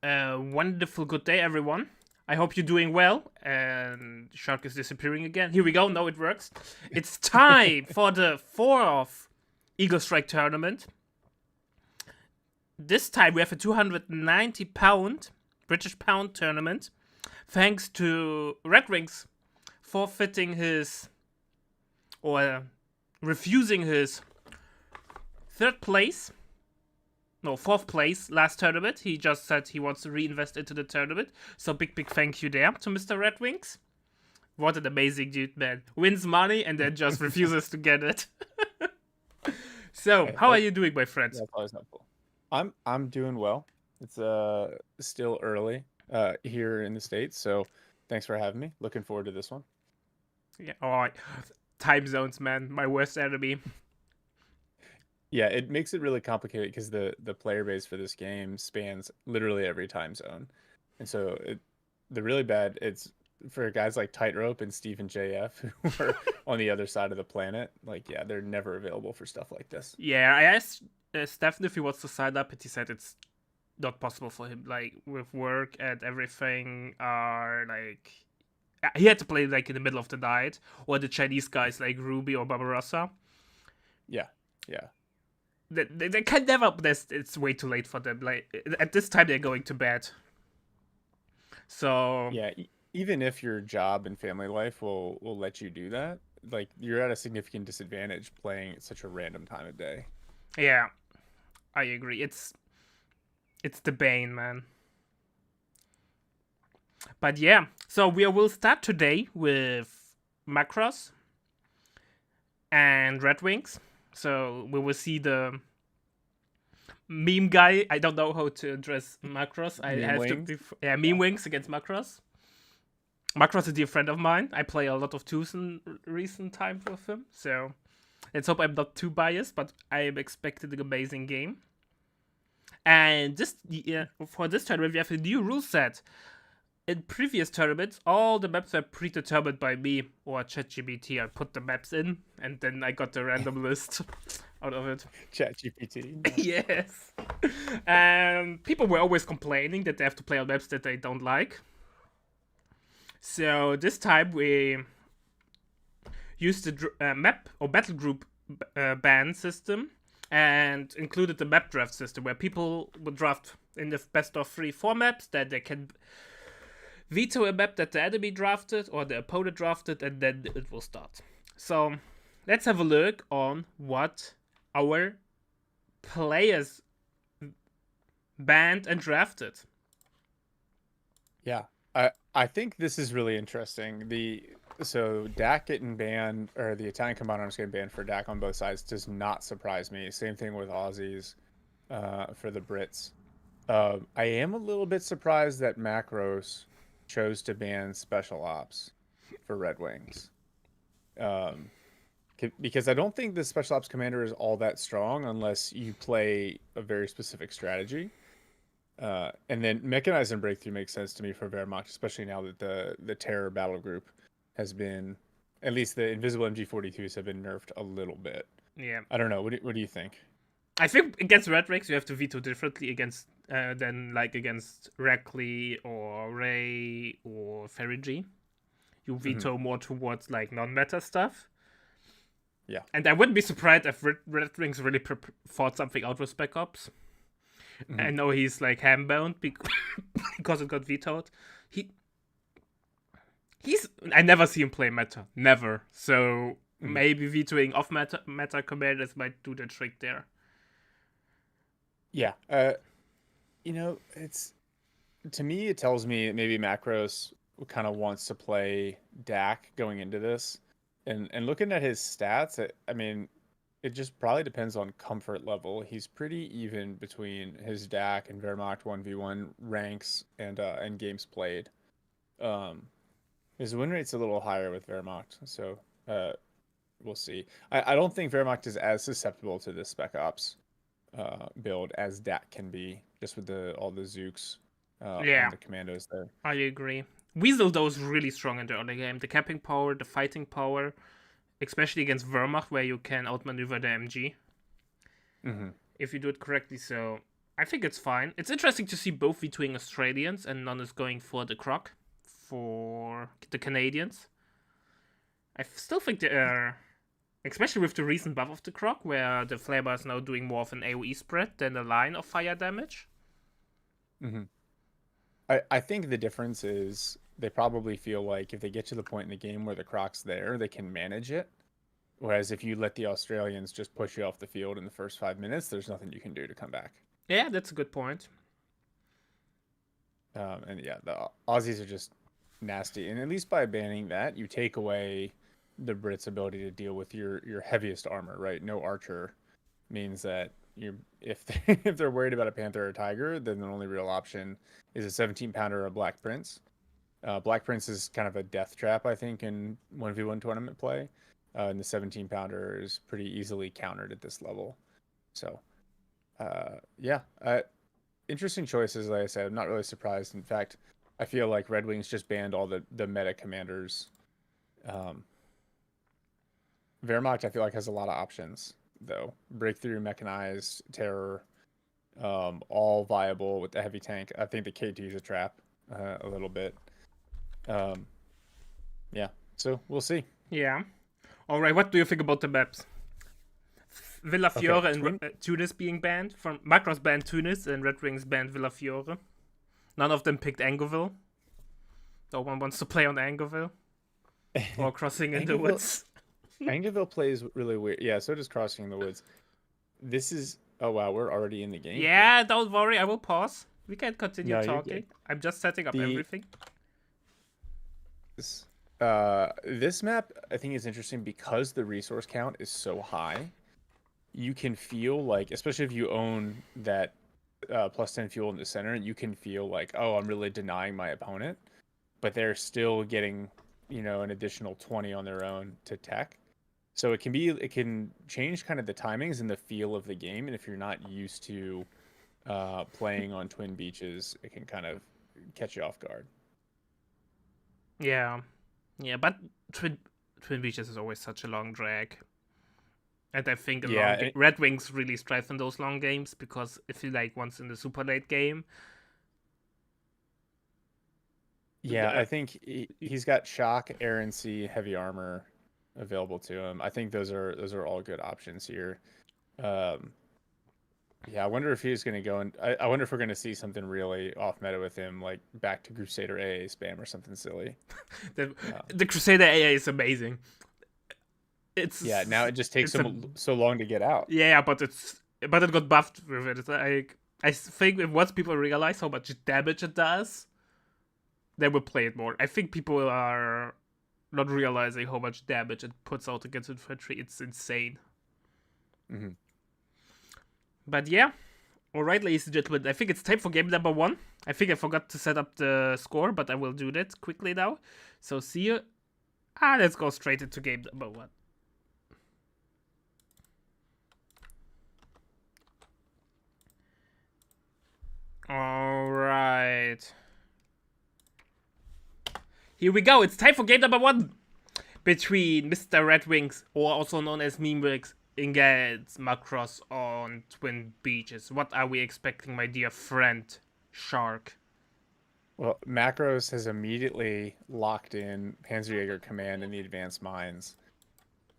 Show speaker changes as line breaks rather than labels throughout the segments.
Wonderful good day, everyone. I hope you're doing well. And Shark is disappearing again. Here we go. No, it works. It's time for the fourth Eagle Strike tournament. This time we have a 290 pound, British pound tournament. Thanks to Red Wings forfeiting his, or refusing his fourth place last tournament. He just said he wants to reinvest into the tournament. So big thank you there to Mr. Red Wings. What an amazing dude, man. Wins money and then just refuses to get it. So, how are you doing, my friends?
That's always helpful. I'm doing well. It's still early here in the States, so thanks for having me. Looking forward to this one.
Yeah, alright. Time zones, man. My worst enemy.
Yeah, it makes it really complicated because the player base for this game spans literally every time zone. And so the really bad, it's for guys like Tightrope and Steve and JF who are on the other side of the planet. Like, yeah, they're never available for stuff like this.
Yeah, I asked Stefan if he wants to sign up, and he said it's not possible for him. Like, with work and everything, he had to play like in the middle of the night, or the Chinese guys like Ruby or Barbarossa.
Yeah.
They can never. It's way too late for them. Like at this time, they're going to bed. So
Yeah, even if your job and family life will let you do that, like you're at a significant disadvantage playing at such a random time of day.
yeah, I agree. It's the bane, man. But yeah, so we will start today with Macross and Red Wings. So we will see the meme guy. I don't know how to address Macross. I
Meme
have
wings?
to meme wings against Macross. Macross is a dear friend of mine. I play a lot of twos in recent time with him. So let's hope I'm not too biased, but I am expecting an amazing game. And for this tournament, we have a new rule set. In previous tournaments, all the maps were predetermined by me or ChatGPT. I put the maps in, and then I got the random list out of it.
ChatGPT.
Yes. And people were always complaining that they have to play on maps that they don't like. So this time we used the map or battle group ban system and included the map draft system where people would draft in the best of 3 formats that they can veto a map that the enemy drafted or the opponent drafted, and then it will start. So let's have a look on what our players banned and drafted.
Yeah, I think this is really interesting. So Dak getting banned, or the Italian combined arms getting banned for Dak on both sides does not surprise me. Same thing with Aussies for the Brits. I am a little bit surprised that Macros chose to ban Special Ops for Red Wings. Because I don't think the Special Ops commander is all that strong unless you play a very specific strategy. And then Mechanized and Breakthrough makes sense to me for Wehrmacht, especially now that the Terror battle group has been, at least the Invisible MG42s have been nerfed a little bit.
Yeah.
I don't know. What do you think?
I think against Red Wings you have to veto differently against than like against Rackley or Ray or Ferrigy. You veto more towards like non-meta stuff.
Yeah.
And I wouldn't be surprised if Red Wings really thought something out with Spec Ops. I know he's like ham-bound because it got vetoed. I never see him play meta. Never. So maybe vetoing off meta commanders might do the trick there.
Yeah. It's, to me, it tells me maybe Macros kind of wants to play Dak going into this. And looking at his stats, I mean, it just probably depends on comfort level. He's pretty even between his Dak and Wehrmacht 1v1 ranks and games played. His win rate's a little higher with Wehrmacht, so we'll see. I don't think Wehrmacht is as susceptible to this Spec Ops build as Dak can be, just with all the Zooks and the commandos there.
I agree. Weasel, though, is really strong in the early game. The capping power, the fighting power, especially against Wehrmacht, where you can outmaneuver the MG. If you do it correctly. So I think it's fine. It's interesting to see both between Australians and none is going for the croc for the Canadians. I still think they are, especially with the recent buff of the croc, where the flavor is now doing more of an AoE spread than a line of fire damage.
Mm-hmm. I think the difference is they probably feel like if they get to the point in the game where the croc's there, they can manage it. Whereas if you let the Australians just push you off the field in the first 5 minutes, there's nothing you can do to come back.
Yeah, that's a good point.
And yeah, the Aussies are just nasty. And at least by banning that, you take away the Brits' ability to deal with your heaviest armor, right? No archer means that if if they're worried about a panther or a tiger, then the only real option is a 17-pounder or a Black Prince. Black Prince is kind of a death trap, I think, in 1v1 tournament play. And the 17-pounder is pretty easily countered at this level. So, yeah, interesting choices. Like I said, I'm not really surprised. In fact, I feel like Red Wings just banned all the meta commanders. Wehrmacht, I feel like, has a lot of options, though. Breakthrough, Mechanized, Terror, all viable with the heavy tank. I think the KT is a trap a little bit. Yeah, so we'll see.
Yeah. All right, what do you think about the maps? Villa Fiore and Tunis being banned. From Macross banned Tunis and Red Wings banned Villa Fiore. None of them picked Angerville. No one wants to play on Angerville. Or Crossing in the Woods.
Angerville plays really weird. Yeah, so does Crossing in the Woods. This is... Oh, wow, we're already in the game.
Yeah, don't worry, I will pause. We can continue talking. I'm just setting up everything.
This map, I think, is interesting because the resource count is so high. You can feel like, especially if you own that plus 10 fuel in the center, you can feel like, oh, I'm really denying my opponent. But they're still getting, an additional 20 on their own to tech. So it can change kind of the timings and the feel of the game. And if you're not used to playing on Twin Beaches, it can kind of catch you off guard.
Yeah, but Twin Beaches is always such a long drag. And I think Red Wings really strive in those long games because if you once in the super late game.
Yeah, I think he's got shock, errancy, heavy armor available to him. I think those are all good options here. Yeah, I wonder if he's going to go and I wonder if we're going to see something really off meta with him, like back to Crusader AA spam or something silly.
The Crusader AA is amazing.
Now it just takes him so long to get out.
Yeah, but it got buffed with it. It's like, I think once people realize how much damage it does, they will play it more. I think people are not realizing how much damage it puts out against infantry. It's insane.
Mm-hmm.
But yeah, alright, ladies and gentlemen, I think it's time for game number 1. I think I forgot to set up the score, but I will do that quickly now. So see you. Let's go straight into game number 1. Alright. Here we go, it's time for game number 1. Between Mr. Red Wings, or also known as Meme Wings, against Macross on Twin Beaches. What are we expecting, my dear friend, Shark?
Well, Macross has immediately locked in Panzerjäger Command in the advanced mines.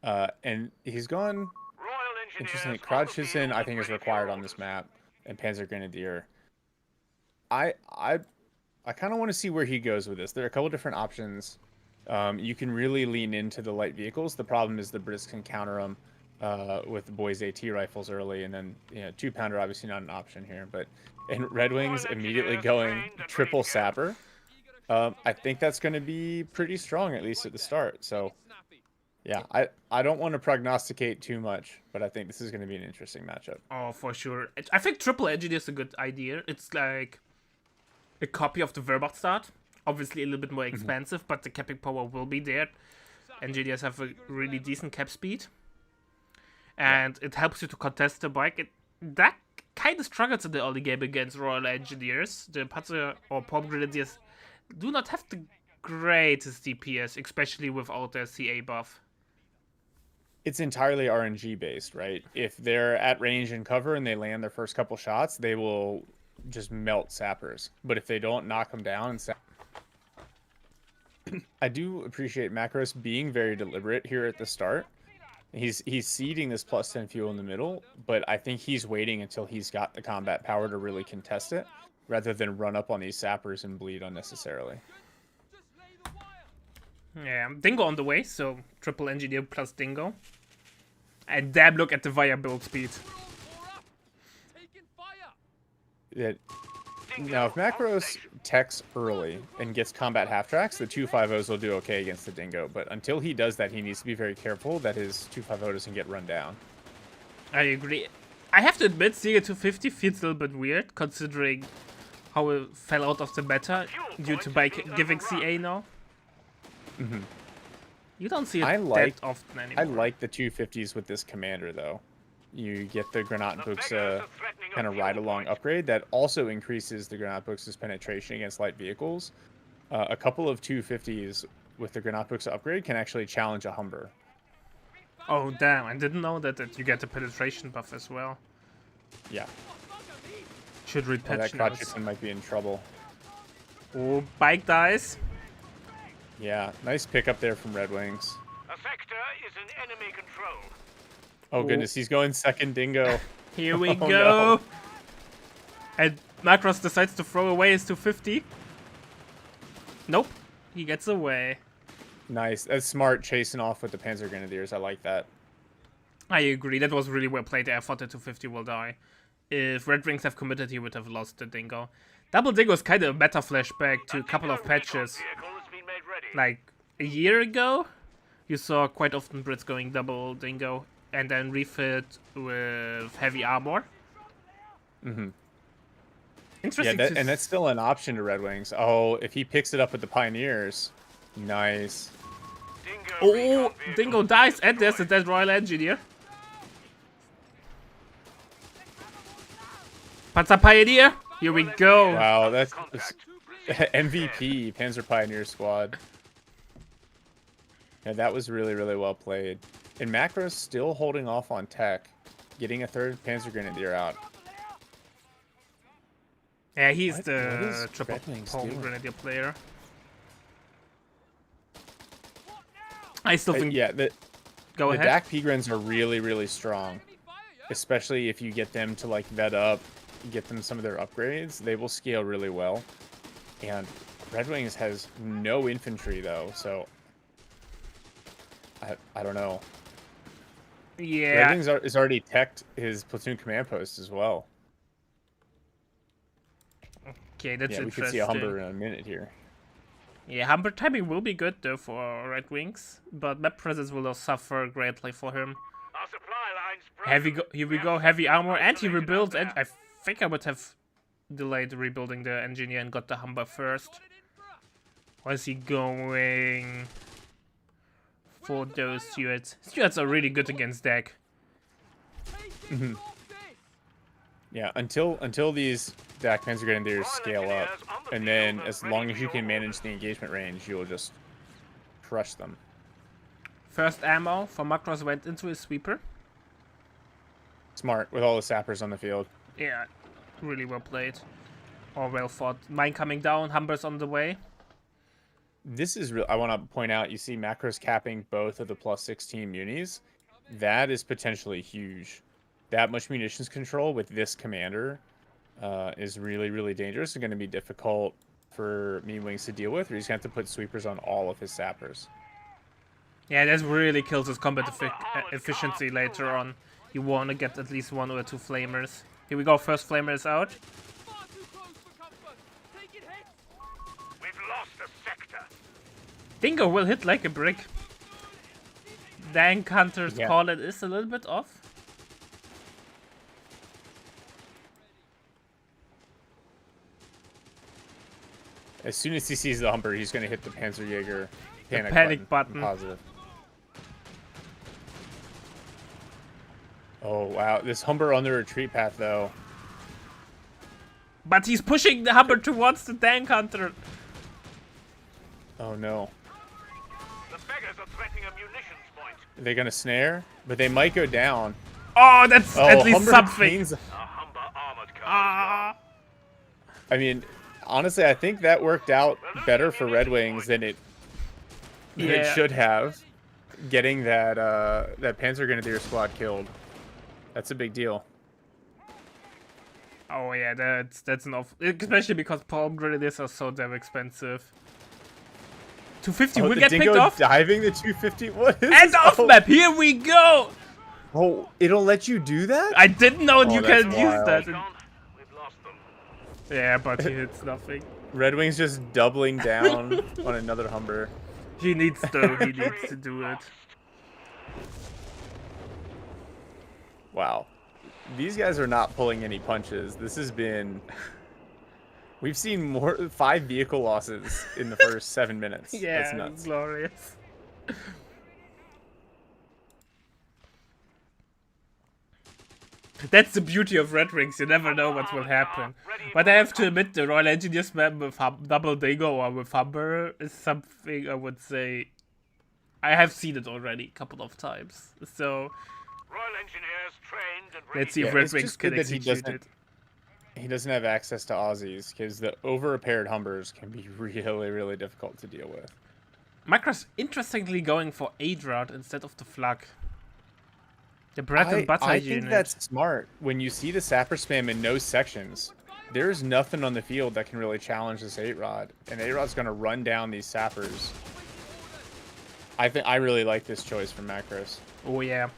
And he's gone... Interesting. Krautschützen, I think, is required on this map. And Panzer Grenadier. I kind of want to see where he goes with this. There are a couple different options. You can really lean into the light vehicles. The problem is the Brits can counter them. With the boys' AT rifles early, and then 2-pounder obviously not an option here. But in Red Wings immediately going triple sapper, I think that's going to be pretty strong, at least at the start. So yeah, I don't want to prognosticate too much, but I think this is going to be an interesting matchup.
Oh, for sure. I think triple engineer is a good idea. It's like a copy of the Wehrmacht start. Obviously a little bit more expensive, but the capping power will be there. Engineers have a really decent cap speed. And it helps you to contest the bike. That kind of struggles in the early game against Royal Engineers. The Panzer or Palm Grenadiers do not have the greatest DPS, especially without their CA buff.
it's entirely RNG based, right? If they're at range and cover and they land their first couple shots, they will just melt sappers. But if they don't knock them down, I do appreciate Macros being very deliberate here at the start. He's seeding this +10 fuel in the middle, but I think he's waiting until he's got the combat power to really contest it, rather than run up on these sappers and bleed unnecessarily.
Yeah, Dingo on the way, so triple engineer plus Dingo. And damn, look at the Via build speed.
Now, if Macros techs early and gets combat half-tracks, the 250s will do okay against the Dingo. But until he does that, he needs to be very careful that his 250 doesn't get run down.
I agree. I have to admit, seeing a 250 feels a little bit weird, considering how it fell out of the meta due to bike giving CA now.
Mm-hmm.
You don't see it that often anymore.
I like the 250s with this commander, though. You get the Granat Buxa kind of ride-along upgrade that also increases the Granat Buxa's penetration against light vehicles. A couple of 250s with the Granat Buxa upgrade can actually challenge a Humber.
Oh, damn. I didn't know that you get the penetration buff as well.
Yeah.
Should read patch
that
notes.
Kratchison might be in trouble.
Oh, bike dies.
Yeah, nice pickup there from Red Wings.
A sector is in enemy control.
Oh goodness, he's going second Dingo.
Here we go.
No.
And Macros decides to throw away his 250. Nope. He gets away.
Nice. That's smart, chasing off with the Panzer Grenadiers. I like that.
I agree. That was really well played. I thought the 250 will die. If Red Wings have committed, he would have lost the Dingo. Double Dingo is kind of a meta flashback to a couple of patches. Like a year ago, you saw quite often Brits going double Dingo and then refit with heavy armor.
Mm-hmm.
Interesting.
Yeah, and that's still an option to Red Wings. Oh, if he picks it up with the Pioneers, nice.
Oh, Dingo dies, and there's a dead Royal Engineer. Panzer Pioneer, here we go.
Wow, that's MVP Panzer Pioneer squad. Yeah, that was really, really well played. And Macros still holding off on tech, getting a third Panzer Grenadier out.
Yeah, he's
What
the
is
triple
Red Wings
pole
doing?
Grenadier player. I still think.
Yeah, the
Go ahead.
DAC P-Grens are really, really strong. Especially if you get them to like vet up, get them some of their upgrades, they will scale really well. And Red Wings has no infantry though, so I don't know.
Yeah.
Red Wings is already teched his platoon command post as well.
Okay, that's
Yeah, we
interesting.
could see a Humber in a minute here.
Yeah, Humber timing will be good though for Red Wings, but map presence will suffer greatly for him.
Our supply lines
Here we go, heavy armor, and he rebuilds, and I think I would have delayed rebuilding the engineer and got the Humber first. Where is he going? For those Stuarts. Stuarts are really good against deck.
Mm-hmm. Yeah, until these DAC Panzer Grenadiers scale up, and then as long as you can manage the engagement range, you'll just crush them.
First ammo for Macros went into his sweeper.
Smart, with all the sappers on the field.
Yeah, really well played. Or well fought. Mine coming down, Humber's on the way.
This is real. I want to point out, you see Macros capping both of the +16 munis. That is potentially huge. That much munitions control with this commander is really, really dangerous. It's going to be difficult for Mean Wings to deal with, or he's going to have to put sweepers on all of his sappers.
Yeah, that really kills his combat efficiency later on. You want to get at least 1 or 2 flamers. Here we go, first flamer is out.
We've lost a sector.
Dingo will hit like a brick. Dank Hunter's call it is a little bit off.
As soon as he sees the Humber, he's going to hit the Panzerjäger
panic button.
Positive. Oh, wow. This Humber on the retreat path, though.
But he's pushing the Humber towards the Dank Hunter.
Oh, no.
The beggars are threatening a munitions point.
They're gonna snare, but they might go down.
Oh, that's
Oh,
at least
Humber
something.
A
gains-
Humber armored car.
Ah.
I mean, honestly, I think that worked out better for Red Wings than it
Yeah.
should have. Getting that that Panzer Grenadier squad killed. That's a big deal.
Oh yeah, that's an off, especially because palm grenadiers are so damn expensive. 250
Oh,
will
the
get
Dingo
picked off.
diving the 250. What is
And
this?
off
Oh,
map. Here we go.
oh, it'll let you do that?
I didn't know you
that's
can use
wild.
that.
Gone. We've lost them.
Yeah, but he hits nothing.
Red Wings just doubling down on another Humber.
He needs to do it.
Wow. These guys are not pulling any punches. This has been... We've seen 5 vehicle losses in the first 7 minutes.
Yeah,
That's nuts.
glorious. That's the beauty of Red Wings, you never know what will happen. But I have to admit, the Royal Engineers map with double Dingo or with Humber is something I would say... I have seen it already a couple of times. So,
Royal Engineers trained and ready.
let's see if
Yeah,
Red
it's
Wings
just
can
good that he
execute
doesn't-
it.
He doesn't have access to Aussies, because the over-repaired Humbers can be really, really difficult to deal with.
Macross interestingly going for Adrad instead of the Flak. The bread and butter
I
unit.
think that's smart. When you see the sapper spam in no sections, there's nothing on the field that can really challenge this 8-Rod. And 8-Rod's going to run down these sappers. I really like this choice from Macross.
Oh yeah.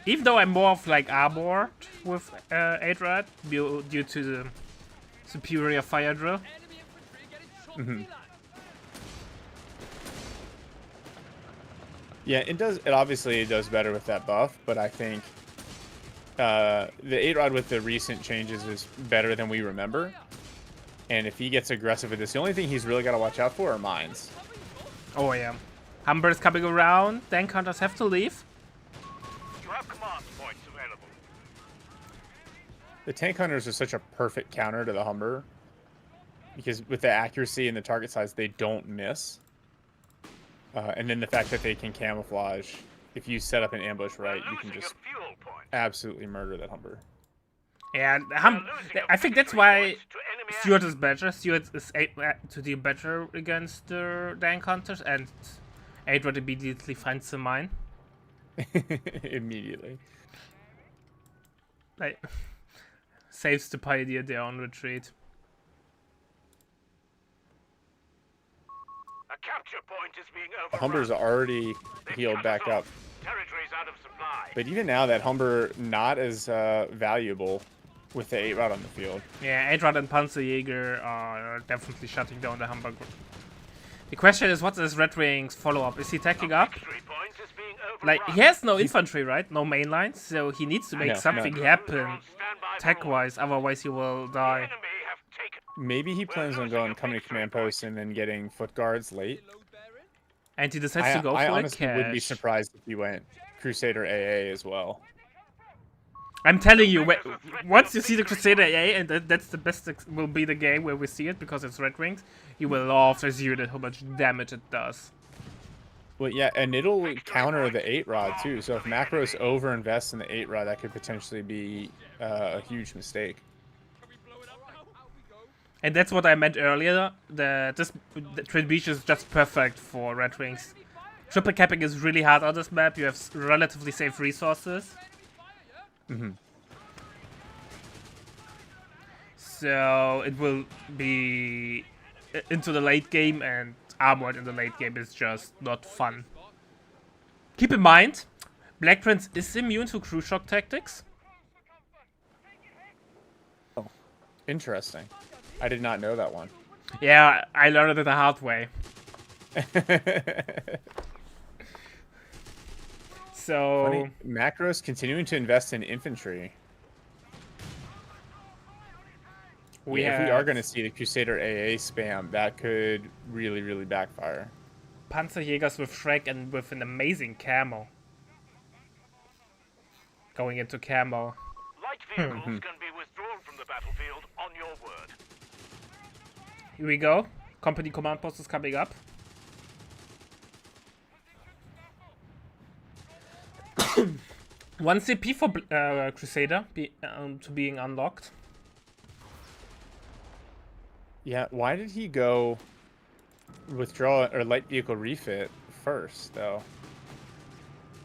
Even though I'm more of like armored with Adrad due to the superior fire drill.
Yeah, it does. It obviously does better with that buff, but I think the 8-Rod with the recent changes is better than we remember. And if he gets aggressive with this, the only thing he's really got to watch out for are mines.
Oh yeah. Humber's coming around, tank hunters have to leave.
You have command points available.
The tank hunters are such a perfect counter to the Humber, because with the accuracy and the target size, they don't miss. And then the fact that they can camouflage, if you set up an ambush right, you can
Losing
just
a fuel point.
absolutely murder that Humber.
And
Losing a
I think that's
victory
why
point to enemy
Stuart is better. Stuart is to do better against the tank hunters, and Adrad immediately finds the mine.
Immediately.
Like, saves the Pioneer there on retreat.
A capture point is being
The
overrun.
Humber's already
They've
healed
cut
back
us
up.
off. Territory's out of supply.
But even now, that Humber not as valuable with the 8-Rod on the field.
Yeah, Adrad and Panzerjäger are definitely shutting down the Humber. The question is, what is Red Wings follow-up? Is he tacking up?
Victory point is being overrun.
Like, he has no infantry, right? No main lines, so he needs to make
No,
something
no.
happen
They're on standby for
tech-wise, otherwise he will
The
die.
enemy have taken.
Maybe he plans on going coming to command post and then getting foot guards late.
And he decides to go
I
for a
honestly wouldn't be
cache.
surprised if he went Crusader AA as well.
I'm telling you, once you see the Crusader AA, and that's the best will be the game where we see it, because it's Red Wings, you will love this unit, how much damage it does.
Well, yeah, and it'll counter the 8-Rod too. So if Macross over-invests in the 8-Rod, that could potentially be a huge mistake.
And that's what I meant earlier, the Twin Beach is just perfect for Red Wings. Triple capping is really hard on this map, you have relatively safe resources. So it will be into the late game, and armored in the late game is just not fun. Keep in mind, Black Prince is immune to crew shock tactics.
Oh, interesting. I did not know that one.
Yeah, I learned it the hard way. So
Funny, Macross continuing to invest in infantry. If we are going to see the Crusader AA spam, that could really, really backfire.
Panzerjägers with Shrek and with an amazing camo. Going into camo.
Light vehicles can be withdrawn from the battlefield on your word.
Here we go. Company command post is coming up. 1 CP for Crusader to being unlocked.
Yeah, why did he go withdraw or light vehicle refit first, though?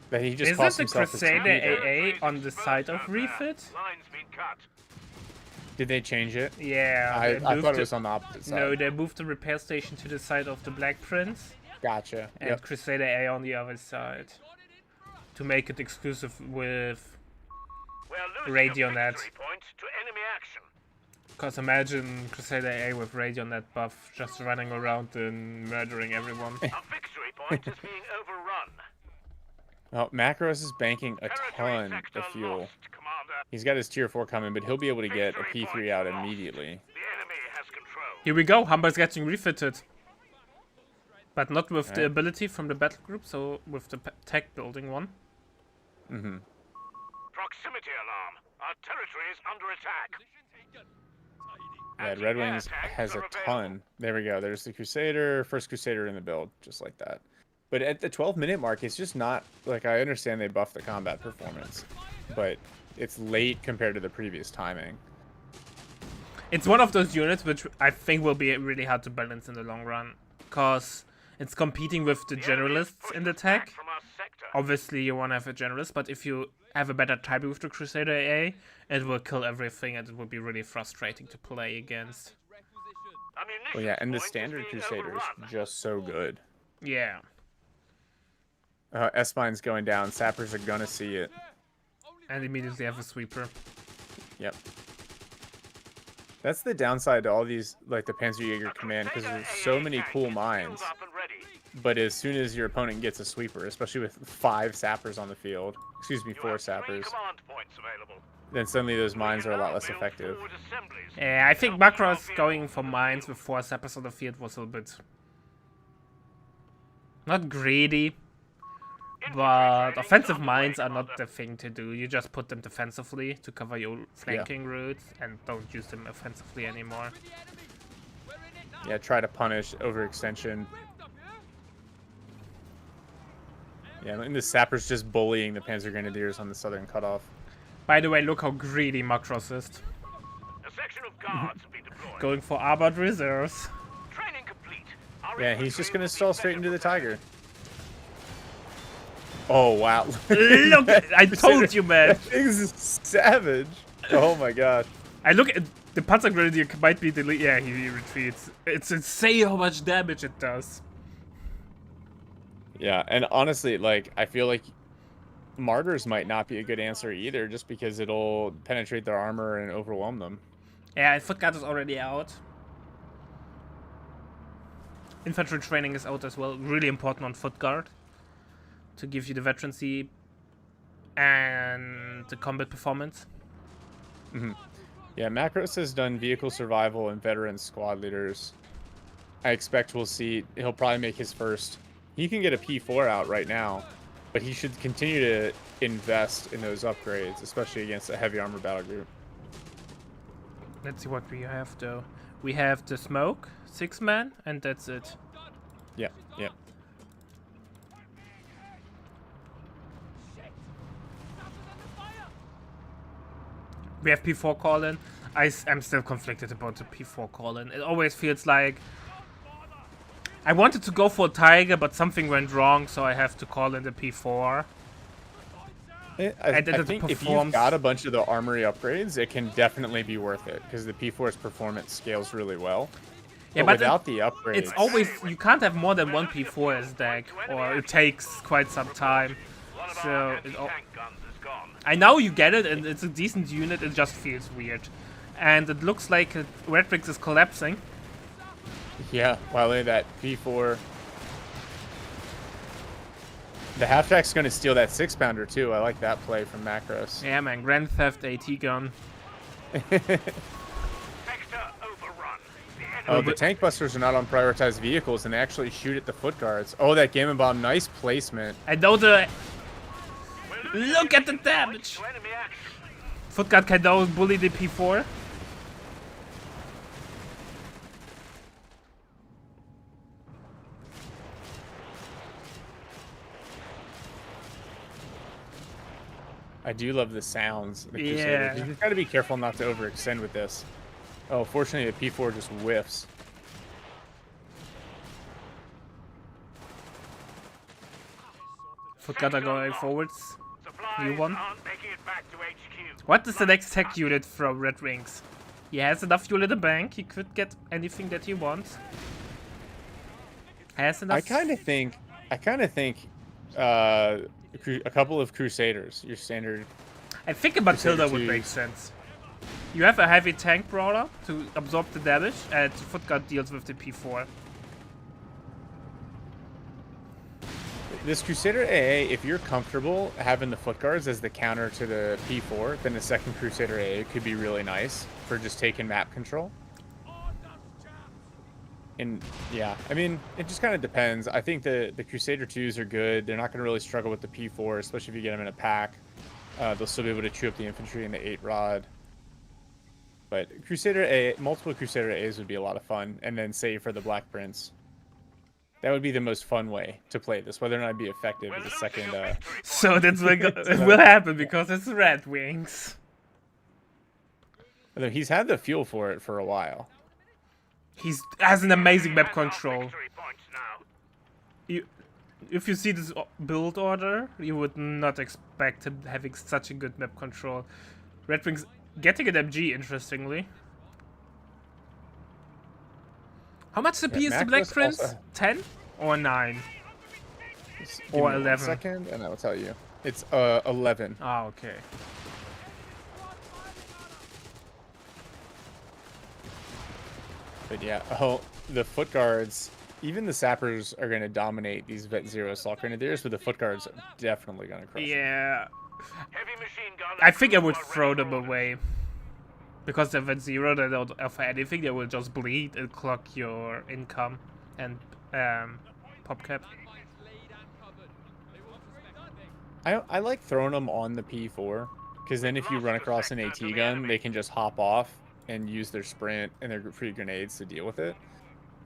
That he just
Isn't
cost
the
himself
Crusader
a CP.
AA on the side of refit?
Line's been cut.
Did they change it?
Yeah.
I
they
thought
moved
it was on the opposite side.
No, they moved the repair station to the side of the Black Prince
Gotcha.
and
Yep.
Crusader A on the other side. To make it exclusive with
We're losing
Radio
a
net.
victory point to enemy action.
Because imagine Crusader A with Radio net buff just running around and murdering everyone.
A victory point is being overrun.
Oh, Macros is banking a
Territory
ton
sector
of fuel.
lost, Commander.
He's got his tier 4 coming, but he'll be able to get a
Victory
P3
point
out
lost.
immediately.
The enemy has control.
Here we go, Humber's getting refitted. But not with the
Alright.
ability from the battle group, so with the tech building one.
Mm-hmm.
Proximity alarm. Our territory is under attack.
Yeah, Red Wings
Anti-air
has a
tags are
ton. There we go. There's the Crusader, first Crusader in the build, just like that. But at the 12-minute mark, it's just not, like, I understand they buffed the combat performance, but it's late compared to the previous timing.
It's one of those units which I think will be really hard to balance in the long run. Because it's competing with the generalists in the tech.
From our sector.
Obviously you want to have a generalist, but if you have a better timing with the Crusader AA, it will kill everything and it will be really frustrating to play against.
Well, yeah, and the
Munitions point is
standard
being
Crusader is
overrun.
just so good.
Yeah.
S-Mine's going down. Sappers are gonna see it.
And immediately have a sweeper.
Yep. That's the downside to all these, like the Panzerjäger command, because there's so many cool mines.
Up and ready.
But as soon as your opponent gets a sweeper, especially with 5 sappers on the field, excuse me,
You
4
have 3
sappers,
command points available.
then suddenly those mines
You
are a
can
lot
now
less
build
effective.
forward assemblies.
Yeah, I think Macross going for mines with 4 sappers on the field was a little bit... not greedy, but offensive mines are not the thing to do. You just put them defensively to cover your flanking routes and don't use them offensively anymore.
Yeah, try to punish overextension. Yeah, and the sappers just bullying the Panzer Grenadiers on the southern cutoff.
By the way, look how greedy Macross is.
A section of guards have been deployed.
Going for armored reserves.
Training complete. Our
Yeah, he's just
infantry
gonna
will be
stall straight into
better
the Tiger. Oh, wow.
Look, I told you, man.
That thing's savage. Oh my gosh.
I look at the Panzer Grenadier might be deleted. Yeah, he retreats. It's insane how much damage it does.
Yeah, and honestly, like, I feel like Martyrs might not be a good answer either, just because it'll penetrate their armor and overwhelm them.
Yeah, and Foot Guard is already out. Infantry training is out as well. Really important on Foot Guard. To give you the veterancy and the combat performance.
Yeah, Macros has done vehicle survival and veteran squad leaders. I expect we'll see, he'll probably make his first. He can get a P4 out right now, but he should continue to invest in those upgrades, especially against a heavy armor battle group.
Let's see what we have though. We have the smoke, 6-man, and that's it.
Yeah, yeah.
We have P4 call-in. I'm still conflicted about the P4 call-in. It always feels like I wanted to go for a Tiger, but something went wrong, so I have to call in the P4.
I
And then it
think if you've
performs-
got a bunch of the armory upgrades, it can definitely be worth it, because the P4's performance scales really well.
Yeah,
but
but
without the upgrades,
it's always, you can't have more than one P4 as deck, or it takes quite some time.
One of
So
our
it
anti-tank guns is gone.
I know you get it, and it's a decent unit, it just feels weird. And it looks like Red Wings is collapsing.
Yeah, while in that P4. The half-track's going to steal that 6-pounder, too. I like that play from Macros.
Yeah, man, Grand Theft AT gun.
Sector overrun. The enemy
Oh, the tank busters are not on prioritized vehicles and they actually shoot at the foot guards. Oh, that Gamma Bomb, nice placement.
I know the...
We're losing
Look at the
points
damage!
to enemy action.
Foot Guard can now bully the P4.
I do love the sounds. Of the
Yeah.
Crusader. You just got to be careful not to overextend with this. Oh, fortunately, the P4 just whiffs.
Forgot going forwards.
Supplies
one?
aren't making it back to HQ.
What is the next tech unit from Red Wings? He has enough fuel in the bank. He could get anything that he wants. Has enough.
I kind of think, a couple of Crusaders, your standard.
I think a Matilda
Crusader
would make
2s.
sense. You have a heavy tank brawler to absorb the damage, and Foot Guard deals with the P4.
This Crusader AA, if you're comfortable having the foot guards as the counter to the P4, then the second Crusader AA could be really nice for just taking map control. And yeah, I mean, it just kind of depends. I think the Crusader 2s are good. They're not going to really struggle with the P4, especially if you get them in a pack. They'll still be able to chew up the infantry and the 8-rod. But Crusader A, multiple Crusader A's would be a lot of fun. And then save for the Black Prince. That would be the most fun way to play this, whether or not it'd be effective as a second.
So that's what it will happen because it's Red Wings.
Although he's had the fuel for it for a while.
He has an amazing map control.
Victory points now.
If you see this build order, you would not expect him having such a good map control. Red Wings getting an MG, interestingly. How much CP is the Black
Macros
Prince?
also-
10 or 9?
Give
Or
me 1
11.
second, and I will tell you. It's 11.
Ah, okay.
But yeah, oh, the foot guards, even the sappers are going to dominate these Vet Zero Assault Grenadiers, but the foot guards are definitely going to crush them.
Yeah.
Heavy machine gun.
I think I would
are ready
throw
for
them
orders.
away. Because they're at 0, they don't offer anything, they will just bleed and clock your income and pop cap.
I like throwing them on the P4, because then if you run across an AT gun, they can just hop off and use their sprint and their free grenades to deal with it.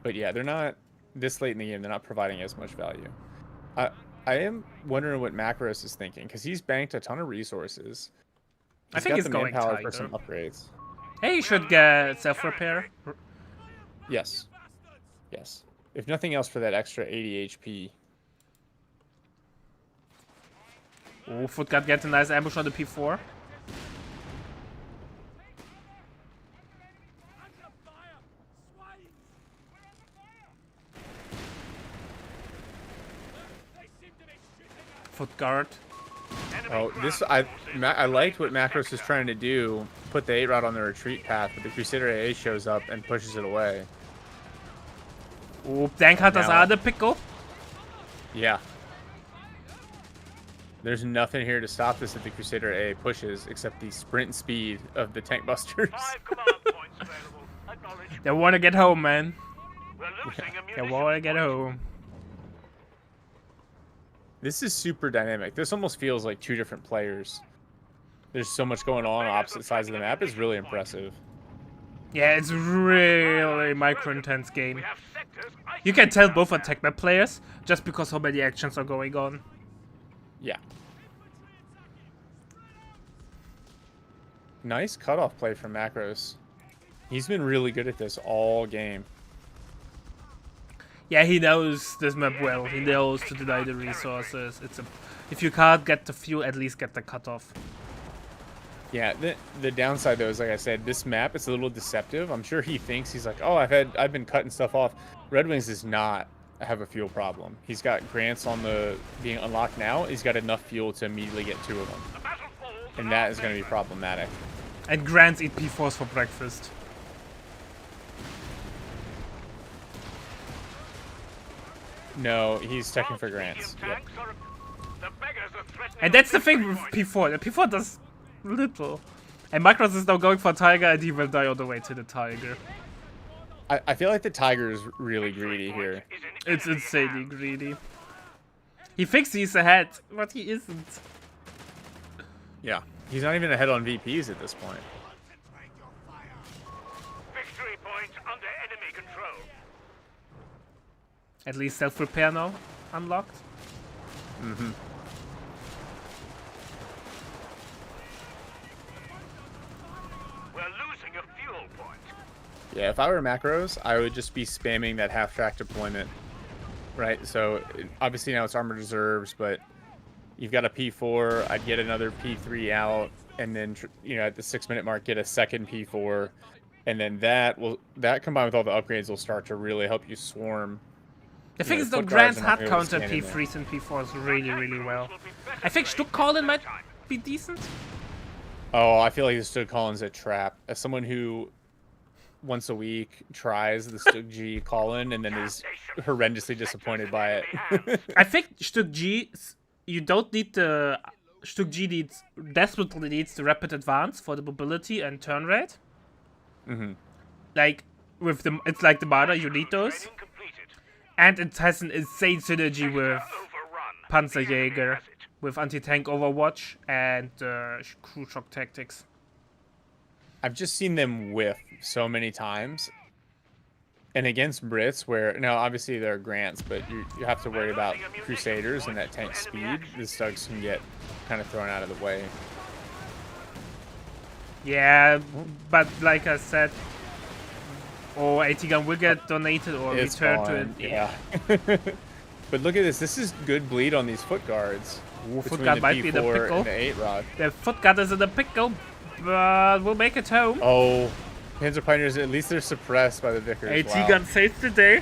But yeah, they're not, this late in the game, they're not providing as much value. I am wondering what Macros is thinking, because he's banked a ton of resources.
I think
got
he's
the
going
manpower
tighter.
for some upgrades.
Hey, you should get self-repair.
Yes. Yes. If nothing else for that extra 80 HP.
Oh, Footguard gets a nice ambush on the P4. Footguard.
Oh, this I liked what Macros is trying to do. Put the 8-rod on the retreat path, but the Crusader AA shows up and pushes it away.
Oh, Dankhunter's
Now-
out of the pickle.
Yeah. There's nothing here to stop this if the Crusader AA pushes, except the sprint speed of the tank busters.
5 command points available. Acknowledged.
They want to get home, man.
We're losing a
They
munitions
want to get
point.
home.
This is super dynamic. This almost feels like two different players. There's so much going on opposite sides of the map. It's really impressive.
Yeah, it's really micro-intense game.
We have sectors
You can tell both are tech map players just because how many actions are going on.
Yeah. Nice cutoff play from Macros. He's been really good at this all game.
Yeah, he knows this map well. He knows to deny the resources. If you can't get the fuel, at least get the cutoff.
Yeah, the downside though is, like I said, this map is a little deceptive. I'm sure he thinks he's like, oh, I've been cutting stuff off. Red Wings does not have a fuel problem. He's got grants on the being unlocked now. He's got enough fuel to immediately get 2 of them,
The battle falls
and that is going to be problematic.
And Grants eat P4s for breakfast.
No, he's checking for grants.
Medium
Yep.
tanks are- the beggars are threatening
And that's the
victory
thing with
point.
P4. The P4 does little. And Macros is now going for Tiger and he will die on the way to the Tiger.
I feel like the Tiger is really
Victory
greedy
point
here.
is in
It's
enemy
insanely
hands.
greedy. He thinks he's ahead, but he isn't.
Yeah, he's not even ahead on VPs at this point.
Victory point under enemy control.
At least self-repair now unlocked.
Yeah, if I were macros, I would just be spamming that half-track deployment, right? So obviously now it's armored reserves, but you've got a P4. I'd get another P3 out, and then at the 6-minute mark, get a second P4, and then that combined with all the upgrades will start to really help you swarm.
The thing is, though,
foot guards
Grant's
are not
hard
gonna be able to
counter
stand in there.
P3s and P4s really, really well. I think Stuck Colin might be decent.
Oh, I feel like the Stug Colin's a trap. As someone who once a week tries the Stug G Colin and then is horrendously disappointed by it.
I think Stuck G, you don't need the... Stuck G desperately needs the rapid advance for the mobility and turn rate.
Mm-hmm.
Like, it's like the Marder, you need those. And it has an insane synergy with Panzerjäger, with anti-tank Overwatch and crew shock tactics.
I've just seen them whiff so many times. And against Brits, where, now obviously there are Grants, but you have to worry about Crusaders and that tank speed. The Stugs can get kind of thrown out of the way.
Yeah, but like I said, or AT gun will get donated or
It's
returned to it.
fine, yeah. But look at this. This is good bleed on these foot guards.
Foot guard might be in a
P4
pickle.
and the 8-rod.
The foot guard is in a pickle, but we'll make it home.
Oh, Panzer Pioneers, at least they're suppressed by the Vickers.
AT gun saves the day.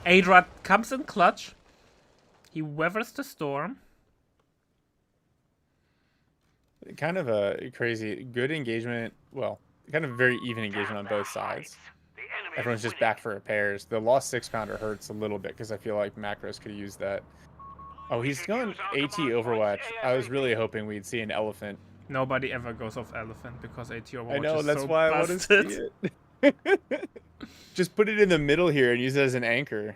8-rod comes in clutch. He weathers the storm.
Kind of a crazy, good engagement. Well, kind of very even engagement on both sides. Everyone's just back for repairs. The lost 6-pounder hurts a little bit because I feel like Macros could use that. Oh, he's going AT Overwatch. I was really hoping we'd see an elephant.
Nobody ever goes off elephant because AT Overwatch
I know,
is
that's
so
why
busted.
I want to see it. Just put it in the middle here and use it as an anchor.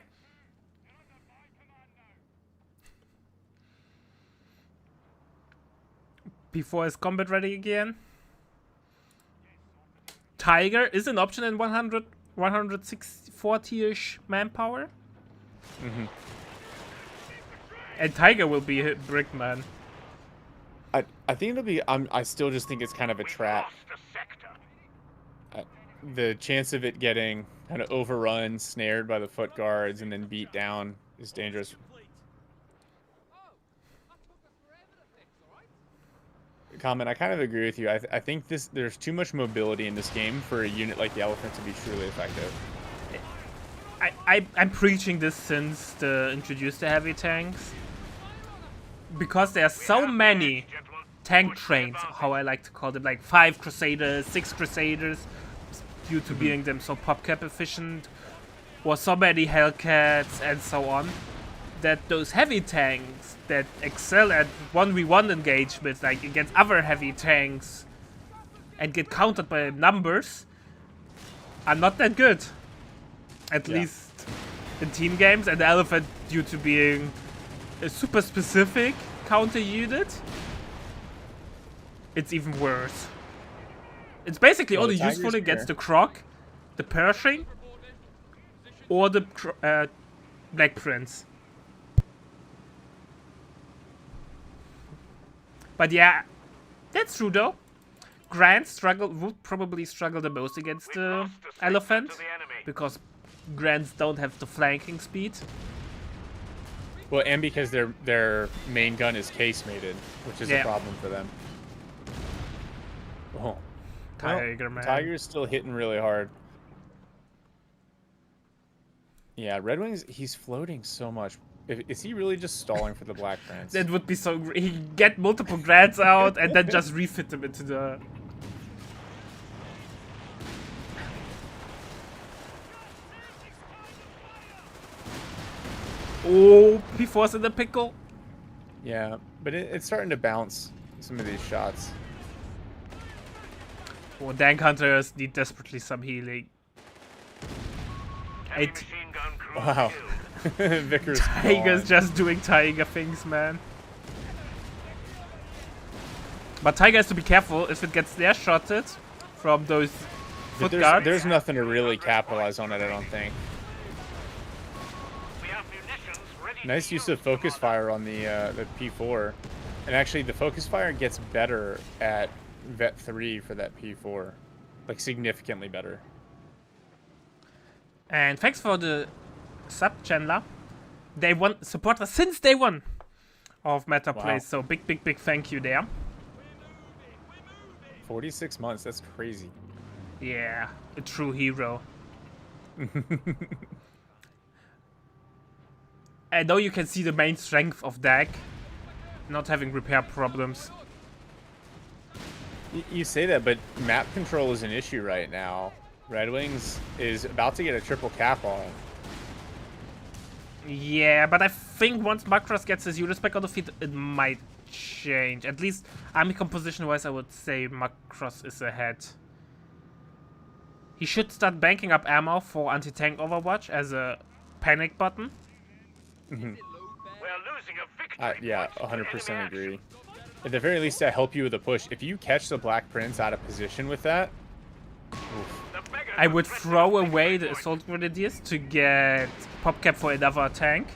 P4 is combat ready again. Tiger is an option in 140-ish manpower.
Mm-hmm.
And Tiger will be a Brickman.
I think it'll be. I still just think it's kind of a trap. The chance of it getting kind of overrun, snared by the foot guards, and then beat down is dangerous. Comment. I kind of agree with you. I think there's too much mobility in this game for a unit like the Elephant to be truly effective.
I'm preaching this since introduced the heavy tanks. Because there are so many tank trains, how I like to call them, like 5 Crusaders, 6 Crusaders, due to being them so PopCap efficient, or so many Hellcats and so on, that those heavy tanks that excel at 1v1 engagements, like against other heavy tanks, and get countered by numbers, are not that good. At least in team games, and the Elephant, due to being a super specific counter unit, it's even worse. It's basically only useful against the Croc, the Pershing, or the Black Prince. But yeah, that's true though. Grant would probably struggle the most against the Elephant, because Grants don't have the flanking speed.
Well, and because their main gun is case-mated, which is a problem for them. Oh.
Tiger, man.
Tiger's still hitting really hard. Yeah, Red Wings, he's floating so much. Is he really just stalling for the Black Prince?
That would be so great. He get multiple Grants out and then just refit them into the... Oh, P4's in the pickle.
Yeah, but it's starting to bounce, some of these shots.
Oh, Dank Hunters need desperately some healing.
Wow. Vickers
Tiger's
gone.
just doing Tiger things, man. But Tiger has to be careful if it gets snare shotted from those foot guards.
There's nothing to really capitalize on it, I don't think. Nice use of focus fire on the P4. And actually, the focus fire gets better at Vet 3 for that P4. Like, significantly better.
And thanks for the sub, Chandler. They want support us since day one of Meta
Wow.
Plays, so big thank you there.
46 months, that's crazy.
Yeah, a true hero. I know you can see the main strength of Dag, not having repair problems.
You say that, but map control is an issue right now. Red Wings is about to get a triple cap on.
Yeah, but I think once Macross gets his units back on the field, it might change. At least army composition-wise, I would say Macross is ahead. He should start banking up ammo for anti-tank Overwatch as a panic button.
We're losing a victory
Yeah,
point to
100%
enemy
agree.
action.
At the very least, to help you with a push, if you catch the Black Prince out of position with that, oof.
The Megas
I
are
would
threatening
throw
victory
away the
point.
assault grenadiers to get PopCap for another tank.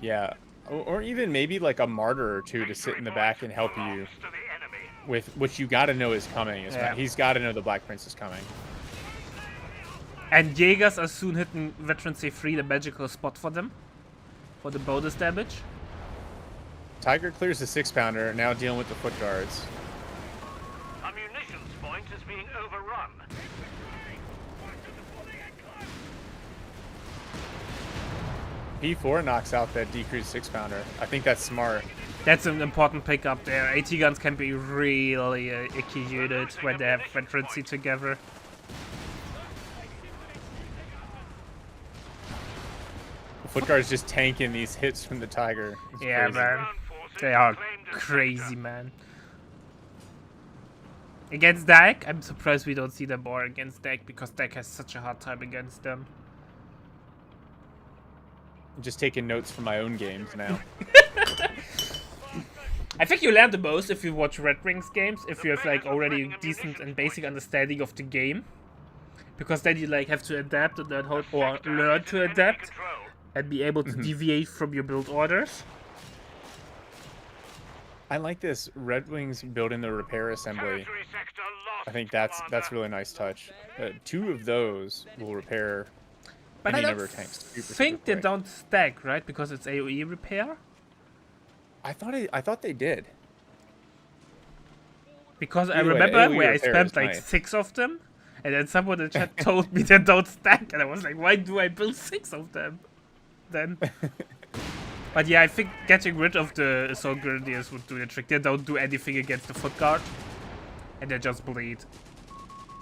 Yeah, or even maybe like a martyr or two to sit in the back and help you
Belongs to the enemy.
with what you got to know is coming.
Yeah.
He's got to know the Black Prince is coming.
And Jaegers are soon hitting Veteran C3, the magical spot for them. For the bonus damage.
Tiger clears the 6-pounder, now dealing with the foot guards.
A munitions point is being overrun.
P4 knocks out that decreased 6-pounder. I think that's smart.
That's an important pickup there. AT guns can be really icky unit when they have veterancy together.
The foot guards just tanking these hits from the Tiger. It's
Yeah,
crazy.
man.
Ground forces
They are
claimed the
crazy,
sector.
man. Against Dak, I'm surprised we don't see them more against Dak because Dak has such a hard time against them.
I'm just taking notes from my own games now.
I think you learn the most if you watch Red Wings games, if you have like already a decent and basic understanding of the game. Because then you like have to adapt and learn how, or
Sector
learn
is
to
in enemy
adapt
control.
and be able to deviate from your build orders.
I like this Red Wings building the repair assembly.
Territory sector lost,
I think that's
Commander.
a really nice touch. 2 of those will repair
But
any
I
number
don't
of tanks.
think they don't stack, right? Because it's AoE repair.
I thought they did.
Because I
Either way,
remember
AoE
where I
repair
spent
is
like
nice.
6 of them, and then someone in the chat told me they don't stack, and I was like, why do I build 6 of them? Then. But yeah, I think getting rid of the assault grenadiers would do the trick. They don't do anything against the foot guard, and they just bleed.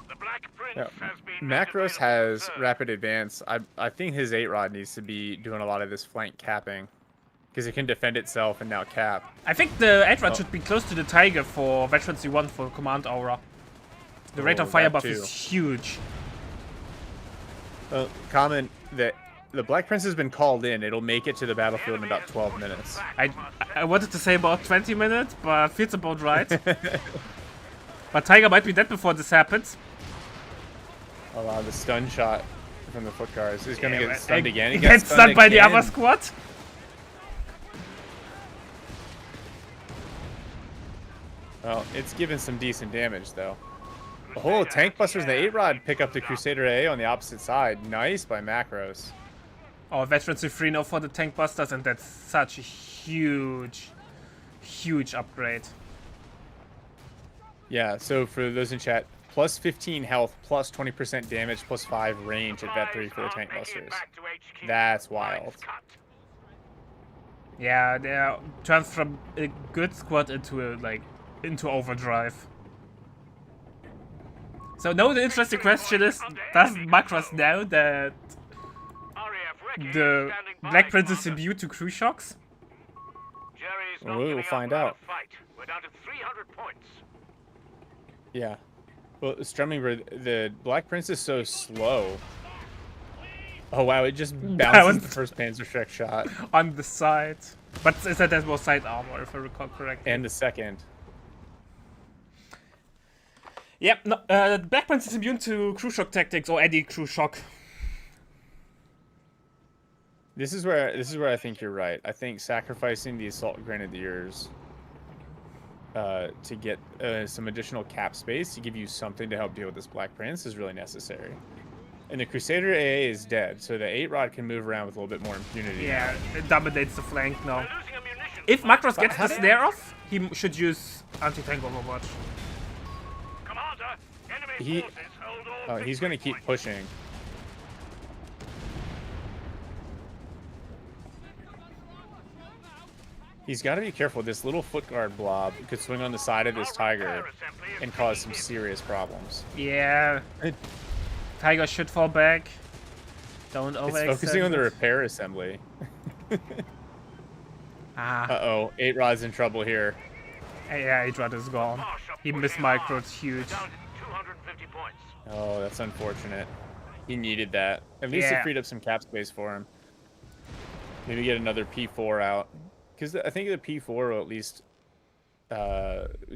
The Black Prince
Yeah.
has been
Macros
made available
has
to
rapid advance. I think his 8-rod needs to be doing a lot of this flank capping. Because it can defend itself and now cap.
I think the 8-rod should be close to the Tiger for Veterancy 1 for Command Aura. The rate of
Oh,
fire
that
buff
too.
is huge.
Comment that the Black Prince has been called in. It'll make it to the battlefield in about 12 minutes.
I wanted to say about 20 minutes, but feels about right. But Tiger might be dead before this happens.
Oh wow, the stun shot from the foot guards is going to
Yeah,
get
but
stunned
I-
again.
He gets stunned by the other squad.
Well, it's given some decent damage though. Oh, Tank Busters and the 8-rod pick up the Crusader A on the opposite side. Nice by Macros.
Oh, Veterancy 3 now for the Tank Busters, and that's such a huge upgrade.
Yeah, so for those in chat, plus 15 health, plus 20% damage, plus 5 range at Vet 3 for the Tank Busters. That's wild.
Yeah, they turns from a good squad into overdrive. So now the interesting question is, does Macross know that the Black Prince is immune to crew shocks?
Well, we will find out.
We're down to 300 points.
Yeah. Well, Strumlinger, the Black Prince is so slow. Oh wow, it just bounces the first Panzerschreck shot.
On the side. But it said there's more side armor, if I recall correctly.
And the second.
Yep, no, Black Prince is immune to crew shock tactics, or any crew shock.
This is where I think you're right. I think sacrificing the assault grenadiers to get some additional cap space to give you something to help deal with this Black Prince is really necessary. And the Crusader AA is dead, so the 8-Rod can move around with a little bit more impunity.
Yeah, it dominates the flank now.
We're losing ammunition.
If Macross
But
gets
how
the
did-
snare off, he should use anti-tank overwatch.
Commander, enemy
He-
forces hold all
He's going to
victory
keep
points.
pushing. He's got to be careful. This little foot guard blob could swing on the side of this Tiger and cause some serious problems.
Yeah. Tiger should fall back. Don't
It's
overextend.
focusing on the
it.
repair assembly.
Ah,
Uh-oh, 8-Rod's in trouble here.
yeah, Adrad is gone. He missed micro, it's huge.
Down to 250 points.
Oh, that's unfortunate. He needed that. At least
Yeah.
it freed up some cap space for him. Maybe get another P4 out. Because I think the P4 will at least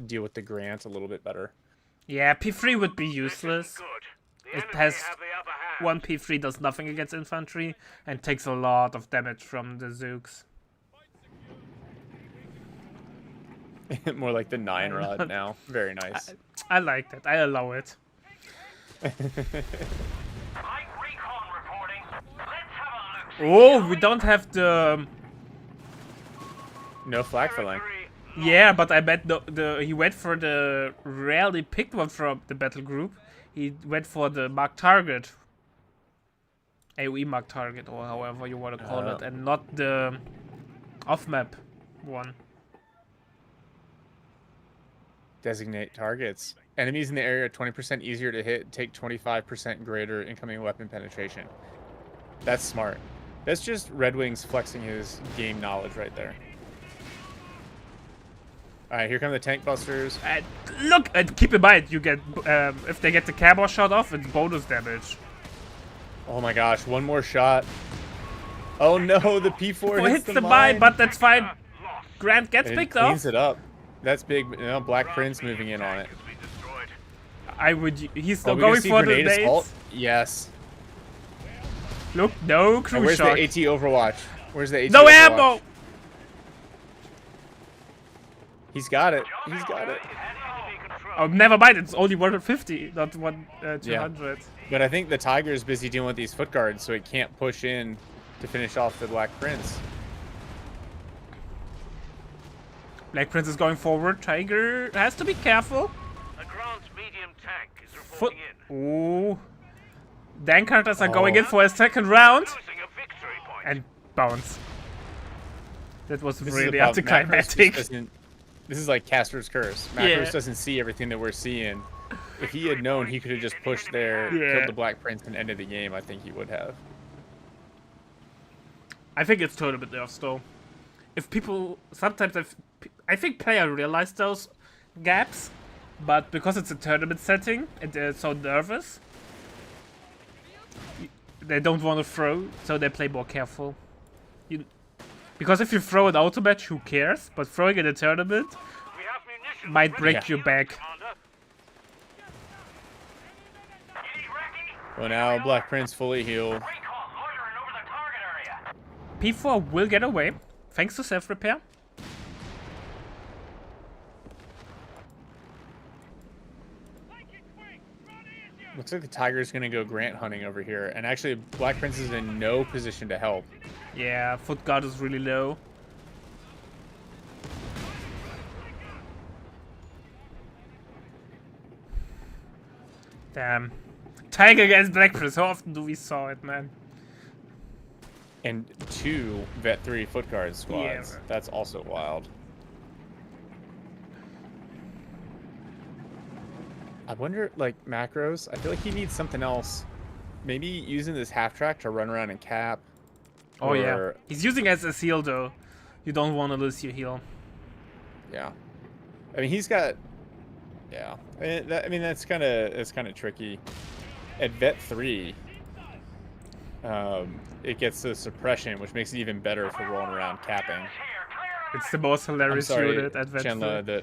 deal with the Grant a little bit better.
Yeah, P3 would be
This isn't
useless.
good. The
It
enemy
has
have the upper hand.
One P3 does nothing against infantry and takes a lot of damage from the Zooks.
More like the 9-Rod now. Very nice.
I like that. I allow it.
Light recon reporting. Let's have a look.
Oh, we don't have the...
No flak for length.
Territory
Yeah, but I bet he went for the rarely picked one from the battle group. He went for the mark target. AoE mark target, or however you want to call it, and not the off-map one.
Designate targets. Enemies in the area are 20% easier to hit, take 25% greater incoming weapon penetration. That's smart. That's just Red Wings flexing his game knowledge right there. Alright, here come the tank busters.
And look, and keep in mind, you get if they get the camo shot off, it's bonus damage.
Oh my gosh, one more shot. Oh no, the P4
Well,
hits
hits
the
the
mine.
mine, but that's fine.
lost.
Grant gets
And it
picked off.
cleans it up. That's big. You know, Black Prince
Ground
moving in
medium
on it.
tank has been destroyed.
I would. He's still
Are we gonna
going
see
for the
grenade assault?
nades.
Yes.
Look, no
And
crew
where's
shock.
the AT Overwatch? Where's the AT
No
Overwatch?
ammo.
He's got it. He's got it.
Is heading to be controlled.
Oh, never mind. It's only 150, not 200.
But I think the Tiger's busy dealing with these foot guards, so he can't push in to finish off the Black Prince.
Black Prince is going forward. Tiger has to be careful.
A Grant's medium tank is
Foot.
reporting in.
Ooh. Dank hunters are going
Oh.
in for a second round
Losing a victory point.
and bounce. That was
This is
really
the problem. Macros
anticlimactic.
just doesn't- This is like Castor's curse. Macros
Yeah.
doesn't see everything that we're seeing. If he had known he could have just pushed there,
Yeah.
killed the Black Prince, and ended the game, I think he would have.
I think it's tournament nerfs though. If people sometimes I think players realize those gaps, but because it's a tournament setting and they're so nervous, they don't want to throw, so they play more careful. Because if you throw an auto match, who cares? But throwing in a tournament
We have munitions
might
ready
break
for
your
use,
back.
Commander. Is he ready?
Well, now Black Prince fully healed.
Recon loitering over the target area.
P4 will get away, thanks to self-repair.
Looks like the Tiger's gonna go Grant hunting over here, and actually Black Prince is in no position to help.
Yeah, foot guard is really low. Damn. Tiger against Black Prince, how often do we saw it, man?
And 2 Vet 3 foot guard squads.
Yeah.
That's also wild. I wonder, like, Macros, I feel like he needs something else. Maybe using this half track to run around and cap.
Oh yeah.
or-
He's using it as a heal though. You don't want to lose your heal.
Yeah. I mean, he's got. Yeah. I mean, that's kind of tricky. At Vet 3, it gets the suppression, which makes it even better for rolling around capping.
Here, clear
It's the most
I'm
hilarious
sorry,
unit at Vet
Chandler,
3.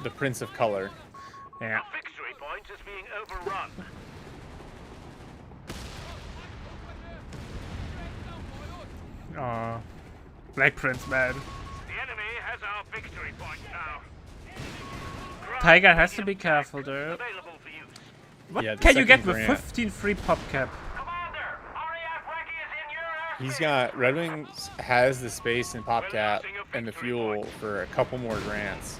the Prince of Color.
Yeah.
The victory point is being overrun.
Black Prince, man.
The enemy has our victory point now.
Tiger has to be careful there.
Available for use.
What
Yeah, the
can you get
second
with
grant.
15 free pop cap?
Commander, RAF Recce is in your
He's
airspace.
got Red Wings has the space and pop cap and the fuel for a couple more grants.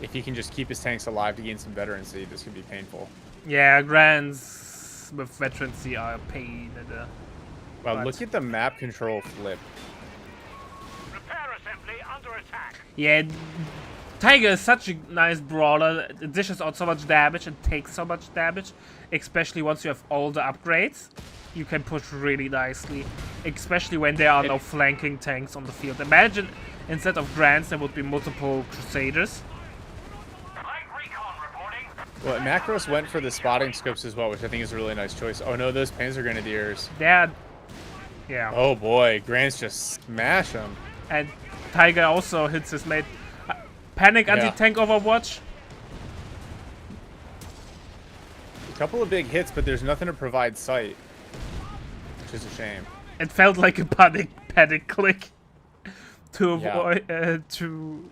If he can just keep his tanks alive to gain some veterancy, this could be painful.
Yeah, grants with veterancy are a pain in the...
Wow,
But-
look at the map control flip.
Repair assembly under attack.
Yeah, Tiger is such a nice brawler. It dishes out so much damage and takes so much damage. Especially once you have all the upgrades. You can push really nicely. Especially when there are no flanking tanks on the field. Imagine instead of grants there would be multiple Crusaders.
Light recon reporting.
Well, Macros went for the spotting scopes as well, which I think is a really nice choice. Oh no, those Panzer Grenadiers.
They're... Yeah.
Oh boy, Grants just smash them.
And Tiger also hits his mate. Panic
Yeah.
anti-tank overwatch.
A couple of big hits, but there's nothing to provide sight, which is a shame.
It felt like a panic click to
Yeah.
avoid to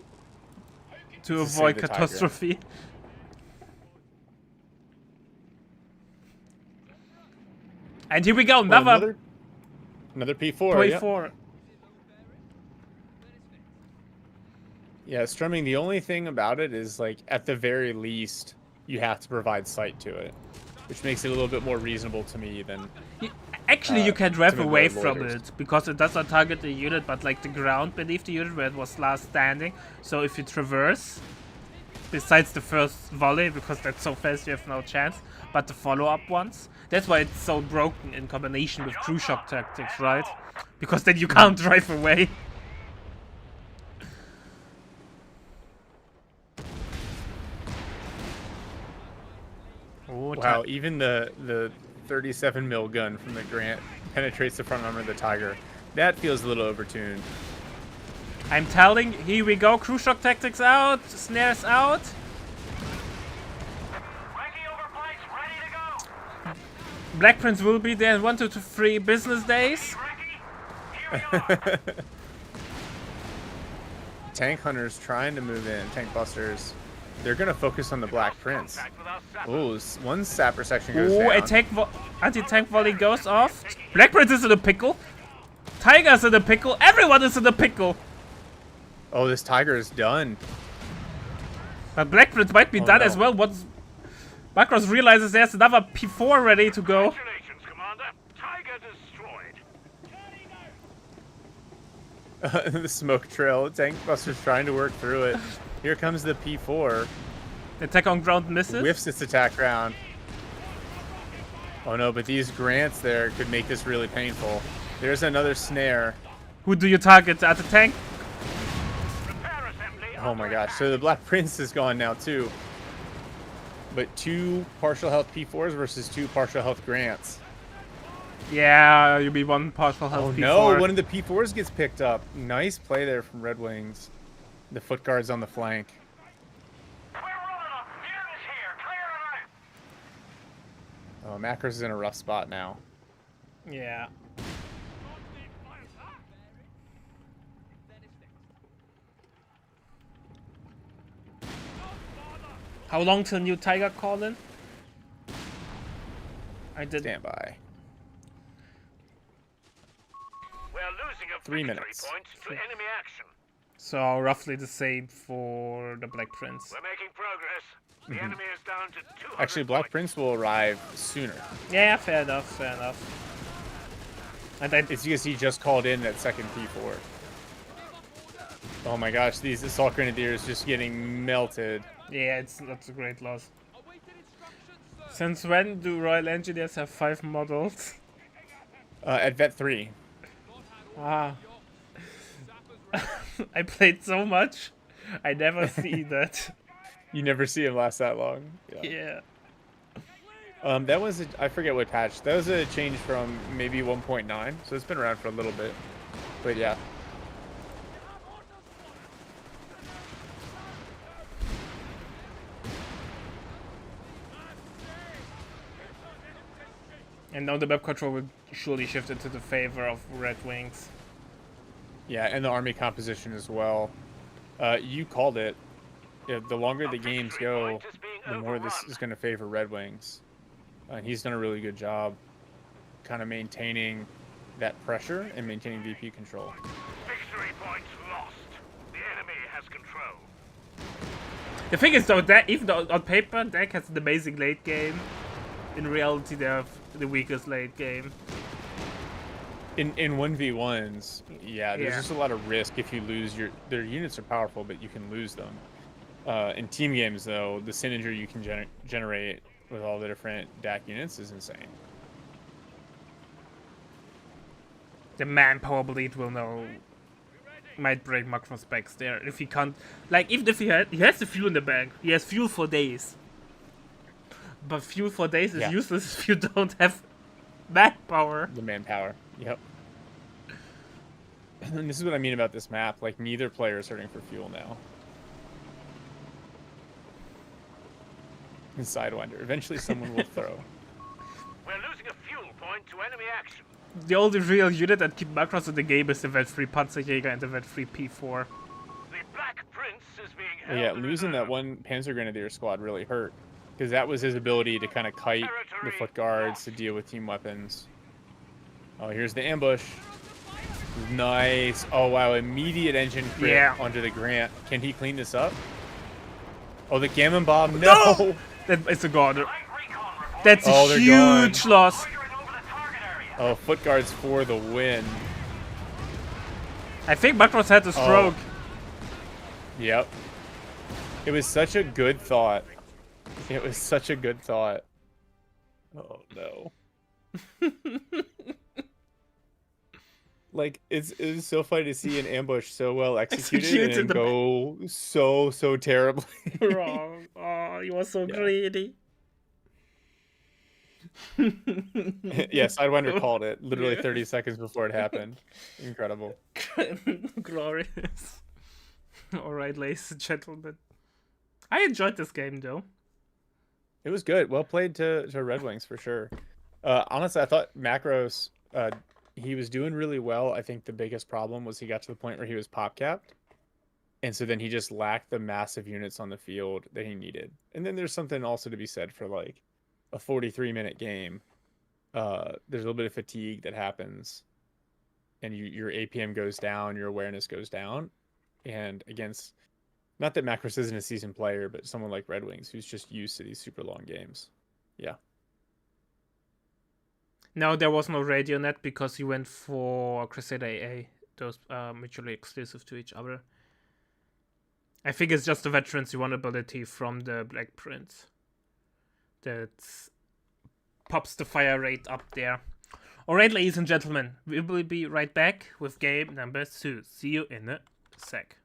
avoid
save the Tiger.
catastrophe. And here we go,
Well,
another
another P4. Yep.
24.
Yeah, strumming. The only thing about it is, like, at the very least, you have to provide sight to it, which makes it a little bit more reasonable to me than.
Actually, you can drive
some of the
away from
loaders.
it because it does not target the unit, but like the ground beneath the unit where it was last standing. So if you traverse, besides the first volley, because that's so fast you have no chance, but the follow-up ones, that's why it's so broken in combination with crew shock tactics, right? Because then you can't drive away. Oh,
Wow, even the 37 mil gun from the Grant penetrates the front armor of the Tiger. That feels a little overtuned.
I'm telling, here we go, crew shock tactics out, snares out.
Recce overflights ready to go.
Black Prince will be there in 1 to 3 business days.
Recce, here we are.
Tank hunters trying to move in, tank busters. They're gonna focus on the Black Prince.
Contact with our sapper.
Ooh, one sapper section goes
Oh,
down.
anti-tank volley goes off. Black Prince is in a pickle. Tiger's in a pickle. Everyone is in a pickle.
Oh, this Tiger is done.
But Black Prince might be
Oh,
done
no.
as well once Macros realizes there's another P4 ready to go.
Congratulations, Commander. Tiger destroyed.
The smoke trail. Tank busters trying to work through it. Here comes the P4.
Attack on ground misses.
Whiffs its attack round. Oh no, but these grants there could make this really painful. There's another snare.
Who do you target? At the tank?
Repair assembly
Oh my gosh, so the Black Prince is gone now too. But 2 partial health P4s versus 2 partial health grants.
Yeah, you'll be 1 partial health
Oh
P4.
no, one of the P4s gets picked up. Nice play there from Red Wings. The foot guards on the flank.
We're rolling up. Unit is here. Clear and out.
Oh, Macros is in a rough spot now.
Yeah. How long till new Tiger call in? I did.
Stand by.
We're losing a
3
victory
minutes.
point to enemy action.
So roughly the same for the Black Prince.
We're making progress. The enemy is down to 200
Actually, Black
points.
Prince will arrive sooner.
Yeah, fair enough, fair enough. And I
It's because he just called in that second P4. Oh my gosh, these assault grenadiers just getting melted.
yeah, that's a great loss. Since when do Royal Engineers have 5 models?
At Vet 3.
Ah. I played so much. I never see that.
You never see him last that long.
Yeah.
That was I forget what patch. That was a change from maybe 1.9, so it's been around for a little bit. But yeah.
And now the map control will surely shift into the favor of Red Wings.
Yeah, and the army composition as well. You called it. Yeah, the longer the games
Victory
go,
point is being
the more this
overrun.
is going to favor Red Wings. And he's done a really good job kind of maintaining that pressure and maintaining VP control.
Victory point lost. The enemy has control.
The thing is though, that even though on paper, Dak has an amazing late game. In reality, they have the weakest late game.
In 1v1s, yeah, there's
Yeah.
just a lot of risk if you lose their units are powerful, but you can lose them. In team games, though, the synergy you can generate with all the different DAC units is insane.
The manpower bleed will know. Might break Macron's backs there if he can't. Like, even if he has the fuel in the bank, he has fuel for days. But fuel for days is
Yeah.
useless if you don't have manpower.
The manpower. Yep. And this is what I mean about this map. Like, neither player is hurting for fuel now. And Sidewinder. Eventually someone will throw.
We're losing a fuel point to enemy action.
The only real unit that keep Macros in the game is the Vet 3 Panzerjäger and the Vet 3 P4.
The Black Prince is being
Well,
held
yeah,
in
losing that
reserve.
one Panzer Grenadier squad really hurt. Because that was his ability to kind of kite the foot guards to deal with team weapons. Oh, here's the ambush. Nice. Oh, wow. Immediate engine crit
Yeah.
onto the Grant. Can he clean this up? Oh, the Gammon Bomb. No!
It's a god.
Light recon report.
That's
Oh,
a
they're
huge
gone.
loss.
Loitering over the target area.
Oh, foot guards for the win.
I think Macros had a stroke.
Yep. It was such a good thought. It was such a good thought. Oh, no. Like, it's so funny to see an ambush so well executed and
Executed
then go so terribly.
Wrong. Oh, he was so
Yeah.
greedy.
Yeah, Sidewinder called it literally
Yeah.
30 seconds before it happened. Incredible.
Glorious. Alright, ladies and gentlemen. I enjoyed this game though.
It was good. Well played to Red Wings for sure. Honestly, I thought Macros, he was doing really well. I think the biggest problem was he got to the point where he was pop capped. And so then he just lacked the massive units on the field that he needed. And then there's something also to be said for like a 43-minute game. There's a little bit of fatigue that happens. And your APM goes down, your awareness goes down. And against, not that Macros isn't a seasoned player, but someone like Red Wings who's just used to these super long games. Yeah.
No, there was no radio net because he went for Crusader AA. Those are mutually exclusive to each other. I think it's just the veteran's vulnerability from the Black Prince that pops the fire rate up there. Alright, ladies and gentlemen, we will be right back with game number 2. See you in a sec.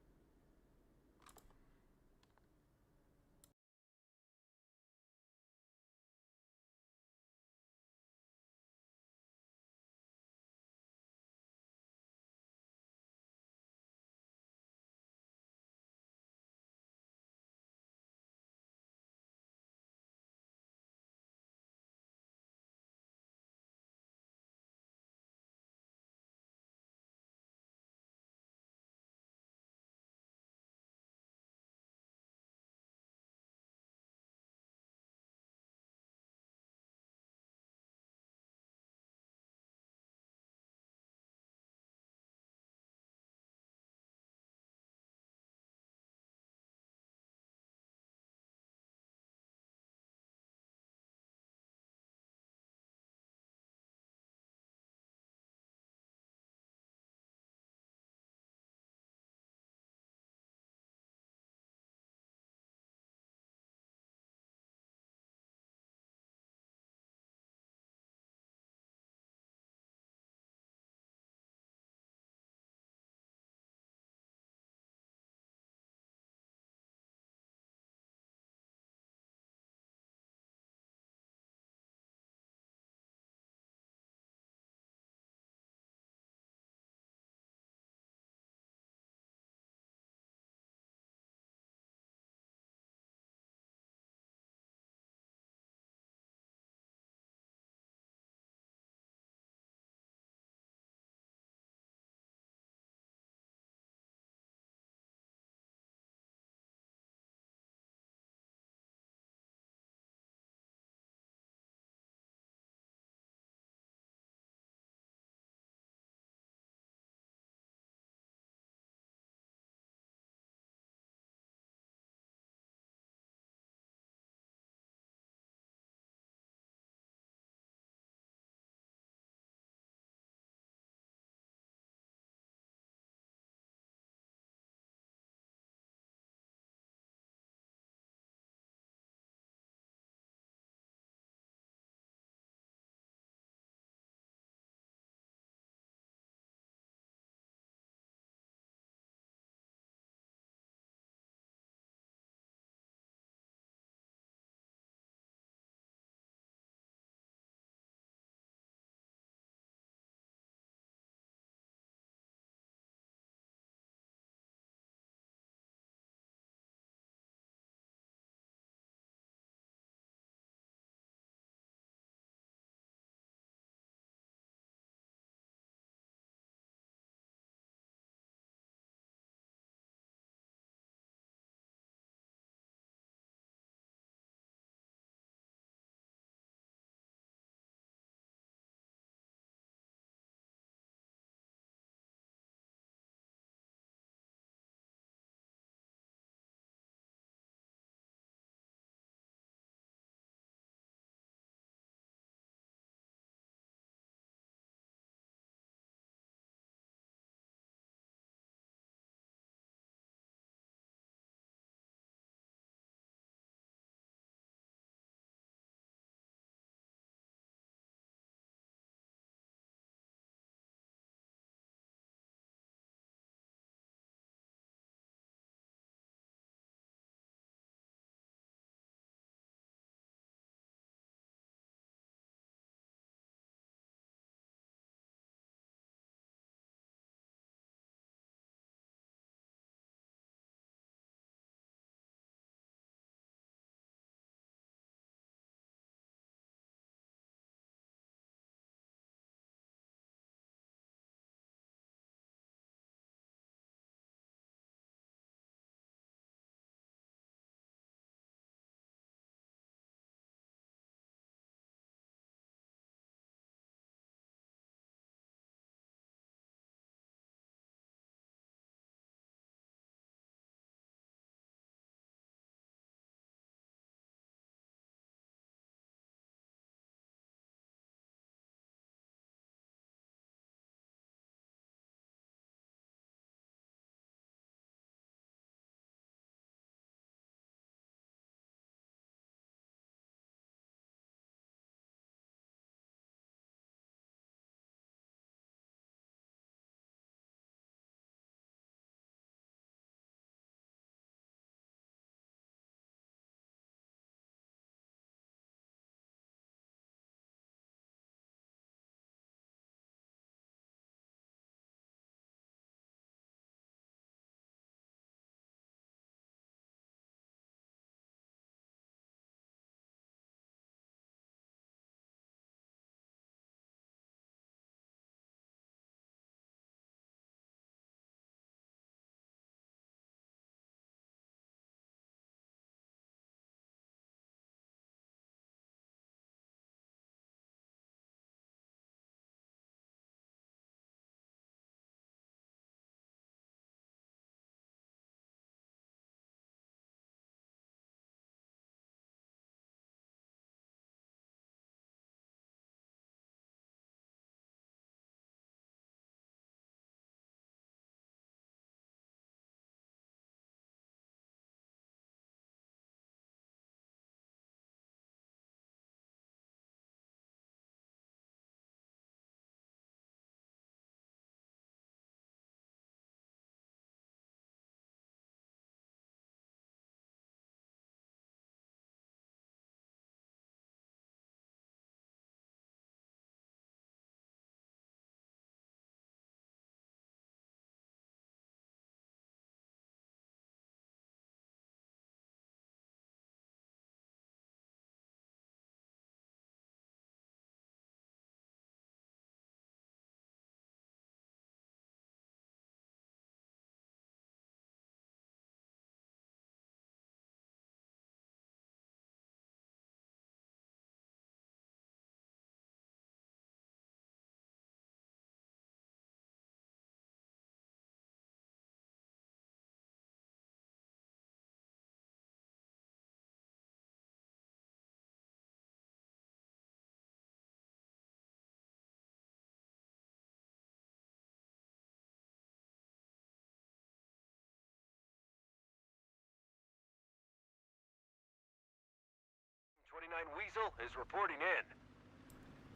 Weasel is reporting in.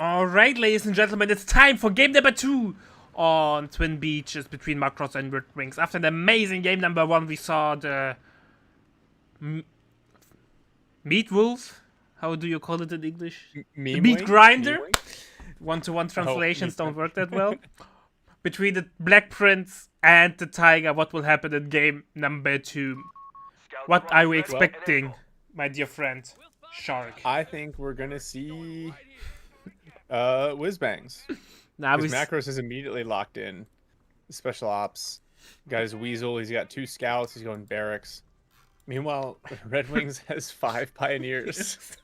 Alright, ladies and gentlemen, it's time for game number 2 on Twin Beaches between Macross and Red Wings. After the amazing game number 1, we saw the Meat Wolf. How do you call it in English?
Meme
Meat
wing?
Grinder.
Meme wing?
One-to-one translations
meat
don't work that well. Between the Black Prince and the Tiger, what will happen in game number 2?
Scouts
What are we
crossing and
expecting,
info.
my dear friend? Shark.
I think we're gonna see whiz bangs.
Now we
Because Macros is immediately locked in. Special ops. Got his weasel. He's got 2 scouts. He's going barracks. Meanwhile, Red Wings has 5 pioneers.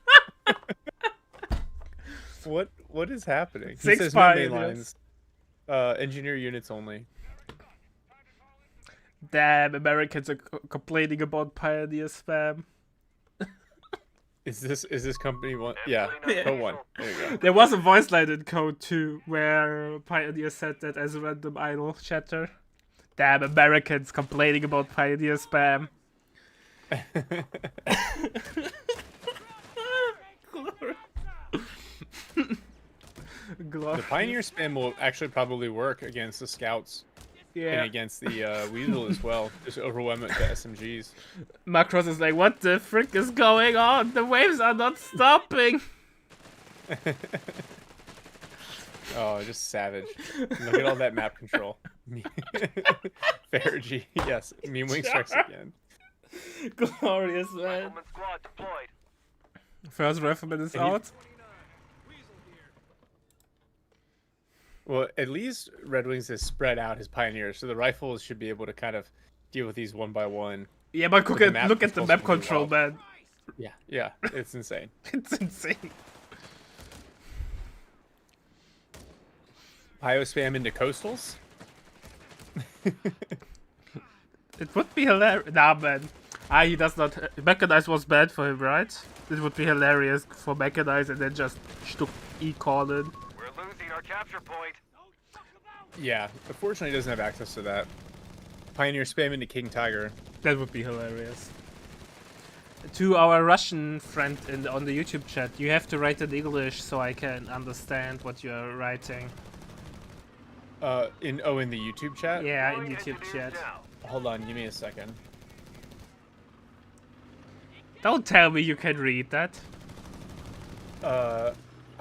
What is happening? He
6
says no main
pioneers.
lines. Engineer units only.
Damn, Americans are complaining about Pioneer spam.
Is this company one? Yeah, code 1. There you go.
There was a voice line in Code 2 where Pioneer said that as a random idle chatter. Damn, Americans complaining about Pioneer spam.
The Pioneer spam will actually probably work against the scouts and
Yeah,
against the weasel as well. Just overwhelm it to SMGs.
Macross is like, what the frick is going on? The waves are not stopping.
Oh, just savage. Look at all that map control. Fair G, yes. Meme wing strikes again.
Glorious, man.
Rifleman squad deployed.
First rifleman is
And he-
out.
Well, at least Red Wings has spread out his pioneers, so the rifles should be able to kind of deal with these one by one.
Yeah, but look
the
at
map
look at the
control's
map
gonna be
control,
wild.
man.
Yeah, it's insane.
It's insane.
Pio spam into coastals.
It would be hilarious. Nah, man. He does not. Mechanize was bad for him, right? It would be hilarious for Mechanize and then just stuck E-call in.
We're losing our capture point.
Yeah, unfortunately, he doesn't have access to that. Pioneer spam into King Tiger.
That would be hilarious. To our Russian friend on the YouTube chat, you have to write in English so I can understand what you're writing.
In the YouTube chat.
Yeah, in
Deploying
YouTube
engineers
chat.
now.
Hold on, give me a second.
Don't tell me you can read that.
I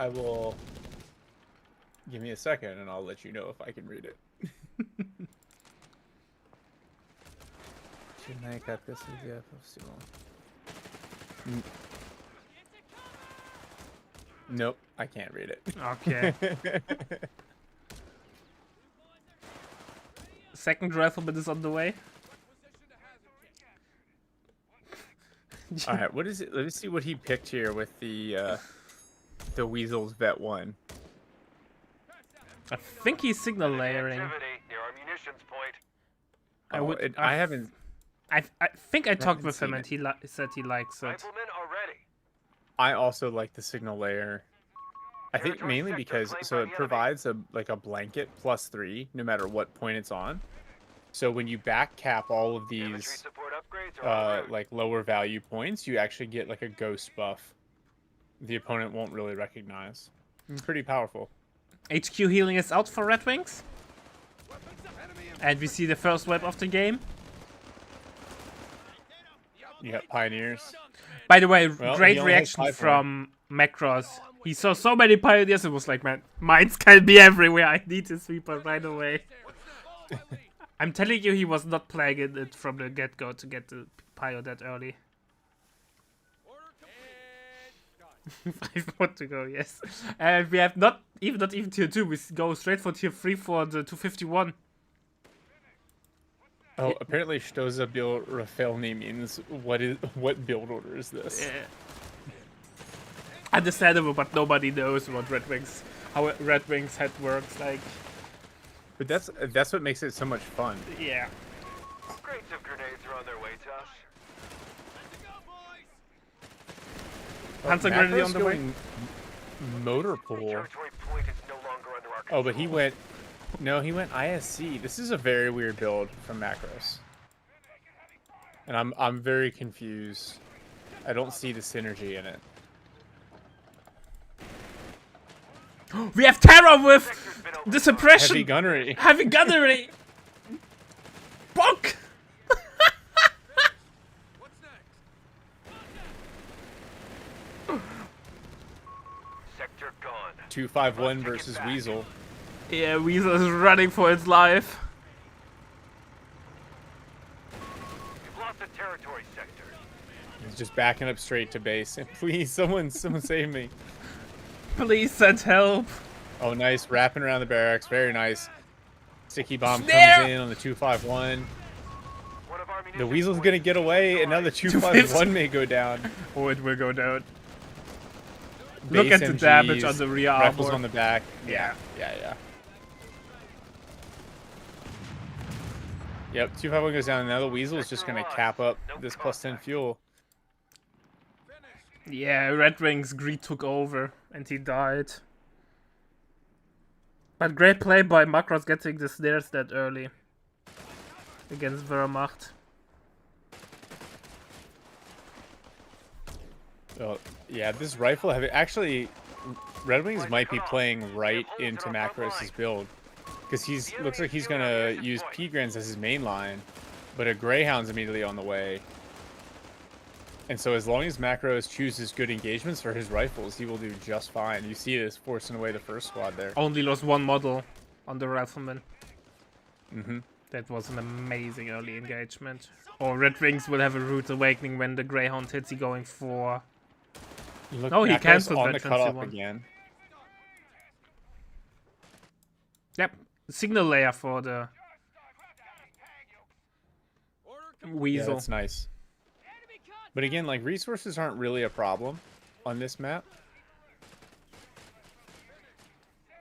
will. Give me a second, and I'll let you know if I can read it. Nope, I can't read it.
Okay. Second rifleman is on the way.
All right, what is it? Let me see what he picked here with the Weasel's Vet 1.
I think he's signal layering.
Activity near our munitions point.
I haven't.
I think I talked
haven't
with him
seen
and he said he likes it.
Riflemen are ready.
I also like the signal layer. I think
Territory
mainly
sector
because
claimed
so
by
it
the enemy.
provides a blanket +3 no matter what point it's on. So when you back cap all of
Infantry
these
support upgrades are en route.
like lower value points, you actually get like a ghost buff. The opponent won't really recognize. Pretty powerful.
HQ healing is out for Red Wings. And we see the first wave of the game.
You got pioneers.
By the way,
Well,
great
he only has
reaction
5
from Macross. He saw so many pioneers and was like, man, mines can be everywhere. I need a sweeper right away. I'm telling you, he was not playing it from the get-go to get the Pio that early. 5 more to go, yes. And we have not even tier 2. We go straight for tier 3 for the 251.
Oh, apparently Stoza Bil Rafaelny means what build order is this?
Yeah. Understandable, but nobody knows what how Red Wings head works. Like,
But that's what makes it so much fun.
yeah.
Crates of grenades are on their way to us.
Panzer Grenadier on the way.
Motor pool.
Territory point is no longer under our control.
Oh, but he went ISC. This is a very weird build from Macros. And I'm very confused. I don't see the synergy in it.
We have terror with the suppression.
Heavy gunnery.
Heavy gunnery. Bonk.
Sector gone.
251 versus Weasel.
Yeah, Weasel is running for its life.
You've lost the territory sector.
He's just backing up straight to base. Please, someone save me.
Please send help.
Oh, nice. Wrapping around the barracks. Very nice. Sticky bomb
Snare!
comes in on the 251.
One of our
The
munitions
Weasel's
points
gonna get away, and now the 251 may go down.
Oh, it will go down. Look at the
Base
damage
MGs,
on the rear
rifles
armor.
on the back.
Yeah.
Yeah. Yep, 251 goes down. Now the Weasel is just gonna cap up this +10 fuel.
Yeah, Red Wings greed took over and he died. But great play by Macross getting the snares that early against Wehrmacht.
Oh, yeah, this rifle actually, Red Wings might be playing right into Macross' build. Because looks like he's gonna use P-Grens as his main line, but a Greyhound's immediately on the way. And so as long as Macros chooses good engagements for his rifles, he will do just fine. You see this forcing away the first squad there.
Only lost one model on the Rifleman.
Mm-hmm.
That was an amazing early engagement. Or Red Wings will have a rude awakening when the Greyhound hits. He going for...
Look,
No, he
Macros
cancelled
on
that
the
Transfer
cutoff
one.
again.
Yep, signal layer for the
Yeah,
Weasel.
that's nice. But again, like, resources aren't really a problem on this map.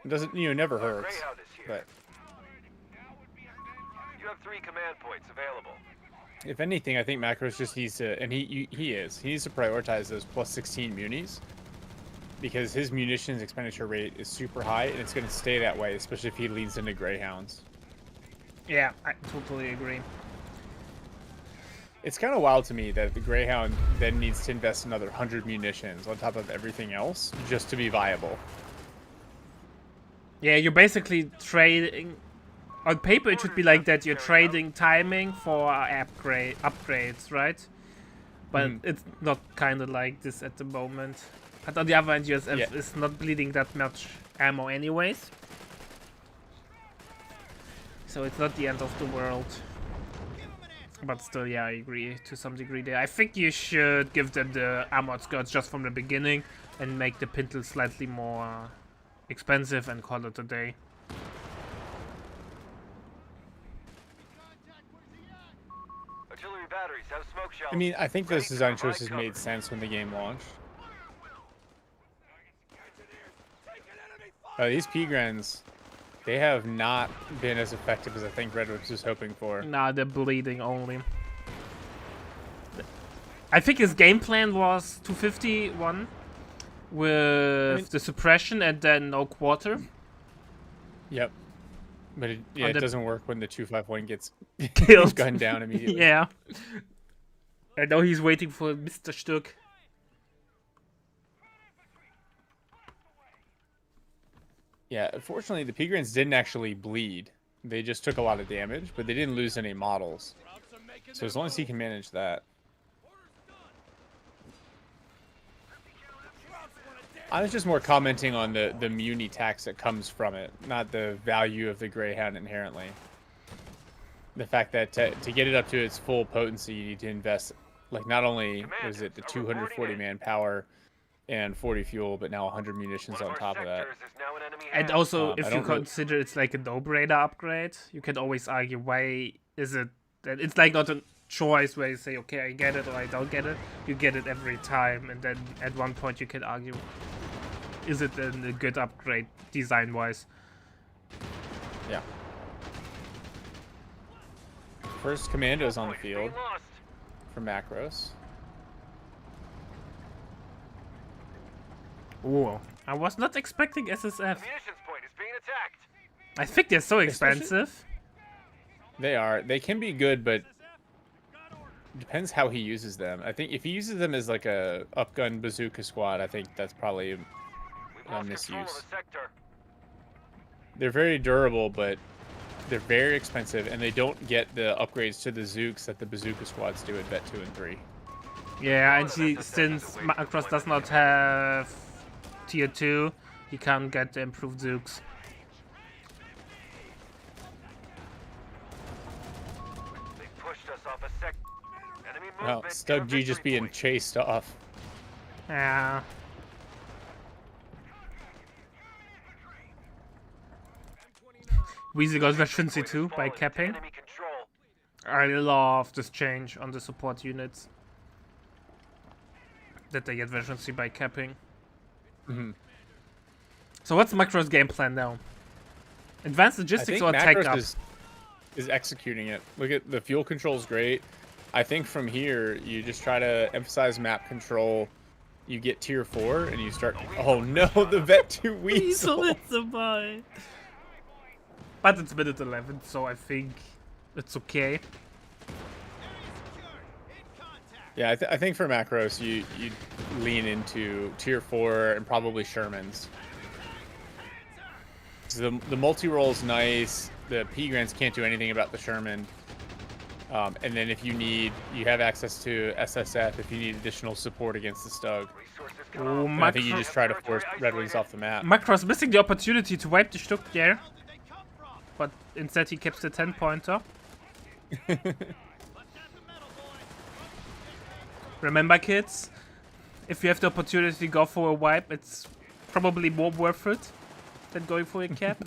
It doesn't, never hurts.
Greyhound is here.
But
You have 3 command points available.
if anything, I think Macros just needs to, and he needs to prioritize those +16 munis. Because his munitions expenditure rate is super high, and it's going to stay that way, especially if he leads into Greyhounds.
Yeah, I totally agree.
It's kind of wild to me that the Greyhound then needs to invest another 100 munitions on top of everything else just to be viable.
Yeah, you're basically trading... On paper, it should be like that. You're trading timing for upgrades, right? But it's not kind of like this at the moment. But on the other hand, USF is not bleeding that much ammo anyways. So it's not the end of the world. But still, yeah, I agree to some degree there. I think you should give them the armored skirts just from the beginning and make the Pintle slightly more expensive and call it a day.
Artillery batteries have smoke shells.
I mean, I think those design choices made sense when the game launched. These P-Grens, they have not been as effective as I think Red Wings was hoping for.
Nah, they're bleeding only. I think his game plan was 251 with the suppression and then no quarter.
Yep. But it doesn't work when the 251 gets
Killed.
gunned down immediately.
Yeah. I know he's waiting for Mr. Stuck.
Yeah, unfortunately, the P-Grens didn't actually bleed. They just took a lot of damage, but they didn't lose any models. So as long as he can manage that. I was just more commenting on the muni tax that comes from it, not the value of the Greyhound inherently. The fact that to get it up to its full potency, you need to invest, like, not only was it the 240 manpower and 40 fuel, but now 100 munitions on top of that.
And also,
I
if you
don't really-
consider it's like a no-brainer upgrade, you can always argue why is it that it's like not a choice where you say, okay, I get it or I don't get it. You get it every time, and then at one point you can argue, is it a good upgrade design-wise?
Yeah. First commandos on the field for Macros.
Ooh, I was not expecting SSF.
Munitions point is being attacked.
I think they're so expensive.
They are. They can be good, but depends how he uses them. I think if he uses them as like a upgun bazooka squad, I think that's probably
We've lost control of
misuse.
the sector.
They're very durable, but they're very expensive, and they don't get the upgrades to the Zooks that the Bazooka squads do at Vet 2 and 3.
Yeah, and since Macross does not have tier 2, he can't get the improved Zooks.
They pushed us off a sec. Enemy
Well,
movement
Stug
near
G just
victory
being
point.
chased off.
Yeah. Weezy got efficiency too by
Fallen into
capping.
enemy control.
I love this change on the support units. That they get efficiency by capping.
Mhm.
So what's Macro's game plan now? Advanced
I
logistics
think
or take
Macros
up?
is executing it. Look at the fuel control's great. I think from here you just try to emphasize map control. You get tier 4 and you start. Oh no, the Vet 2 Weasel.
It's a buy. But it's minute 11, so I think it's okay.
Yeah, I think for Macros you lean into tier 4 and probably Shermans. So the multi-roll is nice. The P-Grants can't do anything about the Sherman. And then if you have access to SSF if you need additional support against the Stug.
Resources cut
Oh,
off.
And I think you just try to force Red Wings off the map.
Macro's missing the opportunity to wipe the Stuck there. But instead he keeps the 10-pointer. Remember, kids, if you have the opportunity to go for a wipe, it's probably more worth it than going for a cap.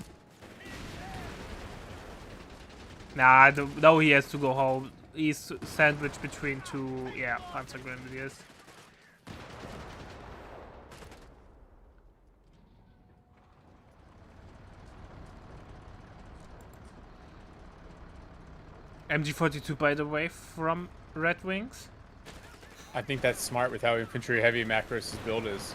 Nah, no, he has to go home. He's sandwiched between two, yeah, Panzer Grenadiers. MG42, by the way, from Red Wings.
I think that's smart with how infantry heavy Macros' build is.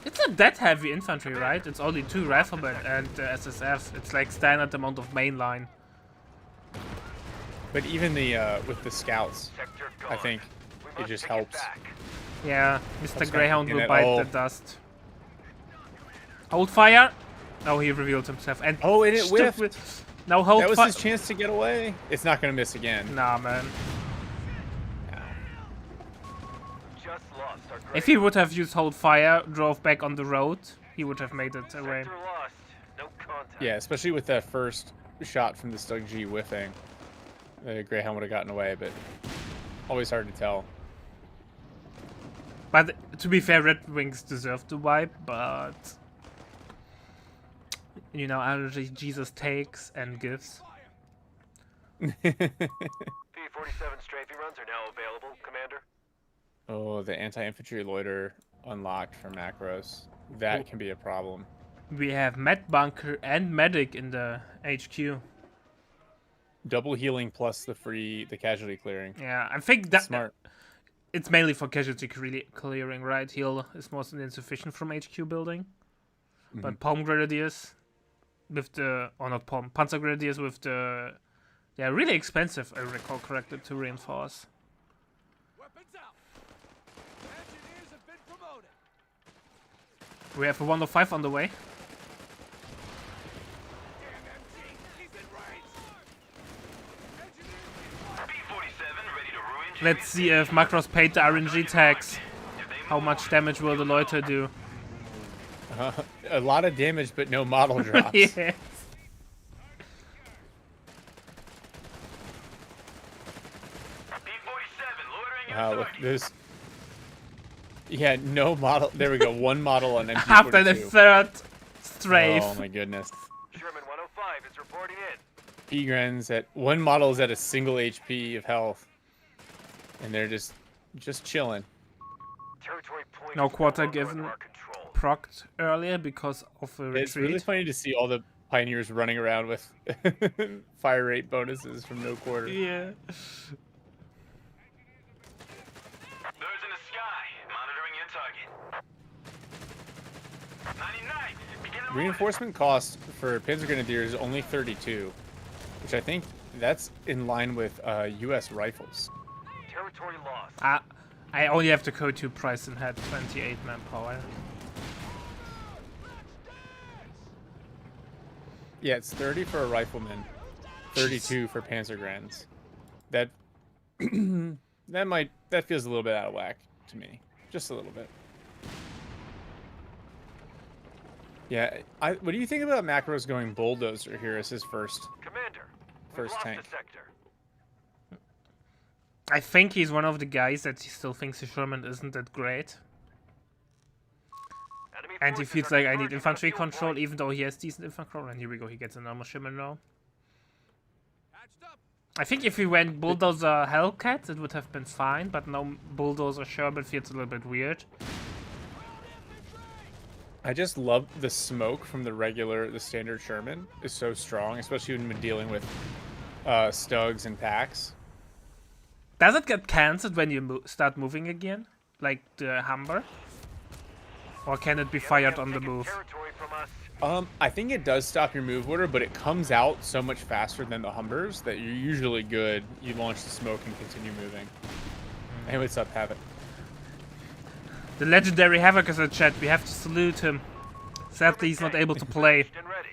It's not that heavy infantry, right? It's only 2 riflemen and SSF. It's like standard amount of mainline.
But even the with the scouts,
Sector
I
gone.
think
We
it
must
just
take
helps.
back.
Yeah, Mr.
That's
Greyhound
not
will
at
bite
all.
the dust. Hold fire! Oh, he revealed himself. And
Oh, and it
Stuck
whiffed.
Now hold
That was
fire.
his chance to get away. It's not gonna miss again.
Nah, man.
Just lost our
If he would have used hold fire, drove back on the road, he would have made it away.
Sector lost. No contact.
Yeah, especially with that first shot from the Stug G whiffing. The Greyhound would have gotten away, but always hard to tell.
But to be fair, Red Wings deserve the wipe, but you know, Jesus takes and gives.
P-47 strafing runs are now available, Commander.
Oh, the anti-infantry loiter unlocked for Macros. That can be a problem.
We have Med Bunker and Medic in the HQ.
Double healing plus the casualty clearing.
Yeah, I think that
Smart.
it's mainly for casualty clearing, right? Heal is mostly insufficient from HQ building. But Palm Grenadiers with the, or not Palm, Panzer Grenadiers with the, they're really expensive, I recall correctly, to reinforce.
Weapons out. Engineers have been promoted.
We have a 105 on the way.
He's in range.
P-47 ready to ruin.
Let's see if Macross paid the RNG tax. How much damage will the loiter do?
A lot of damage, but no model drops.
Yes.
P-47 loitering
Wow, look,
inside.
there's. Yeah, no model. There we go. One model on MG42.
After the third strafe.
Oh my goodness.
Sherman 105 is reporting in.
P-Grens at one model is at a single HP of health, and they're just chilling.
Territory point
No
is
quarter
longer under
given.
our control.
Procced earlier because of a
It's really
retreat.
funny to see all the pioneers running around with fire rate bonuses from no quarter.
Yeah.
Those in the sky, monitoring your target. 99, begin the
Reinforcement cost for Panzer Grenadiers is only 32, which I think that's in line with U.S. rifles.
movement. Territory lost.
I only have the code 2 price and had 28 manpower.
Yeah, it's 30 for a rifleman, 32 for Panzergrenz. That that feels a little bit out of whack to me, just a little bit. Yeah, what do you think about Macros going bulldozer here as his first
Commander, we've
First
lost
tank.
the sector.
I think he's one of the guys that he still thinks the Sherman isn't that great.
Enemy
And he
forces
feels
are
like I need
converging on
infantry
the fuel
control,
point.
even though he has decent infantry control. And here we go, he gets a normal Sherman now.
Patched up.
I think if we went bulldozer Hellcat, it would have been fine, but now bulldozer Sherman feels a little bit weird.
I just love the smoke from the standard Sherman is so strong, especially when we're dealing with Stugs and packs.
Does it get cancelled when you start moving again? Like the Humber? Or can it be fired on the
Taking
move?
territory from us.
I think it does stop your move order, but it comes out so much faster than the Humbers that you're usually good. You launch the smoke and continue moving. Hey, what's up, Havoc?
The legendary Havoc is in chat, we have to salute him. Sadly, he's not able to play,
And ready.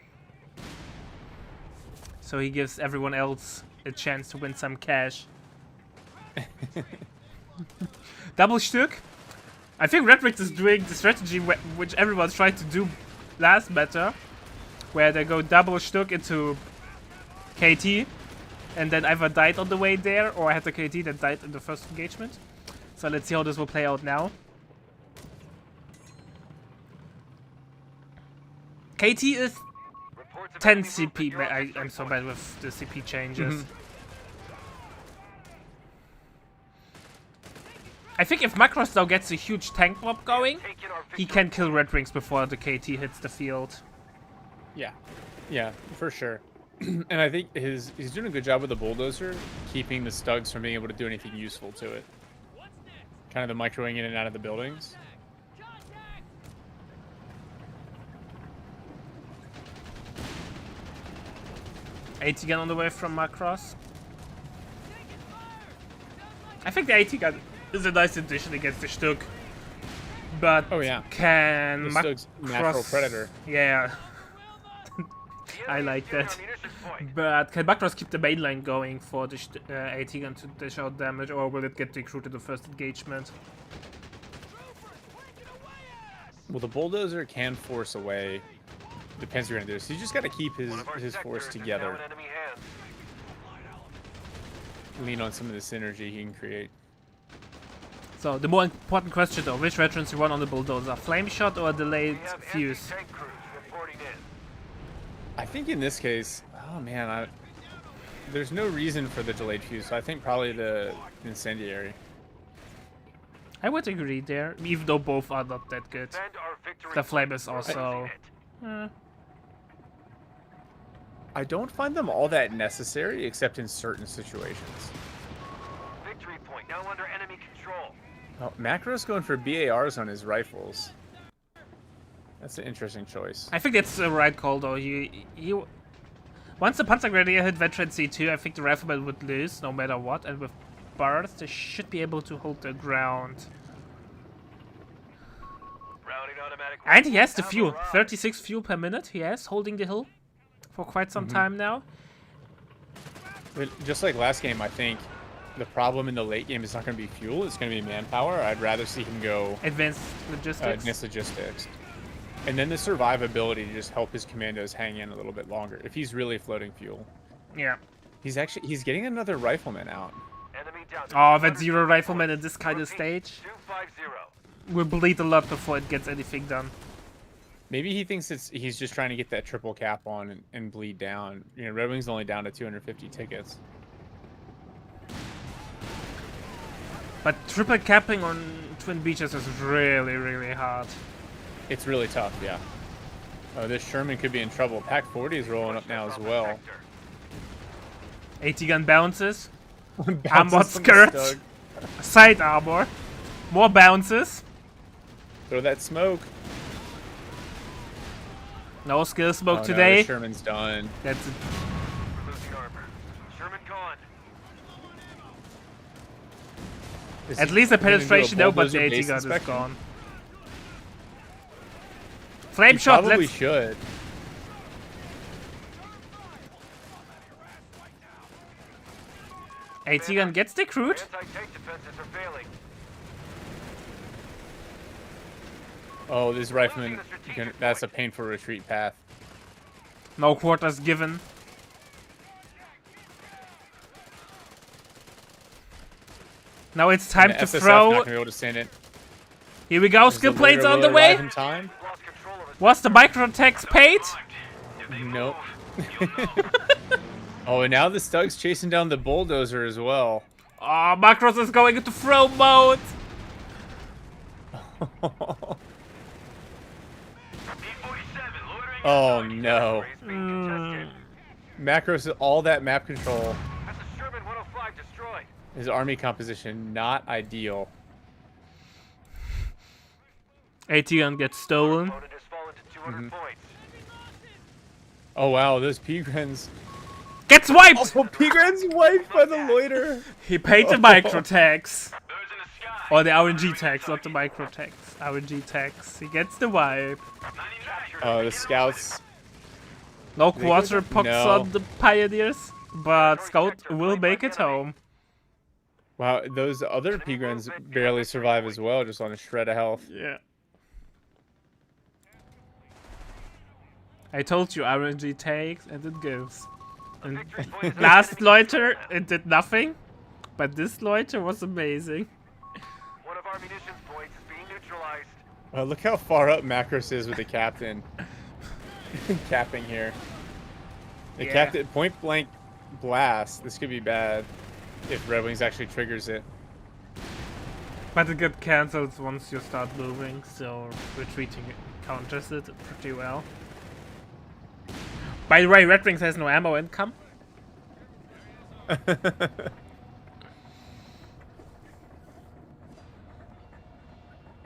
so he gives everyone else a chance to win some cash. Double Stück? I think Red Wings is doing the strategy which everyone's tried to do last meta, where they go double Stück into KT, and then either died on the way there, or had the KT that died in the first engagement. So let's see how this will play out now. KT is
Reports of
10
enemy movement
CP.
near our
I'm
victory
so
point.
bad with the CP changes. I think if Macross now gets a huge tank mob going,
Taking our
he
victory
can kill Red Wings before the KT hits the field.
Yeah, yeah, for sure. And I think he's doing a good job with the bulldozer, keeping the Stugs from being able to do anything useful to it. Kind of the microing in and out of the buildings.
AT gun on the way from Macross. I think the AT gun is a nice addition against the Stück. But
Oh, yeah.
can
The Stug's natural predator.
Yeah,
The
I
enemy
like
is near
that.
our munitions point.
But can Macross keep the main line going for the AT gun to dish out damage, or will it get recruited the first engagement?
Well, the bulldozer can force away the Panzer Grenadiers. So you just got to keep
One of our
his force
sectors is now
together.
in enemy hands.
Lean on some of the synergy he can create.
So the more important question though, which veterans you run on the bulldozer? Flame shot or delayed
We have
fuse?
anti-tank crews reporting in.
I think in this case, oh man, there's no reason for the delayed fuse. So I think probably the incendiary.
I would agree there, even though both are not that good.
Defend our victory
The flame
point.
is
We're
also-
losing it.
Eh.
I don't find them all that necessary, except in certain situations.
Victory point now under enemy control.
Oh, Macro's going for BARs on his rifles. That's an interesting choice.
I think that's the right call though. He once the Panzer Grenadier hit veteran C2, I think the rifleman would lose no matter what, and with bars they should be able to hold their ground.
Routing automatic
And he has the
weapons
fuel,
have arrived.
36 fuel per minute. He has holding the hill for quite some time now.
But just like last game, I think the problem in the late game is not going to be fuel, it's going to be manpower. I'd rather see him go
Advanced logistics.
advanced logistics. And then the survivability to just help his commandos hang in a little bit longer. If he's really floating fuel.
Yeah.
He's getting another rifleman out.
Enemy down to
Oh, that
200
zero rifleman in this kind of
Repeat,
stage
250.
will bleed a lot before it gets anything done.
Maybe he thinks he's just trying to get that triple cap on and bleed down. You know, Red Wings only down to 250 tickets.
But triple capping on Twin Beaches is really, really hard.
It's really tough, yeah. Oh, this Sherman could be in trouble. Pack 40 is rolling up now as well.
AT gun bounces.
Bounces
Armored
from the
skirts.
Stug.
Side armor. More bounces.
Throw that smoke.
No skill smoke
Oh, no,
today.
this Sherman's done.
That's it.
We're losing armor. Sherman gone.
Is
At
he
least the
gonna do a
penetration no, but the
bulldozer
AT
base
gun is
inspection?
gone. Flame
He
shot,
probably
let's...
should.
AT gun gets the recruit.
Anti-tank defenses are failing.
Oh, this rifleman, that's a painful retreat path.
No quarters given. Now it's time
And
to
SSF
throw.
not gonna be able to stand it.
Here we go.
Is
Skill
the
plates
loader
on the
will
way.
arrive in time?
Lost control of us.
What's the micro attacks paid?
Nope. Oh, and now the Stug's chasing down the bulldozer as well.
Oh, Macros is going into throw mode.
Oh no.
Contested.
Macros, all that map control.
That's a Sherman 105 destroyed.
His army composition not ideal.
AT gun gets stolen.
Opponent has fallen to 200 points.
Oh wow, those Pigrens.
Gets wiped.
Oh, Pigrens wiped by the loiter.
He paid the micro tags.
Those in the sky.
Or the RNG tags, not the micro tags. RNG tags. He gets the wipe.
Oh, the scouts.
No
They go
quarter
to-
pox
no.
on the Pioneers, but Scout will make it home.
Wow, those other Pigrens barely survive as well, just on a shred of health.
Yeah. I told you RNG takes and it gives. And last loiter, it did nothing, but this loiter was amazing.
One of our munitions points is being neutralized.
Look how far up Macros is with the captain. Capping here. The
Yeah.
captain, point blank blast. This could be bad if Red Wings actually triggers it.
But it gets cancelled once you start moving, so retreating counters it pretty well. By the way, Red Wings has no ammo income.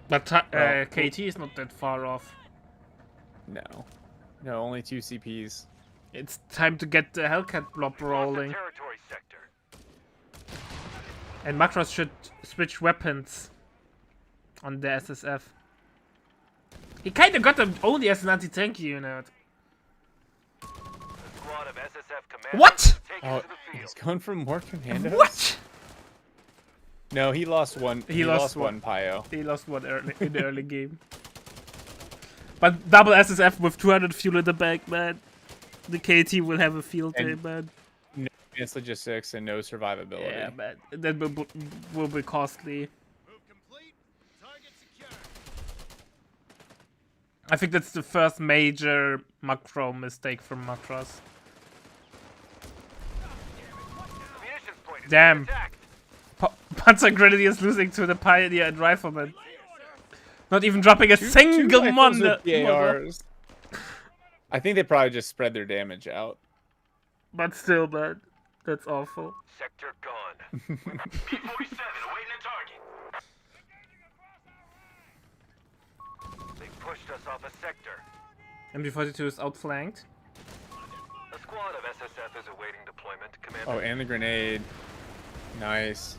But
Well,
KT is not that far off.
No. No, only 2 CPs.
It's time to get the Hellcat blob
Lost the
rolling.
territory sector.
And Macros should switch weapons on the SSF. He kinda got them only as an anti-tank unit.
A squad of SSF commanders
What?
taken
Oh,
to the field.
he's going for more commandos?
What?
No, he lost one. He lost
one.
one Pio.
He lost one early in the early game. But double SSF with 200 fuel in the back, man. The KT will have a field day,
And-
man.
No advanced logistics and no survivability.
Yeah, man. That will be costly.
Move complete. Target secure.
I think that's the first major macro mistake from Macros.
Munitions point is
Damn.
being attacked.
Panzer Grenadier is losing to the Pioneer and Rifleman. Not even dropping a
Two
single
rifles
mon.
with PARs. I think they probably just spread their damage out.
But still, man. That's awful.
Sector gone. P-47 awaiting a target. They pushed us off a sector.
MG42 is outflanked.
A squad of SSF is awaiting deployment. Commander.
Oh, and the grenade. Nice.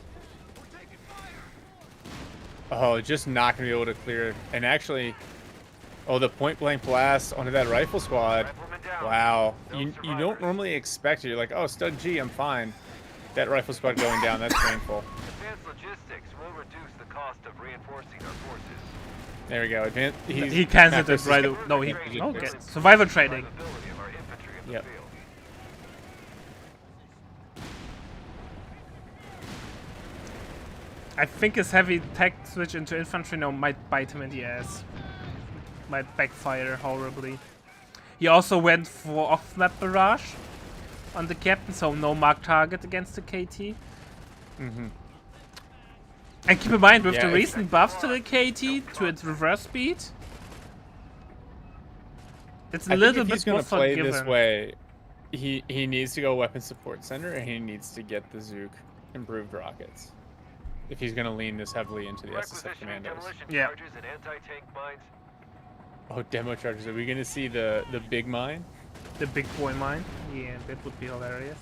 Oh, just not gonna be able to clear. And actually, oh, the point blank blast onto that rifle squad.
Rifleman down.
Wow.
No
You don't
survivors.
normally expect it. You're like, oh, Stud G, I'm fine. That rifle squad going down, that's painful.
Advanced logistics will reduce the cost of reinforcing our forces.
There we go.
He cancelled it right away. No, he. Okay. Survival training.
Survivability of our infantry in the
Yep.
field.
I think his heavy tech switch into infantry now might bite him in the ass. Might backfire horribly. He also went for off-map barrage on the captain, so no marked target against the KT.
Mm-hmm.
And keep in mind, with
Yeah,
the
it's-
recent buffs to the KT, to its reverse speed, it's a
I think
little
if
bit
he's
more
gonna play
forgiven.
this way, he needs to go weapon support center and he needs to get the Zook improved rockets. If he's gonna lean this heavily into the SSF
Requisitioning
commandos.
demolition
Yeah.
charges and anti-tank mines.
Oh, demo charges. Are we gonna see the big mine?
The big boy mine. Yeah, that would be hilarious.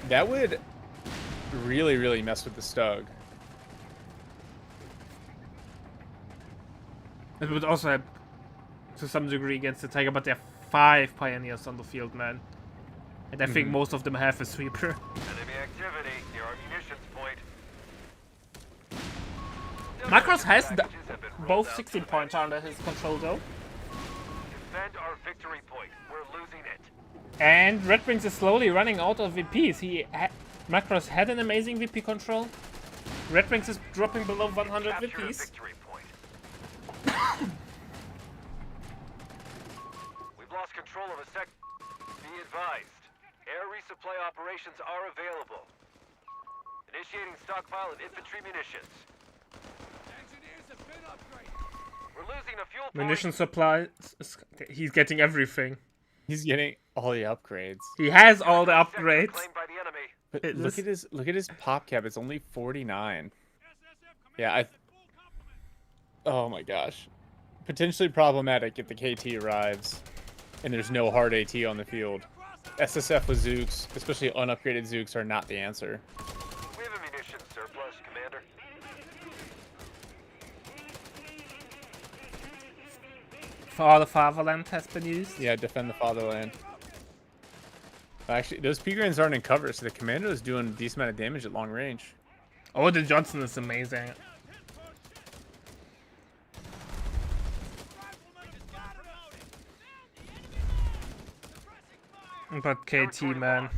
That would really, really mess with the Stug.
It would also help to some degree against the Tiger, but there are 5 Pioneers on the field, man. And I think
Mhm.
most of them have a sweeper.
Enemy activity near our munitions point.
Macross has
Packages have been rolled
both
out
16
to the
points under his control though.
Defend our victory point. We're losing it.
And Red Wings is slowly running out of VPs. Macross had an amazing VP control. Red Wings is dropping below 100
Capture a
VPs.
victory point. We've lost control of a sec. Be advised. Air resupply operations are available. Initiating stockpile of infantry munitions.
Engineers have been upgraded.
We're losing a fuel point.
Munition supply. He's getting everything.
He's getting all the upgrades.
He has all the
Sector
upgrades.
claimed by the enemy.
But
It
look
is-
at his pop cap. It's only 49. Yeah, oh my gosh. Potentially problematic if the KT arrives and there's no hard AT on the field. SSF with Zooks, especially unupgraded Zooks, are not the answer.
We have a munitions surplus, Commander.
For the fatherland has been used.
Yeah, defend the fatherland. Actually, those P-Grains aren't in cover, so the commander is doing a decent amount of damage at long range.
Oh, the Johnson is amazing. But KT, man,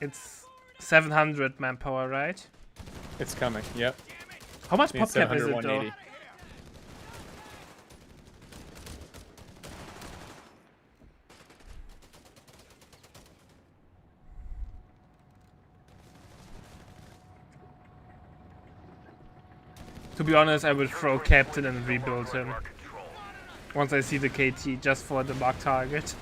it's 700 manpower, right?
It's coming. Yep.
How much
I think
pop
it's
cap is
700,
it though?
180.
To be honest, I would throw Captain and rebuild him
Our control.
once I see the KT just for the mark target.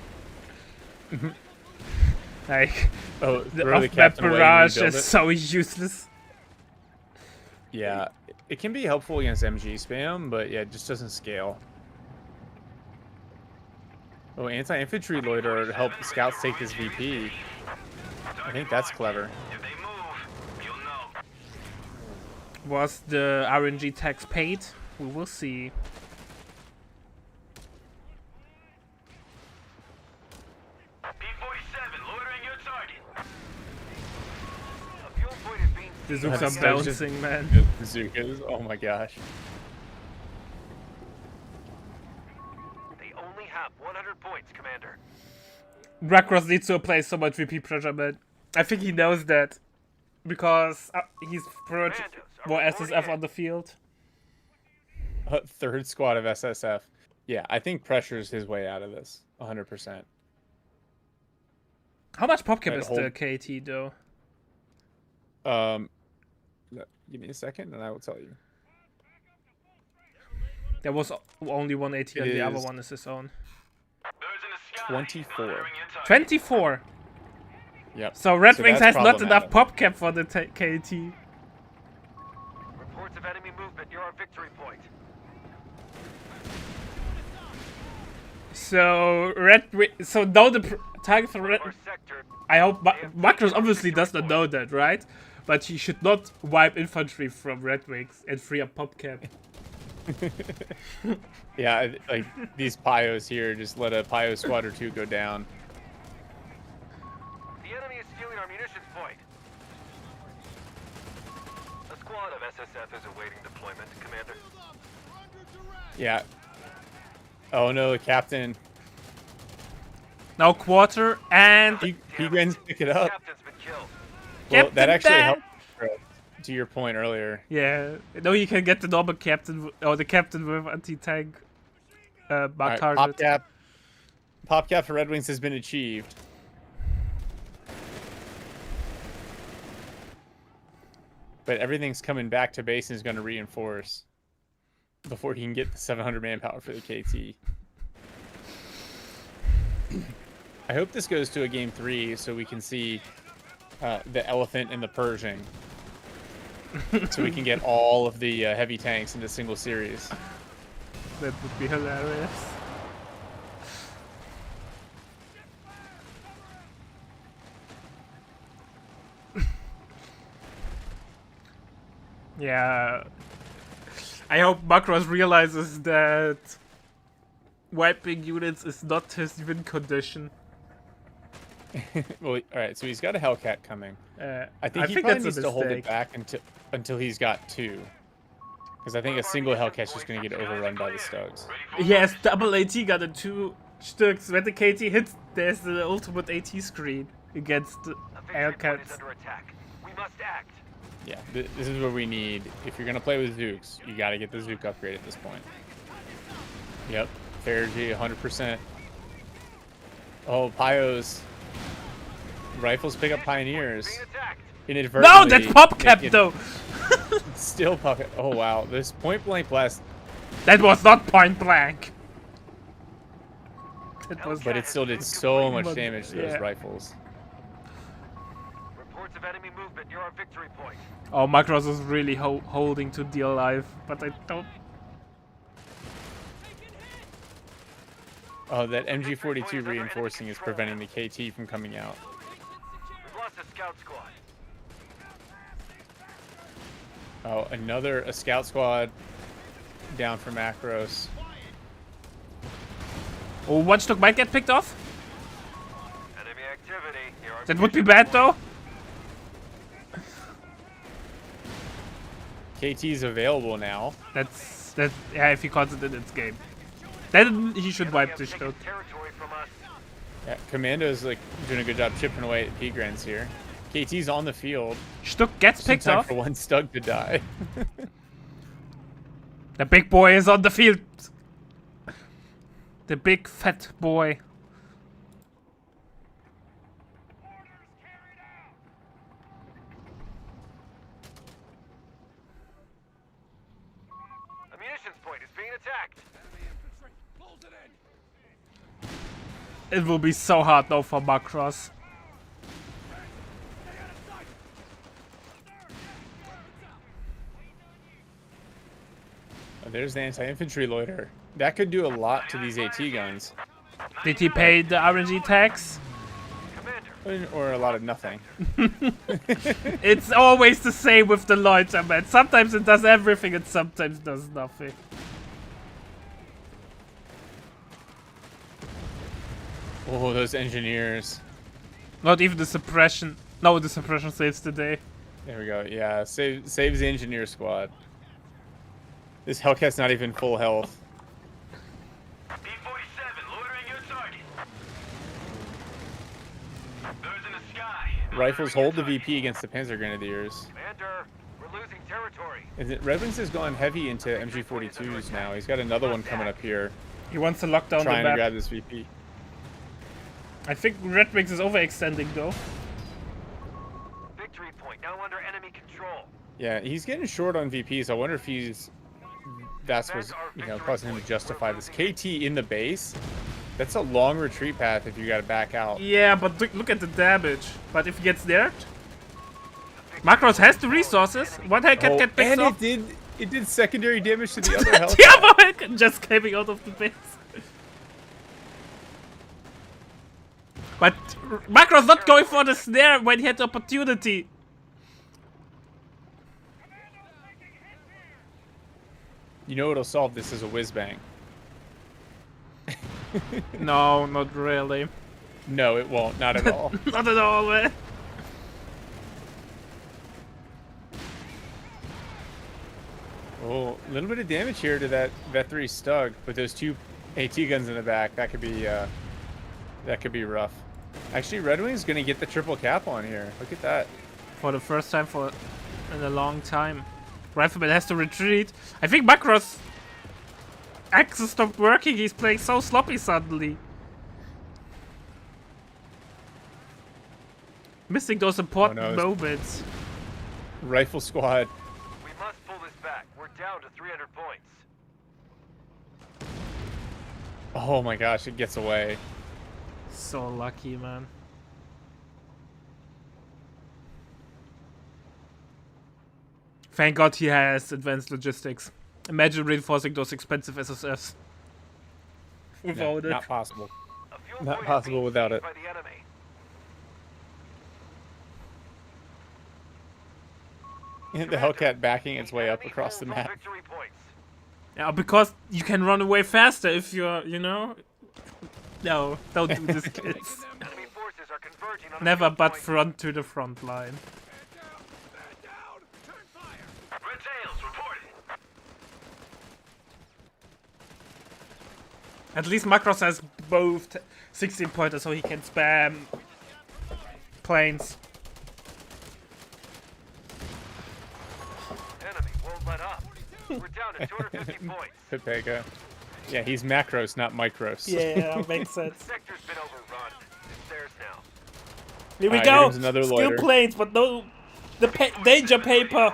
Like,
Oh,
the
throw the
off-map
captain away and
barrage
rebuild
is
it.
so useless.
Yeah, it can be helpful against MG spam, but yeah, it just doesn't scale. Oh, anti-infantry loader to help the scouts take this VP. I think that's clever.
If they move, you'll know.
Was the RNG tax paid? We will see.
P-47, loitering your target. A fuel point is being
The
seized.
Zooks
That's
are
so just-
bouncing, man.
The Bazookas, oh my gosh.
They only have 100 points, Commander.
Rakros needs to apply so much VP pressure, man. I think he knows that. Because he's put more SSF on the field.
Third squad of SSF. Yeah, I think pressure's his way out of this. 100%.
How much pop cap
Right,
is the KT though?
Give me a second and I will tell you.
There was only one AT and
It
the other
is-
one is his own.
Birds in the sky.
24.
Loitering your target.
24!
Yep.
So Red
So
Wings
that's
has not enough
problematic.
pop cap for the KT.
Reports of enemy movement near our victory point.
So so now the target for Red.
Our sector.
I hope Macros obviously does not know that, right? But he should not wipe infantry from Red Wings and free up pop cap.
Yeah, like these Pyos here, just let a Pyo squad or two go down.
The enemy is stealing our munitions point. A squad of SSF is awaiting deployment, Commander.
Yeah. Oh no, the captain.
Now quarter and
He grins pick it up.
Captain's been killed.
Well,
Captain
that actually
down.
helped. To your point earlier.
yeah, now you can get the normal captain or the captain with anti-tank mark
Alright,
target.
Pop cap for Red Wings has been achieved. But everything's coming back to base and is going to reinforce before he can get the 700 manpower for the KT. I hope this goes to a game 3 so we can see the elephant and the Pershing. So we can get all of the heavy tanks into single series.
That would be hilarious. Yeah. I hope Macross realizes that wiping units is not his win condition.
Well, all right. So he's got a Hellcat coming. I think he
think
probably
that's a
needs to hold it
mistake.
back until he's got 2. Because I think a single Hellcat's just gonna get overrun by the Stugs.
He has double AT gun and 2 Stücks. When the KT hits, there's the ultimate AT screen against the
A victory point is
Hellcats.
under attack. We must act.
Yeah, this is what we need. If you're gonna play with Zooks, you gotta get the Zook upgrade at this point. Yep, fair G, 100%. Oh, Pyos. Rifles pick up Pioneers.
Being attacked.
Inadvertently.
No, that's PopCap
make it
though!
Still pocket. Oh wow, this point blank blast,
That was not point blank. It was.
but it still did so much
But-
damage to
yeah.
those rifles.
Reports of enemy movement near our victory point.
Oh, Macross is really holding to the alive, but I don't.
Oh, that MG42 reinforcing is preventing the KT from coming out.
We've lost a scout squad.
Oh, a scout squad down for Macros.
Oh, 1 Stück might get picked off.
Enemy activity near our
That would be bad though.
KT's available now.
That's yeah. If he calls it in its game, then he should
enemy
wipe
have
the
taken
Stück.
territory from us.
Yeah, Commando's like doing a good job chipping away at P-Grens here. KT's on the field.
Stück gets
Just in
picked
time
off.
for one Stug to die.
The big boy is on the field. The big fat boy.
A munitions point is being attacked.
Enemy infantry. Close it in.
It will be so hard now for Macross.
Stay out of sight.
Oh, there's the anti-infantry loiter. That could do a lot to these AT guns.
Did he pay the RNG tax?
Commander.
Or a lot of nothing.
It's always the same with the loiter, man. Sometimes it does everything and sometimes does nothing.
Oh, those engineers.
Not even the suppression. No, the suppression saves the day.
There we go. Yeah, saves the engineer squad. This Hellcat's not even full health.
B-47, loitering your target. Those in the sky.
Rifles hold the VP against the Panzer Grenadiers.
Commander, we're losing territory.
Red Wings has gone heavy into MG42s now. He's got another one coming up here,
He wants to lock down the
trying to
map.
grab this VP.
I think Red Wings is overextending though.
Victory point now under enemy control.
Yeah, he's getting short on VPs. I wonder if that's what's causing him to justify this. KT in the base. That's a long retreat path if you got to back out.
Yeah, but look at the damage. But if he gets there, Macross has the resources. One head can get picked
and
off.
it did secondary damage to the other Hellcat.
The other head just coming out of the base. But Macross not going for the snare when he had the opportunity.
You know what'll solve this is a whiz bang.
No, not really.
No, it won't. Not at all.
Not at all, man.
Oh, a little bit of damage here to that Vet3 Stug with those 2 AT guns in the back. That could be rough. Actually, Red Wing's gonna get the triple cap on here. Look at that.
For the first time in a long time. Rifleman has to retreat. I think Macross axes stopped working. He's playing so sloppy suddenly. Missing those important
no.
moments.
Rifle squad.
We must pull this back. We're down to 300 points.
Oh my gosh, it gets away.
So lucky, man. Thank God he has advanced logistics. Imagine reinforcing those expensive SSFs. Without it.
Not possible.
A fuel
Not
point is
possible
being
without
seized
it.
by the enemy.
The Hellcat backing its way up
Enemy
across the
holds all
map.
victory points.
Yeah, because you can run away faster if you're, you know. No, don't do this, kids.
Enemy forces are converging on
Never
objective
but
point.
front to the front line.
Man down! Turn fire!
Red tails reporting.
At least Macross has both 16 pointers, so he can spam planes.
Enemy won't let up. We're down to 250 points.
Pepega. Yeah, he's macros, not micros.
Yeah, makes sense.
Sector's been overrun. It's theirs now.
Here we
Alright, here
go.
comes another
Skill
loiter.
planes, but no, the danger paper.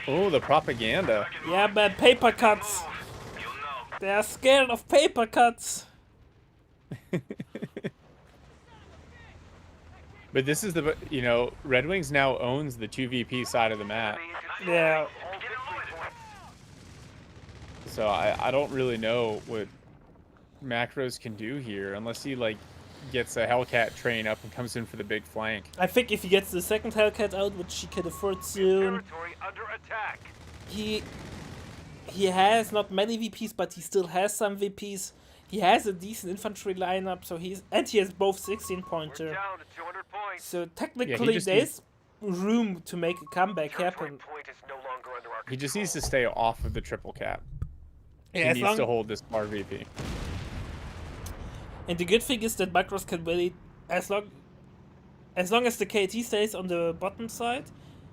Oh, the propaganda.
Yeah, man, paper cuts. They're scared of paper cuts.
But this is the, you know, Red Wings now owns the 2VP side of the map.
Yeah.
All victory points.
So I don't really know what Macros can do here unless he, like, gets a Hellcat train up and comes in for the big flank.
I think if he gets the second Hellcat out, which he can afford soon,
Territory under attack.
he has not many VPs, but he still has some VPs. He has a decent infantry lineup, so he has both 16
We're
pointer.
down to 200 points.
So technically,
just
there's room to make a comeback
Territory
happen.
point is no longer under our
He just
control.
needs to stay off of the triple cap.
Yeah,
He
as
needs
long,
to hold this bar VP.
and the good thing is that Macross can really, as long as the KT stays on the bottom side,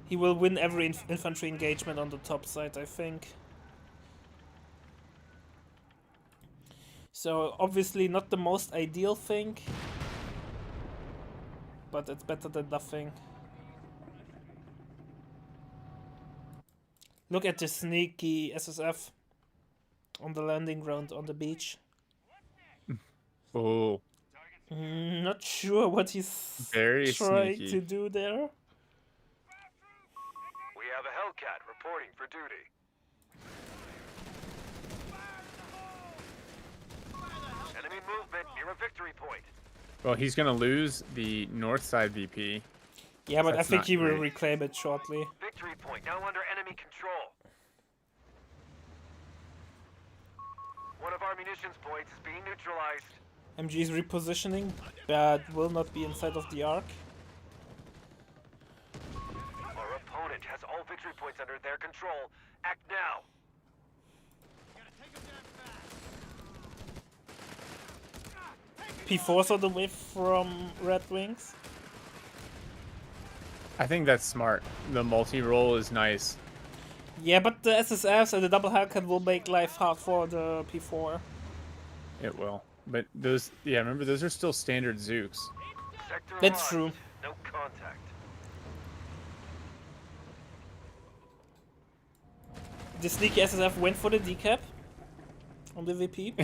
he will win every infantry engagement on the top side, I think. So obviously not the most ideal thing, but it's better than nothing. Look at the sneaky SSF on the landing ground on the beach.
Oh,
Not sure what he's
Very
trying
sneaky.
to do there.
We have a Hellcat reporting for duty. Enemy movement near a victory point.
well, he's gonna lose the north side VP.
Yeah, but
That's
I think
not
he will
great.
reclaim it shortly.
Victory point now under enemy control. One of our munitions points is being neutralized.
MG is repositioning, but will not be inside of the arc.
Our opponent has all victory points under their control. Act now.
P4's on the way from Red Wings.
I think that's smart. The multi-roll is nice.
Yeah, but the SSFs and the double Hellcat will make life hard for the P4.
It will. But those, yeah, remember, those are still standard Zooks.
Sector
That's
alive.
true.
No contact.
The sneaky SSF went for the decap on the VP.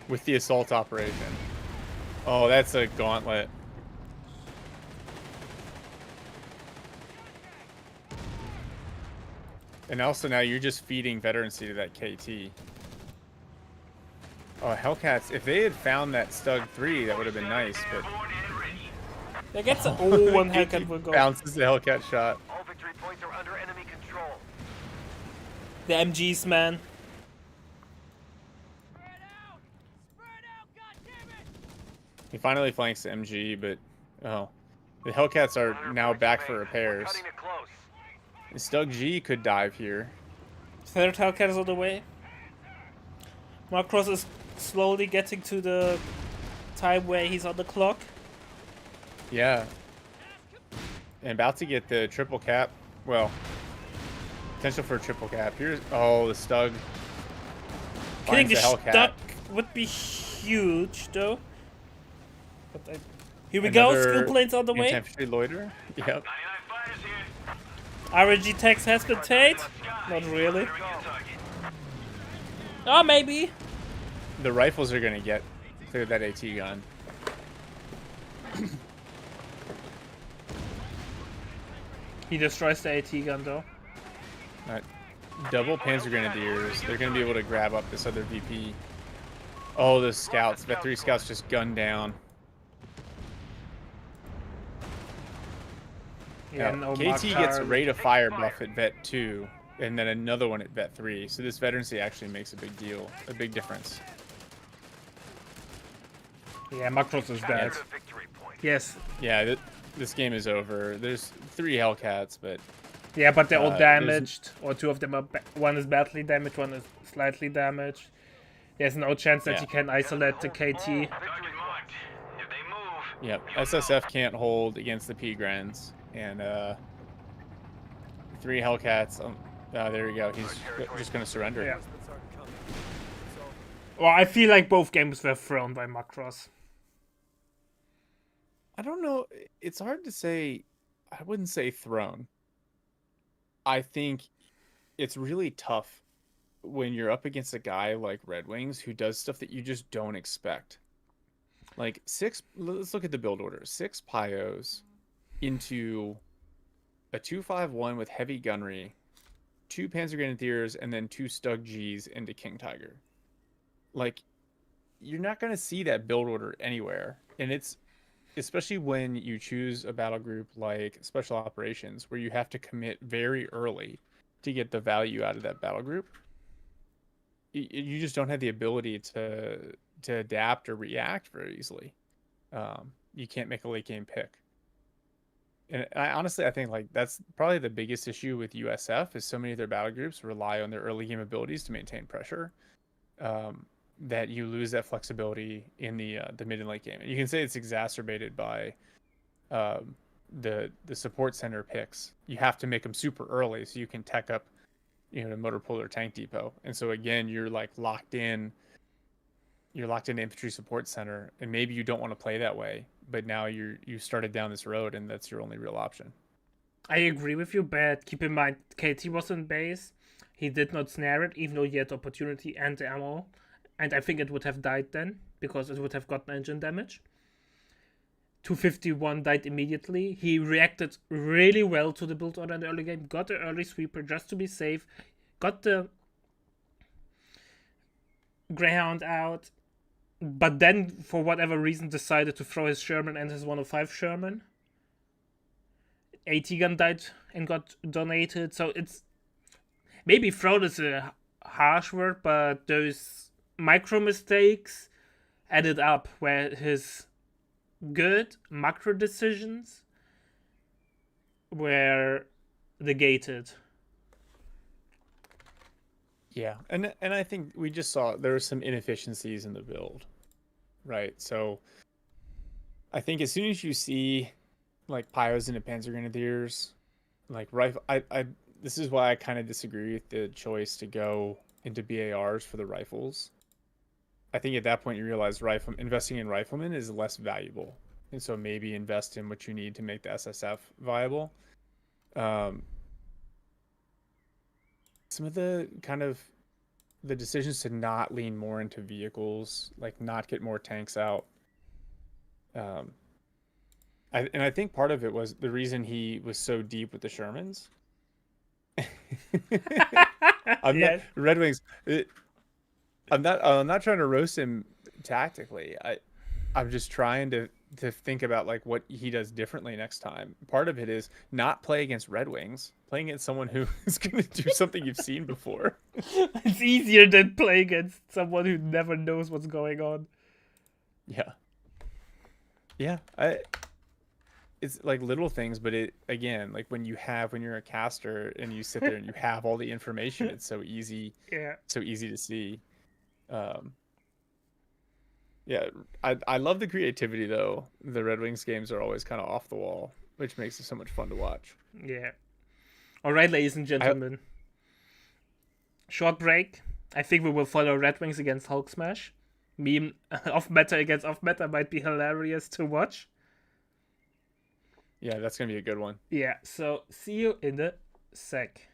With the assault operation. Oh, that's a gauntlet. And also now you're just feeding veterancy to that KT. Oh, Hellcats, if they had found that Stug 3, that would have been nice, but
That gets a oh, one Hellcat will go.
bounces the Hellcat shot.
All victory points are under enemy control.
The MGs, man.
He finally flanks the MG, but oh. The Hellcats are now back for repairs.
Cutting it close.
And Stug G could dive here.
Third Hellcat is on the way. Macross is slowly getting to the time where he's on the clock.
Yeah. And about to get the triple cap. Well, potential for a triple cap. Here's, oh, the Stug.
Killing
finds
the
Hellcat.
Stuck would be huge, though. But here we go,
Another
skill planes on the way.
Anti-infantry loiter. Yep.
99 fighters here.
RNG tax has been paid. Not really. Oh, maybe.
The rifles are gonna get clear that AT gun.
He destroys the AT gun, though.
That double Panzer Grenadiers. They're gonna be able to grab up this other VP. Oh, the scouts. Vet 3 scouts just gunned down.
Yeah, no
KT gets
Makar.
rate of fire buff at Vet 2, and then another one at Vet 3. So this veterancy actually makes a big deal, a big difference.
Yeah, Macross is dead.
Capture the victory point.
Yes.
Yeah, this game is over. There's 3 Hellcats, but
Yeah, but they're all
there's
damaged, or 2 of them are. One is badly damaged, one is slightly damaged. There's no chance that
Yeah.
you can isolate the KT.
Target marked. If they move,
yep.
you'll
SSF can't hold against the P-Grens, and 3 Hellcats. There we go. He's just gonna surrender.
Yeah.
Reinforcements aren't coming. So,
Well, I feel like both games were thrown by Macross.
I don't know. It's hard to say. I wouldn't say thrown. I think it's really tough when you're up against a guy like Red Wings who does stuff that you just don't expect. Like let's look at the build order. 6 Pyos into a 251 with heavy gunnery, 2 Panzer Grenadiers, and then 2 Stug Gs into King Tiger. Like, you're not going to see that build order anywhere. And it's especially when you choose a battle group like Special Operations, where you have to commit very early to get the value out of that battle group. You just don't have the ability to adapt or react very easily. You can't make a late game pick. And I think like that's probably the biggest issue with USF is so many of their battle groups rely on their early game abilities to maintain pressure. That you lose that flexibility in the mid and late game. And you can say it's exacerbated by the support center picks. You have to make them super early so you can tech up, the motor pool or tank depot. And so again, you're like locked in. You're locked in infantry support center, and maybe you don't want to play that way. But now you started down this road, and that's your only real option.
I agree with you, but keep in mind, KT was in base. He did not snare it, even though he had the opportunity and the ammo. And I think it would have died then, because it would have gotten engine damage. 251 died immediately. He reacted really well to the build order in the early game. Got the early sweeper just to be safe. Got the Greyhound out. But then, for whatever reason, decided to throw his Sherman and his 105 Sherman. AT gun died and got donated. So it's... Maybe thrown is a harsh word, but those micro mistakes added up where his good macro decisions were negated.
Yeah, and I think we just saw there were some inefficiencies in the build, right? So I think as soon as you see like Pyos into Panzer Grenadiers, like rifle, I this is why I kind of disagree with the choice to go into BARs for the rifles. I think at that point you realize investing in riflemen is less valuable, and so maybe invest in what you need to make the SSF viable. Some of the decisions to not lean more into vehicles, like not get more tanks out. I think part of it was the reason he was so deep with the Shermans.
Yes.
Red Wings. I'm not trying to roast him tactically. I'm just trying to think about like what he does differently next time. Part of it is not play against Red Wings, playing against someone who is going to do something you've seen before.
It's easier than playing against someone who never knows what's going on.
Yeah. It's like little things, but it again, like when you're a caster and you sit there and you have all the information, it's so easy.
Yeah.
So easy to see. Yeah, I love the creativity though. The Red Wings games are always kind of off the wall, which makes it so much fun to watch.
Yeah. All right, ladies and gentlemen. Short break. I think we will follow Red Wings against Hulk Smash. Meme off meta against off meta might be hilarious to watch.
Yeah, that's gonna be a good one.
Yeah, so see you in a sec.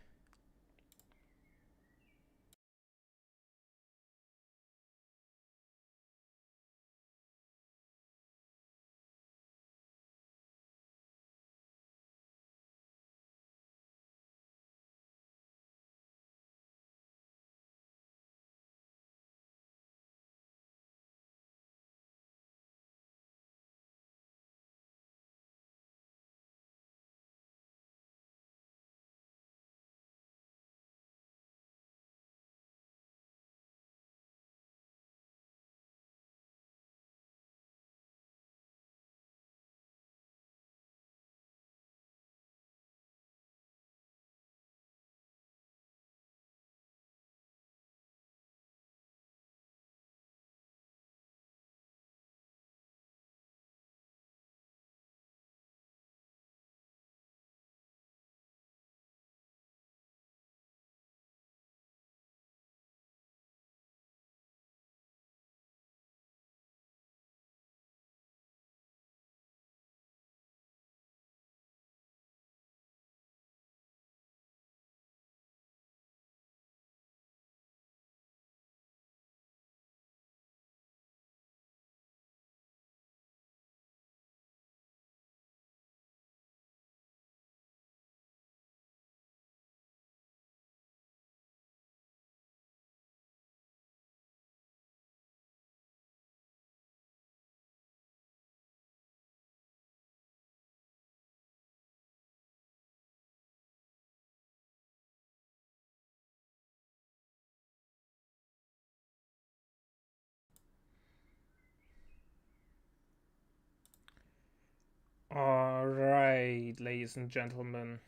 ladies and gentlemen.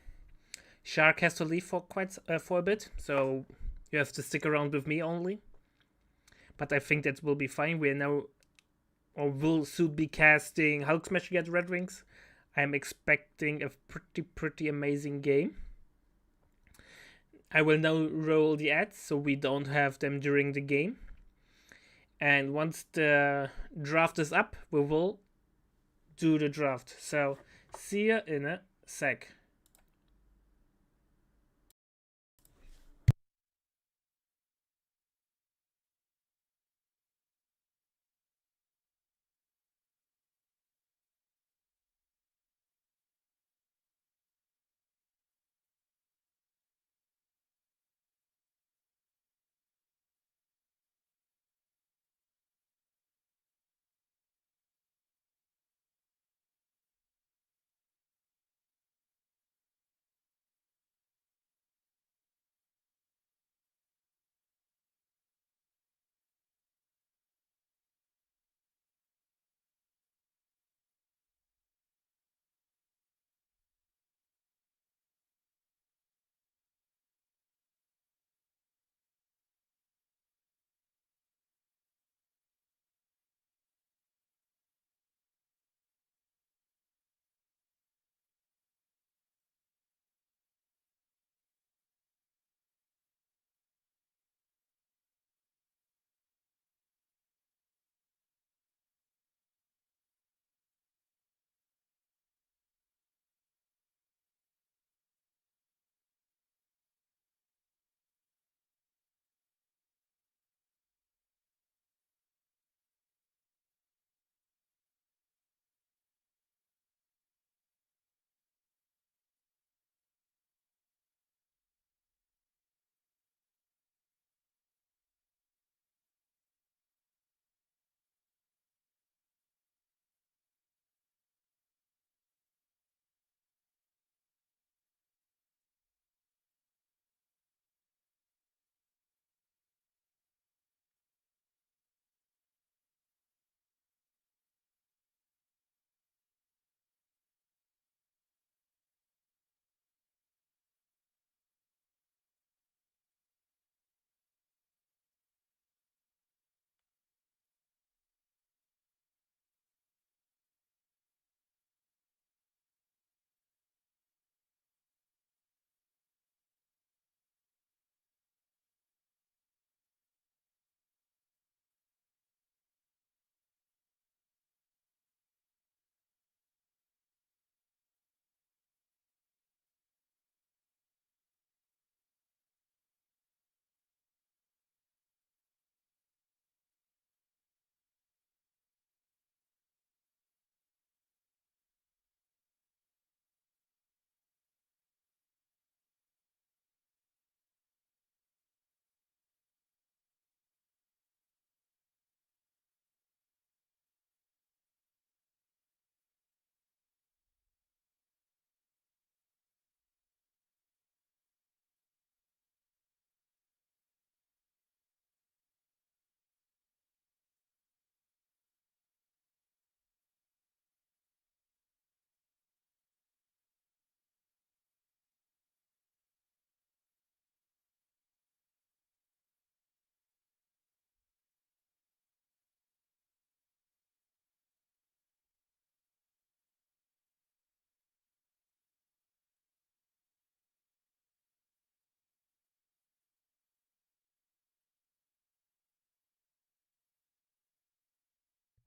Shark has to leave for for a bit, so you have to stick around with me only. But I think that will be fine. We are now, or will soon be casting Hulk Smashing at Red Wings. I'm expecting a pretty amazing game. I will now roll the ads so we don't have them during the game. And once the draft is up, we will do the draft. So, see you in a sec.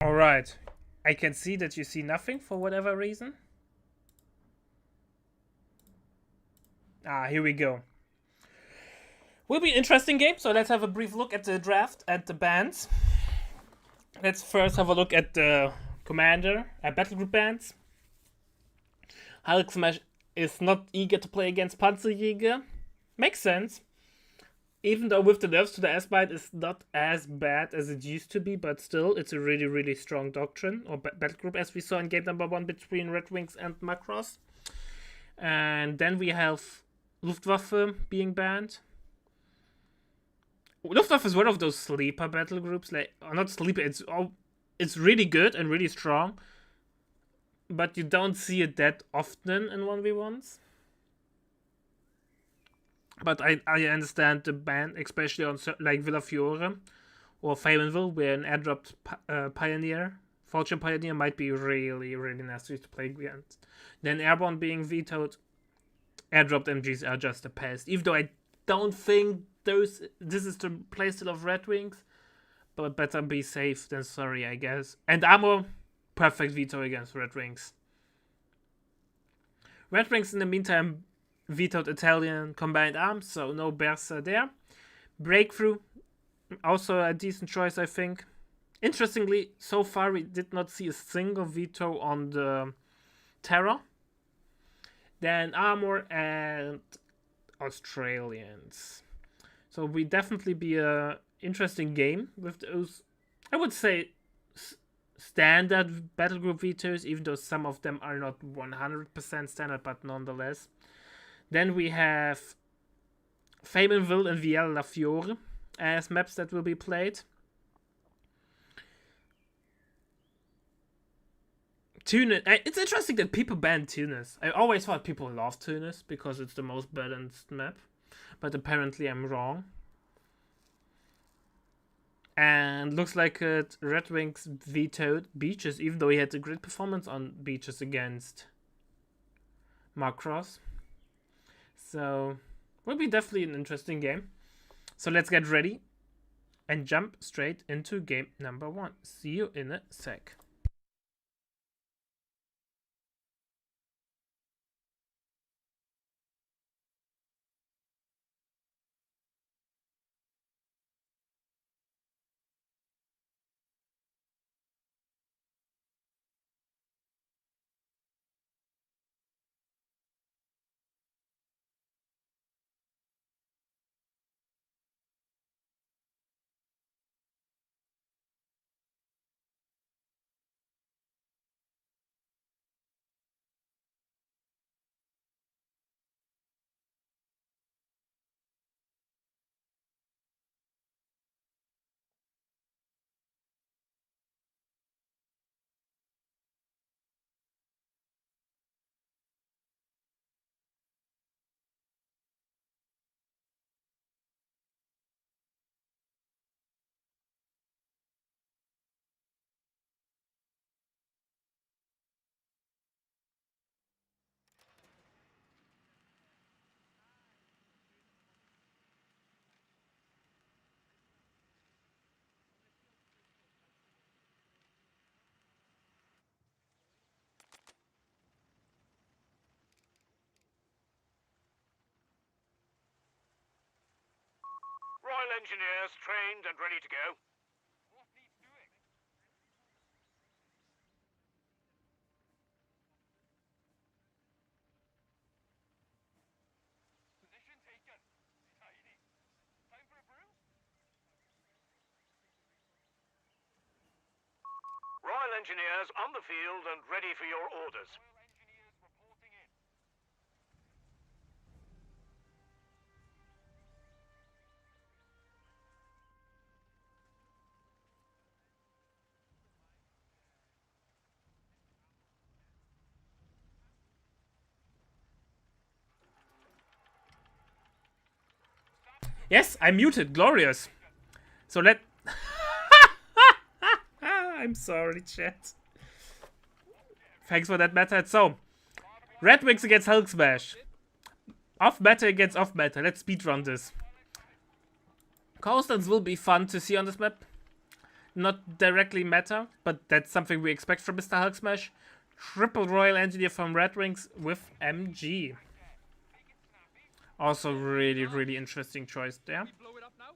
Alright. I can see that you see nothing for whatever reason. Here we go. Will be an interesting game, so let's have a brief look at the draft and the bands. Let's first have a look at the commander, battle group bands. Hulk Smash is not eager to play against Panzerjäger. Makes sense. Even though with the nerfs to the S-Bite is not as bad as it used to be, but still, it's a really strong doctrine, or battle group, as we saw in game number 1 between Red Wings and Macross. And then we have Luftwaffe being banned. Luftwaffe is one of those sleeper battle groups, like, or not sleeper, it's really good and really strong. but you don't see it that often in 1v1s. But I understand the ban, especially on like Villa Fiore or Faymonville, where an airdropped Pioneer, Fortune Pioneer, might be really, really nasty to play against. Then Airborne being vetoed, airdropped MGs are just a pest. Even though I don't think this is the playstyle of Red Wings, but better be safe than sorry, I guess. And Armor, perfect veto against Red Wings. Red Wings, in the meantime, vetoed Italian combined arms, so no Bersa there. Breakthrough, also a decent choice, I think. Interestingly, so far we did not see a single veto on the Terror. Then Armor and Australians. So we definitely be a interesting game with those, I would say, standard battle group vetoes, even though some of them are not 100% standard, but nonetheless. Then we have Faymonville and Viella La Fiore as maps that will be played. Tunis. It's interesting that people ban Tunis. I always thought people love Tunis because it's the most balanced map, but apparently I'm wrong. And looks like Red Wings vetoed Beaches, even though he had a great performance on Beaches against Macross. So, will be definitely an interesting game. So let's get ready and jump straight into game number 1. See you in a sec.
Royal Engineers trained and ready to go.
What's he doing? Position taken. Tidy. Time for a brew?
Royal Engineers on the field and ready for your orders.
Royal Engineers reporting in.
Yes, I'm muted. Glorious. So let... I'm sorry, chat. Thanks for that method. So, Red Wings against Hulk Smash. Off meta against off meta. Let's speedrun this. Coastlands will be fun to see on this map. Not directly meta, but that's something we expect from Mr. Hulk Smash. Triple Royal Engineer from Red Wings with MG. Also really, really interesting choice there.
Blow it up now.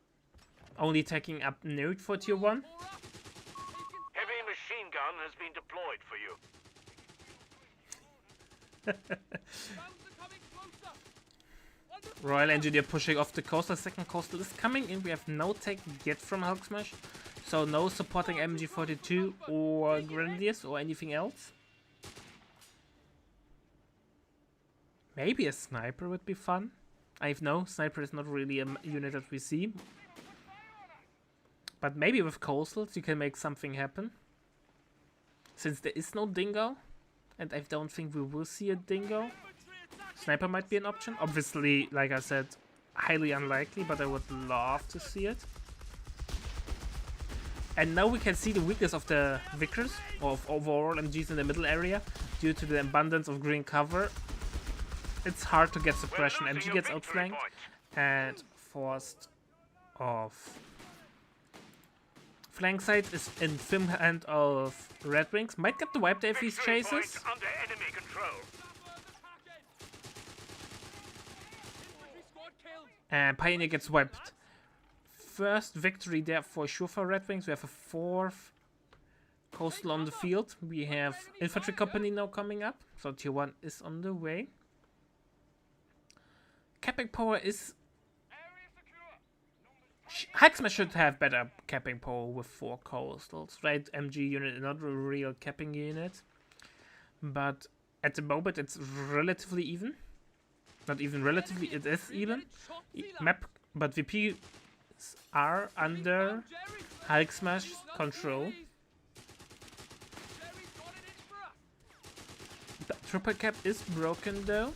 Only taking up Node for tier 1.
Heavy machine gun has been deployed for you.
Rounds are coming closer. Wonderful.
Royal Engineer pushing off the coastal. Second coastal is coming in. We have no tech yet from Hulk Smash. So no supporting MG42 or Grenadiers or anything else. Maybe a sniper would be fun. I know sniper is not really a unit that we see. But maybe with coastals you can make something happen. Since there is no dingo and I don't think we will see a dingo. Sniper might be an option. Obviously, like I said, highly unlikely, but I would love to see it. And now we can see the weakness of the Vickers, or of overall MGs in the middle area, due to the abundance of green cover. It's hard to get suppression. MG gets outflanked and forced off. Flank side is in firm hand of Red Wings. Might get the wipe there if he chases.
Under enemy control.
And Pioneer gets wiped. First victory there for sure for Red Wings. We have a 4th coastal on the field. We have infantry company now coming up. So tier 1 is on the way. Capping power is... Hexma should have better capping power with 4 coastals, right? MG unit, not a real capping unit. But at the moment it's relatively even. Not even relatively, it is even. Map, but VP are under Hulk Smash control. The triple cap is broken though.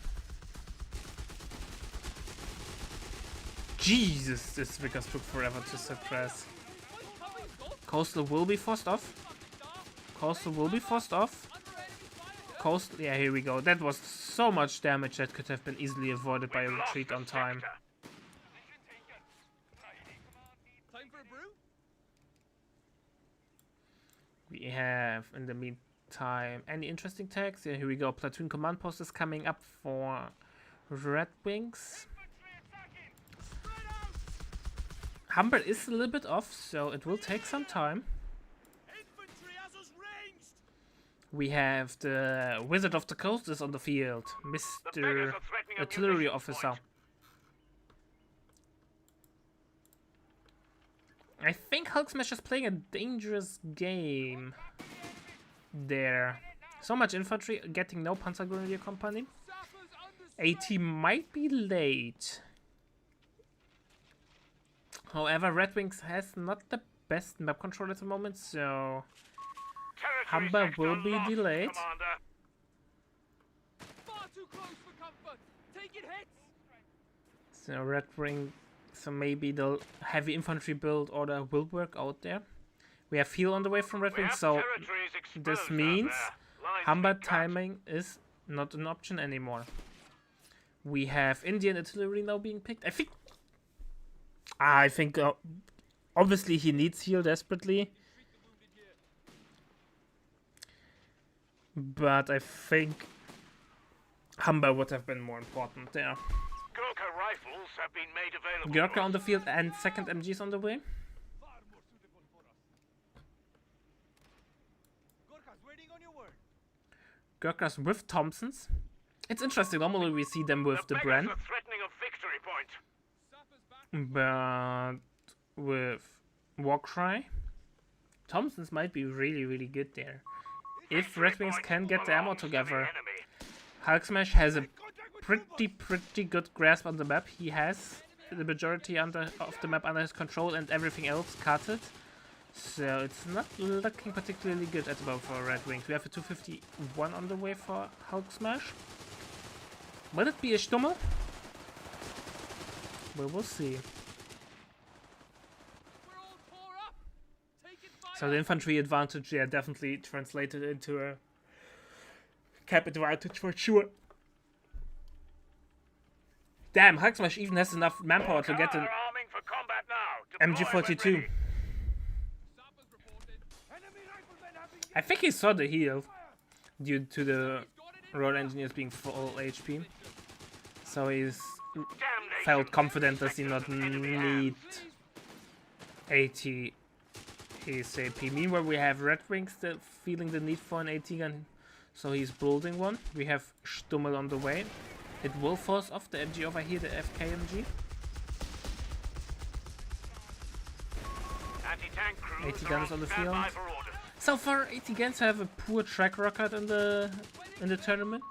Jesus, this Vickers took forever to suppress. Coastal will be forced off. Coastal will be forced off. Coastal, yeah, here we go. That was so much damage that could have been easily avoided by a retreat on time. We have, in the meantime, any interesting tags? Yeah, here we go. Platoon command post is coming up for Red Wings. Humber is a little bit off, so it will take some time. We have the Wizard of the Coast is on the field, Mr. Artillery Officer. I think Hulk Smash is playing a dangerous game there. So much infantry, getting no Panzer Grenadier Company. AT might be late. However, Red Wings has not the best map control at the moment, so Humber will be delayed. So Red Wing, so maybe the heavy infantry build order will work out there. We have heal on the way from Red Wing, so this means Humber timing is not an option anymore. We have Indian artillery now being picked. I think obviously he needs heal desperately, but I think Humber would have been more important there.
Gurkha rifles have been made available.
Gurkha on the field and second MGs on the way. Gurkhas with Thompsons. It's interesting. Normally we see them with the Bren. But with Warcry, Thompsons might be really, really good there. If Red Wings can get the ammo together, Hulk Smash has a pretty good grasp on the map. He has the majority of the map under his control and everything else cutted. So it's not looking particularly good at the moment for Red Wings. We have a 251 on the way for Hulk Smash. Will it be a Stummel? Well, we'll see. So the infantry advantage, yeah, definitely translated into a cap advantage for sure. Damn, Hulk Smash even has enough manpower to get an MG42. I think he saw the heal due to the road engineers being full HP. So he's felt confident that he not need 80 ASAP. Meanwhile, we have Red Wings still feeling the need for an AT gun, so he's building one. We have Stummel on the way. It will force off the MG over here, the FKMG. AT guns on the field. So far, AT guns have a poor track record in the tournament.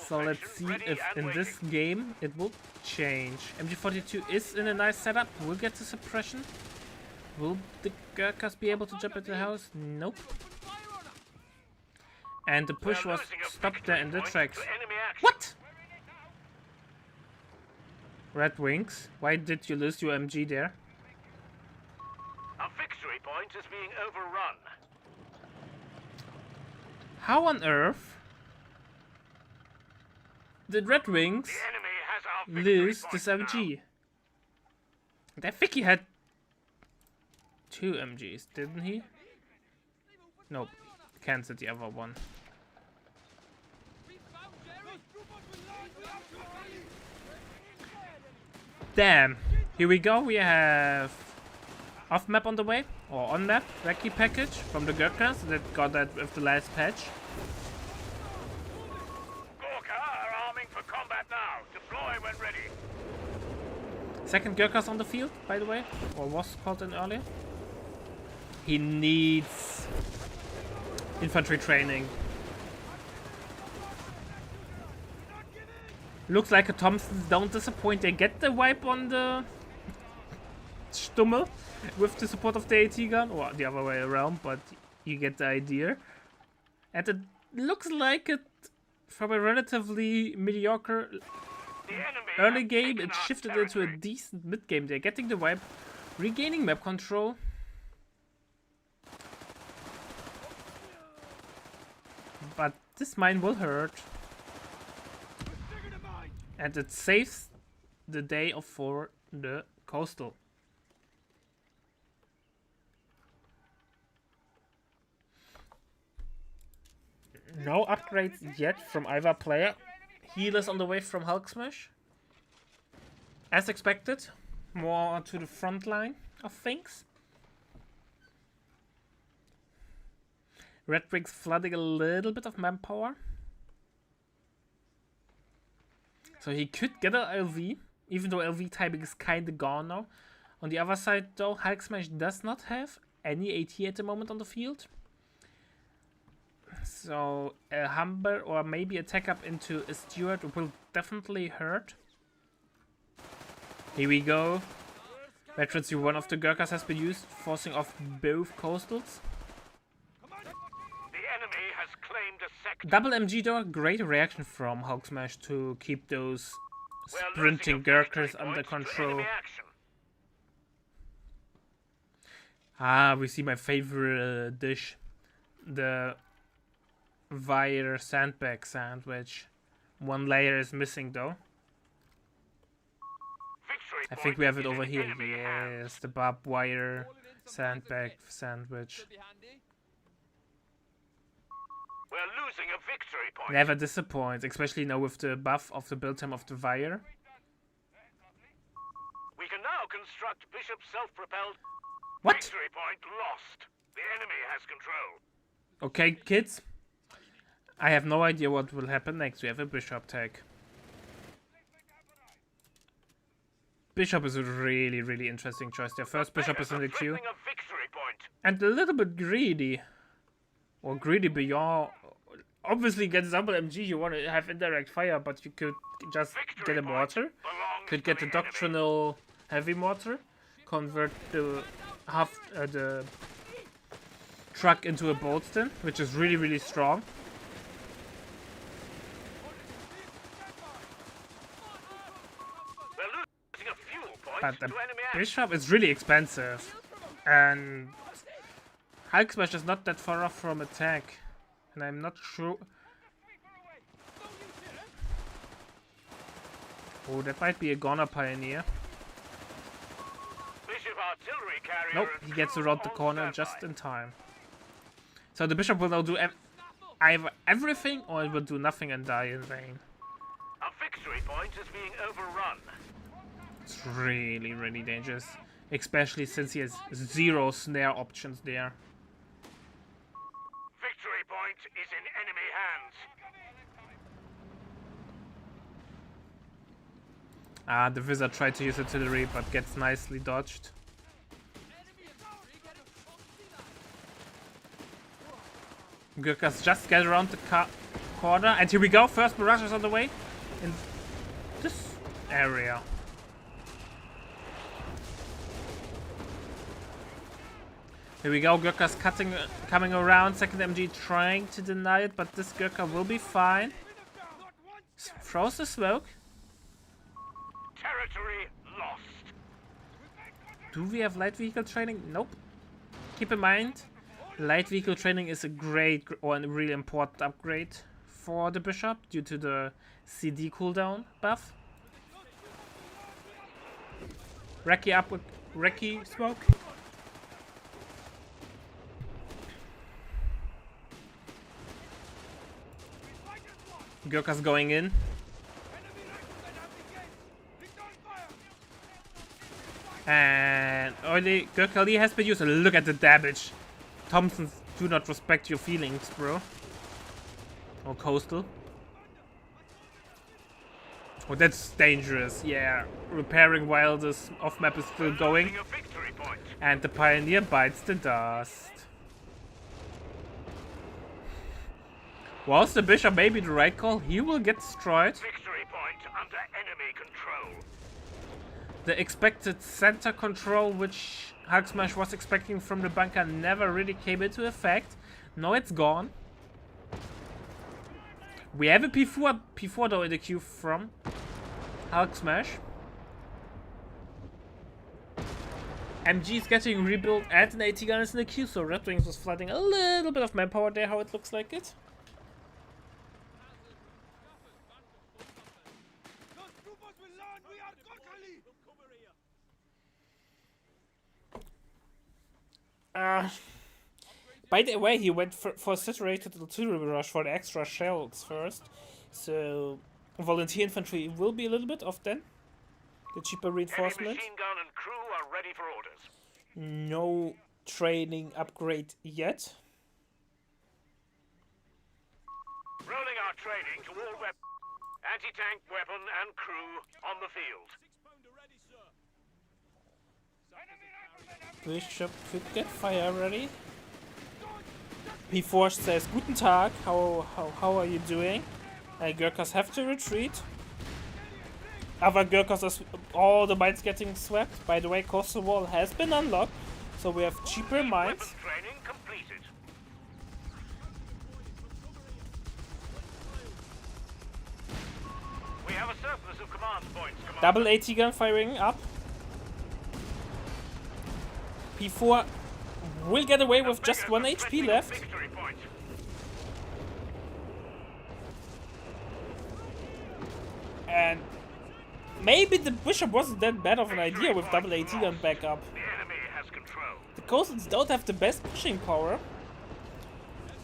So let's see if in this game it will change. MG42 is in a nice setup. Will get the suppression. Will the Gurkhas be able to jump at the house? Nope. And the push
We're
was
losing a
stopped there in the
victory
tracks.
point to enemy action.
What? Red Wings, why did you lose your MG there?
Our victory point is being overrun.
How on earth did Red Wings
The enemy has our victory
lose
point
this
now.
MG? And I think he had 2 MGs, didn't he? Nope, cancelled the other one. Damn, here we go, we have off map on the way, or on map, recce package from the Gurkhas that got that with the last patch.
Gorka are arming for combat now. Deploy when ready.
Second Gurkhas on the field, by the way, or was called in earlier. He needs infantry training. Looks like a Thompsons don't disappoint. They get the wipe on the Stummel with the support of the AT gun, or the other way around, but you get the idea. And it looks like it, from a relatively mediocre
The enemy
early
has
game,
taken
it
our
shifted into a
territory.
decent mid game. They're getting the wipe, regaining map control. But this mine will hurt. And it saves the day for the coastal. No upgrades yet from either player. Healers on the way from Hulk Smash. As expected, more to the front line of things. Red Wings flooding a little bit of manpower. So he could get an LV, even though LV timing is kinda gone now. On the other side though, Hulk Smash does not have any AT at the moment on the field. So a Humber or maybe a tech up into a Steward will definitely hurt. Here we go. Veterans, one of the Gurkhas has been used, forcing off both coastals.
The enemy has claimed a sector.
Double MG though, great reaction from Hulk Smash to keep those
We're
sprinting
losing a victory
Gurkhas under
point to
control.
enemy action.
Ah, we see my favorite dish. The wire sandbag sandwich. One layer is missing though.
Victory
I
point
think we have it
is
over
in
here.
enemy hands.
Yes, the barbed wire sandbag sandwich.
We're losing a victory point.
Never disappoints, especially now with the buff of the build time of the wire.
We can now construct Bishop's self-propelled.
What?
Victory point lost. The enemy has control.
Okay, kids. I have no idea what will happen next. We have a bishop tag. Bishop is a really, really interesting choice. Their first bishop is in the queue.
Threatening a victory point.
And a little bit greedy. Or greedy beyond. Obviously, against double MG, you want to have indirect fire, but you could just
Victory
get a
point
mortar.
belongs
Could
to
get the
the enemy.
doctrinal heavy mortar. Convert the the truck into a bolster, which is really, really strong.
We're losing a fuel point
But the
to enemy action.
bishop is really expensive. And Hulk Smash is not that far off from attack. And I'm not sure. Oh, that might be a Goner Pioneer.
Bishop artillery carrier
Nope,
and
he gets
crew
around the
on
corner
standby.
just in time. So the bishop will now do either everything or it will do nothing and die in vain.
Our victory point is being overrun.
It's really, really dangerous. Especially since he has 0 snare options there.
Victory point is in enemy hands.
Ah, the wizard tried to use artillery but gets nicely dodged. Gurkhas just get around the corner, and here we go. First barrage is on the way in this area. Here we go, Gurkha's coming around, second MG trying to deny it, but this Gurkha will be fine. Throws the smoke.
Territory lost.
Do we have light vehicle training? Nope. Keep in mind, light vehicle training is a great or a really important upgrade for the Bishop due to the CD cooldown buff. Recce up with Recce smoke. Gurkha's going in. And early Gurkha Lee has been used. Look at the damage. Thompsons do not respect your feelings, bro. Or Coastal. Oh, that's dangerous. Yeah, repairing while this off-map is still going. And the Pioneer bites the dust. Was the Bishop maybe the right call? He will get destroyed.
Victory point under enemy control.
The expected center control, which Hulk Smash was expecting from the bunker, never really came into effect. Now it's gone. We have a P4 though in the queue from Hulk Smash. MG is getting rebuilt and an AT gun is in the queue, so Red Wings was flooding a little bit of manpower there, how it looks like it. By the way, he went for saturated artillery rush for the extra shells first, so volunteer infantry will be a little bit off then. The cheaper reinforcement.
Machine gun and crew are ready for orders.
No training upgrade yet.
Rolling our training to all anti-tank weapon and crew on the field.
Bishop could get fire ready. P4 says, Guten Tag, how are you doing? Gurkhas have to retreat. Other Gurkhas are all the mines getting swept. By the way, coastal wall has been unlocked, so we have cheaper mines.
Training completed. We have a surplus of command points, Commander.
Double AT gun firing up. P4 will get away with just 1 HP left.
Victory point.
And maybe the Bishop wasn't that bad of an idea with double AT gun backup.
The enemy has control.
The coastals don't have the best pushing power,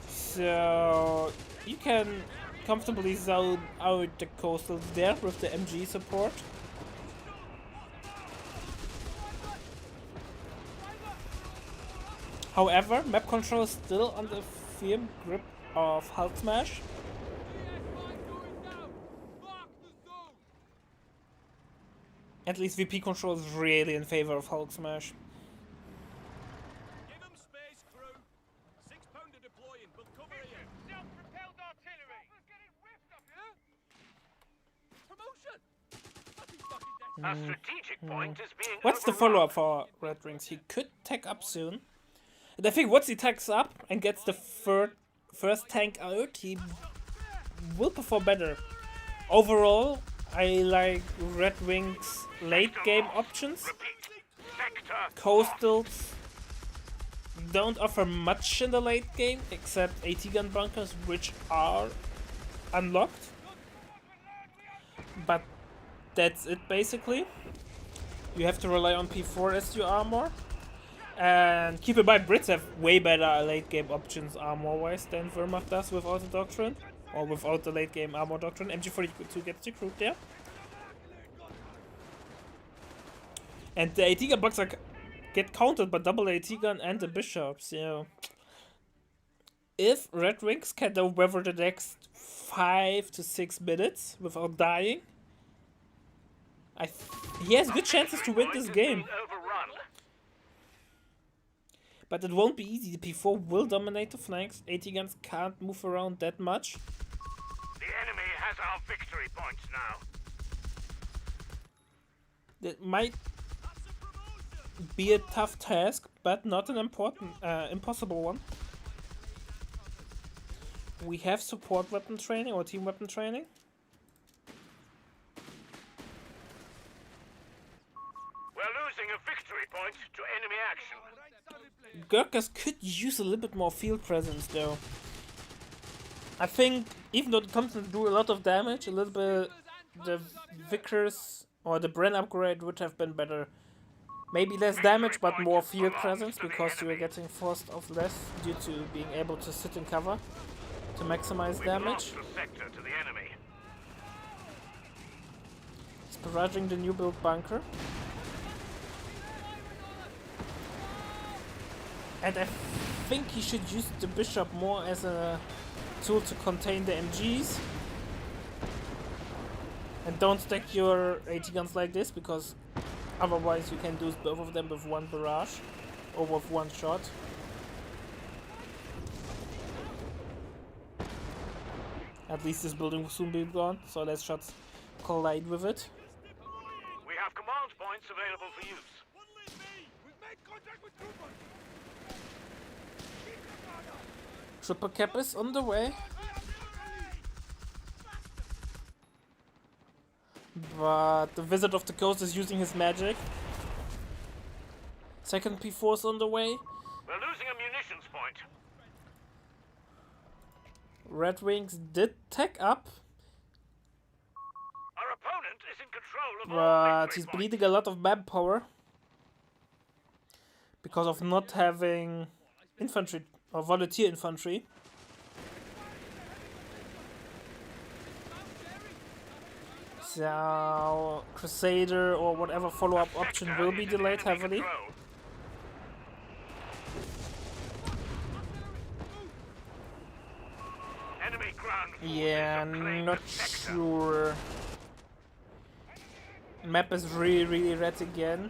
so you can comfortably zone out the coastals there with the MG support. However, map control is still under firm grip of Hulk Smash. At least VP control is really in favor of Hulk Smash.
Give 'em space, crew. 6-pounder deploying. We'll cover you. Self-propelled artillery. Getting whiffed up here. Promotion.
A strategic point is being
What's the
overrun.
follow-up for Red Wings? He could tech up soon. And I think once he techs up and gets the first tank out, he will perform better. Overall, I like Red Wings' late game options.
Repeat. Sector.
Coastals don't offer much in the late game, except AT gun bunkers, which are unlocked. But that's it basically. You have to rely on P4 as your armor. And keep in mind, Brits have way better late game options armor-wise than Wehrmacht does without the Doctrine. Or without the late game armor Doctrine. MG42 gets recruit there. And the AT gun bugs get countered by double AT gun and the Bishop, so... If Red Wings can now weather the next 5 to 6 minutes without dying, he has good chances to win this game.
Overrun.
But it won't be easy. The P4 will dominate the flanks. AT guns can't move around that much.
The enemy has our victory points now.
That might be a tough task, but not an impossible one. We have support weapon training or team weapon training.
We're losing a victory point to enemy action.
Gurkhas could use a little bit more field presence though. I think even though the Thompsons do a lot of damage, a little bit the Vickers or the Bren upgrade would have been better. Maybe less damage but more field presence because you are getting forced off less due to being able to sit in cover to maximize damage.
Lost the sector to the enemy.
He's barraging the new build bunker. And I think he should use the Bishop more as a tool to contain the MGs. And don't stack your AT guns like this, because otherwise you can do both of them with one barrage or with one shot. At least this building will soon be gone, so let's shots collide with it.
We have command points available for use.
One lead me! We've made contact with troopers!
Triple cap is on the way. But the Wizard of the Coast is using his magic. Second P4 is on the way.
We're losing a munitions point.
Red Wings did tech up,
Our opponent is in control of all
but
victory
he's
points.
bleeding a lot of map power because of not having infantry or volunteer infantry. So Crusader or whatever follow-up option will be delayed heavily.
Enemy ground forces
Yeah,
have claimed
not
the sector.
sure. Map is really red again.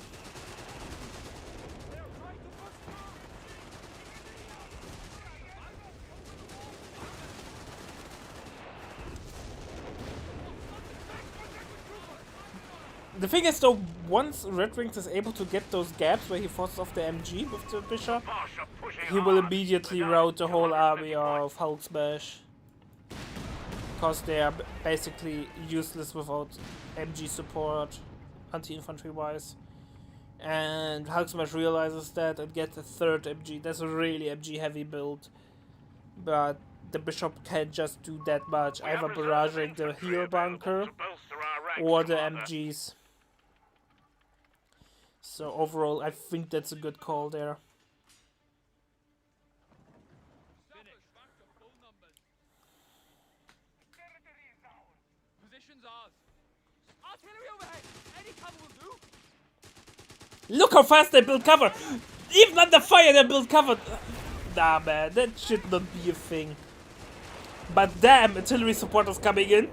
The thing is though, once Red Wings is able to get those gaps where he forces off the MG with the Bishop,
Bosch are pushing
he will
hard.
immediately
We're down
rout the whole
250
army
points.
of Hulk Smash. Because they are basically useless without MG support, anti-infantry wise. And Hulk Smash realizes that and gets a third MG. That's a really MG heavy build. But the Bishop can't just do that much,
We have
either
reserve
barraging the
infantry
heal
available
bunker
to bolster our ranks,
or the
Commander.
MGs. So overall, I think that's a good call there.
Position's ours. Artillery overhead! Any cover will do!
Look how fast they build cover! Even under fire they build cover! Nah man, that should not be a thing. But damn, artillery support is coming in.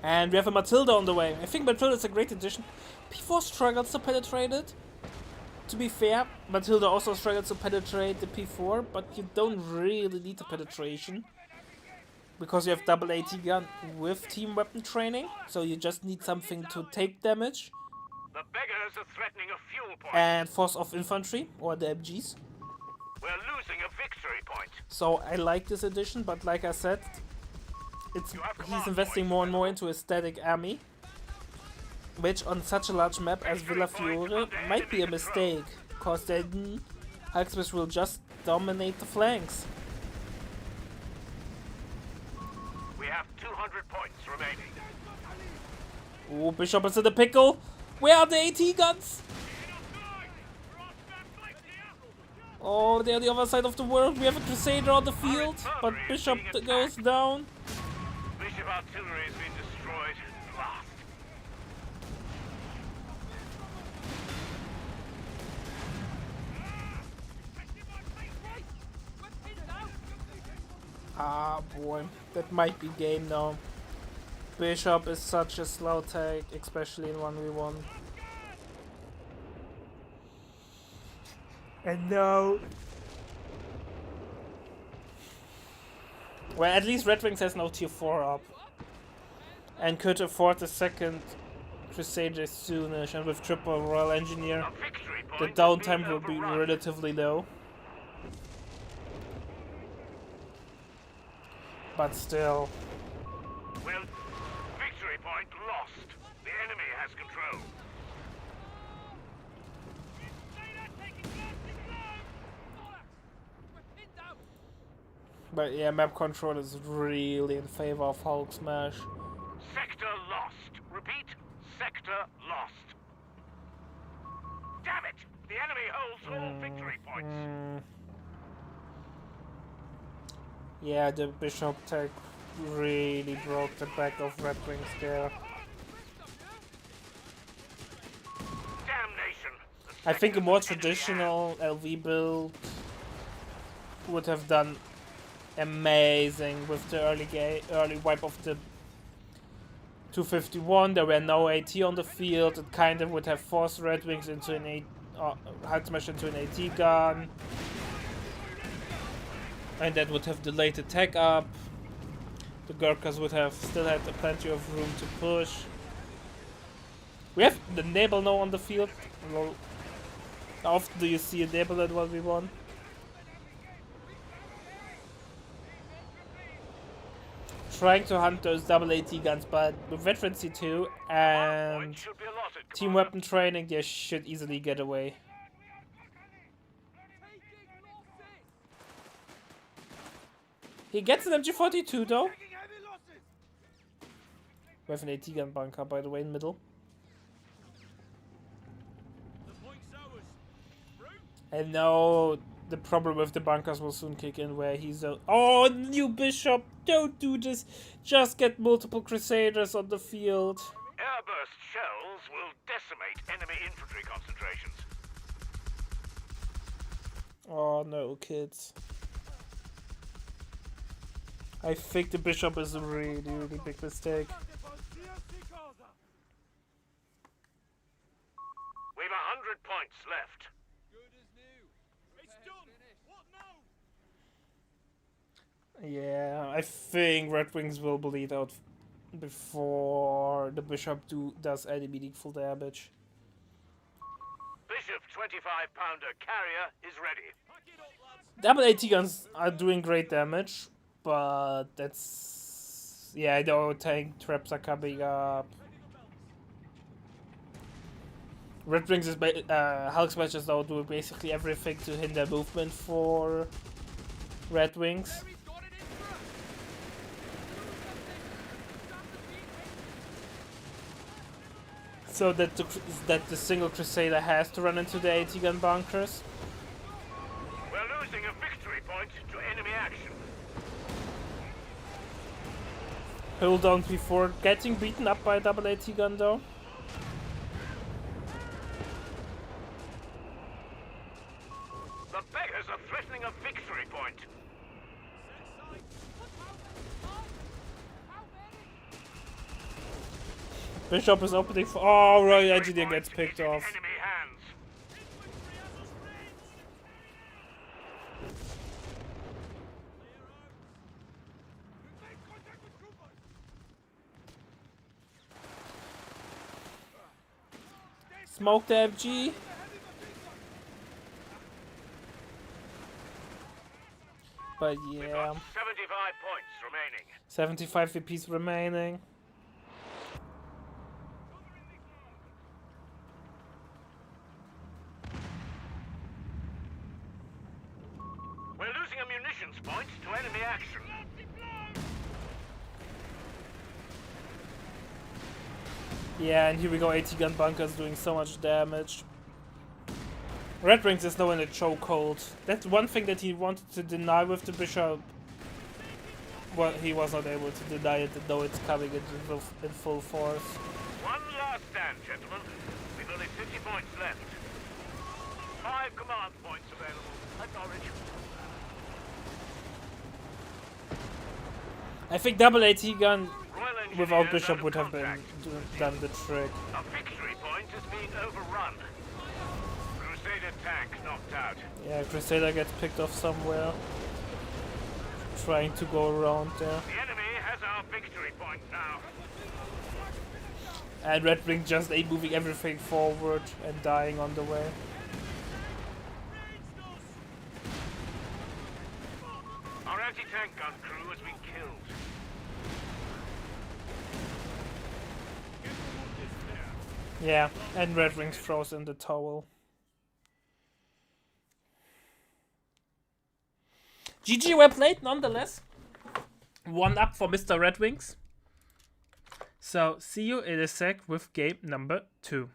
And we have a Matilda on the way. I think Matilda is a great addition. P4 struggles to penetrate it. To be fair, Matilda also struggles to penetrate the P4, but you don't really need the penetration. Because you have double AT gun with team weapon training, so you just need something to take damage
The beggars are threatening a fuel point.
and force off infantry or the MGs.
We're losing a victory point.
So I like this addition, but like I said, he's investing more and more into a static army, which on such a large map as Villa Fiore might be a mistake, because then Hulksmith will just dominate the flanks.
We have 200 points remaining.
Oh, Bishop is in the pickle. Where are the AT guns? Oh, they're on the other side of the world. We have a Crusader on the field, but Bishop goes down.
Bishop artillery has been destroyed. Last.
Ah, boy. That might be game now. Bishop is such a slow take, especially in 1v1. And no. Well, at least Red Wings has no tier 4 up. and could afford a second Crusader soonish, and with triple Royal Engineer,
A victory
the
point is
downtime
being
will be
overrun.
relatively low. But still,
Well, victory point lost. The enemy has control.
but yeah, map control is really in favor of Hulk Smash.
Sector lost. Repeat, sector lost. Damn it! The enemy holds all victory points.
Yeah, the Bishop tech really broke the back of Red Wings there.
Damnation!
I think a more traditional LV build would have done amazing with the early wipe of the 251. There were no AT on the field. It kind of would have forced Red Wings into an Hulk Smash into an AT gun, and that would have delayed the tech up. The Gurkhas would have still had plenty of room to push. We have the Nebel now on the field. Well, how often do you see a Nebel at 1v1? Trying to hunt those double AT guns, but with Veteran C2 and
Points should be allotted,
team
Commander.
weapon training, they should easily get away. He gets an MG42 though. We have an AT gun bunker, by the way, in middle.
The point's ours. Through.
And now the problem with the bunkers will soon kick in, where he's a... Oh, new Bishop! Don't do this! Just get multiple Crusaders on the field.
Airburst shells will decimate enemy infantry concentrations.
Oh no, kids. I think the Bishop is a really, really big mistake.
We've 100 points left.
Good as new. It's done. What now?
Yeah, I think Red Wings will bleed out before the Bishop does any meaningful damage.
Bishop 25-pounder carrier is ready.
Pack it up, lads.
Double AT guns are doing great damage, but that's... Yeah, I know tank traps are coming up. Red Wings is Hulk Smash is now doing basically everything to hinder movement for Red Wings.
He's got it in for us.
So that the single Crusader has to run into the AT gun bunkers.
We're losing a victory point to enemy action.
Hold on before getting beaten up by a double AT gun though.
The beggars are threatening a victory point.
Bishop is opening for... Oh, Royal
Victory
Engineer
point
gets picked
is in
off.
enemy hands.
Smoke the FG. But
We've
yeah,
got 75 points remaining.
75 VPs remaining.
We're losing a munitions point to enemy action.
Yeah, and here we go, AT gun bunkers doing so much damage. Red Wings is now in a chokehold. That's one thing that he wanted to deny with the Bishop. Well, he was not able to deny it, though it's coming in full force.
One last stand, gentlemen. We've only 50 points left. 5 command points available at Norwich.
I think double AT gun
Royal Engineers
without Bishop
under
would have been
contract.
done the trick.
A victory point is being overrun. Crusader tank knocked out.
Yeah, Crusader gets picked off somewhere. Trying to go around there.
The enemy has our
victory point now.
And Red Wing just ain't moving everything forward and dying on the way.
Our anti-tank gun crew has been killed.
Yeah, and Red Wings throws in the towel. GG, well played, nonetheless. 1 up for Mr. Red Wings. So, see you in a sec with game number 2.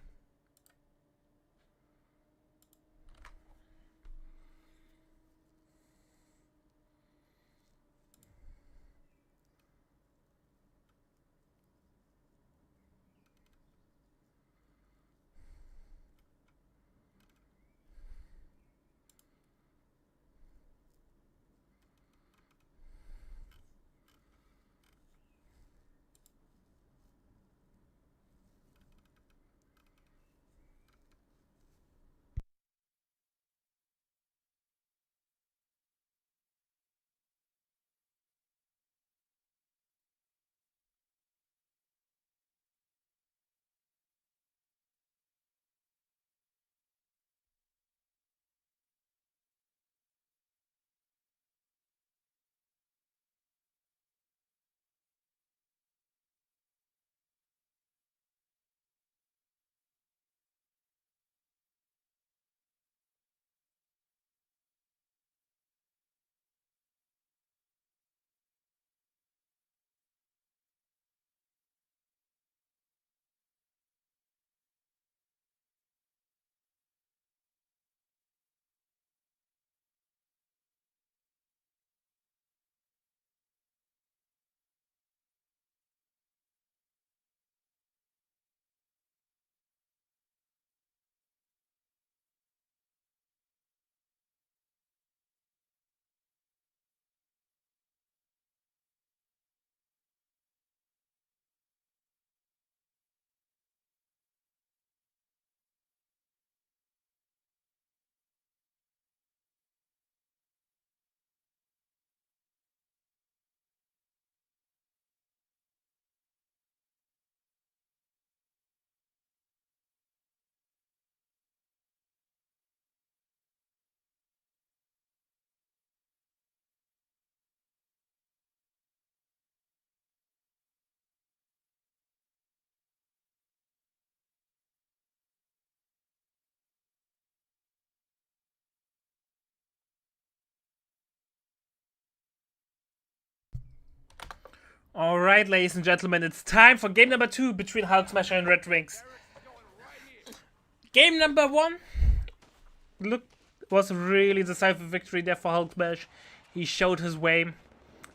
Alright, ladies and gentlemen, it's time for game number 2 between Hulk Smasher and Red Wings. Game number 1 was really decisive victory there for Hulk Smash. He showed his way.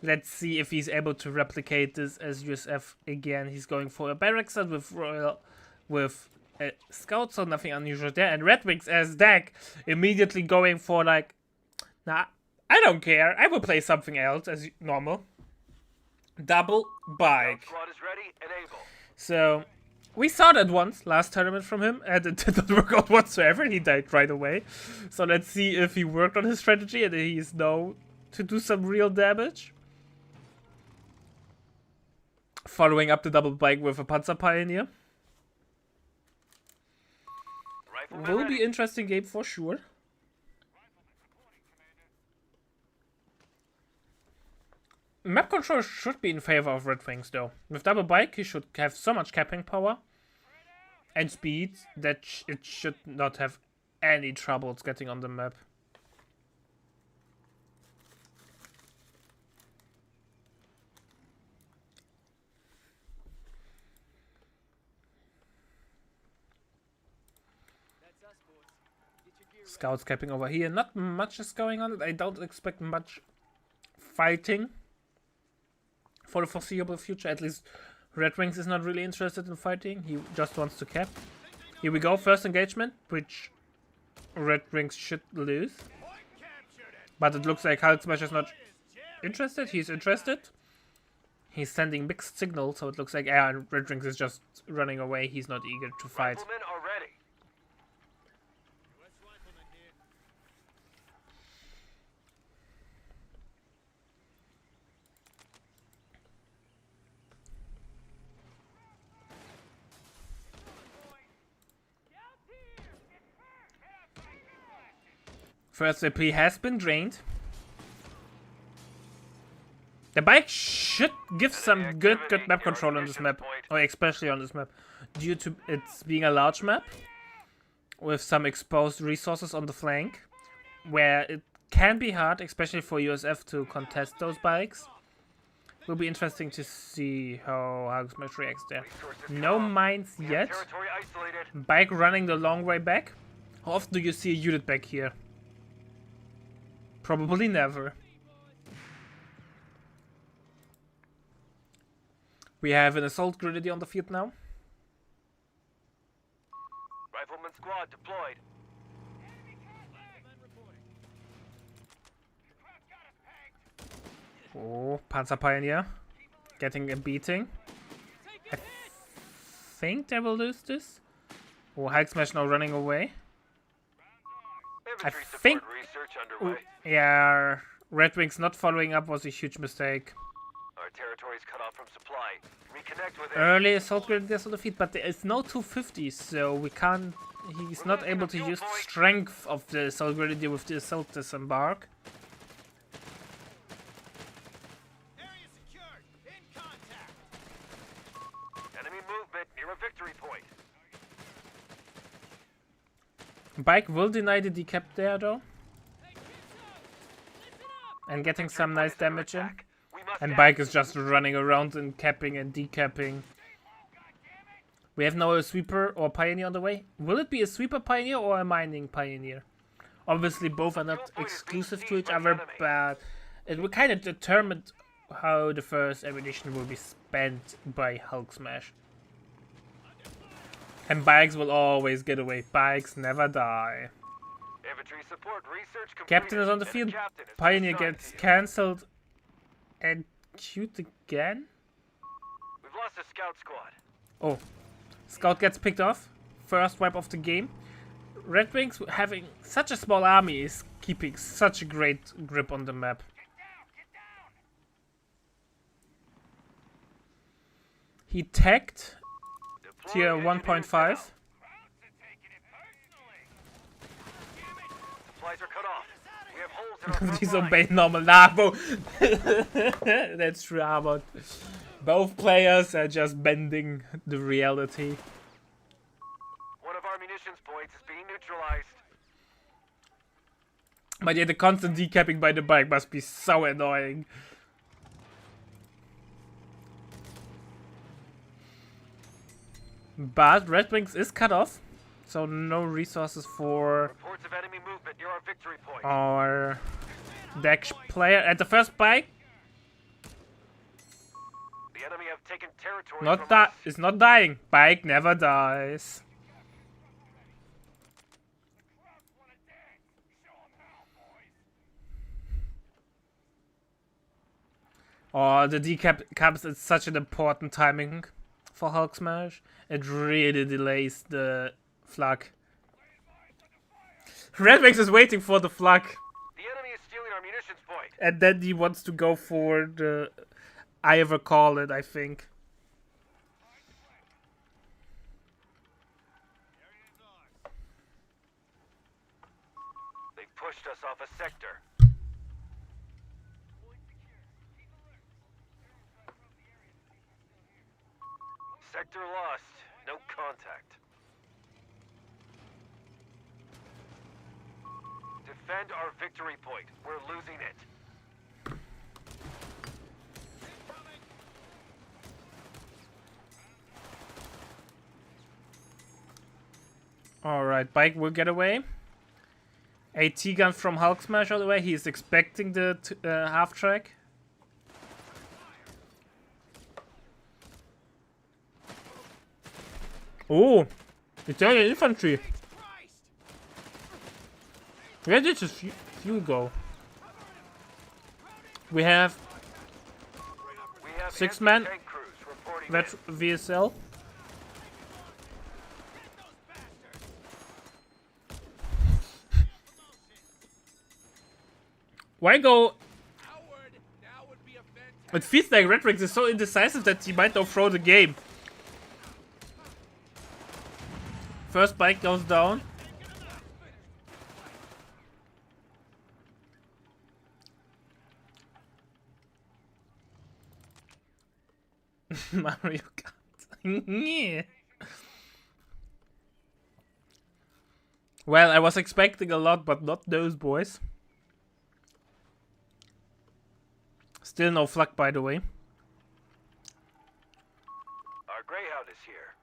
Let's see if he's able to replicate this as USF again. He's going for a barracks with Royal with a scout, so nothing unusual there. And Red Wings as deck immediately going for like, nah, I don't care. I will play something else as normal. Double bike.
Squad is ready. Enable.
So we saw that once last tournament from him, and it did not work out whatsoever. He died right away. So let's see if he worked on his strategy and he's known to do some real damage. Following up the double bike with a Panzer Pioneer.
Rifleman
Will
ready.
be interesting game for sure. Map control should be in favor of Red Wings though. With double bike, he should have so much capping power and speed that it should not have any troubles getting on the map. Scouts capping over here. Not much is going on. I don't expect much fighting for the foreseeable future. At least Red Wings is not really interested in fighting. He just wants to cap. Here we go. First engagement, which Red Wings should lose. But it looks like Hulk Smash is not interested. He's interested. He's sending mixed signals, so it looks like and Red Wings is just running away. He's not eager to fight.
Riflemen are ready.
First AP has been drained. The bike should give some good map control on this map, or especially on this map, due to it's being a large map with some exposed resources on the flank, where it can be hard, especially for USF, to contest those bikes. Will be interesting to see how Hugsmash reacts there. No mines yet.
Territory isolated.
Bike running the long way back. How often do you see a unit back here? Probably never. We have an assault grenadier on the field now.
Rifleman squad deployed.
Oh, Panzer Pioneer getting a beating. I think they will lose this. Oh, Hugsmash now running away.
Infantry support
think-
research underway.
Yeah, Red Wings not following up was a huge mistake.
Our territory is cut off from supply. Reconnect with it.
Early assault grenadiers on the field, but there is no 250, so we can't. He's not able to use the strength of the assault grenadier with the assault disembark.
Area secured. In contact.
Enemy movement near a victory point.
Bike will deny the decap there though, and getting some nice damage in.
We must
And
act.
Bike is just running around and capping and decapping. We have now a sweeper or pioneer on the way. Will it be a sweeper pioneer or a mining pioneer? Obviously both are not exclusive to each other, but it will kind of determine how the first ammunition will be spent by Hugsmash. And Bikes will always get away. Bikes never die.
Infantry support research completed.
Captain is on the
and a
field.
captain is
Pioneer
assigned
gets
to you.
cancelled and queued again.
We've lost a scout squad.
Oh, Scout gets picked off. First wipe of the game. Red Wings, having such a small army, is keeping such a great grip on the map. He tagged
Deploy
tier
engineers
1.5.
now. Supplies are cut off. We have holes in our front line.
Disobey normal Nabo. That's true, Arbot. Both players are just bending the reality.
One of our munitions points is being neutralized.
But yeah, the constant decapping by the bike must be so annoying. But Red Wings is cut off, so no resources for
Reports of enemy movement near our victory point.
our deck player. At the first bike,
The enemy have taken territory
not
from
that
us.
is not dying. Bike never dies. Oh, the decap comes at such an important timing for Hugsmash. It really delays the flag. Red Wings is waiting for the flag,
The enemy is stealing our munitions point.
and then he wants to go for the I ever call it, I think.
They pushed us off a sector. Sector lost. No contact. Defend our victory point. We're losing it.
Alright, Bike will get away. AT gun from Hugsmash all the way. He is expecting the half track. Oh, Italian infantry. Where did his fuel go? We have
We have
6
enemy
men.
tank crews reporting
Vet
in.
VSL. Why go?
Howard, now would be a fantastic.
It feels like Red Wings is so indecisive that he might now throw the game. First bike goes down. Mario Kart. Yeah. Well, I was expecting a lot, but not those boys. Still no flak, by the way.
Our Greyhound is here.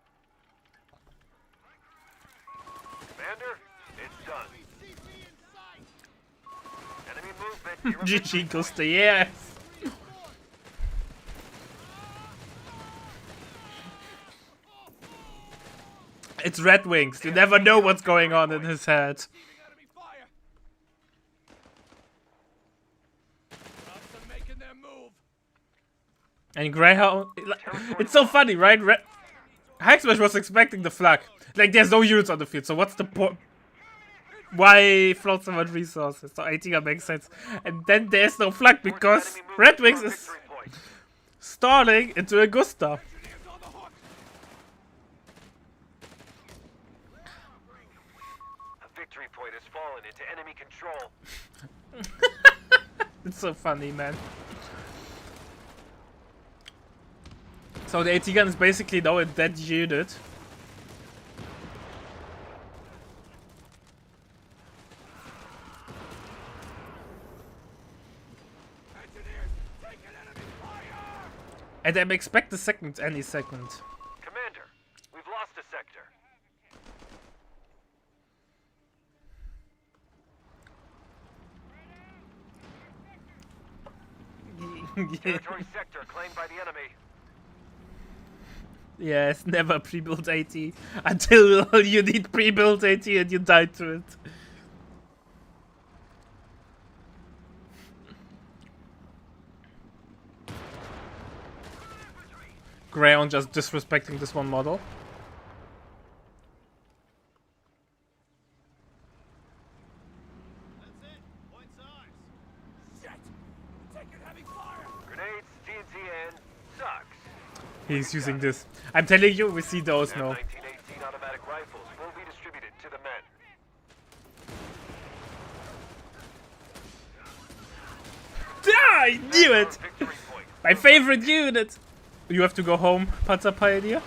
Commander, it's done. Enemy movement.
GG goes to yes. It's Red Wings. You never know what's going on in his head.
Enemy fire. Russians are making their move.
And Greyhound... It's so funny, right? Hacksmash was expecting the flag. Like, there's no units on the field, so what's the point? Why float so much resources? So I think that makes sense. And then there's no flag because Red Wings is stalling into Augusta.
A victory point has fallen into enemy control.
It's so funny, man. So the AT gun is basically now a dead unit. And I expect the second any second.
Commander, we've lost a sector. Territory sector claimed by the enemy.
Yes, never pre-built AT until you need pre-built AT and you die to it. Greyhound just disrespecting this one model.
Grenades, TNT, and sucks.
He's using this. I'm telling you, we see those now.
1918 automatic rifles will be distributed to the men.
Ah, I knew it!
Victory point.
My favorite unit! You have to go home, Panzer Pioneer.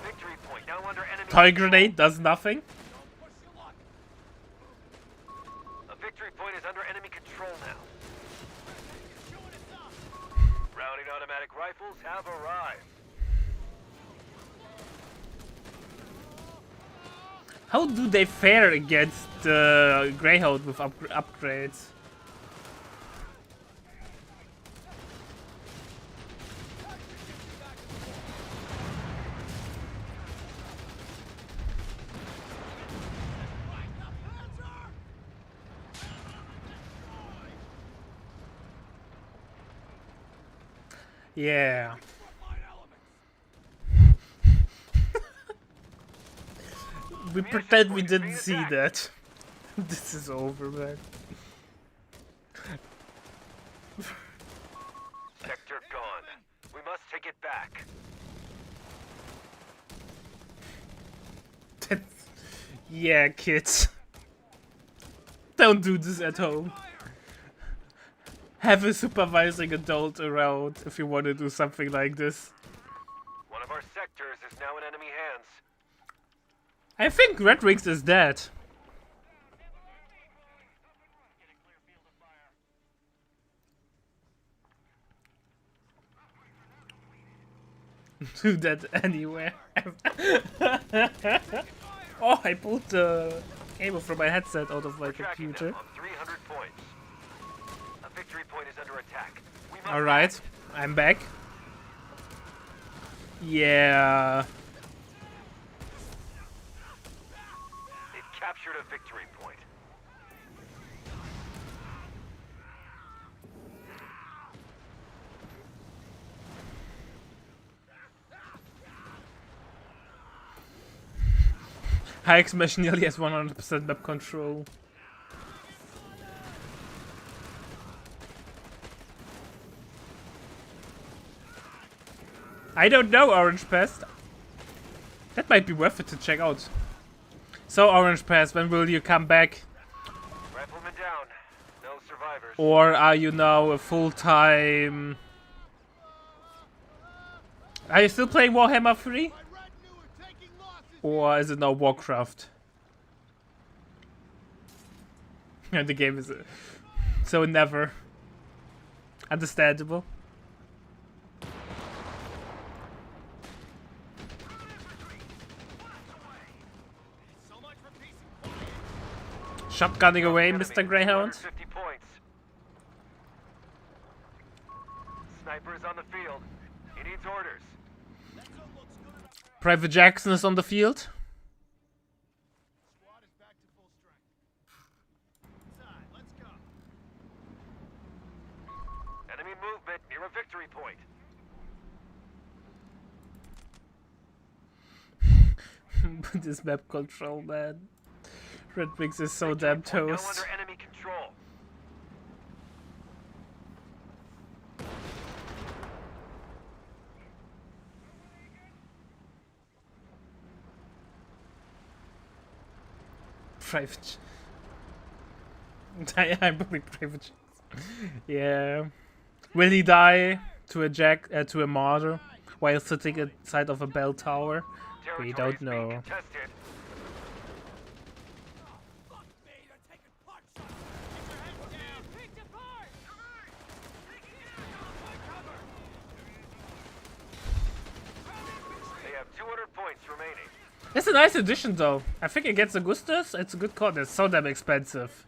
Victory point now under enemy.
Toy grenade does nothing.
A victory point is under enemy control now. Rounding automatic rifles have arrived.
How do they fare against Greyhound with upgrades? Yeah. We pretend we didn't see that. This is over, man.
Sector gone. We must take it back.
Yeah, kids. Don't do this at home. Have a supervising adult around if you want to do something like this.
One of our sectors is now in enemy hands.
I think Red Wings is dead. Do that anywhere. Oh, I pulled the cable from my headset out of my
Tracking
computer.
them on 300 points. A victory point is under attack. We must
Alright, I'm back. Yeah.
They've captured a victory point.
High Smash nearly has 100% map control. I don't know, Orange Pest. That might be worth it to check out. So, Orange Pest, when will you come back?
Rifleman down. No survivors. survivors.
Or are you now a full-time... Are you still playing Warhammer 3? Or is it now Warcraft? And the game is so never. Understandable. Shotgunning away, Mr. Greyhound.
50 points. Sniper is on the field. He needs orders.
Private Jackson is on the field.
Squad is back to full strength. Inside, let's go.
Enemy movement near a victory point.
This map control, man. Red Wings is so
Victory
damn
point now
toast.
under enemy control.
Private. I believe Private Jackson. Yeah. Will he die to a martyr while sitting inside of a bell tower? We
Territory
don't
is being
know.
contested.
Fuck me, they're taking pot shots. Get your heads down. Picked apart.
They have 200 points remaining.
It's a nice addition though. I think it gets Augustus. It's a good card. It's so damn expensive.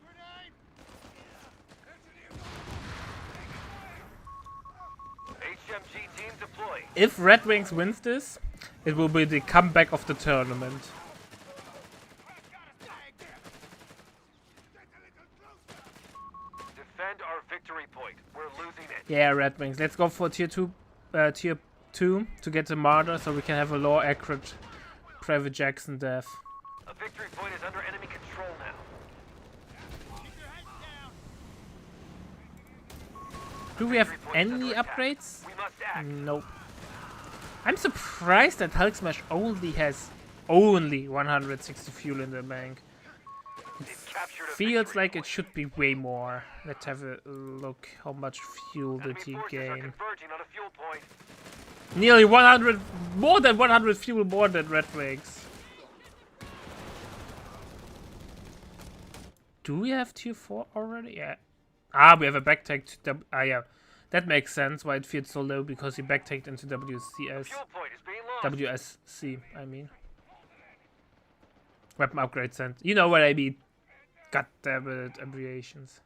HMG team deployed.
If Red Wings wins this, it will be the comeback of the tournament.
Defend our victory point. We're losing it.
Yeah, Red Wings. Let's go for tier 2 to get the martyr so we can have a more accurate Private Jackson death.
A victory point is under enemy control now.
Keep your heads down.
Do we have
Victory point is
any
under attack.
upgrades?
We must act.
Nope. I'm surprised that Hulk Smash only has 160 fuel in the bank.
They've captured a
Feels
victory
like it
point.
should be way more. Let's have a look. How much fuel did
Enemy
he
forces are
gain?
converging on a fuel point.
Nearly 100, more than 100 fuel more than Red Wings. Do we have tier 4 already? Yeah. Ah, we have a backtank to yeah. That makes sense why it feels so low, because he backtanked into WCS.
Fuel point is being lost.
WSC, I mean. Weapon upgrade sent. You know what I mean. God damn it, abbreviations.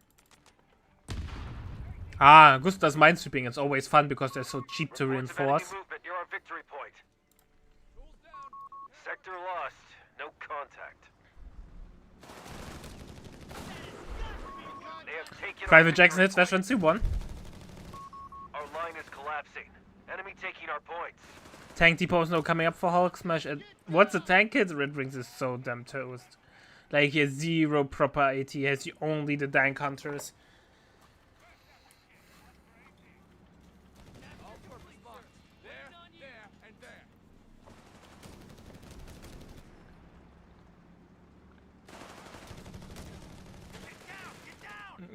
Ah, Gustav's minesweeping is always fun because they're so cheap to
Reports of
reinforce.
enemy movement near our victory point. Sector lost. No contact. They have taken our
Private Jackson
victory
hits veteran C1.
Our line is collapsing. Enemy taking our points.
Tank depot is now coming up for Hulk Smash. And what's the tank hit? Red Wings is so damn toast. Like he has zero proper AT. He has only the dank hunters.
There, and there.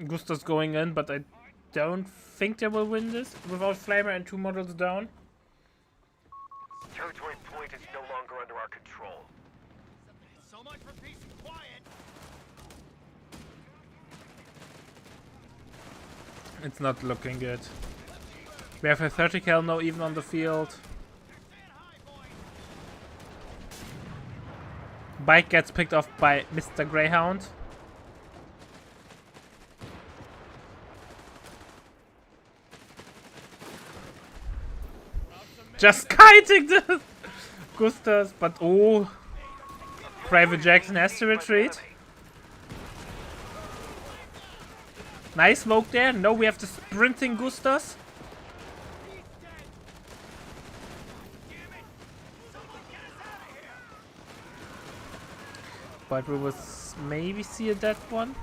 Gustav's going in, but I don't think they will win this without Flamer and 2 models down.
Territory point is no longer under our control.
So much for peace and quiet.
It's not looking good. We have a 30 cal now even on the field. Bike gets picked off by Mr. Greyhound. Just kiting the Gustavs, but oh, Private Jackson has to retreat. Nice smoke there. No, we have the sprinting Gustavs. But we will maybe see a dead one.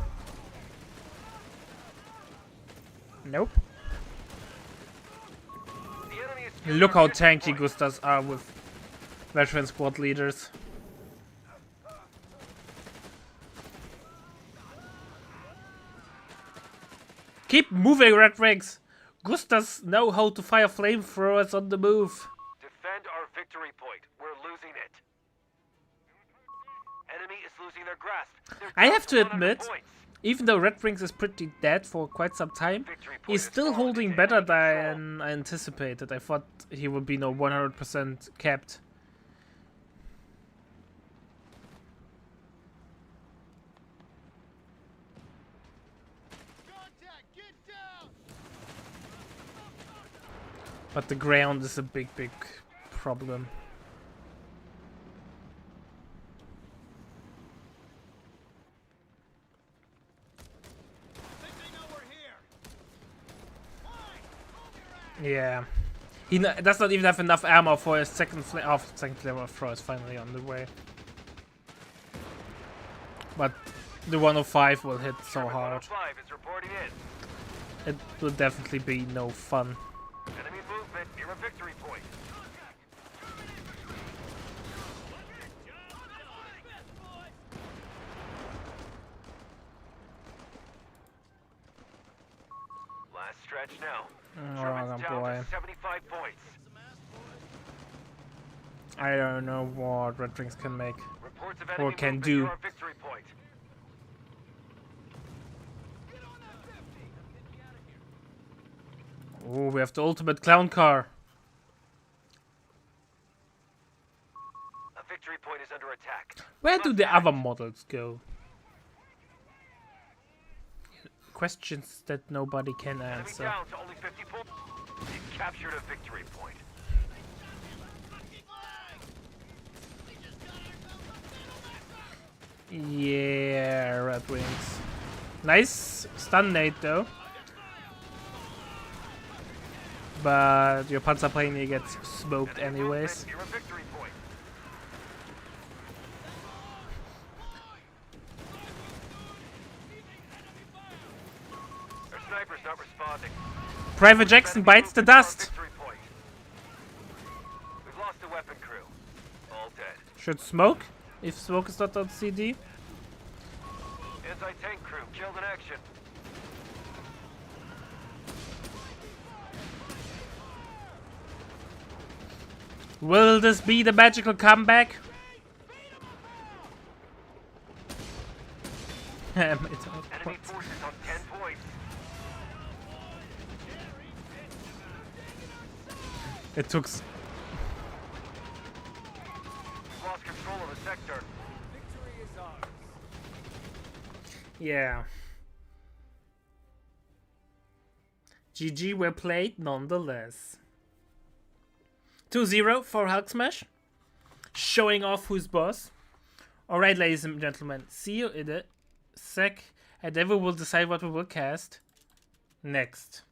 Nope.
The enemy is securing
Look
our
how
victory
tanky
point.
Gustavs are with veteran squad leaders. Keep moving, Red Wings. Gustas know how to fire flamethrowers on the move.
Defend our victory point. We're losing it. Enemy is losing their grasp. They're
I
down
have to
100
admit,
points.
even though Red Wings is pretty dead for quite some time, he's still holding better than I anticipated. I thought he would be 100% capped.
Contact! Get down!
But the ground is a big problem.
Think they know we're here. Fine! Move your
Yeah.
ass!
He does not even have enough ammo for his second flamethrower is finally on the way. But the 105 will hit so
Sherman
hard.
105 is reporting in.
It will definitely be no fun.
Enemy movement near a victory point. Last stretch now. Sherman's down
boy.
to 75 points.
I don't know what Red Wings can make.
Reports of
Or
enemy
can
movement
do.
near our victory point.
Oh, we have the ultimate clown car.
A victory point is under attack.
Where do
Must
the
act.
other models go? Questions that nobody can
Enemy
answer.
down to only 50 points. You've captured a victory point.
Yeah, Red Wings. Nice stun nade though. But your Panzerplane gets smoked
Enemy
anyways.
movement near a victory point. Our sniper's not responding.
Private Jackson bites the dust.
Victory point. We've lost a weapon crew. All dead.
Should smoke? If smoke is not on CD.
Anti-tank crew killed in action.
Will this be the magical comeback?
Enemy forces on 10 points.
It took.
We've lost control of the sector.
Victory is ours.
Yeah. GG were played nonetheless. 2-0 for Hulk Smash. Showing off who's boss. Alright, ladies and gentlemen. See you in a sec. And then we will decide what we will cast next.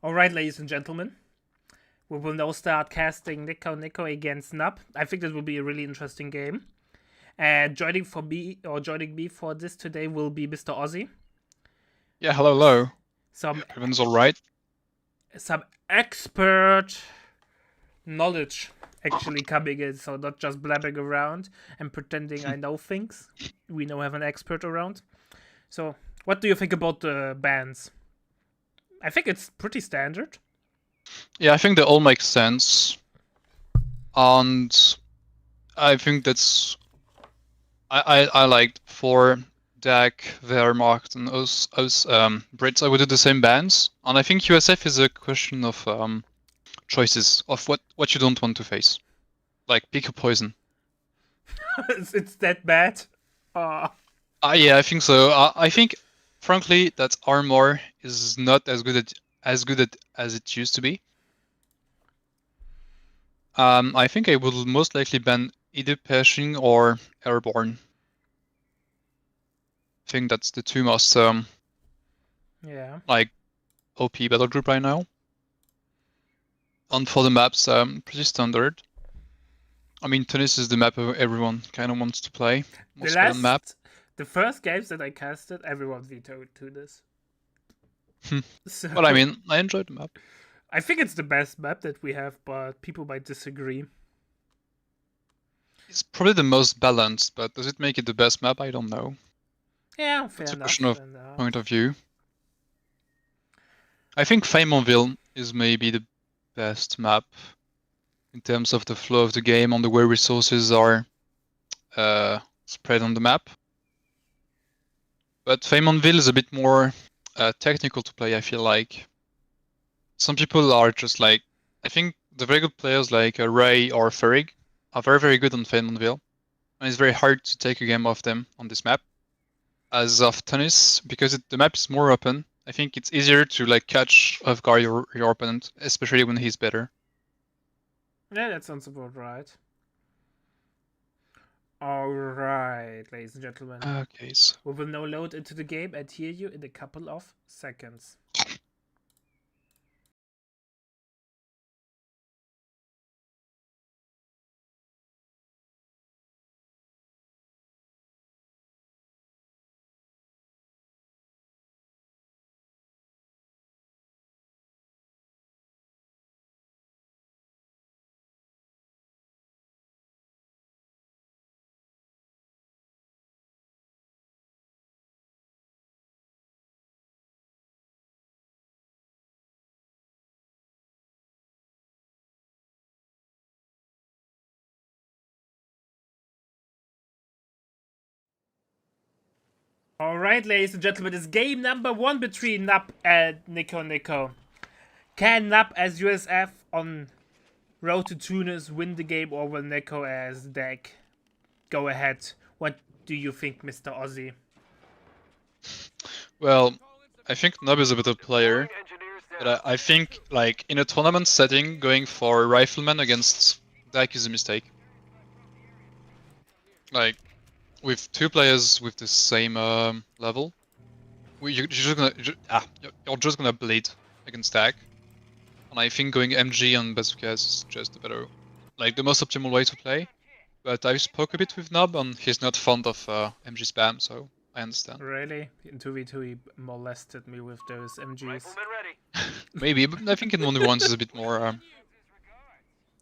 Alright, ladies and gentlemen. We will now start casting Nico against Nub. I think this will be a really interesting game. And joining me for this today will be Mr. Ozzy.
Yeah, hello.
Some
Everyone's alright.
expert knowledge actually coming in, so not just blabbing around and pretending I know things. We now have an expert around. So, what do you think about the bans? I think it's pretty standard.
Yeah, I think they all make sense. And I think that's... I liked for DAC, Wehrmacht, and us Brits, I would do the same bans. And I think USF is a question of choices, of what you don't want to face. Like, pick a poison.
It's that bad. Ah.
Yeah, I think so. I think, frankly, that armor is not as good as it used to be. I think I will most likely ban either Pershing or Airborne. I think that's the two most
Yeah.
like OP battle group right now. And for the maps, pretty standard. I mean, Tunis is the map everyone kind of wants to play.
The first games that I casted, everyone vetoed to this. So,
Well, I mean, I enjoyed the map.
I think it's the best map that we have, but people might disagree.
It's probably the most balanced, but does it make it the best map? I don't know.
Yeah, fair
It's a
enough.
question of point of view. I think Feymonville is maybe the best map in terms of the flow of the game, on the way resources are spread on the map. But Feymonville is a bit more technical to play, I feel like. Some people are just like... I think the very good players like Ray or Ferrig are very, very good on Feymonville. And it's very hard to take a game off them on this map. As of Tunis, because the map is more open, I think it's easier to like catch off guard your opponent, especially when he's better.
Yeah, that sounds about right. Alright, ladies and gentlemen.
Okay, so...
We will now load into the game and hear you in a couple of seconds. Alright, ladies and gentlemen, it's game number 1 between Nub and Nico. Can Nub as USF on road to Tunis win the game, or will Nico as DAC go ahead? What do you think, Mr. Ozzy?
Well, I think Nub is a better player, but I think like in a tournament setting, going for Rifleman against DAC is a mistake. Like, with two players with the same level, you're just gonna bleed against DAC. And I think going MG on Bazooka is just the better, like the most optimal way to play. But I spoke a bit with Nub, and he's not fond of MG spam, so I understand.
Really? In 2v2 he molested me with those MGs.
Rifleman ready.
Maybe, but I think in 1v1 he's a bit more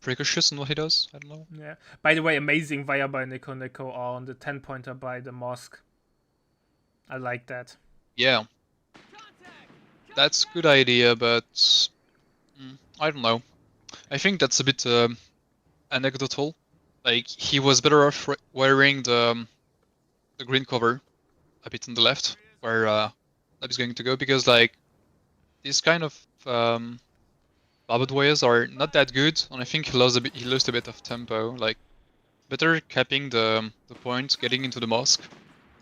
precautious in what he does. I don't know.
Yeah. By the way, amazing Via by Nico on the 10-pointer by the mosque. I like that.
Yeah. That's a good idea, but I don't know. I think that's a bit anecdotal. Like, he was better off wearing the green cover a bit on the left, where that is going to go, because like these kind of barbed wires are not that good, and I think he lost a bit of tempo. Like, better capping the point, getting into the mosque,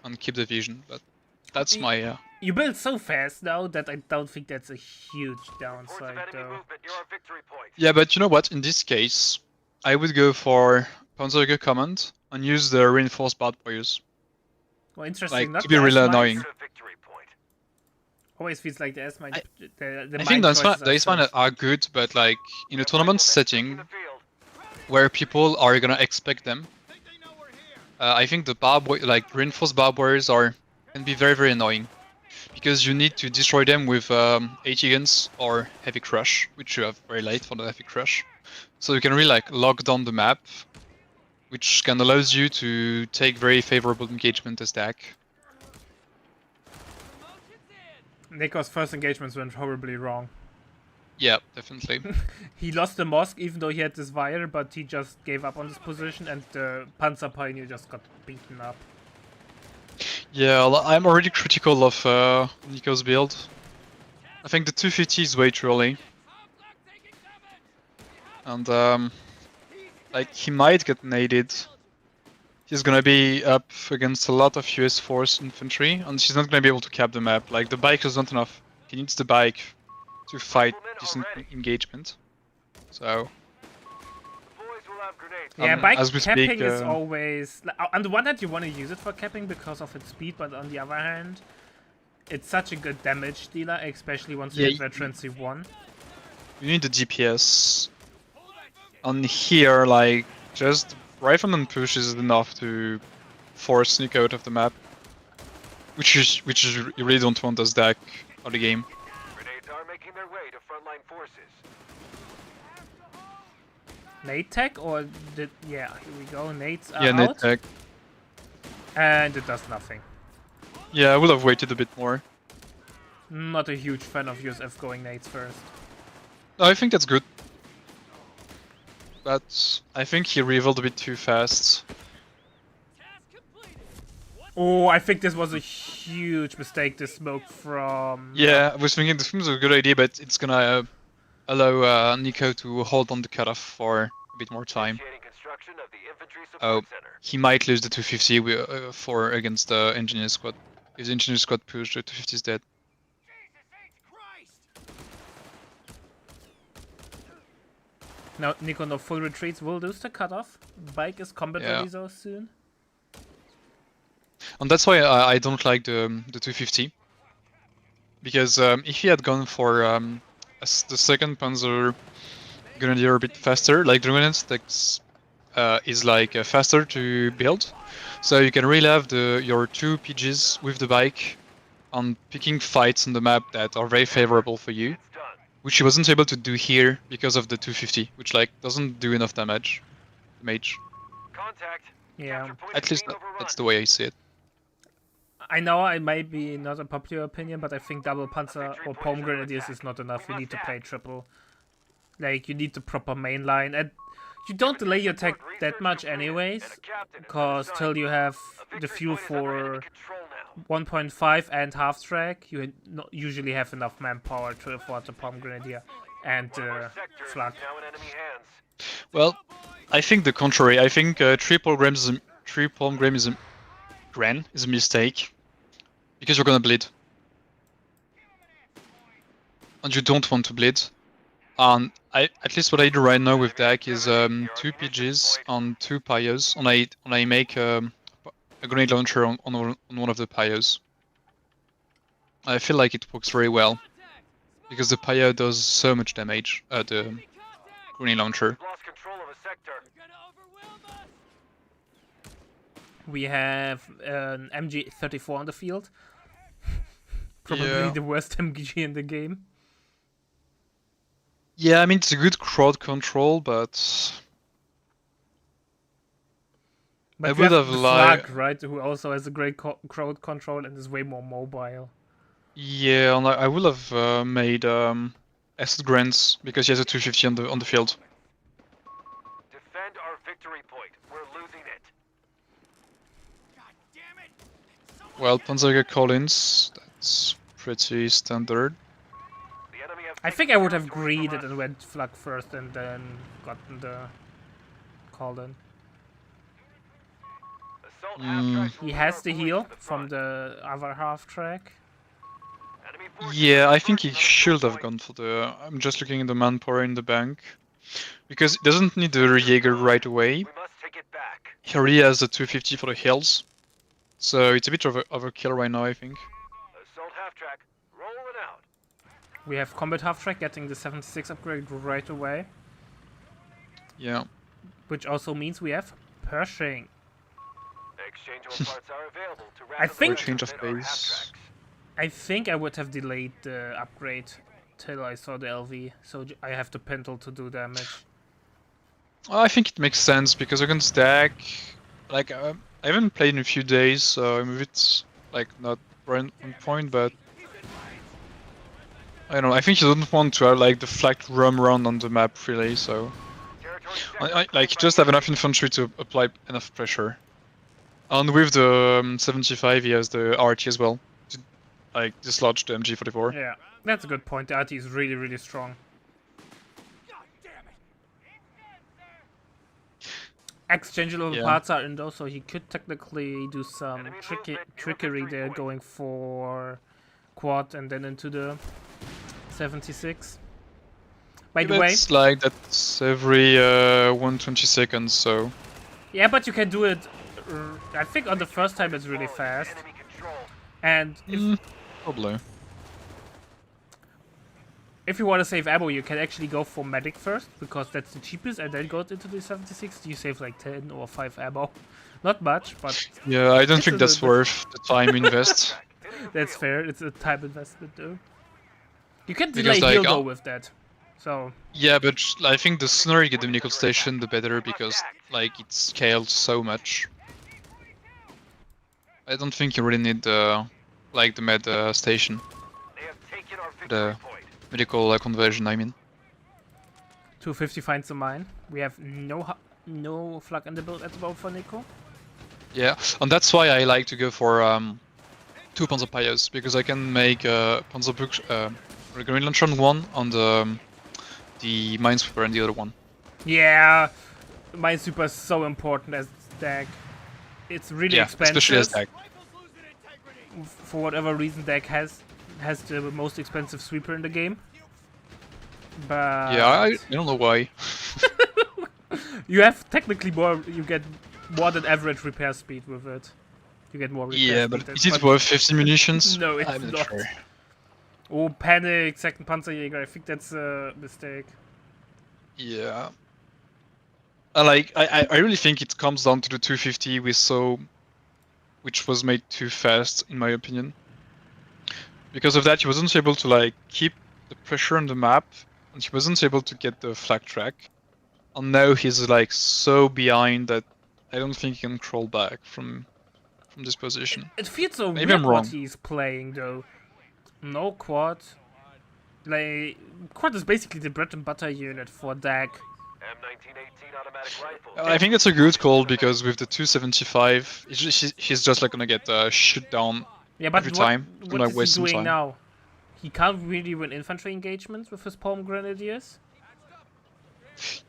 and keep the vision. But that's my
You build so fast now that I don't think that's a huge
Reports of
downside,
enemy
though.
movement near our victory point.
Yeah, but you know what? In this case, I would go for Panzerjäger command and use the reinforced barbed wires.
Well, interesting.
Like,
Not
to be
last
really
night.
annoying.
Near the victory point.
always feels like the S-mine. The
I think
mine choices
the Iceman
first.
are good, but like in a tournament setting
The field.
where people are gonna expect them, I think the like reinforced barbed wires can be very annoying because you need to destroy them with 80 guns or heavy crush, which you have very late for the heavy crush. So you can really like lock down the map, which can allows you to take very favorable engagement as DAC.
Nico's first engagements went horribly wrong.
Yeah, definitely.
He lost the mosque even though he had this wire, but he just gave up on this position and the Panzer Pioneer just got beaten up.
Yeah, I'm already critical of Nico's build. I think the 250 is way too early. And like he might get naded. He's gonna be up against a lot of US force infantry, and he's not gonna be able to cap the map. Like the bike is not enough. He needs the bike to fight decent engagement. So
Boys will have grenades.
Yeah, bike
as we
capping
speak,
is always... On the one hand, you want to use it for capping because of its speed, but on the other hand, it's such a good damage dealer, especially once you
Yeah,
hit Veteran C1.
you need the GPS. On here, like just rifleman push is enough to force Nico out of the map, which is you really don't want as DAC of the game.
Grenades are making their way to frontline forces.
Nade tech or did... Yeah, here we go. Nades are
Yeah, net
out.
tech.
And it does nothing.
Yeah, I would have waited a bit more.
Not a huge fan of USF going nades first.
No, I think that's good. But I think he revealed a bit too fast.
Oh, I think this was a huge mistake, this smoke from...
Yeah, I was thinking this was a good idea, but it's gonna allow Nico to hold on the cutoff for a bit more time.
Initiating construction of the infantry
Oh,
support center.
he might lose the 250 for against the engineer squad. If the engineer squad push, the 250 is dead.
Now, Nico, no full retreats will lose the cutoff. Bike is combat
Yeah.
ready so soon.
And that's why I don't like the 250. Because if he had gone for the second Panzer Grenadier a bit faster, like the Grenadier takes is like faster to build, so you can really have your two PGs with the bike on picking fights on the map that are very favorable for you,
It's done.
which he wasn't able to do here because of the 250, which like doesn't do enough damage. Mage.
Contact.
Yeah.
Capture point
At
is
least
being overrun.
that's the way I see it.
I know I might be not a popular opinion, but I think double Panzer or Palm Grenadiers is not enough. You need to play triple. Like, you need the proper main line. And you don't delay your tech that much anyways, because till you have the fuel for 1.5 and half track, you usually have enough manpower to afford the Palm Grenadier and the Flak.
Now in enemy hands.
Well, I think the contrary. I think triple Palm Gram is a mistake because you're gonna bleed, and you don't want to bleed. At least what I do right now with DAC is 2 PGs on 2 Pyos, and I make a grenade launcher on one of the Pyos. I feel like it works very well because the Pyo does so much damage. The grenade launcher.
Lost control of a sector.
We have an MG34 on the field. Probably
Yeah.
the worst MG in the game.
Yeah, I mean it's a good crowd control, but
But
I
you
would have
the
liked.
Flak, right? Who also has a great crowd control and is way more mobile.
Yeah, and I would have made asset grants because he has a 250 on the field.
Defend our victory point. We're losing it.
Well, Panzerger Collins, that's pretty standard.
The enemy have
I
taken
think I would have
territory from
greeded
us.
and went Flak first and then gotten the call in.
Assault half-tracks will
He
lead
has
our
the
boys
heal
to the
from
front.
the other half track.
Enemy forces
Yeah, I
are
think he
converging on the
should
kill
have
point.
gone for the. I'm just looking at the manpower in the bank. Because it doesn't need the Jaeger right away.
We must take it back.
He already has the 250 for the hills. So it's a bit of overkill right now, I think.
Assault half-track. Rolling
We have combat half track getting the 76 upgrade right away,
Yeah.
which also means we have Pershing.
Exchangeable parts are available to
I think-
Or change of
retrofit our half
pace.
tracks.
I think I would have delayed the upgrade till I saw the LV, so I have the Pintle to do damage.
I think it makes sense because against Dak, like I haven't played in a few days, so maybe it's like not right on point, but I don't know. I think you don't want to have like the flag roam around on the map really, so
Territory
like you just have enough infantry to apply enough pressure. And with the 75, he has the RT as well to like dislodge the MG44.
Yeah, that's a good point. The RT is really, really strong. Exchangeable
Yeah.
parts are in though, so he could technically do some trickery there, going for quad and then into the 76. By the way,
It's like that's every 120 seconds, so
yeah, but you can do it. I think on the first time it's really fast,
enemy control.
and
probably.
if you want to save ammo, you can actually go for medic first, because that's the cheapest, and then go into the 76. You save like 10 or 5 ammo. Not much, but
Yeah, I don't
It's
think
a
that's
little
worth the time invest.
that's fair. It's a time investment though. You can
Because,
delay heal
like,
though with that. So
Yeah, but I think the sooner you get the medical station, the better, because like it's scaled so much. I don't think you really need like the med station,
They have taken our
the
victory point.
medical conversion. I mean.
250 finds the mine. We have no flag in the build at the moment for Nico.
Yeah, and that's why I like to go for 2 Panzer Pios, because I can make Panzer Green Lantern one on the Minesweeper and the other one.
Yeah, mine super is so important as deck. It's really
Yeah,
expensive.
especially as Dak.
For whatever reason, deck has the most expensive sweeper in the game. But
Yeah, I don't know why.
you have technically more. You get more than average repair speed with it. You get more repair
Yeah,
speed.
but is it worth 50 munitions?
No, it's
I'm
not.
sure.
Oh, panic! Second Panzerjäger. I think that's a mistake.
Yeah. I really think it comes down to the 250 we saw, which was made too fast, in my opinion. Because of that, he wasn't able to like keep the pressure on the map, and he wasn't able to get the flag track. And now he's like so behind that I don't think he can crawl back from this position.
It feels so
Maybe
weird
I'm
what
wrong.
he's playing though. No quad. Like quad is basically the bread and butter unit for deck.
M1918 automatic rifle.
I think it's a good call because with the 275, he's just like gonna get shoot down
Yeah, but
every time. It's
what
gonna
is
waste
he
some
doing
time.
now? He can't really win infantry engagements with his palm grenadiers,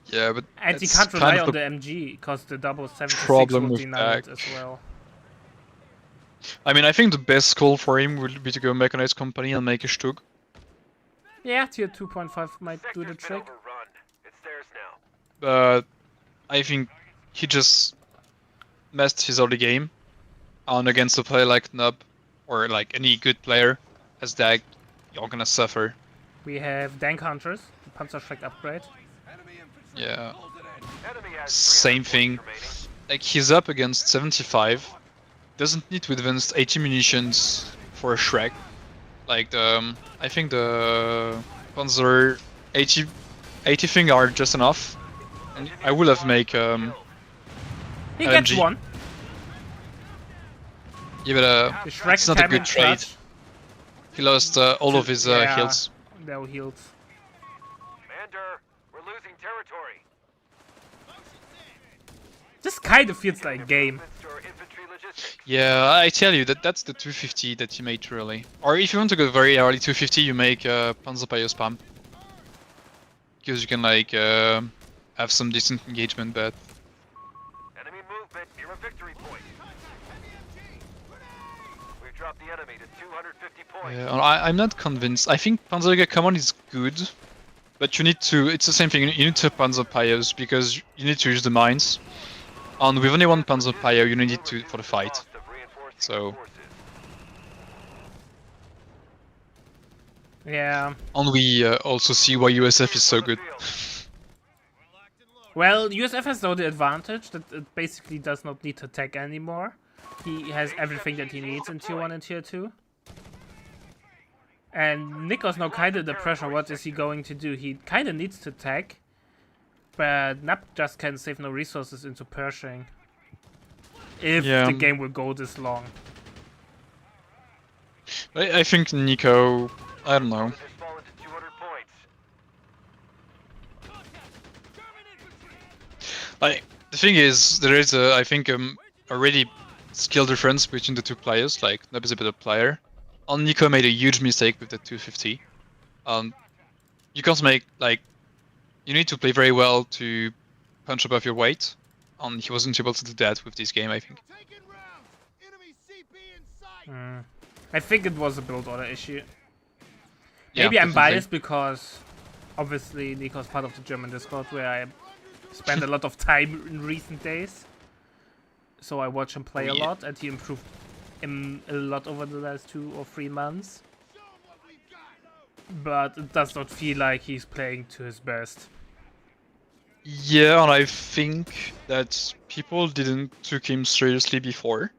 Yeah, but
and he
that's
can't
kind
rely
of
on
the
the MG because the double 76
problem
would
with
deny it
deck.
as well.
I mean, I think the best call for him would be to go mechanized company and make a Stug.
Yeah, tier 2.5 might do the
Sector's been
trick.
overrun. It's theirs now.
But I think he just messed his early game. And against a player like Nub, or like any good player as Dag, you're gonna suffer.
We have Dank Hunters, the Panzerschreck upgrade.
Yeah.
Enemy has
Same
300
thing.
points remaining.
Like he's up against 75. Doesn't need to advance 80 munitions for a Shrek. Like the I think the Panzer 80 thing are just enough. And I would have make
He gets
LMG.
one.
yeah, but
The Shrek
it's not a
cannon
good trade.
clutch.
He lost all of his
Yeah.
heals.
No heals.
Commander, we're losing territory.
This kind of feels like game.
Improvements to our infantry logistics.
Yeah, I tell you that's the 250 that you made early. Or if you want to go very early 250, you make Panzer Pio spam. Because you can like have some decent engagement, but
Enemy movement near a victory point. We've dropped the enemy to 250 points.
yeah, I'm not convinced. I think Panzerjäger Command is good, but you need to. It's the same thing. You need to Panzer Pios because you need to use the mines. And with only one Panzer Pio, you need it to for the fight.
Cost of reinforcing
So-
forces.
Yeah.
And we also see why USF is so good.
Well, USF has though the advantage that it basically does not need to tech anymore. He has everything that he needs in Tier 1 and Tier 2. And Nico's now kind of the pressure. What is he going to do? He kind of needs to tech. But Nap just can save no resources into Pershing. If
Yeah.
the game will go this long.
I think Nico, I don't know.
Has fallen to 200 points.
Like, the thing is, there is a, I think, a really skill difference between the two players. Like, Nub is a better player. And Nico made a huge mistake with the 250. You can't make, like, you need to play very well to punch above your weight. And he wasn't able to do that with this game, I think.
I think it was a build order issue.
Yeah,
Maybe I'm
definitely.
biased because obviously Nico's part of the German Discord where I spend a lot of time in recent days. So I watch him play
Oh,
a
yeah.
lot and he improved a lot over the last 2 or 3 months. But it does not feel like he's playing to his best.
Yeah, and I think that people didn't took him seriously before,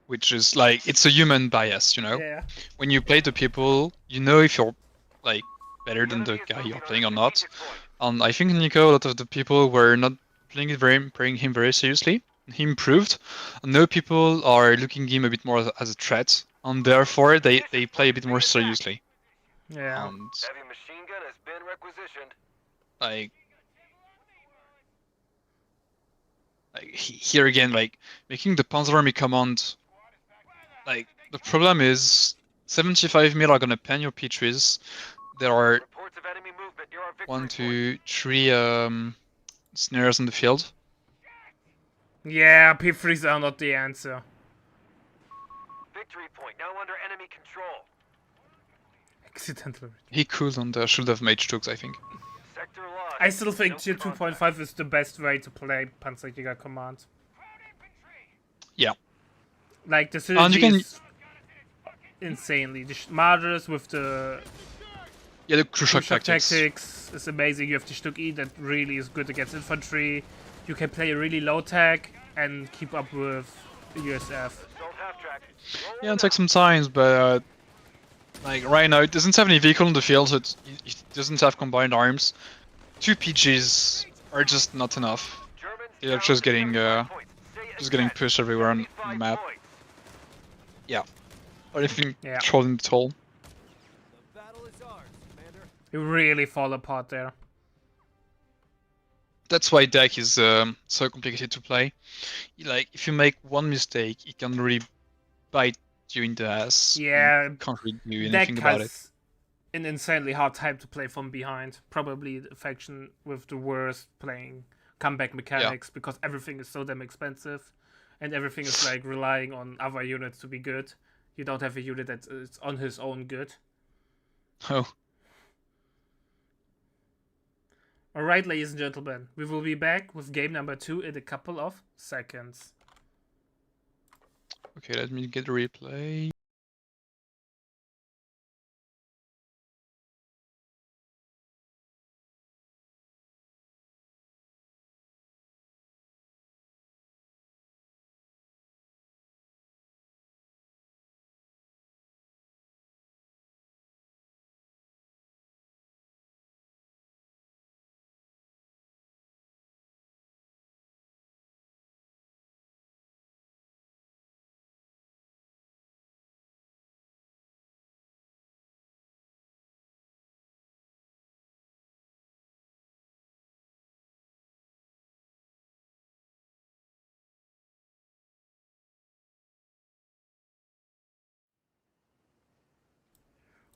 which is like, it's a human bias, you know?
Yeah.
When you play the people, you know if you're like better than the guy you're playing or not. And I think Nico, a lot of the people were not playing him very seriously. He improved. And now people are looking him a bit more as a threat, and therefore they play a bit more seriously.
Yeah.
And
Heavy machine gun has been requisitioned.
like here again, like making the Panzer Army command, like the problem is 75 mil are gonna pan your P3s. There are
Reports of enemy movement near our victory
1,
point.
2, 3 snares in the field.
Yeah, P3s are not the answer.
Victory point now under enemy control.
Accidental.
He could and should have made Stux, I think.
Sector lost.
I still think
No
Tier
contact.
2.5 is the best way to play Panzerjäger Command.
Yeah.
Like the
And you
synergy
can-
is insanely. The Margers with the
Yeah, the crucial
Shock
tactics.
tactics is amazing. You have the Stück E that really is good against infantry. You can play a really low tech and keep up with USF.
Assault half track.
Yeah, it takes some time, but like right now it doesn't have any vehicle in the field, so it doesn't have combined arms. 2 PGs are just not enough.
Germans
They're
down
just
to
getting
75 points. Stay
just getting
attached.
pushed everywhere on the
75
map.
points.
I think
Yeah.
trolling the toll.
You really fall apart there.
That's why deck is so complicated to play. Like if you make one mistake, it can really bite you in the ass.
Yeah,
You can't really do
Deck
anything about it.
has an insanely hard time to play from behind. Probably the faction with the worst playing comeback mechanics because everything is so damn expensive and everything is like relying on other units to be good. You don't have a unit that is on his own good.
Oh,
Alright, ladies and gentlemen, we will be back with game number 2 in a couple of seconds.
okay. Let me get the replay.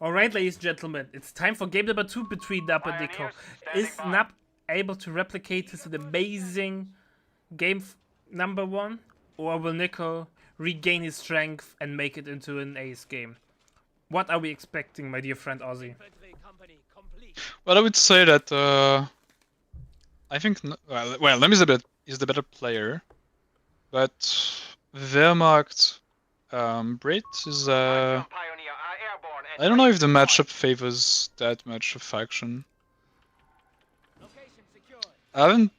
Alright, ladies and gentlemen, it's time for game number 2 between Nap and Nico. Is Nap able to replicate his amazing game number 1? Or will Nico regain his strength and make it into an ace game? What are we expecting, my dear friend Ozzy?
Well, I would say that I think well, Lem is the better player, but Wehrmacht Brit is
Pioneer airborne
I don't know if the matchup favors that much of faction.
Location secured.
I haven't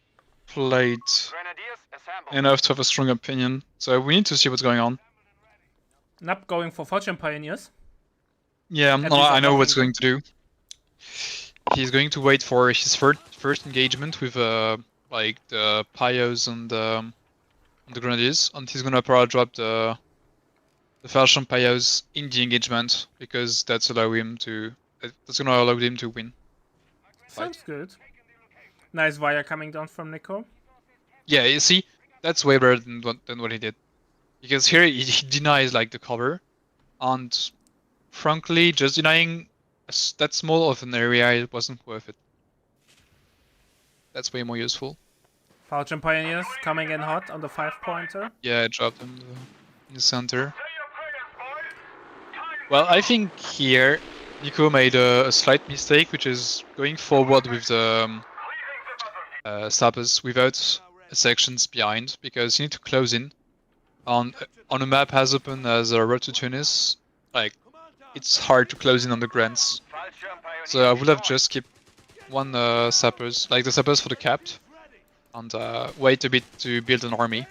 played
Grenadiers, assemble.
enough to have a strong opinion, so we need to see what's going on.
Not going for Fortune Pioneers.
Yeah,
At least
I
I'm
know
not
what's
thinking.
going to do. He's going to wait for his first engagement with like the Pios and the Grenadiers, and he's gonna probably drop the Falchion Pios in the engagement because that's gonna allow him to win.
Sounds good. Nice wire coming down from Nico.
Yeah, you see, that's way better than what he did, because here he denies like the cover, and frankly, just denying that small of an area, it wasn't worth it. That's way more useful.
Fortune Pioneers coming in hot on the 5-pointer.
Yeah, I dropped him in the center. Well, I think here Nico made a slight mistake, which is going forward with the sappers without sections behind, because you need to close in. On a map as open as Road to Tunis, like, it's hard to close in on the grants. So I would have just kept one sappers, like the sappers for the capped, and wait a bit to build an army.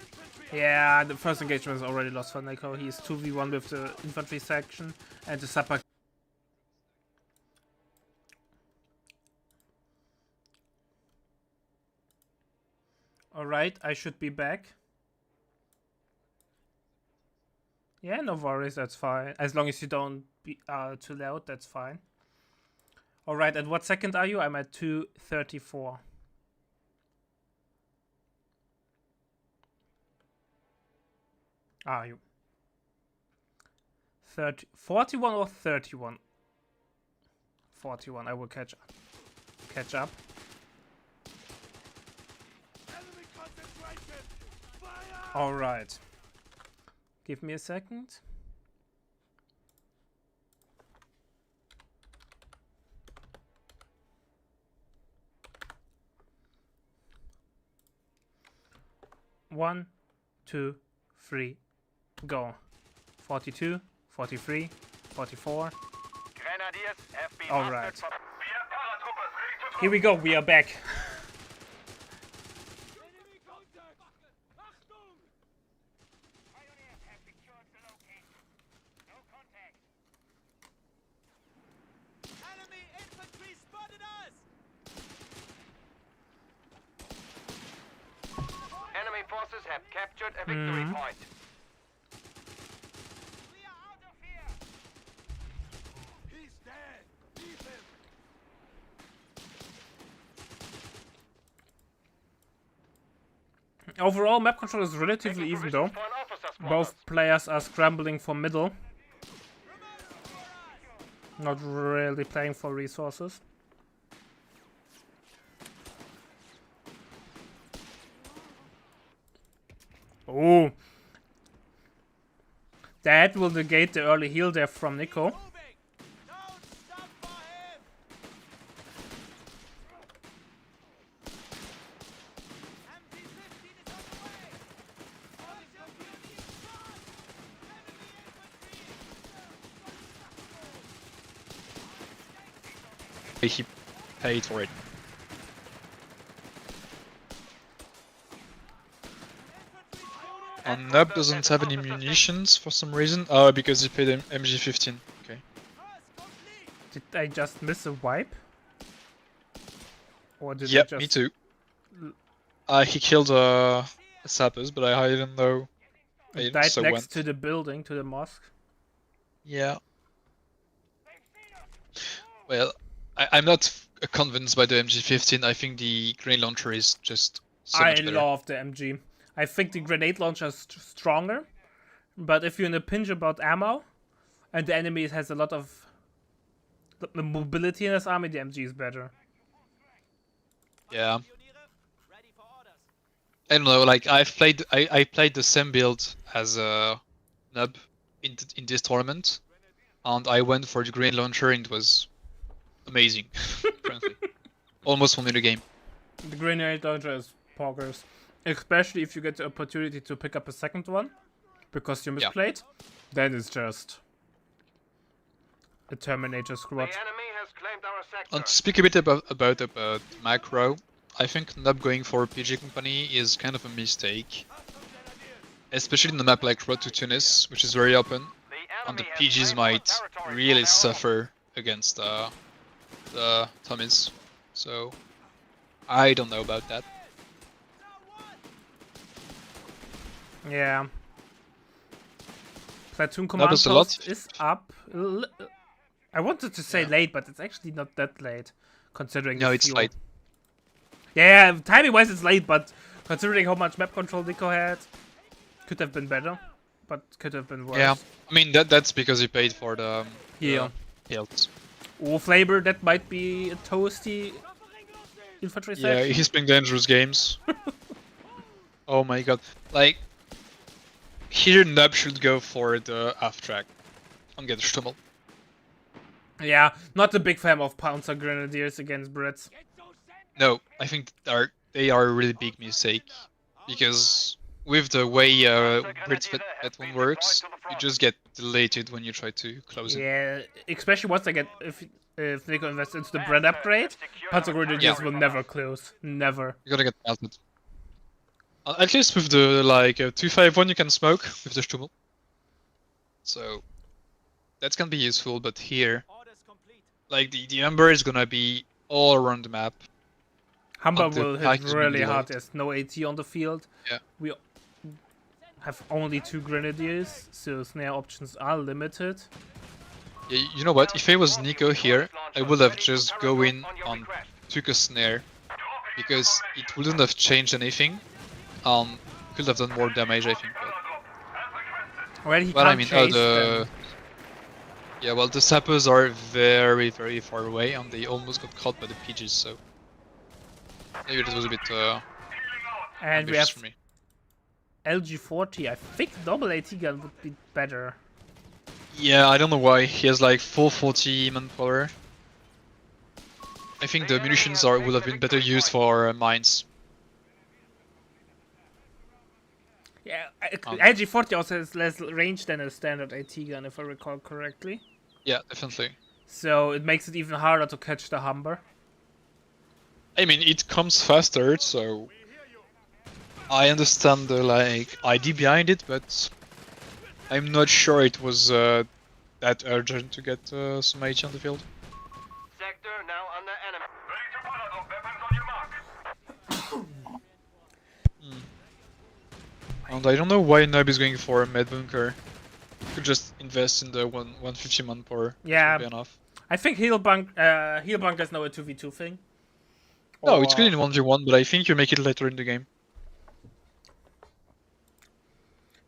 Yeah, the first engagement is already lost for Nico. He's 2v1 with the infantry section and the sapper. Alright, I should be back. Yeah, no worries, that's fine. As long as you don't be too loud, that's fine. Alright, at what second are you? I'm at 2:34. Are you? 41 or 31? 41, I will catch up.
Enemy concentration. Fire!
Alright. Give me a second. One, 2, 3, go. 42, 43, 44.
Grenadiers have been
All
mustered
right.
for-
Here we go, we are back.
Enemy contact. Achtung! Pioneers have secured the location. No contact. Enemy infantry spotted us.
Enemy forces have captured a victory point.
We are out of here. He's dead. Leave him.
Overall, map control is relatively even though.
For an officer's quarters.
Both players are scrambling for middle. Not really playing for resources. Oh. That will negate the early heal there from Nico.
Moving. Don't stop for him. MG-15 is on the way. Position beauty is gone. Enemy infantry.
He paid for it. And Nub doesn't have any munitions for some reason. Oh, because he paid him MG-15. Okay.
Did I just miss a wipe? Or did I
Yep,
just...
me too. He killed sappers, but I didn't know. I didn't
Died
so
next
went.
to the building, to the mosque.
Yeah. Well, I'm not convinced by the MG-15. I think the grenade launcher is just so
I
much better.
love the MG. I think the grenade launcher is stronger, but if you're in a pinch about ammo, and the enemy has a lot of mobility in his army, the MG is better.
Yeah.
Ready for orders.
I don't know. Like I played the same build as Nub in this tournament, and I went for the grenade launcher, and it was amazing. Frankly, almost won me the game.
The grenade launcher is poggers. Especially if you get the opportunity to pick up a second one, because you misplayed, then it's just a Terminator
The
squad.
enemy has claimed our sector.
And to speak a bit about macro, I think not going for PG company is kind of a mistake. Especially in a map like Road to Tunis, which is very open, and the
enemy has
PGs
claimed our
might
territory
really
from now on.
suffer against the Tommies. So I don't know about that.
Yeah. Platoon
That
command
was a lot.
post is up. I wanted to say
Yeah.
late, but it's actually not that late, considering
No,
the
it's
fuel.
late.
Yeah, timing-wise it's late, but considering how much map control Nico had, could have been better, but could have been worse.
Yeah, I mean that's because he paid for the
Yeah.
heals.
Flavor, that might be a toasty infantry
Yeah,
section.
he's playing dangerous games. Oh my god, like here Nub should go for the half track and get Stummel.
Yeah, not a big fan of Pouncer Grenadiers against Brits.
No, I think they are a really big mistake because with the way Brits that one works, you just get deleted when you try to close it.
Yeah, especially once I get if Nico invests into the Bret upgrade, Panzer Grenadiers
Yeah.
will never close. Never.
You're gonna get melted. At least with the like 251 you can smoke with the Stummel. So that's gonna be useful, but here like the Ember is gonna be all around the map.
Humber
And the
will
pike
hit
is gonna
really
be
hard.
light.
There's no AT on the field.
Yeah.
We have only 2 Grenadiers, so snare options are limited.
Yeah, you know what? If I was Nico here, I would have just go in and took a snare because it wouldn't have changed anything. Could have done more damage, I think.
Well, he
But
can't
I mean,
chase them.
yeah, well, the sappers are very, very far away, and they almost got caught by the PGs. So maybe this was a bit
And we
ambitious
have
for me.
LG40. I think double AT gun would be better.
Yeah, I don't know why he has like 440 manpower. I think the munitions would have been better used for mines.
Yeah, LG40 also has less range than a standard AT gun, if I recall correctly.
Yeah, definitely.
So it makes it even harder to catch the Humber.
I mean, it comes faster, so I understand the like idea behind it, but I'm not sure it was that urgent to get some HE on the field.
Sector now under enemy.
And I don't know why Nub is going for a med bunker. Could just invest in the 150 manpower.
Yeah.
That would be enough.
I think heal bunker is now a 2v2 thing.
No, it's
Or-
good in 1v1, but I think you make it later in the game.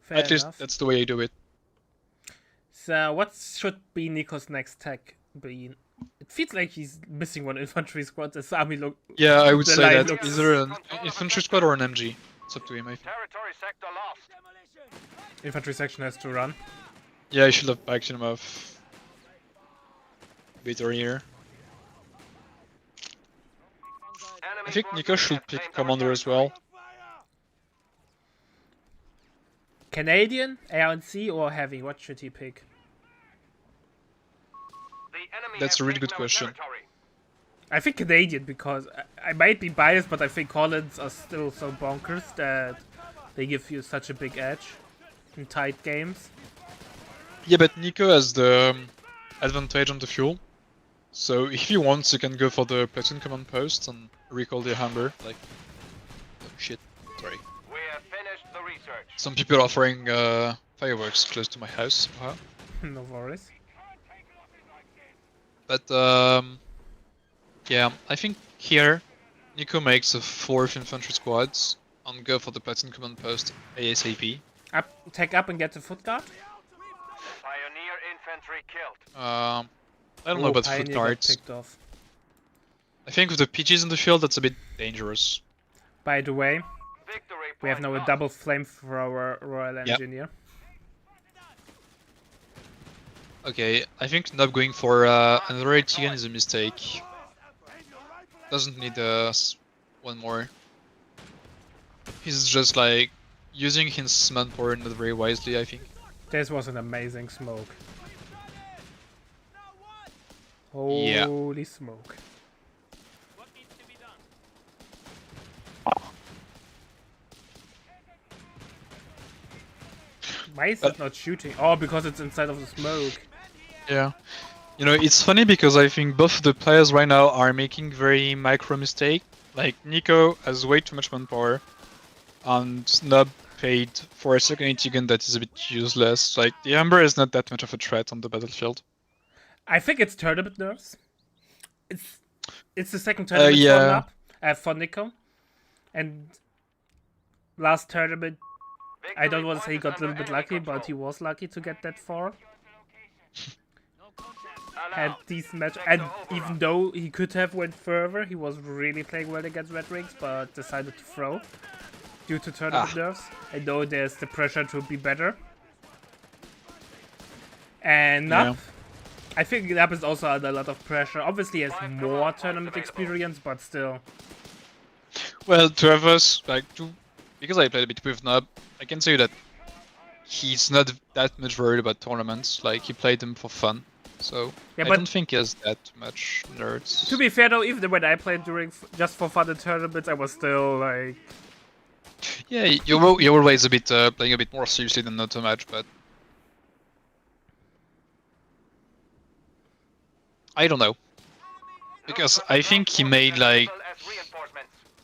Fair
At least
enough.
that's the way I do it.
So what should be Nico's next tech be? It feels like he's missing one infantry squad. This army look.
Yeah, I would
The
say
line
that
looks-
either an infantry squad or an MG. It's up to him, I think.
Territory sector lost.
Infantry section has to run.
Yeah, I should have backed him off a bit earlier. I think Nico should pick commander as well.
Canadian, ANC, or heavy? What should he pick?
That's a really good question.
I think Canadian because I might be biased, but I think Collins are still so bonkers that they give you such a big edge in tight games.
Yeah, but Nico has the advantage on the fuel. So if he wants, he can go for the platoon command post and recall the hammer. Like, oh shit, sorry.
We have finished the research.
Some people are throwing fireworks close to my house somehow.
No worries.
But yeah, I think here Nico makes a 4th infantry squads and go for the platoon command post ASAP.
Take up and get the foot guard.
Pioneer infantry killed.
I don't know about foot
Pioneer got
guards.
picked off.
I think with the PGs in the field, that's a bit dangerous.
By the way,
Victory
we have
point
now a
lost.
double flamethrower Royal
Yep.
Engineer.
Okay, I think not going for another AT gun is a mistake. Doesn't need one more. He's just like using his manpower not very wisely, I think.
This was an amazing smoke.
Yeah.
Holy smoke.
What needs to be done?
Why is it not shooting? Oh, because it's inside of the smoke.
Yeah. You know, it's funny because I think both of the players right now are making very micro mistake. Like Nico has way too much manpower, and Snub paid for a second AT gun that is a bit useless. Like the Ember is not that much of a threat on the battlefield.
I think it's tournament nerfs. It's the second tournament for
Yeah.
for Nico. And last tournament, I don't want to say he got a little bit lucky, but he was lucky to get that far. Had these match, and even though he could have went further, he was really playing well against Red Rings, but decided to throw due to tournament nerfs. I know there's the pressure to be better. And Nap, I think Nap is also under a lot of pressure. Obviously, he has more tournament experience, but still.
Well, two of us, because I played a bit with Nub, I can say that he's not that much worried about tournaments. Like he played them for fun. So
Yeah,
I
but
don't think he has that much nerds.
to be fair though, even when I played during just for fun in tournaments, I was still like,
Yeah, you're always a bit playing a bit more seriously than not so much, but I don't know, because I think he made like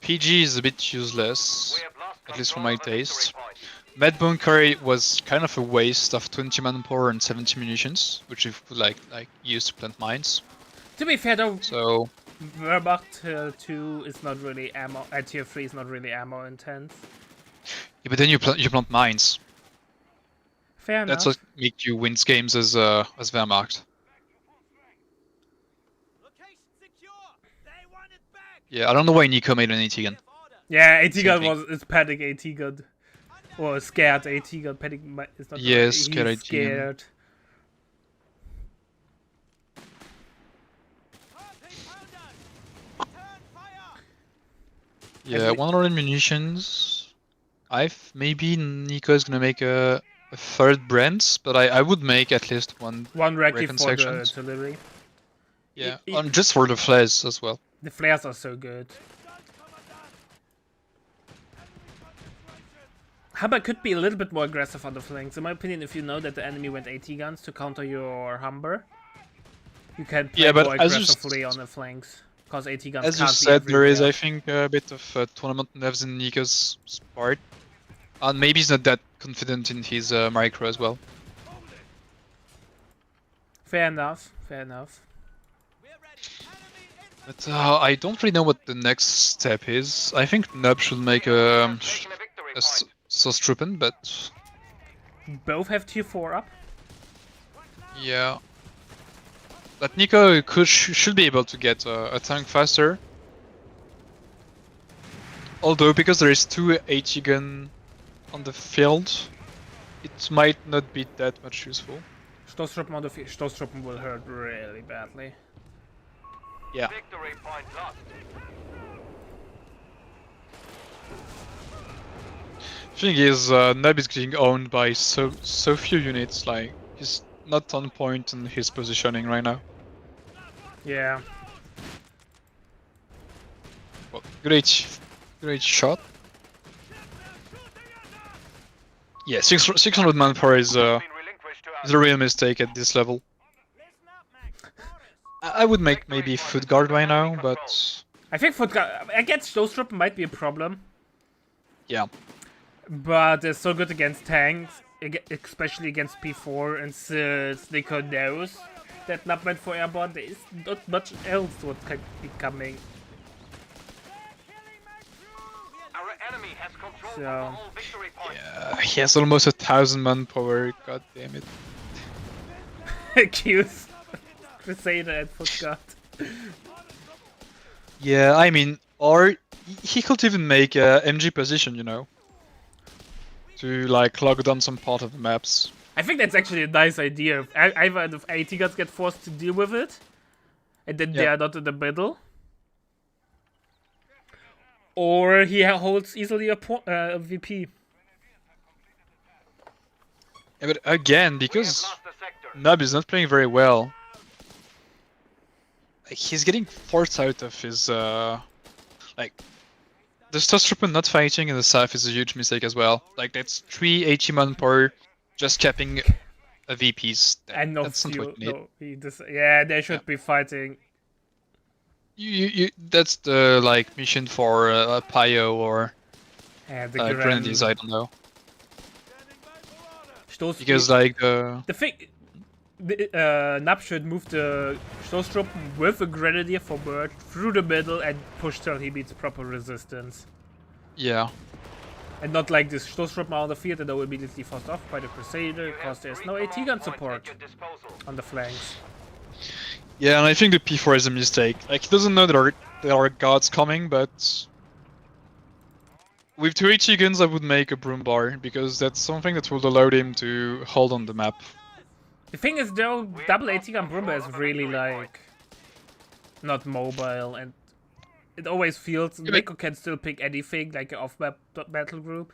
PG is a bit useless, at least for my taste. Mad Bunker was kind of a waste of 20 manpower and 70 munitions, which you could like use to plant mines.
to be fair though,
So
Wehrmacht tier 2 is not really ammo, tier 3 is not really ammo intense.
yeah, but then you plant mines.
Fair enough.
That's what makes you win games as Wehrmacht.
Location secure. They want it back.
Yeah, I don't know why Nico made an AT gun.
Yeah, AT gun
thing.
is panic AT gun. Or scared AT gun. Panic is not
Yeah,
right.
scared
He's
AT gun.
scared.
Yeah, 100 munitions. Maybe Nico is gonna make a third Brent, but I would make at least one
Recce
Recon
for the
sections.
artillery.
Yeah, just for the flares as well.
The flares are so good. Humber could be a little bit more aggressive on the flanks. In my opinion, if you know that the enemy went AT guns to counter your Humber, you can play more aggressively on the flanks. Because AT guns
As you
can't
said,
be
there is,
everywhere.
I think, a bit of tournament nerves in Nico's part. And maybe he's not that confident in his micro as well.
Fair enough. Fair enough.
But I don't really know what the next step is. I think Nub should make a Sostruppen, but
Both have tier 4 up.
yeah. But Nico should be able to get a tank faster. Although, because there is 2 AT gun on the field, it might not be that much useful.
Stoßtruppen on the field. Stoßtruppen will hurt really badly.
Yeah.
Victory point lost.
Thing is, Nub is getting owned by so few units. Like he's not on point in his positioning right now.
Yeah.
Well, great shot. Yeah, 600 manpower is a real mistake at this level. I would make maybe foot guard right now, but
I think against Stoßtruppen might be a problem.
yeah.
But they're so good against tanks, especially against P4, and since Nico knows that not meant for airborne, there is not much else what can be coming.
Our enemy has control
So,
of all victory points.
Yeah, he has almost 1,000 manpower. God damn it.
Accuse Crusader and Footguard.
Yeah, I mean, or he could even make a MG position, you know, to like lock down some part of the maps.
I think that's actually a nice idea. Either if AT guns get forced to deal with it, and then they are not in the middle, or he holds easily a VP.
Yeah, but again, because Nub is not playing very well, like, he's getting forced out of his like the Stormtrooper not fighting in the south is a huge mistake as well. Like that's 380 manpower just capping a VPs.
And no
That's not
fuel.
what you need.
No, yeah, they should be fighting.
You that's the like mission for Pio or
Yeah, the
Grenadiers, I don't know. Because
Stoßtruppen.
like
The thing, Nab should move the Stoßtruppen with a Grenadier for merge through the middle and push till he meets proper resistance.
yeah.
And not like this Stoßtruppen on the field and they'll immediately forced off by the Crusader because there's no AT gun support on the flanks.
Yeah, and I think the P4 is a mistake. Like he doesn't know there are guards coming, but with 2 AT guns I would make a broom bar because that's something that will allow him to hold on the map.
The thing is though, double AT gun Brumba is really like not mobile and it always feels Nico can still pick anything like an off-map battle group,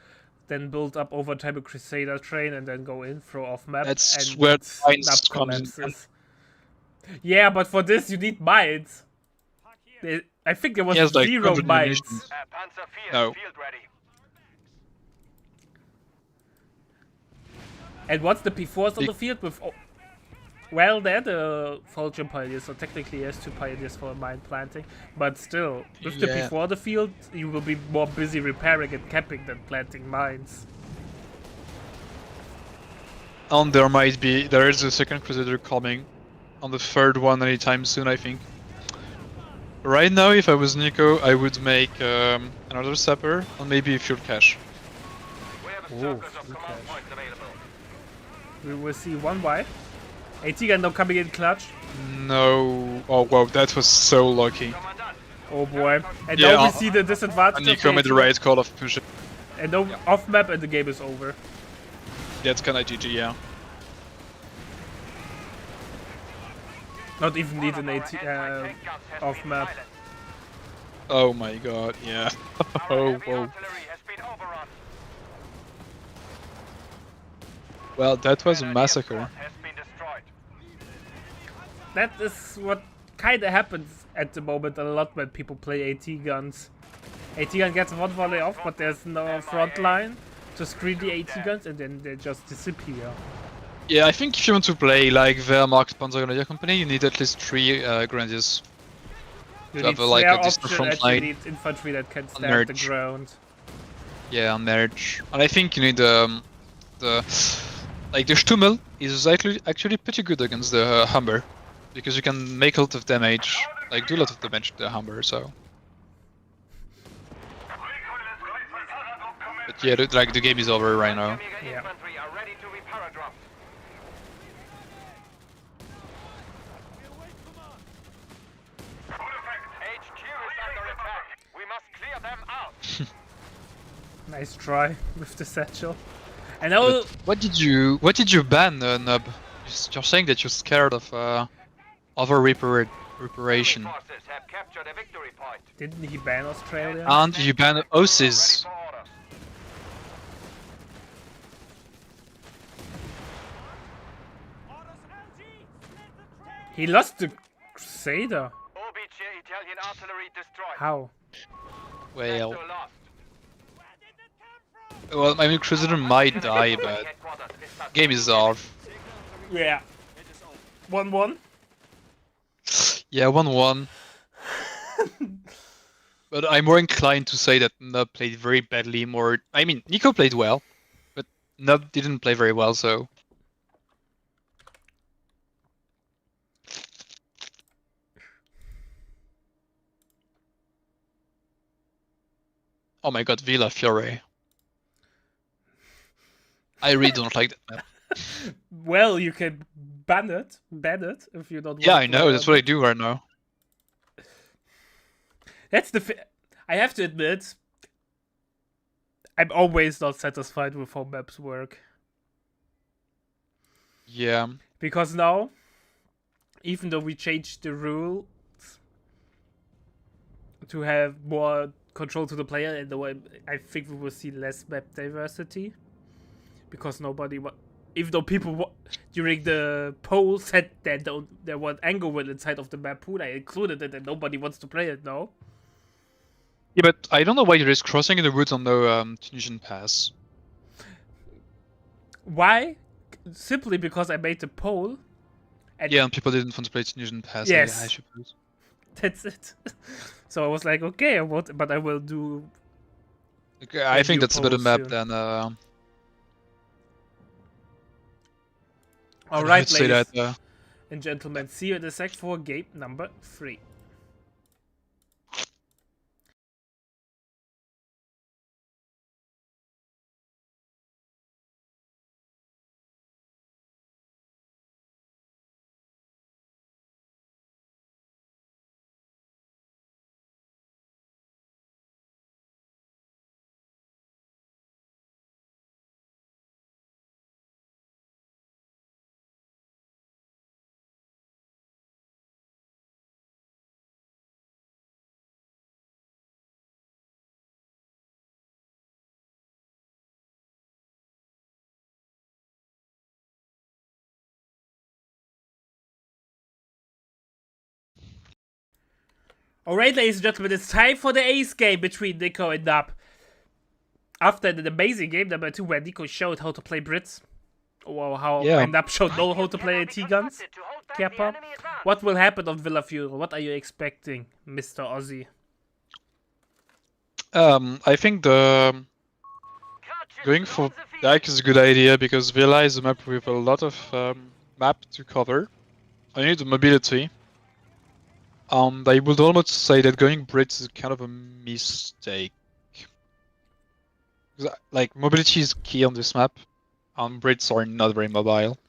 then build up over time a Crusader train and then go in, throw off-map
That's
and
where
Nab
mines comes in.
collapses. Yeah, but for this you need mines. I think there was
He has, like,
0
100
mines.
munitions.
Panzer IV,
No.
field ready.
And what's the P4s on the field with... Well, they're the Fulgent Pioneers, so technically he has 2 Pioneers for mine planting. But still, with the
Yeah.
P4 on the field, you will be more busy repairing and capping than planting mines.
And there is a second Crusader coming on the third one anytime soon, I think. Right now, if I was Nico, I would make another sapper and maybe a fuel cache.
We have a
Oh,
surplus of command
okay.
points available.
We will see one wipe. AT gun now coming in clutch.
No. Oh wow, that was so lucky.
Commandant,
Oh boy. And
Yeah,
now we see the disadvantage
And
of
Nico made the
AT.
right call of pushing.
And now off map and the game is over.
That's kinda GG, yeah.
Not even need an
our
AT
anti-tank guns has
off
been
map.
silenced.
Oh my god, yeah.
Our
Oh,
heavy
whoa.
artillery has been overrun.
Well, that was a
Grenadier
massacre.
force has been destroyed.
That is what kinda happens at the moment a lot when people play AT guns. AT gun gets one volley off, but there's no front line to screen the AT guns and then they just disappear.
Yeah, I think if you want to play like Wehrmacht Panzer Grenadier Company, you need at least 3 Grenadiers.
You
To have
need
a, like,
flare
a distant
option
front
and you
line.
need infantry that can stand the
merge.
ground.
Yeah, on merge. And I think you need the Stummel is actually pretty good against the Humber, because you can make a lot of damage, like do a lot of damage to the Humber. So, but yeah, like the game is over right now.
Omega
Yeah.
infantry are ready to be paradropped. HQ is under attack. We must clear them out.
Nice try with the satchel. And now
But what did you ban, Nub? You're saying that you're scared of other reparation,
Enemy forces have captured a victory point.
didn't he ban Australia?
and you ban
Ready
OSIS.
for orders.
He lost the Crusader.
OBJ Italian artillery destroyed.
How?
Well,
Sector lost.
well, I mean, Crusader might die, but
Headquarters is touched.
game is off.
Yeah. 1-1.
Yeah, 1-1. But I'm more inclined to say that Nub played very badly. I mean, Nico played well, but Nub didn't play very well. So, oh my God, Villa Fiore. I really don't like that map.
Well, you can ban it if you don't.
Yeah,
want
I
to
know.
play
That's
on
what I
it.
do right now.
That's I have to admit, I'm always not satisfied with how maps work.
Yeah.
Because now, even though we changed the rules to have more control to the player, and though I think we will see less map diversity, because nobody even though people during the poll said that there was Angerville inside of the map pool, I included it and nobody wants to play it now.
Yeah, but I don't know why there is crossing in the woods on the Tunisian pass.
Why? Simply because I made the poll. And
Yeah, and people didn't want to play Tunisian pass.
Yes.
I suppose.
that's it. So I was like, okay, but I will do.
Okay, I think
Review
that's a better
polls
map
soon.
than.
All right,
I'd say
ladies
that.
and gentlemen, see you in the sec for game number 3. Alright, ladies and gentlemen, it's time for the ace game between Nico and Nub. After the amazing game number 2 where Nico showed how to play Brits, or how
Yeah.
Nub showed how to play T-Guns, Kappa, what will happen on Villa Fury? What are you expecting, Mr. Aussie?
I think the going for Dak is a good idea because Villa is a map with a lot of map to cover. I need the mobility. I would almost say that going Brits is kind of a mistake. Like, mobility is key on this map. Brits are not very mobile.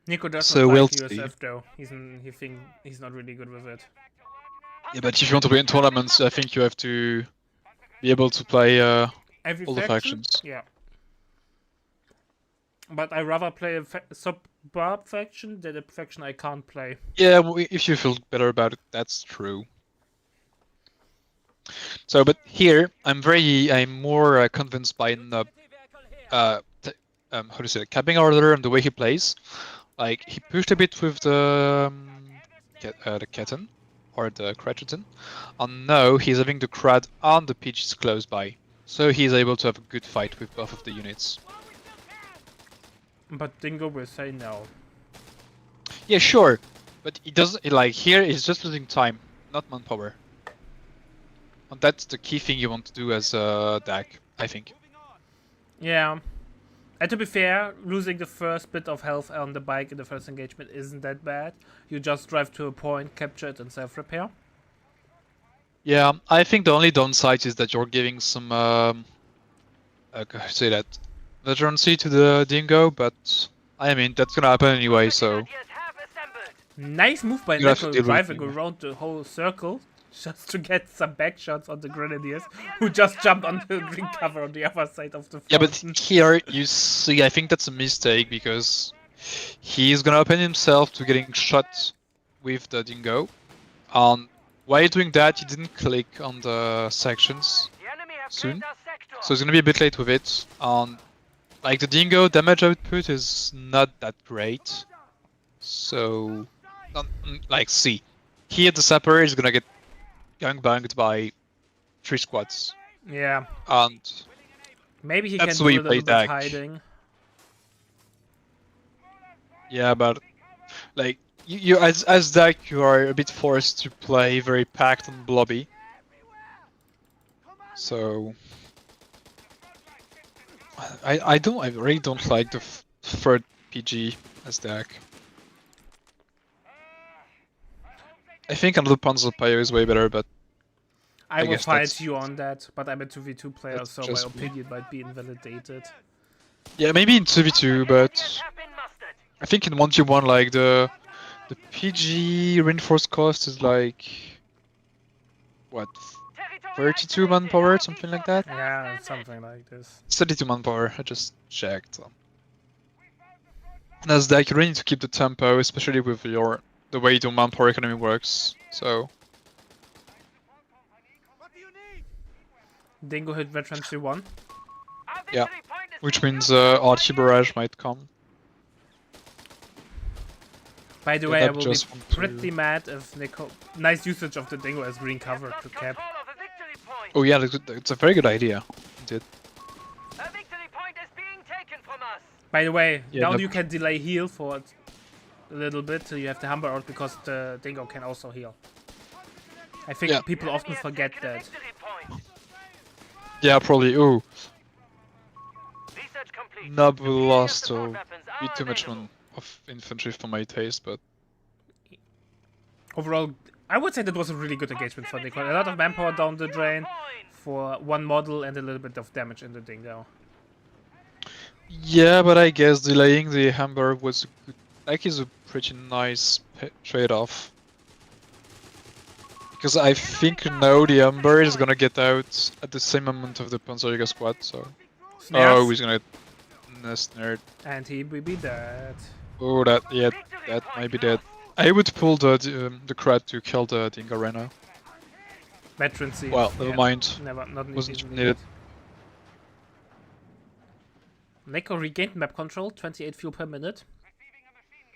Nico does
So
not
we'll
like
see.
USF though. He think he's not really good with it.
Yeah, but if you want to play in tournaments, I think you have to be able to play
Every
all the factions.
Yeah. But I rather play a sub-barb faction than a faction I can't play.
Yeah, if you feel better about it, that's true. So, but here I'm more convinced by Nub. How do you say it? Capping order and the way he plays. Like he pushed a bit with the Ketten or the Kratrotin, and now he's having the Krad and the Peaches close by, so he's able to have a good fight with both of the units.
But Dingo will say no.
Yeah, sure, but he doesn't like here. He's just losing time, not manpower, and that's the key thing you want to do as a DAC, I think.
Yeah. And to be fair, losing the first bit of health on the bike in the first engagement isn't that bad. You just drive to a point, capture it, and self-repair.
Yeah, I think the only downside is that you're giving some, say that, veterancy to the Dingo, but I mean, that's gonna happen anyway, so.
Nice move by
You have to
Nico,
deal with
driving
it.
around the whole circle just to get some back shots on the Grenadiers, who just jumped on the green cover on the other side of the
Yeah, but
fountain.
here you see, I think that's a mistake because he's gonna open himself to getting shot with the Dingo. While doing that, he didn't click on the sections soon, so he's gonna be a bit late with it. Like the Dingo damage output is not that great, so like see, here the Sapper is gonna get gangbanged by 3 squads,
Yeah.
and
Maybe he
that's
can
the way
do
you
a
play
little bit
Dak.
hiding.
Yeah, but like you as Dak, you are a bit forced to play very packed and blobby. So I really don't like the third PG as Dak. I think another Panzerpire is way better, but
I will
guess
fight
that's-
you on that, but I'm a 2v2 player,
that's
so my
just me.
opinion might be invalidated.
Yeah, maybe in 2v2, but I think in 1v1 like the PG reinforced cost is like what 32 manpower, something like that.
Yeah, something like this.
32 manpower, I just checked. And as Dak, you really need to keep the tempo, especially with the way your manpower economy works. So
Dingo hit veterancy 1.
Yeah. Which means Archie Barrage might come.
By the
Yeah,
way, I
that
will be
just want to-
pretty mad if Nico. Nice usage of the Dingo as green cover to
Lost
cap.
control of a victory point.
Oh yeah, it's a very good idea. Indeed.
A victory point is being taken from us.
By the way,
Yeah,
now
that-
you can delay heal for a little bit till you have the Humber out because the Dingo can also heal. I think
Yeah.
people
Enemy
often
has
forget
taken a
that.
victory point.
Yeah, probably. Ooh,
Research complete.
Nub will
Superior
last
support
to
weapons
be
are
too much
available.
of infantry for my taste, but
Overall, I would say that was a really good engagement for Nico. A lot of manpower down the drain for one model and a little bit of damage in the Dingo.
yeah, but I guess delaying the Hamburg was a good, like is a pretty nice trade-off. Because I think now the Umber is gonna get out at the same moment of the Panzerjäger squad, so...
Snares,
Oh, he's gonna get snared.
and he will be dead.
Oh, that might be dead. I would pull the Krat to kill the Dingo right now.
Veterancy.
Well, never mind.
Never, not
Wasn't
easily
needed.
Nico regained map control, 28 fuel per minute.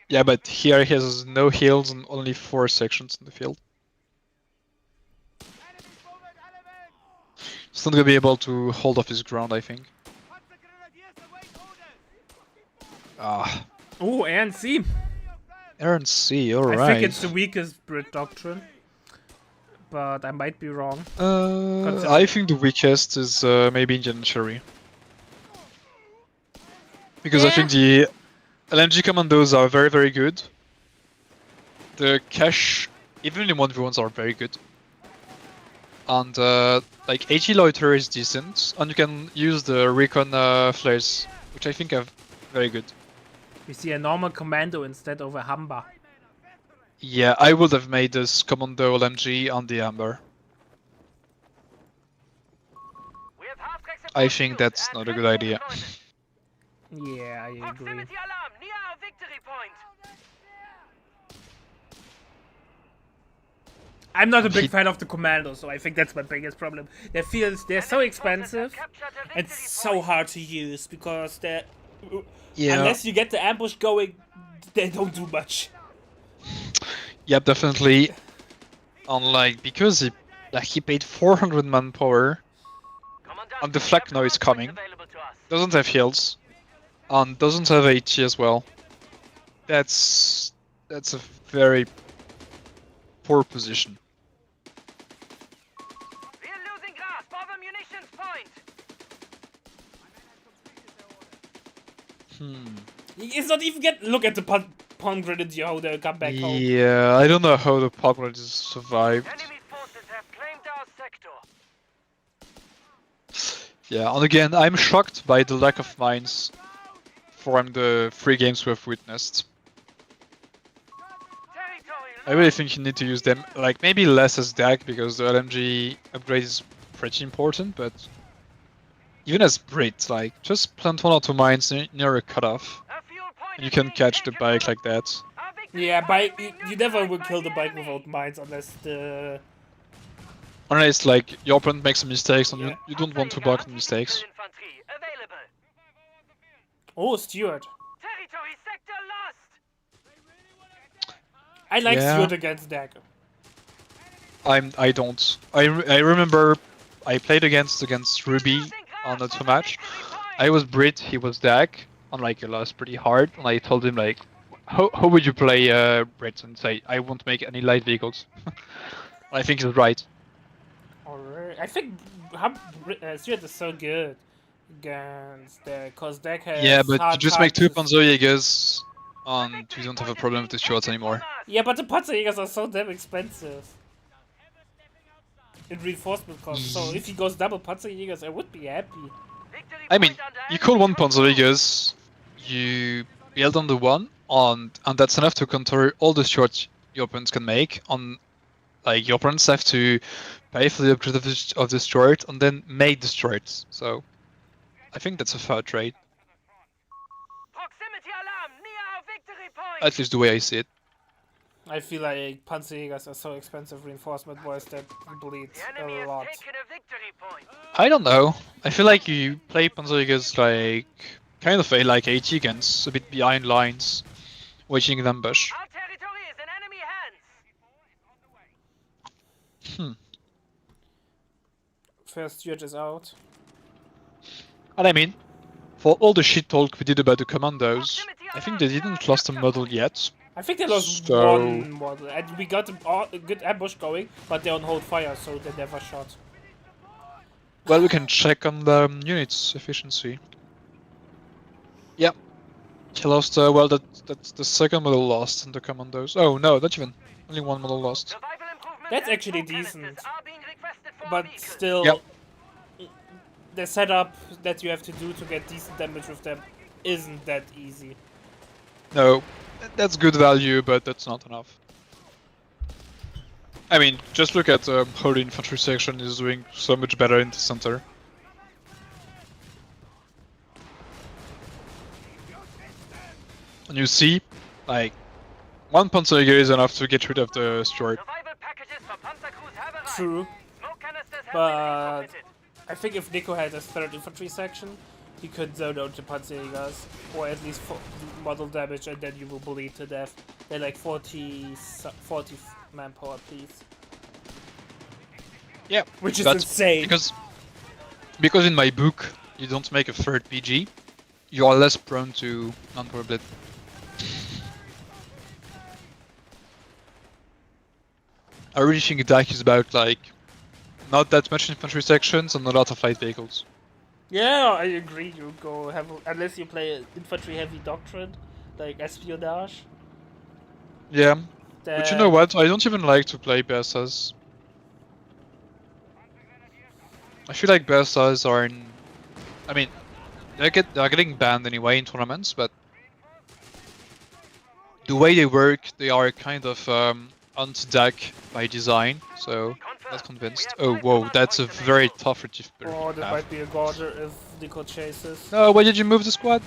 Yeah, but here he has no heals and only 4 sections in the field. He's not gonna be able to hold off his ground, I think. Ah,
Oh, ANC.
RNC,
I
alright.
think it's the weakest Brit doctrine, but I might be wrong.
I think the weakest is maybe Indian Cherry. Because I think the LMG commandos are very, very good. The cash, even the 1v1s are very good. And like AG Loiter is decent, and you can use the recon flares, which I think are very good.
We see a normal commando instead of a Humber.
Yeah, I would have made this commando LMG on the Amber.
We have half-track support
I think
shields
that's
and
not a good
transport
idea.
deployment.
Yeah, I agree.
Proximity alarm near our victory point.
I'm not a big fan of the commandos, so I think that's my biggest problem. They're so
Enemy forces
expensive
have captured a
and
victory
so
point.
hard to use because they're
Yeah.
unless you get the ambush going, they don't do much.
Yep, definitely. Unlike because he paid 400 manpower,
Commandant,
and the
we
flak
have
now is
hardpoints
coming.
available to us.
Doesn't have heals, and doesn't have AT as well. That's a very poor position.
We are losing grasp of a munitions point.
It's not even get look at the pond grenadier how they come back home.
Yeah, I don't know how the Pogrom survived.
Enemy forces have claimed our sector.
Yeah, and again, I'm shocked by the lack of mines from the 3 games we've witnessed.
Territory
I really think you need to use them, like, maybe less as DAG, because the LMG upgrade is pretty important, but even as Brit, like, just plant 1 or 2 mines near a cutoff,
A fuel point
and you
is
can
being
catch the
taken
bike
from
like that.
us. Our victory
Yeah,
point
bike.
is
You never
neutralized
will
by
kill the bike
enemy.
without mines unless the.
Unless, like, your opponent makes some mistakes, and
Yeah.
you don't want to block the mistakes.
Infantry available.
Oh, Stuart.
Territory sector lost.
I like
Yeah.
Stuart against Dagger.
I don't. I remember I played against Ruby on a 2 match. I was Brit, he was Dak, and like I lost pretty hard. And I told him like, how would you play Brit? And say I won't make any light vehicles. I think he's right.
Alright. I think Stuart is so good against Dak, cause Dak has.
Yeah, but you
hard
just make 2
times.
Panzerjägers, and you don't have a problem with the shorts anymore.
Yeah, but the Panzerjägers are so damn expensive. In reinforcement cost. So if he goes double Panzerjägers, I would be happy.
I mean, you call 1 Panzerjägers, you build on the 1, and that's enough to counter all the shorts your opponents can make. On like your opponents have to pay for the upgrade of the short and then make the shorts. So I think that's a fair trade,
Proximity alarm near our victory point.
at least the way I see it.
I feel like Panzerjägers are so expensive reinforcement wise that you bleed
The enemy
a
has
lot.
taken a victory point.
I don't know. I feel like you play Panzerjägers like kind of like AT guns, a bit behind lines, waiting in ambush.
Our territory is in enemy hands.
Hmm.
First Stuart is out.
And I mean, for all the shit talk we did about the commandos, I think they didn't lost a model yet.
I think they lost
So-
one model, and we got a good ambush going, but they're on hold fire, so they never shot.
Well, we can check on the unit's efficiency. Yep. He lost, well, that's the second model lost in the commandos. Oh, no, not even. Only one model lost.
Survival improvements
That's
and
actually
smoke canisters
decent.
are being requested for
But
vehicles.
still,
Yep.
the setup that you have to do to get decent damage with them isn't that easy.
No, that's good value, but that's not enough. I mean, just look at how the infantry section is doing so much better in the center. And you see, like, one Panzerjäger is enough to get rid of the Stuart.
Survival packages for Panzercrews have arrived.
True,
Smoke canisters have
but
been refitted.
I think if Nico had a third infantry section, he could zone out the Panzerjägers, or at least model damage, and then you will bleed to death. They're like 40 manpower, please.
Yeah,
Which is
that's
insane.
because in my book you don't make a third PG, you are less prone to non-power bleed. I really think DAC is about like not that much infantry sections and a lot of light vehicles.
Yeah, I agree. You go have unless you play an infantry heavy doctrine like espionage.
Yeah, but you know
then-
what? I don't even like to play BSS. I feel like BSS are in. I mean, they're getting banned anyway in tournaments, but the way they work, they are kind of anti-DAC by design. So not convinced. Oh whoa, that's a very tough retrieve
Oh, that
path.
might be a gorger if Nico chases.
No, why did you move the squad?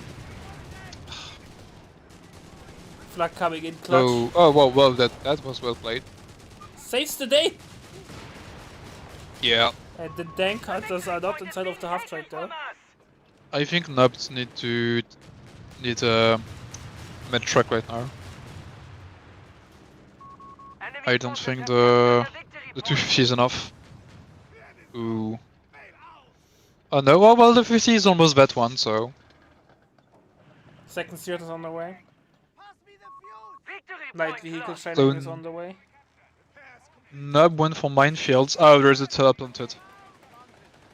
Flag coming in clutch.
Oh, well, that was well played.
Saves the day!
Yeah.
And the dank hunters are not inside of the half track though.
I think nubs need a med truck right now. I don't think the 250 is enough. Ooh. Oh no, well the 50 is almost that one, so.
Second Stuart is on the way.
Pass me the fuse.
Light vehicle
So
training is on the way.
Nub went for minefields. Oh, there's a teller planted.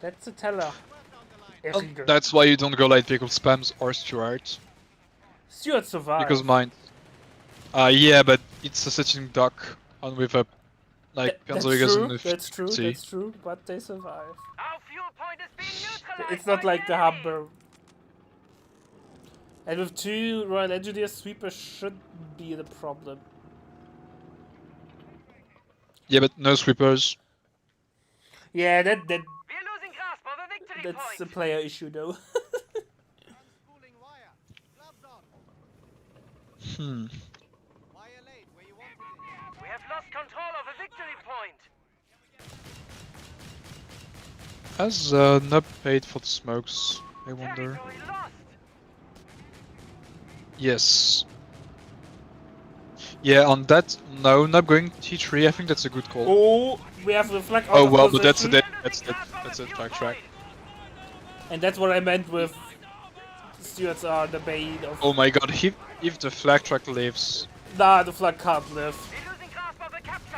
That's a teller.
Well,
Illegal.
that's why you don't go light vehicle spams or Stuart.
Stuart survived.
Because mine. Yeah, but it's a sitting duck on with a like
That's
Panzerjägers
true,
and the
that's true,
50.
that's true, but they survive.
Our fuel point is being neutralized.
It's not
by
like the
enemy.
Humber. And with 2 Royal Engineers, sweepers should be the problem.
Yeah, but no sweepers.
Yeah,
We're losing grasp of a victory
that's a
point.
player issue though.
Unspooling wire. Gloves on.
Hmm.
Wire laid where you wanted it.
We have lost control of a victory point.
Has Nub paid for the smokes? I wonder.
Territory lost.
Yes. Yeah, on that, no, Nub going T3. I think that's a good call.
Oh, we have the flag out
Oh
of
well, but that's a
position.
that's a flag track.
And that's what I meant with Stuarts are the bane of...
Oh my god, if the flag track lives.
Nah, the flag can't live.
We're losing grasp of the capture.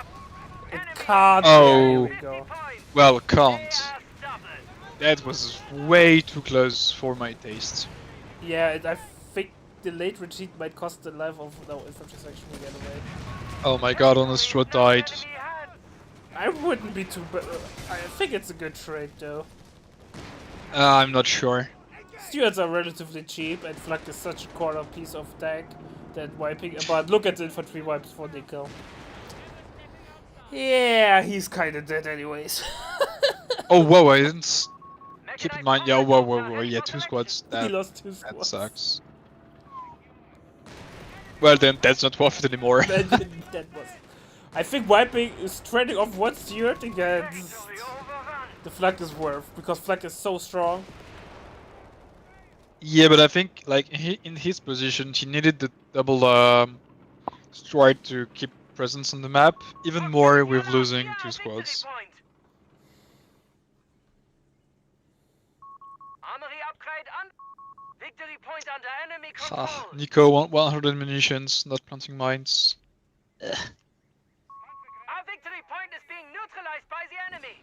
It
Enemy
can't.
Oh.
Yeah, here we go.
50 points.
Well,
They
can't.
are stubborn.
That was way too close for my taste.
Yeah, and I think the late retreat might cost the life of the infantry section again away.
Oh my god, Honestro died.
Enemy hands.
I wouldn't be too bad. I think it's a good trade though.
I'm not sure.
Stuarts are relatively cheap, and Flak is such a corner piece of tank that wiping. But look at the infantry wipes for Nickel. Yeah, he's kind of dead anyways.
Oh whoa, I didn't keep in
Mechanized
mind. Yeah,
combat
whoa,
are
yeah,
heading for
2
the
squads.
He
That
lost 2
that
squads.
sucks. Well, then that's not worth it anymore.
that was. I think wiping is trading off one steward against
Territory overrun.
the flag is worth because flag is so strong.
Yeah, but I think like in his position, he needed the double stride to keep presence on the map, even more with losing 2
Victory
squads.
point. Armory upgrade on. Victory point under enemy control.
Ah, Nico, 100 munitions, not planting mines.
Our victory point is being neutralized by the enemy.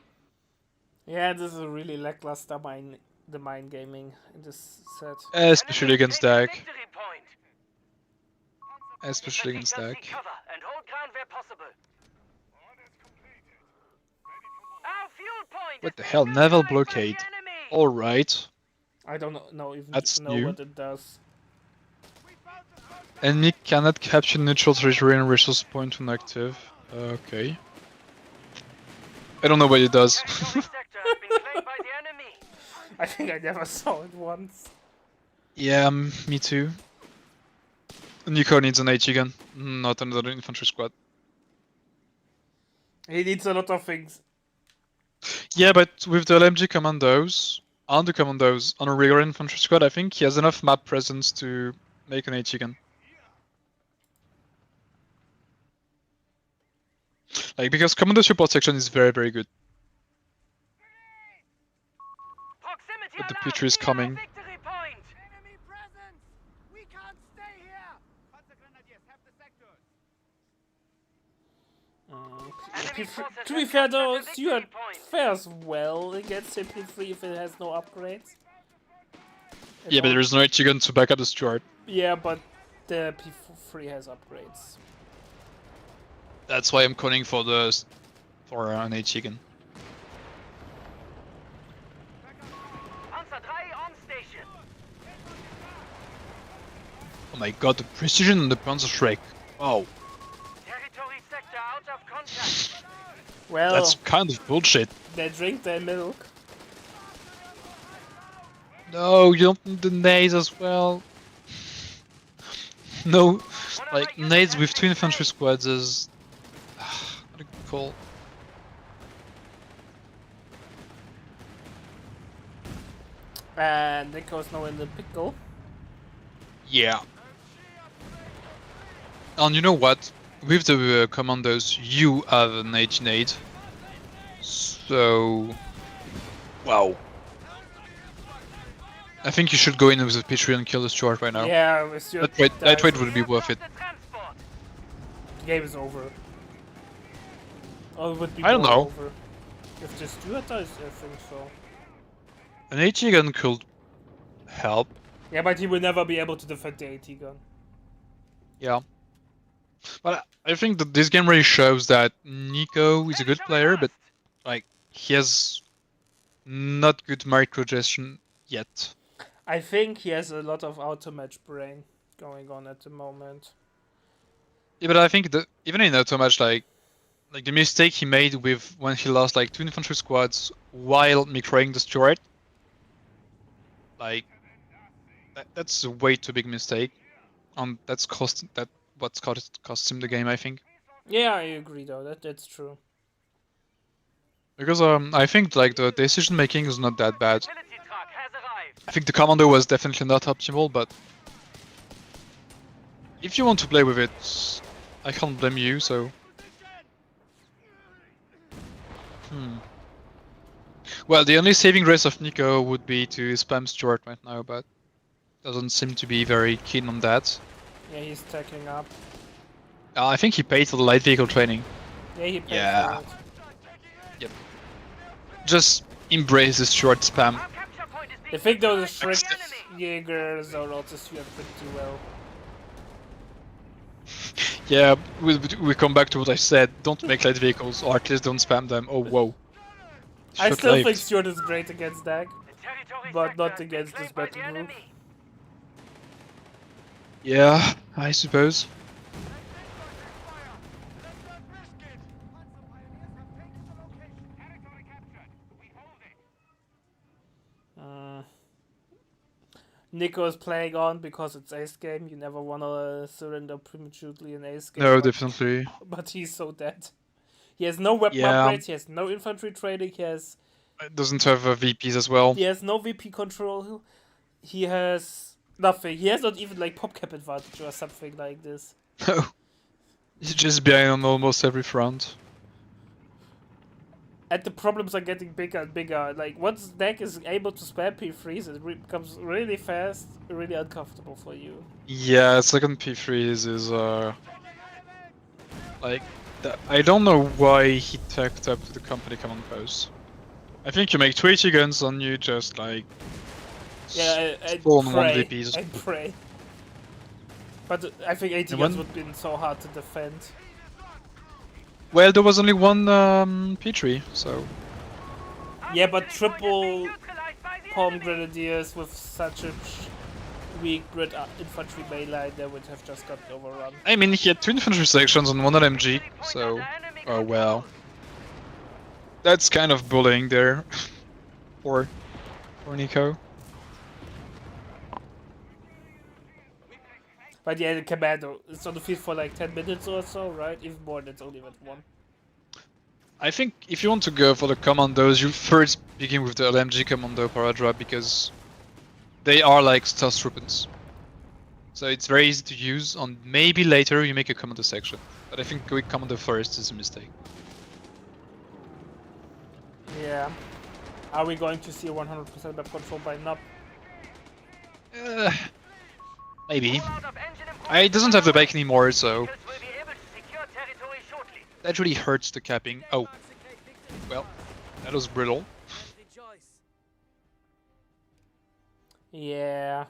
Yeah, this is a really lackluster the mine gaming in this set.
Especially
Enemy
against
taking
Dag.
victory point.
Especially against
Infantry
Dag.
seek cover and hold ground where possible. Our fuel point
What
is
the
being
hell, naval
neutralized by the
blockade?
enemy.
Alright.
I don't know even
That's
know
new.
what it does.
Enemy cannot capture neutral territory and resource point when active. Okay. I don't know what it does.
Territory sector has been claimed by the enemy.
I think I never saw it once.
Yeah, me too. Nico needs an HE gun, not another infantry squad.
He needs a lot of things.
Yeah, but with the LMG commandos and the commandos on a regular infantry squad, I think he has enough map presence to make an HE gun. Like, because commando support section is very, very good.
Proximity
But the
alarm
future is
near our
coming.
victory point.
Enemy presence! We can't stay here! Panzergrenadiers have the sectors!
Enemy forces
To be
have
fair
captured
though,
the victory
Stuart
point.
fares well against MP3 if it has no upgrades.
Yeah, but there is no HE gun to back up the Stuart.
Yeah, but the P3 has upgrades.
That's why I'm calling for an HE gun.
Panzer 3 on station.
Oh my god, the precision on the Panzer Shrek. Oh,
Territory sector out of contact.
Well,
that's kind of bullshit.
they drink their milk.
No, you don't need the nades as well. No,
One of
like
our units
nades
has
with 2
been
infantry
saved.
squads is what a good call.
And Nico's now in the pickle.
Yeah. And you know what? With the commandos, you have an H nade. So, wow. I think you should go in with a P3 and kill the Stuart right now.
Yeah, with Stuart
That trade
dies,
would be worth it.
The transport.
the game is over. Or it would be
I don't
more
know.
over. If the Stuart dies, I think so.
An HE gun could help.
Yeah, but he will never be able to defend the AT gun.
Yeah. But I think that this game really shows that Nico is a good player, but like he has not good microgestion yet.
I think he has a lot of auto-match brain going on at the moment.
Yeah, but I think that even in auto-match, like the mistake he made with when he lost like 2 infantry squads while microing the Stuart, like that's a way too big mistake. That's what's cost him the game, I think.
Yeah, I agree though. That's true.
Because I think like the decision making is not that bad.
Utility truck has arrived.
I think the commando was definitely not optimal, but if you want to play with it, I can't blame you. So, well, the only saving grace of Nico would be to spam Stuart right now, but doesn't seem to be very keen on that.
Yeah, he's stacking up.
I think he paid for the light vehicle training.
Yeah, he paid
Yeah.
for it.
Just embrace the Stuart spam.
Our capture point is being
I think those
neutralized
Shrek
by the enemy.
Jaegers are also Stuart pretty well.
Yeah, we come back to what I said. Don't make light vehicles, or at least don't spam them. Oh, whoa.
I still
Short-lived.
think Stuart is great against Dag.
The territory
But
sector
not
has been
against this
claimed by
battle
the
group.
enemy.
Yeah, I suppose.
Nico is playing on because it's ace game. You never wanna surrender prematurely in ace game.
No,
but,
definitely.
but he's so dead. He has no weapon
Yeah,
upgrades. He has no infantry training.
it doesn't have VPs as well.
He has no VP control. He has nothing. He has not even like pop cap advantage or something like this.
No. He's just behind on almost every front.
And the problems are getting bigger and bigger. Like, once deck is able to spam P3s, it becomes really fast, really uncomfortable for you.
Yeah, second P3s is like I don't know why he tacked up to the company command post. I think you make 20 guns and you just like
I
spawn one
pray.
VPs.
I pray. But I think 80
And
guns
when-
would have been so hard to defend.
Well, there was only one P3, so
Yeah, but triple palm grenadiers with such a weak Brit infantry melee, they would have just gotten overrun.
I mean he had 2 infantry sections and 1 LMG, so oh well. That's kind of bullying there for Nico.
But yeah, the commando is on the field for like 10 minutes or so, right? Even more, that's only with one.
I think if you want to go for the commandos, you first begin with the LMG commando Paradra because they are like Stormtroopers. So it's very easy to use, and maybe later you make a commando section. But I think going commando first is a mistake.
Yeah. Are we going to see 100% map control by Nub?
Maybe. It doesn't have the bike anymore, so
We'll be able to secure territory shortly.
that really hurts the capping. Oh, well, that was brittle.
Yeah.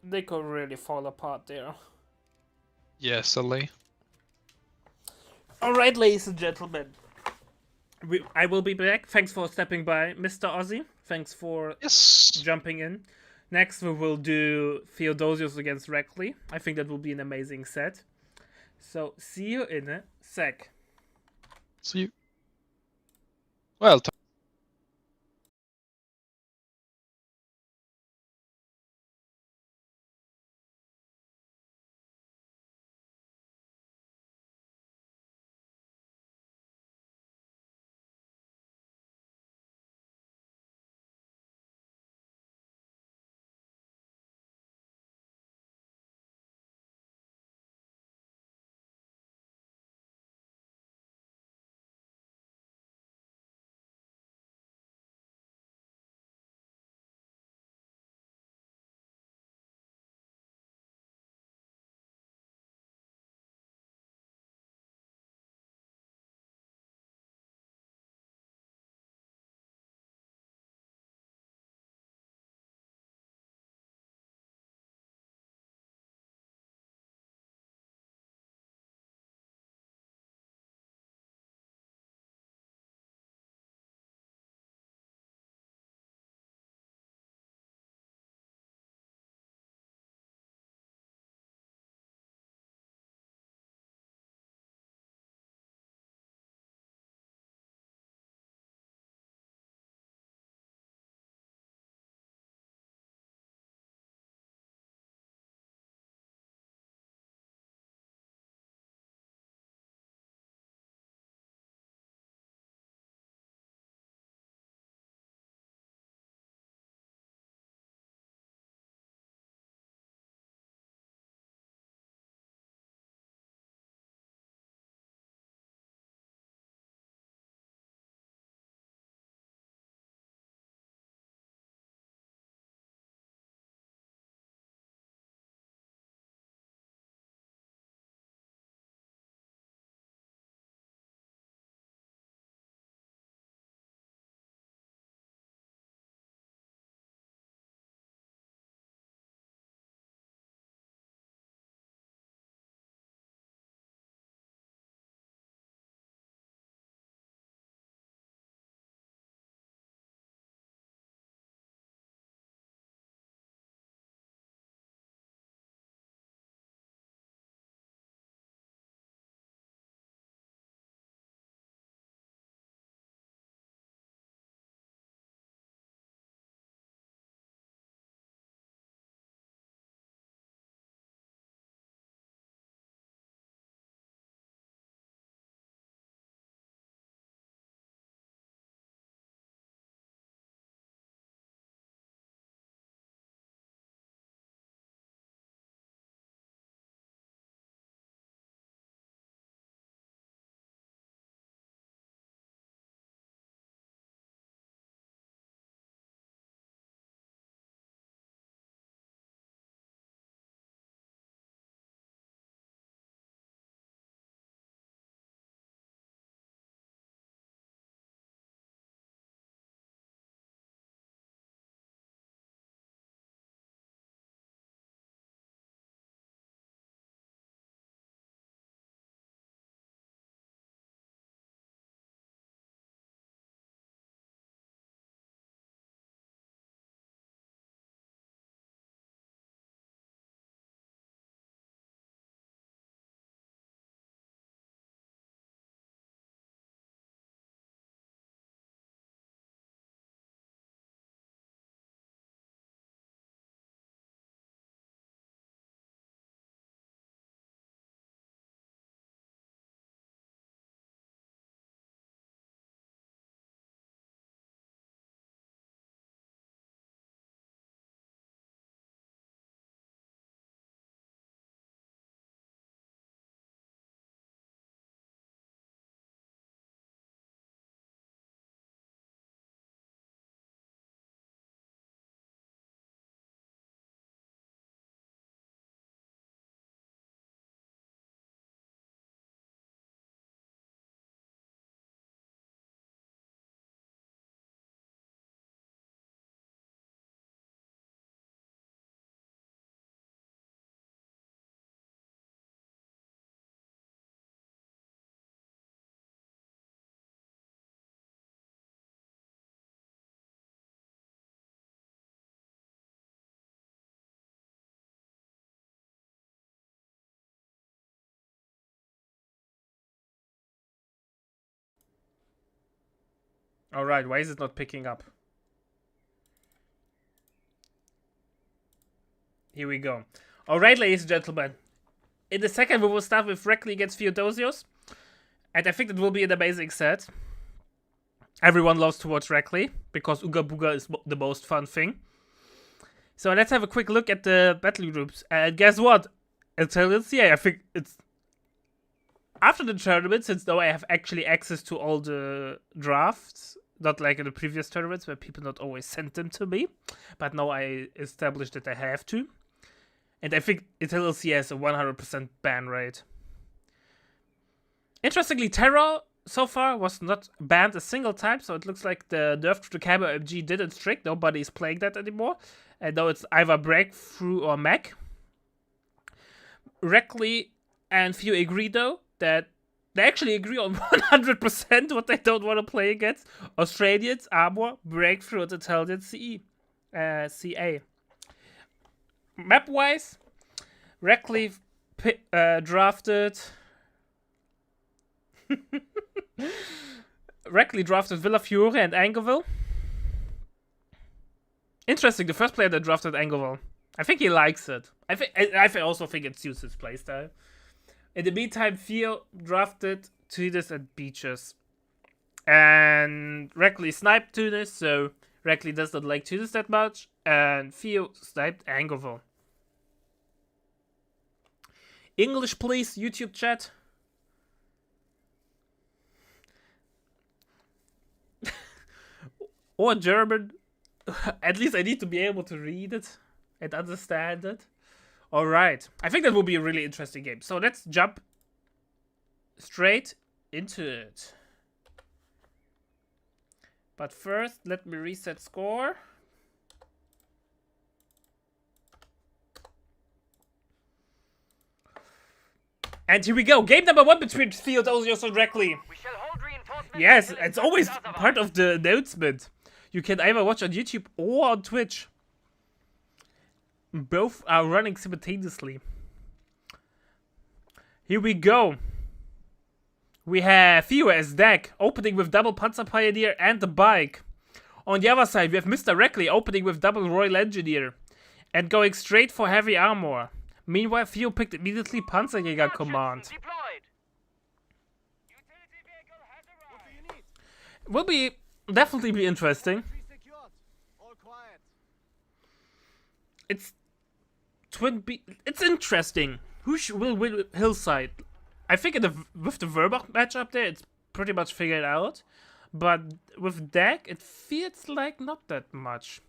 They could really fall apart there.
Yeah, sadly.
Alright, ladies and gentlemen. I will be back. Thanks for stepping by, Mr. Ozzy. Thanks for
Yes.
jumping in. Next, we will do Theodosius against Reckley. I think that will be an amazing set. So, see you in a sec.
See you. Well.
Alright, why is it not picking up? Here we go. Alright, ladies and gentlemen. In the second, we will start with Reckley against Theodosius. And I think it will be an amazing set. Everyone loves to watch Reckley, because Ooga Booga is the most fun thing. So let's have a quick look at the battle groups. And guess what? Until this year, I think it's... After the tournament, since now I have actually access to all the drafts, not like in the previous tournaments where people not always sent them to me, but now I established that I have to. And I think Intellic has a 100% ban rate. Interestingly, Terror so far was not banned a single time, so it looks like the nerf to the Camo MG didn't strict. Nobody is playing that anymore. And now it's either Breakthrough or Mech. Reckley and Few agree though that they actually agree on 100% what they don't want to play against. Australians, Armor, Breakthrough, and Intelligent CA. Map-wise, Reckley drafted... Reckley drafted Villa Fiore and Angerville. Interesting, the first player that drafted Angerville. I think he likes it. I also think it suits his playstyle. In the meantime, Theo drafted Tunis and Beaches. And Reckley sniped Tunis, so Reckley does not like Tunis that much. And Theo sniped Angerville. English, please, YouTube chat. Or German. At least I need to be able to read it and understand it. Alright. I think that will be a really interesting game. So let's jump straight into it. But first, let me reset score. And here we go. Game number 1 between Theodosius and Reckley. Yes, it's always part of the announcement. You can either watch on YouTube or on Twitch. Both are running simultaneously. Here we go. We have Theo as deck, opening with double Panzer Pioneer and the bike. On the other side, we have Mr. Reckley opening with double Royal Engineer and going straight for heavy armor. Meanwhile, Theo picked immediately Panzerjäger command. Will definitely be interesting. It's it's interesting. Who will win Hillside? I think with the Werbach matchup there, it's pretty much figured out. But with Deck, it feels like not that much.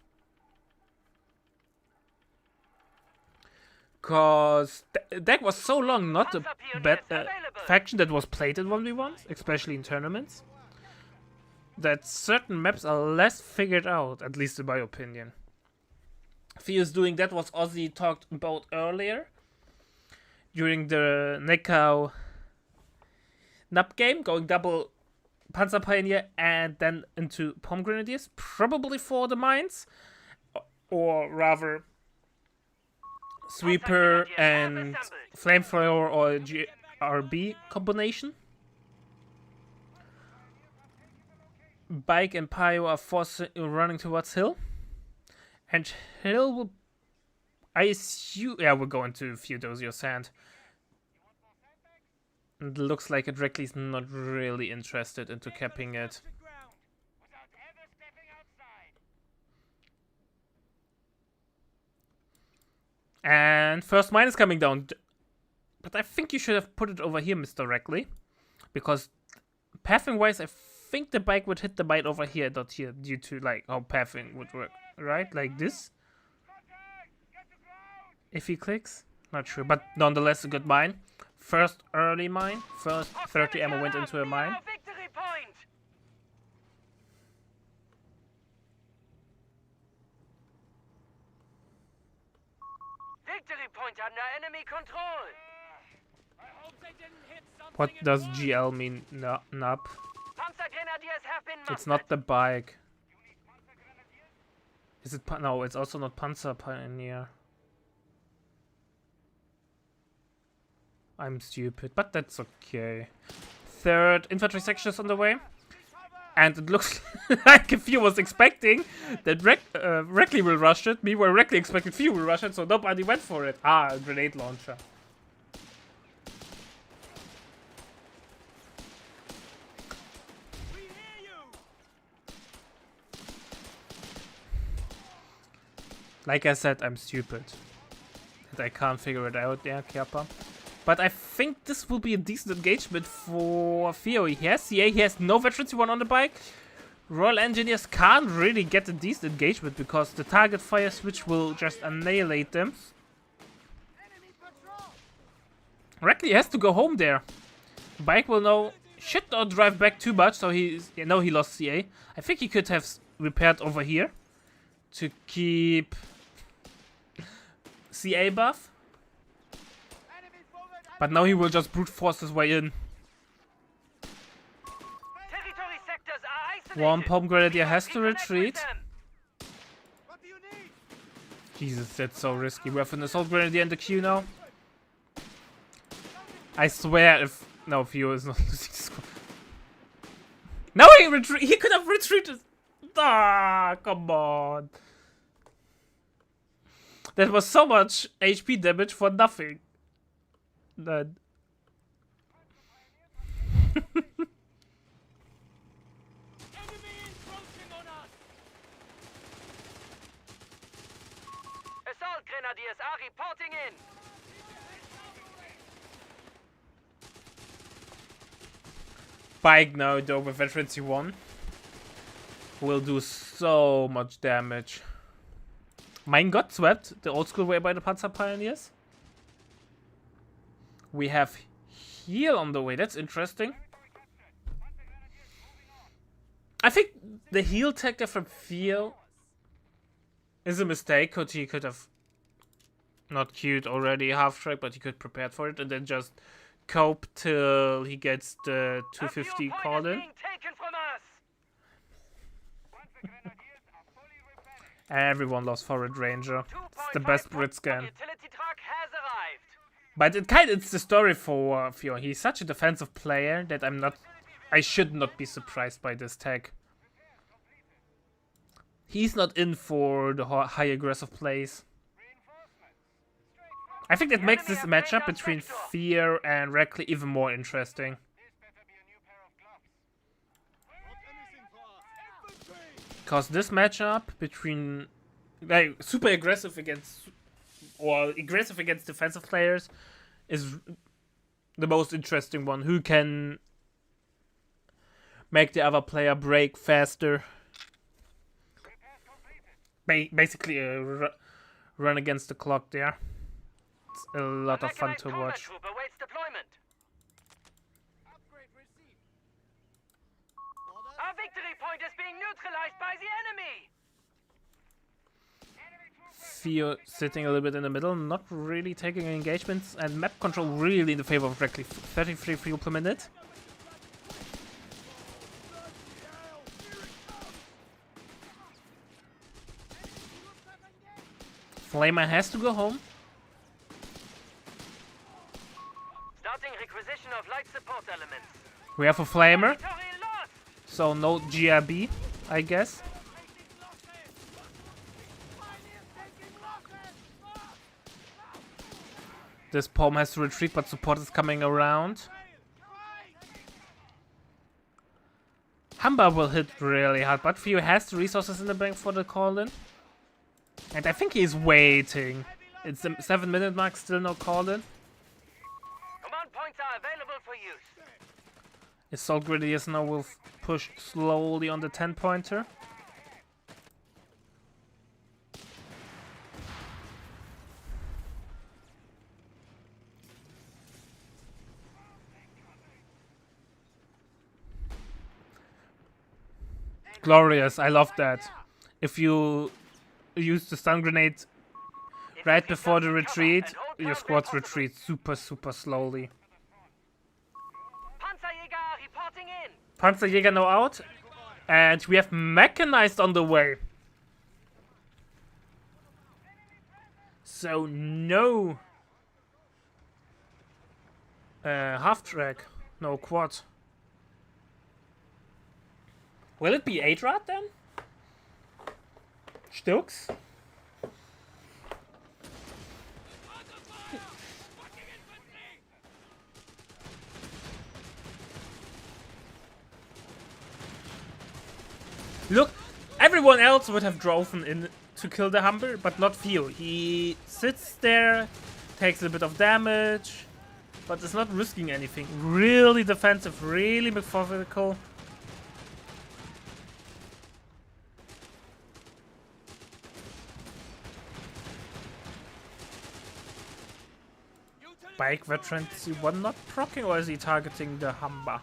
Cause Deck was so long not a faction that was played in 1v1s, especially in tournaments, that certain maps are less figured out, at least in my opinion. Theo's doing that was Ozzy talked about earlier during the Neckau Nap game, going double Panzer Pioneer and then into Pom Grenadiers, probably for the mines, or rather Sweeper and Flamethrower or GRB combination. Bike and Pio are running towards Hill. And Hill will... I assume... Yeah, we're going to Theodosius' hand. It looks like Reckley's not really interested into capping it. And first mine is coming down. But I think you should have put it over here, Mr. Reckley. Because pathing-wise, I think the bike would hit the mine over here, not here, due to like how pathing would work. Right? Like this? If he clicks? Not sure. But nonetheless, a good mine. First early mine. First 30 ammo went into a mine.
Victory point under enemy control.
What does GL mean? Nup. It's not the bike. Is it? No, it's also not Panzer Pioneer. I'm stupid, but that's okay. Third infantry section is on the way. And it looks like if Fear was expecting that Reckley will rush it, meanwhile Reckley expected Fear will rush it, so nobody went for it. Ah, a grenade launcher.
We hear you.
Like I said, I'm stupid. And I can't figure it out there, Kappa. But I think this will be a decent engagement for Theo. He has no veterans one on the bike. Royal Engineers can't really get a decent engagement because the target fire switch will just annihilate them. Reckley has to go home there. Bike will now should not drive back too much, so he lost CA. I think he could have repaired over here to keep CA buff. But now he will just brute force his way in.
Territory sectors are isolated.
One Palm Grenadier has to
Reconnect with
retreat.
them.
What do you need?
Jesus, that's so risky. We have an Assault Grenadier in the queue now. I swear if... No, Theo is not losing squad. No, he could have retreated. Ah, come on. That was so much HP damage for nothing. Then.
Enemy encroaching on us.
Assault Grenadiers are reporting in.
Bike now, though, with Veterancy 1 will do so much damage. Mine got swept the old school way by the Panzer Pioneers. We have heal on the way. That's interesting. I think the heal tactic from Theo is a mistake. He could have not queued already half track, but he could prepared for it and then just cope till he gets the 250 call in. Everyone lost Forward Ranger. It's the best Brit scan. But it's the story for Theo. He's such a defensive player that I should not be surprised by this tag. He's not in for the high aggressive plays. I think that makes this matchup between Fear and Reckley even more interesting. Because this matchup between super aggressive against defensive players is the most interesting one. Who can make the other player break faster? Basically a run against the clock there. It's a lot of fun to watch.
Our victory point is being neutralized by the enemy.
Theo sitting a little bit in the middle, not really taking engagements, and map control really in the favor of Reckley. 33 fuel per minute. Flamer has to go home.
Starting requisition of light support elements.
We have a Flamer,
Territory lost.
so no GRB, I guess. This Palm has to retreat, but support is coming around. Humber will hit really hard, but Theo has the resources in the bank for the call-in. And I think he's waiting. It's the 7-minute mark, still no call-in.
Command points are available for use.
Assault Grenadiers now will push slowly on the 10-pointer. Glorious, I love that. If you use the stun grenade right before the retreat, your squads retreat super slowly.
Panzerjäger are reporting in.
Panzerjäger now out, and we have mechanized on the way. So no half track, no quad. Will it be Adrad then? Stokes? Look, everyone else would have driven in to kill the Humber, but not Theo. He sits there, takes a bit of damage, but is not risking anything. Really defensive, really methodical. Bike veteran C1 not proccing, or is he targeting the Humber?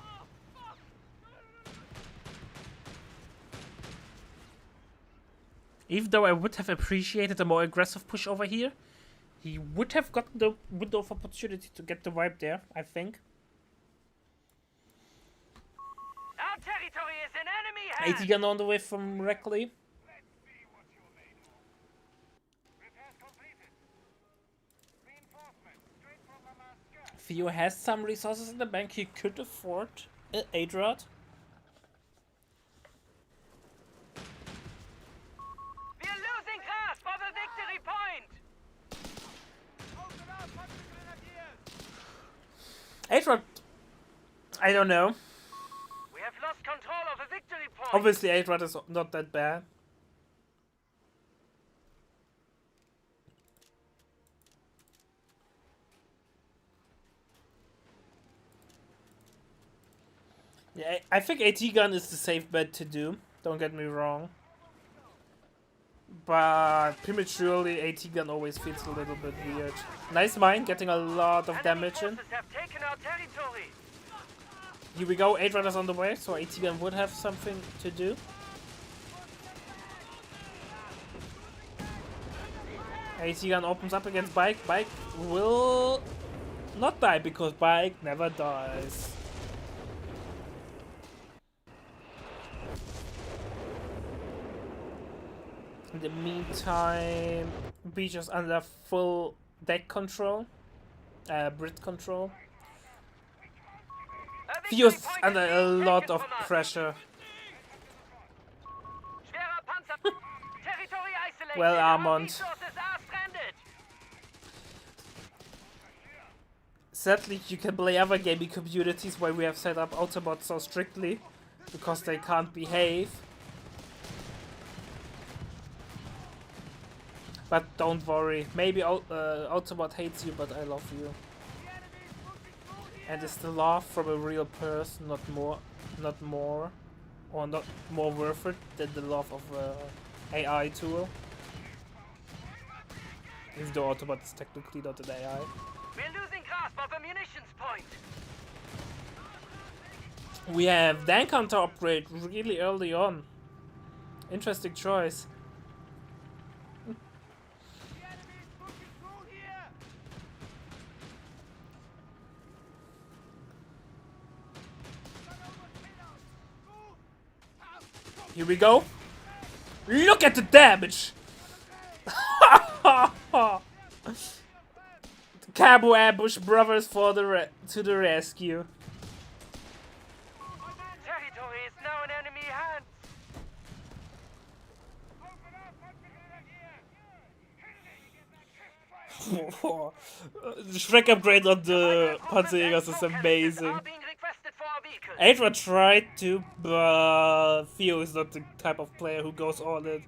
Even though I would have appreciated a more aggressive push over here, he would have gotten the window of opportunity to get the wipe there, I think.
Our territory is in enemy hands.
80 gun on the way from Reckley. Theo has some resources in the bank. He could afford Adrad.
We are losing grasp of a victory point.
Adrad, I don't know.
We have lost control of a victory point.
Obviously, Adrad is not that bad. Yeah, I think AT gun is the safe bet to do. Don't get me wrong. But prematurely, AT gun always feels a little bit weird. Nice mine, getting a lot of damage in.
Forces have taken our territory.
Here we go, Adrad is on the way, so AT gun would have something to do. AT gun opens up against Bike. Bike will not die because Bike never dies. In the meantime, Beach is under full deck control, Brit control. Theo's under a lot of pressure. Well, Armand. Sadly, you can play other gaming communities where we have set up Autobots so strictly because they can't behave. But don't worry, maybe Autobot hates you, but I love you. And it's the love from a real person, not more, or not more worth it than the love of a AI tool. If the Autobot is technically not an AI.
We're losing grasp of a munitions point.
We have Dan counter upgrade really early on. Interesting choice. Here we go. Look at the damage! The Cabo Ambush brothers for to the rescue.
Territory is now in enemy hands.
The Shrek upgrade on the Panzerjägers is amazing. Adra tried to, but Theo is not the type of player who goes all in.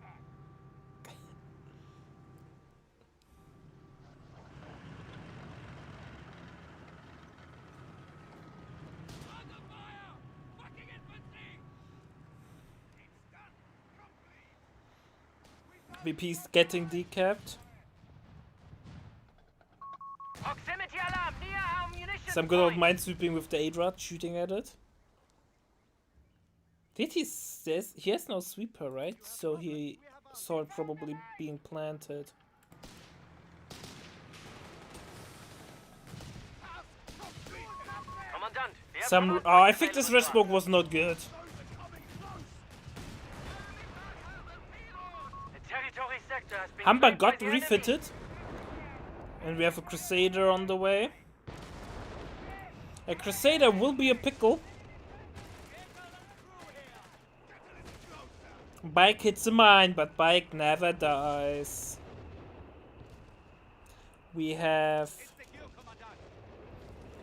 VP's getting decapped. Some good old minesweeping with the Adrad, shooting at it. Did he says he has no sweeper, right? So he saw it probably being planted. Some I think this red smoke was not good. Humber got refitted. And we have a Crusader on the way. A Crusader will be a pickle. Bike hits the mine, but bike never dies. We have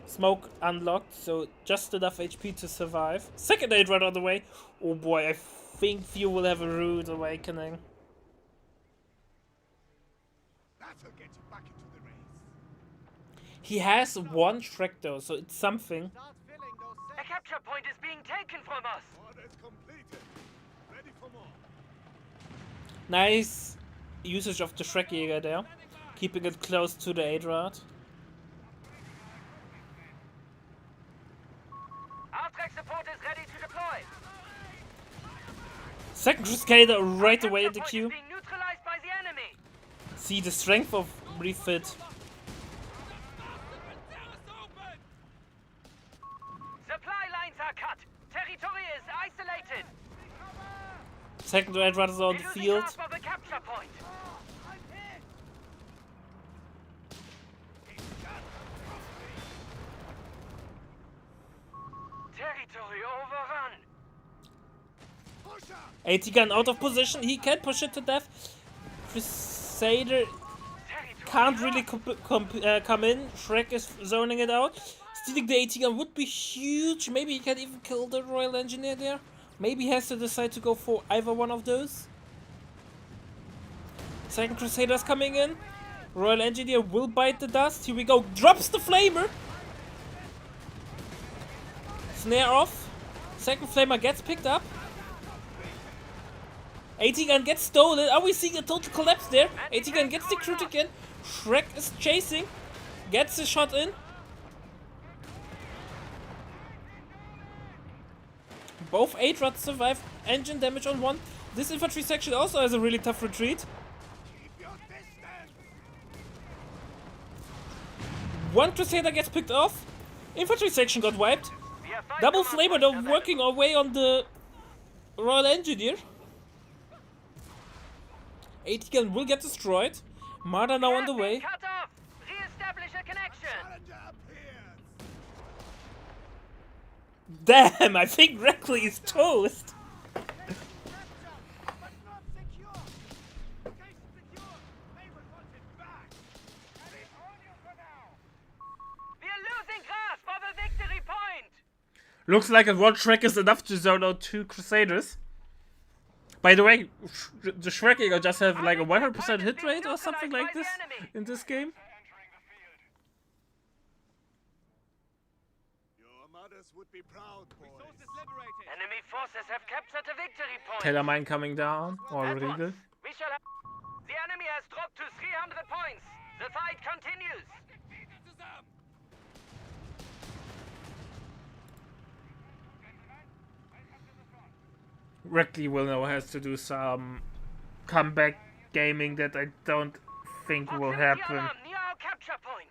smoke unlocked, so just enough HP to survive. Second aid right on the way. Oh boy, I think Few will have a rude awakening.
That'll get you back into the race.
He has one Shrek though, so it's something.
Start filling those
A capture point is being taken from us.
orders completed. Ready for more.
Nice usage of the Shrek Jäger there. Keeping it close to the Adrad.
Our track support is ready to deploy.
Second Crusader right
Our
away in
capture
the
point
queue.
is being neutralized by the enemy.
See the strength of refit.
Supply lines are cut. Territory is isolated.
Second Adrad is on
We're
the
losing
field.
half of a capture point. Territory overrun.
AT gun out of position. He can push it to death. Crusader can't really come in. Shrek is zoning it out. Stealing the AT gun would be huge. Maybe he can even kill the Royal Engineer there. Maybe he has to decide to go for either one of those. Second Crusader's coming in. Royal Engineer will bite the dust. Here we go. Drops the Flamer. Snare off. Second Flamer gets picked up. AT gun gets stolen. Are we seeing a total collapse there? AT gun gets the crit again. Shrek is chasing. Gets the shot in. Both Adrads survive. Engine damage on one. This infantry section also has a really tough retreat. One Crusader gets picked off. Infantry section got wiped.
We have five
Double
command
Flamer
points
though
available.
working away on the Royal Engineer. AT gun will get destroyed. Marder now on the
Have been
way.
Cut off. Re-establish a connection.
Damn, I think Reckley is toast.
We are losing grasp of a victory point.
Looks like a one Shrek is enough to zone out two Crusaders. By the way, the Shrek Eagle just have like a 100% hit rate or something like this in this game.
Your mothers would be proud, boys. Resources liberated.
Enemy forces have captured a victory point.
Taylor Mine coming down. Or
At once.
Regal.
We shall have... The enemy has dropped to 300 points. The fight continues.
Reckley will now has to do some comeback gaming that I don't think will
Proximity
happen.
alarm near our capture point.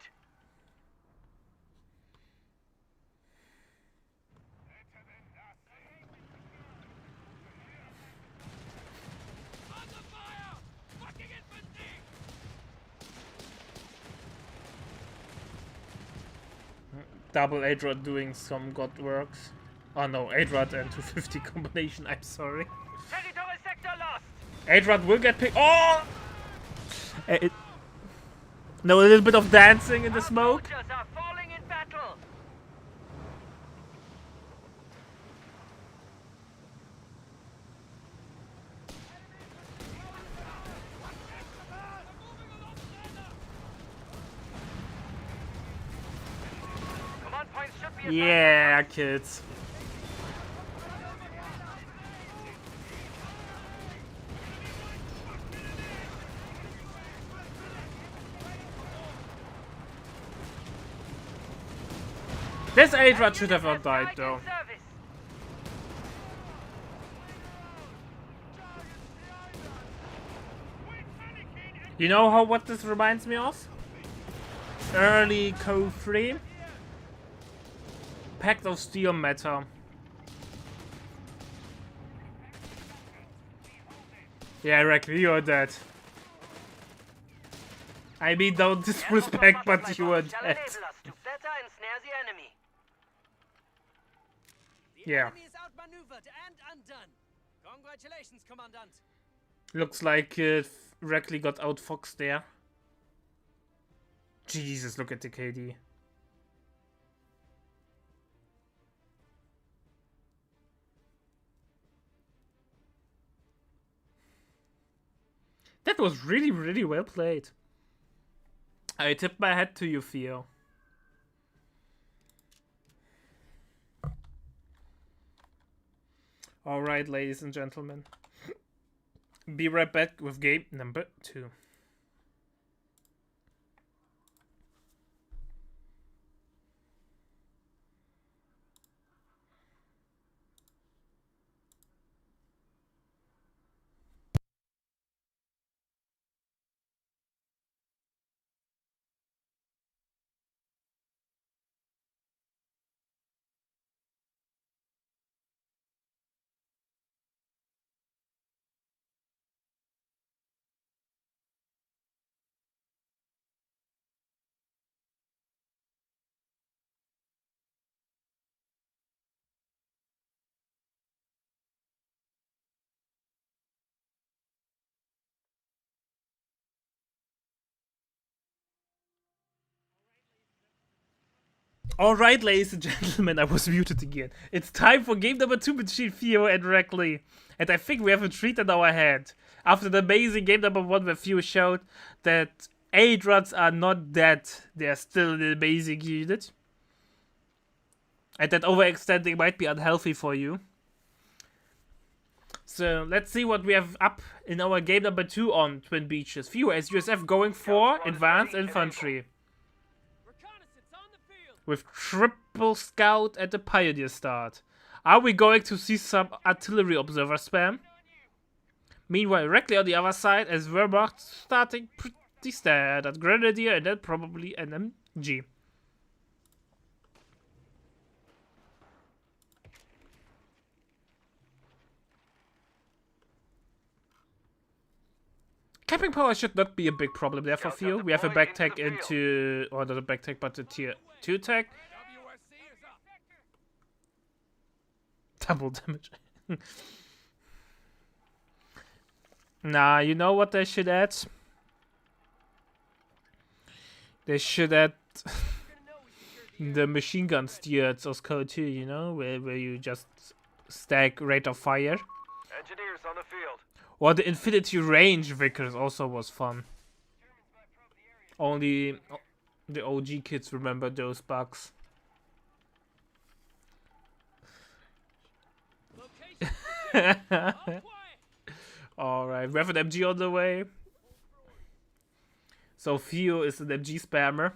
Double Adrad doing some god works. Oh no, Adrad and 250 combination, I'm sorry.
Territory sector lost.
Adrad will get picked. Oh! No, a little bit of dancing in the
Our
smoke.
soldiers are falling in battle. Command points should be assigned.
Yeah, kids. This Adrad should have not died though.
Service.
You know what this reminds me of? Early Code 3. Pact of Steel meta. Yeah, Reckley, you're dead. I mean, don't disrespect, but you are
Shall
dead.
enable us to better ensnare the enemy.
Yeah.
Enemy is outmaneuvered and undone.
Congratulations, Commandant.
Looks like Reckley got outfoxed there. Jesus, look at the KD. That was really, really well played. I tip my hat to you, Theo. Alright, ladies and gentlemen. Be right back with game number 2. Alright, ladies and gentlemen, I was muted again. It's time for game number 2 between Theo and Reckley. And I think we have a treat in our hand. After the amazing game number 1 where Theo showed that 8 runs are not dead, they're still an amazing unit. And that overextending might be unhealthy for you. So let's see what we have up in our game number 2 on Twin Beaches. Theo as USF going for advanced infantry. With triple scout at the pioneer start. Are we going to see some artillery observer spam? Meanwhile, Reckley on the other side as Wehrmacht starting pretty standard. Grenadier and then probably an MG. Camping power should not be a big problem there for Theo. We have a back tech into, or not a back tech, but a tier 2 tech. Double damage. Nah, you know what they should add? They should add the machine gun steer Osco 2, you know, where you just stack rate of fire.
Engineers on the field.
Or the infinity range Vickers also was fun. Only the OG kids remember those bugs. Alright, we have an MG on the way. So Theo is an MG spammer.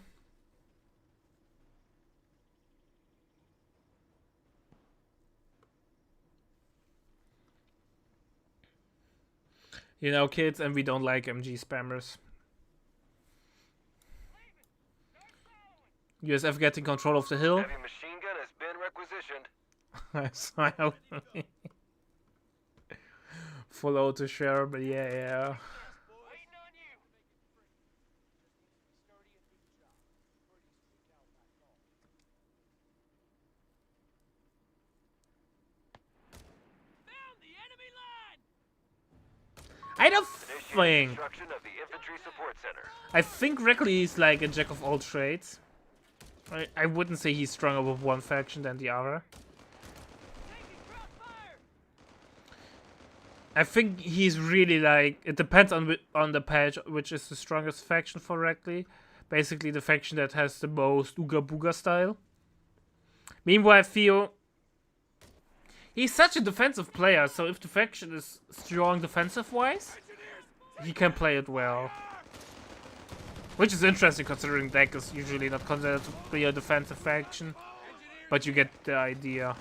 You know, kids, and we don't like MG spammers. USF getting control of the hill.
Heavy machine gun has been requisitioned.
Full auto share, but yeah.
Waiting on you. Found the enemy line.
I don't
Initiating
think.
construction of the infantry support center.
I think Reckley is like a jack of all trades. I wouldn't say he's stronger with one faction than the other.
Taking crossfire.
I think he's really like, it depends on the patch which is the strongest faction for Reckley. Basically the faction that has the most Ooga Booga style. Meanwhile Theo, he's such a defensive player, so if the faction is strong defensive wise, he can play it well. Which is interesting considering deck is usually not considered to be a defensive faction. But you get the idea.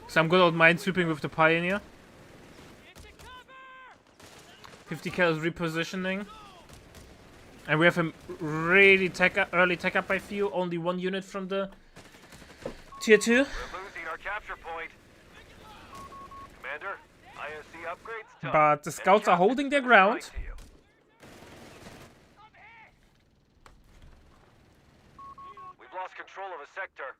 Some good old minesweeping with the Pioneer. 50 kills repositioning. And we have him really early tech up by few. Only 1 unit from the tier 2.
We're losing our capture point. Commander, IOC upgrades done.
But the scouts are holding their ground.
Right to you. We've lost control of a sector.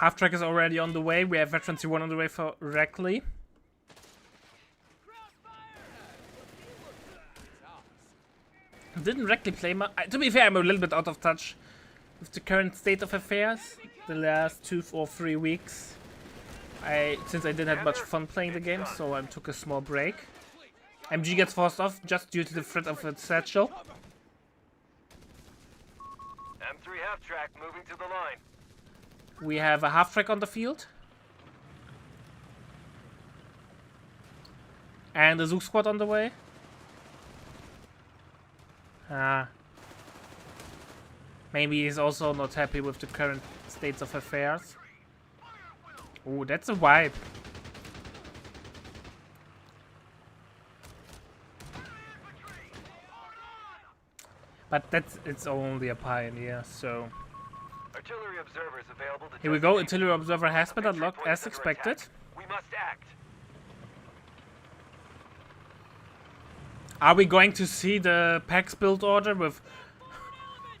Half track is already on the way. We have Veteran C1 on the way for Reckley. Didn't Reckley play much? To be fair, I'm a little bit out of touch with the current state of affairs. The last 2 or 3 weeks. Since I didn't have much fun playing the game, so I took a small break. MG gets forced off just due to the threat of a satchel.
M3 half-track moving to the line.
We have a half track on the field. And a Zook squad on the way. Maybe he's also not happy with the current states of affairs. Oh, that's a wipe. But it's only a pioneer, so...
Artillery observers available to
Here we go, artillery observer has been unlocked as expected.
We must act.
Are we going to see the PAX build order with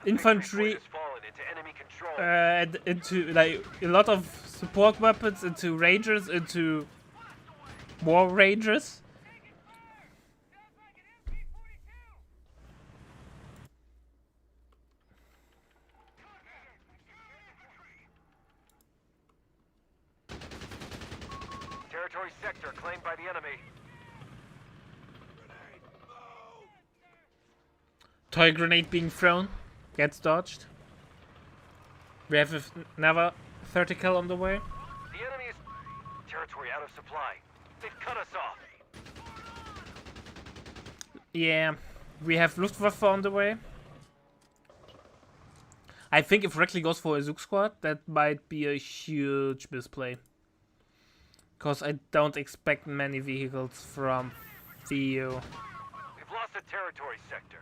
infantry and into like a lot of support weapons, into rangers, into more rangers?
Territory sector claimed by the enemy.
Toy grenade being thrown. Gets dodged. We have another 30 cal on the way.
The enemy is territory out of supply. They've cut us off.
Yeah, we have Luftwaffe on the way. I think if Reckley goes for a Zook squad, that might be a huge misplay. Because I don't expect many vehicles from Theo.
We've lost a territory sector.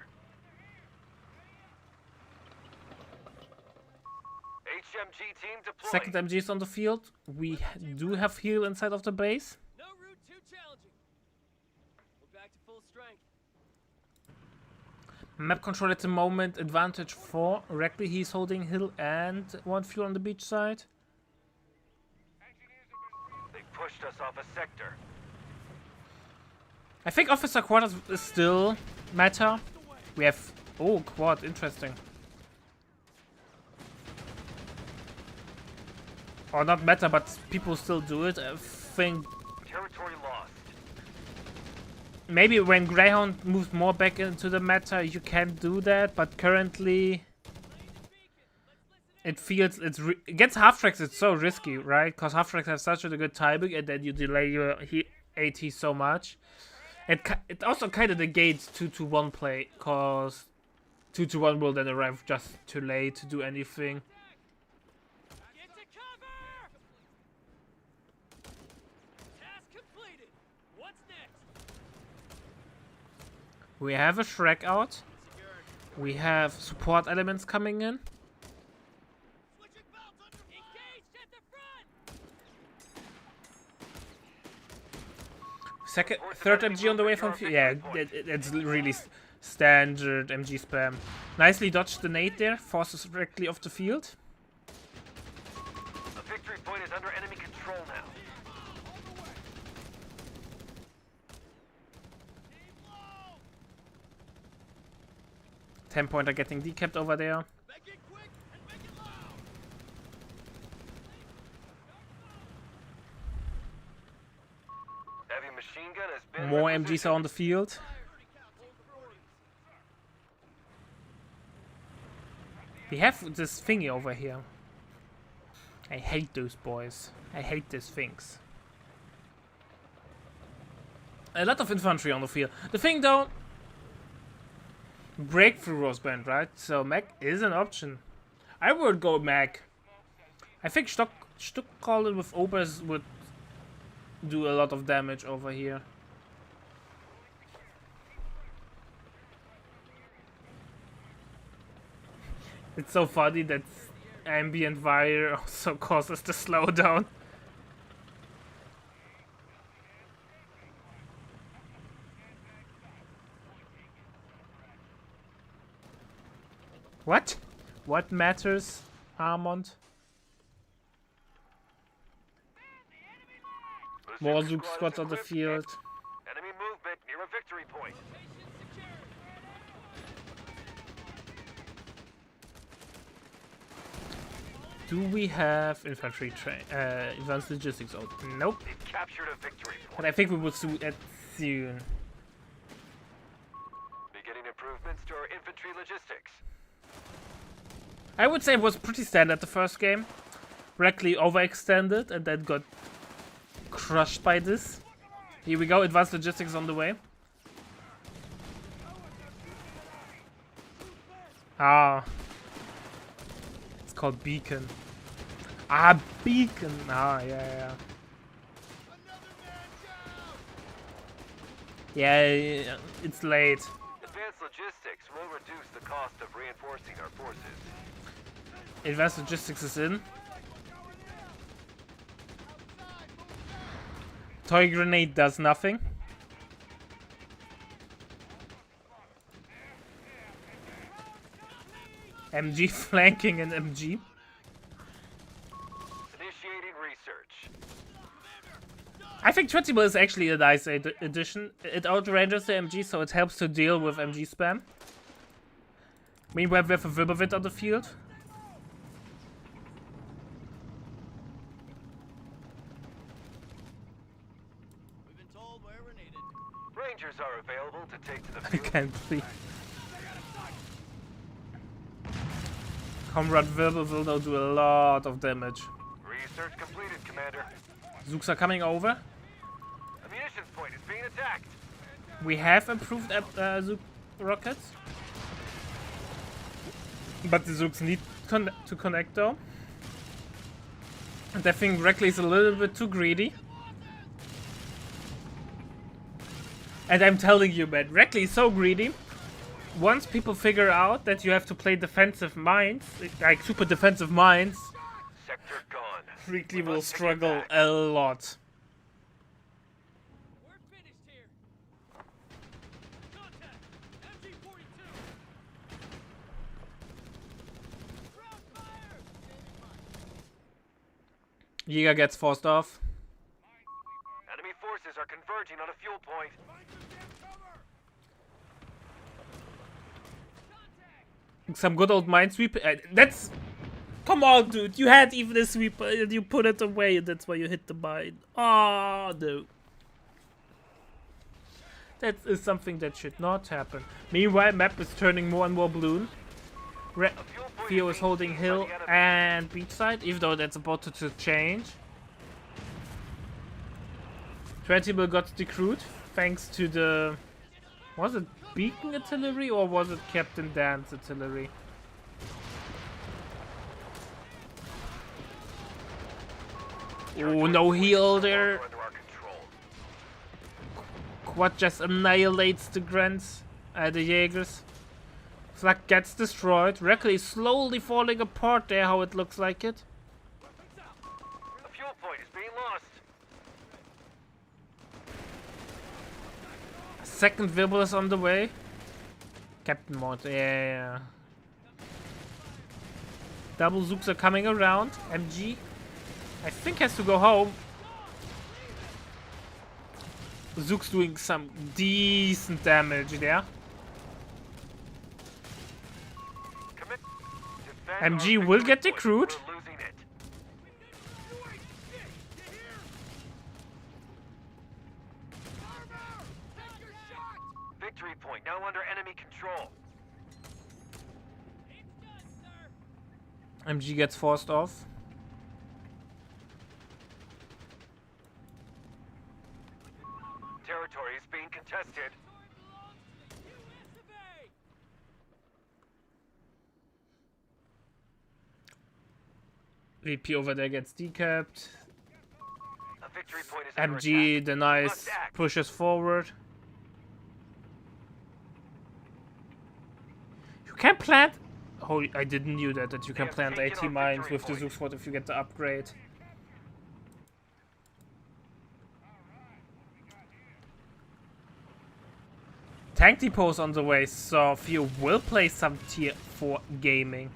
HMG team deployed.
Second MG is on the field. We do have heal inside of the base.
No route too challenging. We're back to full strength.
Map control at the moment, advantage for Reckley. He's holding hill and one fuel on the beach side.
They pushed us off a sector.
I think officer quarters is still meta. We have... Oh, quad, interesting. Or not meta, but people still do it. I think
Territory lost.
maybe when Greyhound moves more back into the meta, you can do that. But currently, it feels against half tracks. It's so risky, right? Because half tracks have such a good timing, and then you delay your AT so much. It also kind of negates 2-1 play, cause 2-1 will then arrive just too late to do anything.
Get to cover! Task completed. What's next?
We have a Shrek out. We have support elements coming in.
Switching belts under engaged at the front.
Third MG on the way from... Yeah, it's really standard MG spam. Nicely dodged the nade there. Forces directly off the field.
A victory point is under enemy control now.
10-pointer getting decapped over there.
Make it quick and make it loud.
Heavy machine gun has been
More
requisitioned.
MGs are on the field. We have this thingy over here. I hate those boys. I hate these things. A lot of infantry on the field. The thing though, breakthrough was banned, right? So mech is an option. I would go mech. I think Stuckcallen with Obers would do a lot of damage over here. It's so funny that ambient fire also causes the slowdown. What? What matters, Armand? More
Bazooka
Zook squads on the
equipped.
field.
Enemy movement near a victory point.
Do we have infantry train? Advanced logistics? Oh, nope.
They've captured a victory
But
point.
I think we will soon. Soon.
Beginning improvements to our infantry logistics.
I would say it was pretty standard the first game. Reckley overextended and then got crushed by this. Here we go, advanced logistics on the way. Ah. It's called Beacon. Ah, Beacon. Ah, yeah. Yeah, it's late.
Advanced logistics will reduce the cost of reinforcing our forces.
Advanced logistics is in. Toy grenade does nothing. MG flanking an MG.
Initiating research.
I think 20 mil is actually a nice addition. It outranges the MG, so it helps to deal with MG spam. Meanwhile, we have a Wirbelwind on the field.
We've been told where we're needed.
Rangers are available to take to the
I
field.
can't see. Comrade Wirbel will now do a lot of damage.
Research completed, Commander.
Zooks are coming over.
A munitions point is being attacked.
We have improved Zook rockets. But the Zooks need to connect though. And I think Reckley is a little bit too greedy. And I'm telling you, man, Reckley is so greedy. Once people figure out that you have to play defensive mines, like super defensive mines,
Sector gone.
Reckley
We
will
must take it
struggle
back.
a lot.
We're finished here. Contact. MG-42. Ground fire.
Jäger gets forced off.
Enemy forces are converging on a fuel point.
Some good old minesweeper. That's. Come on, dude. You had even a sweeper and you put it away, and that's why you hit the mine. Oh, no. That is something that should not happen. Meanwhile, map is turning more and more blue. Theo is holding hill and beachside, even though that's about to change. 20 mil got decrued thanks to the. Was it Beacon artillery or was it Captain Dan's artillery? Oh, no heal there.
Under our control.
Quad just annihilates the Grants, the Jaegers. Flak gets destroyed. Reckley is slowly falling apart there, how it looks like it.
A fuel point is being lost.
A second Wirbel is on the way. Captain Mort, yeah. Double Zooks are coming around. MG, I think, has to go home. Zook's doing some decent damage there.
Commit. Defend
MG
our
will
victory
get
point.
decrued.
We're losing it. Victory point now under enemy control.
MG gets forced off.
Territory is being contested.
VP over there gets decapped.
A victory point is under
MG
attack.
denies,
Must act.
pushes forward. You can plant. Oh, I didn't knew that you can
have
plant
taken
80
our
mines
victory
with the
point.
Zook Squad if you get the upgrade. Tank depots on the way, so Theo will play some tier 4 gaming.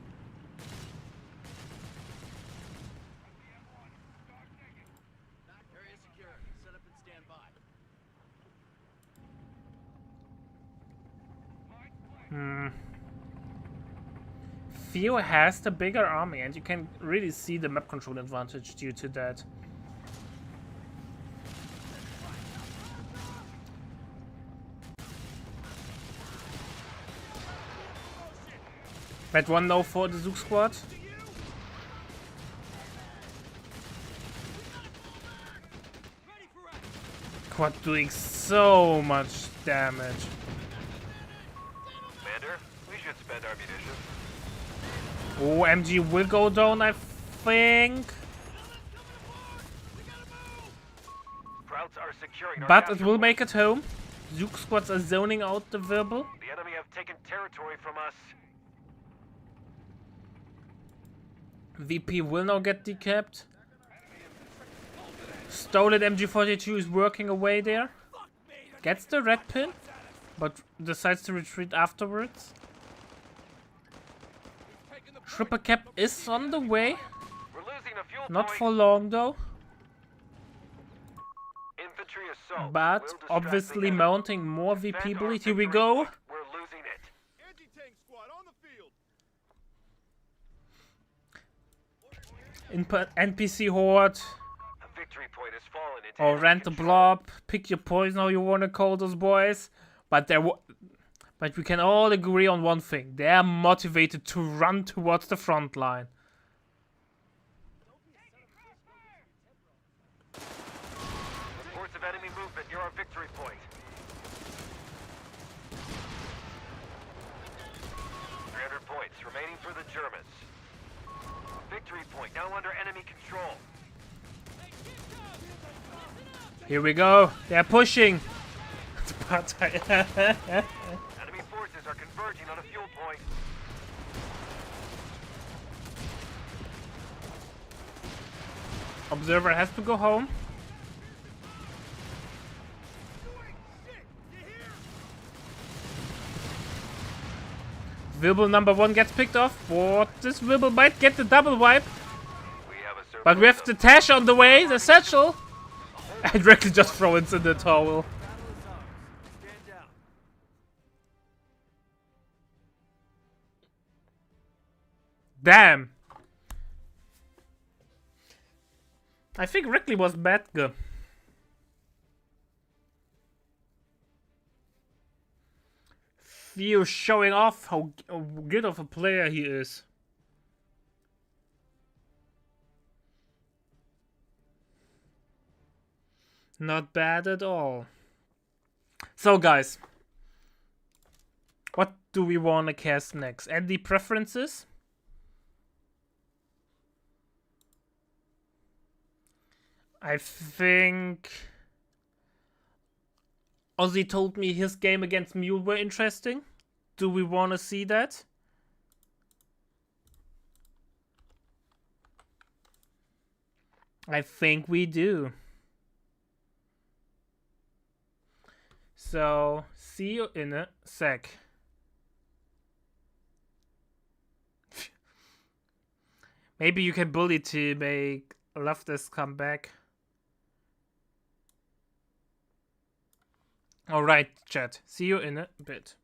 Area secure. Set
Theo has the bigger army, and you can really see the map control advantage due to that. That one no for the Zook squad. Quad doing so much damage.
Commander, we should spend our munitions.
Oh, MG will go down, I think.
Krauts are securing our
But
capture
it will
point.
make it home. Zook squads are zoning out the Verbal.
The enemy have taken territory from us.
VP will now get decapped. Stolen MG42 is working away there. Gets the red pin, but decides to retreat afterwards. Triple cap is on the way.
We're losing a fuel
Not
point.
for long though.
Infantry assault.
But
will distract
obviously
the enemy.
mounting more
Defend
VP
our
bullet. Here we
victory
go.
point. We're losing it.
Anti-tank squad on the field.
NPC horde.
A victory point has fallen into
Or
enemy
rent the
control.
blob. Pick your poison how you wanna call those boys. But but we can all agree on one thing. They are motivated to run towards the front line.
Reports of enemy movement near our victory point. 300 points remaining for the Germans. Victory point now under enemy control.
Here we go. They're pushing. But
Enemy forces are converging on a fuel point.
Observer has to go home. Wibble number 1 gets picked off. But this Wibble might get the double wipe.
We have a
But we have the Tash on the way, the satchel. I directly just throw it in the towel. Damn. I think Rickley was bad. Theo showing off how good of a player he is. Not bad at all. So guys, what do we want to cast next? Any preferences? I think Ozzy told me his game against Mule were interesting. Do we want to see that? I think we do. So, see you in a sec. Maybe you can bully to make Loftus come back. Alright, chat. See you in a bit.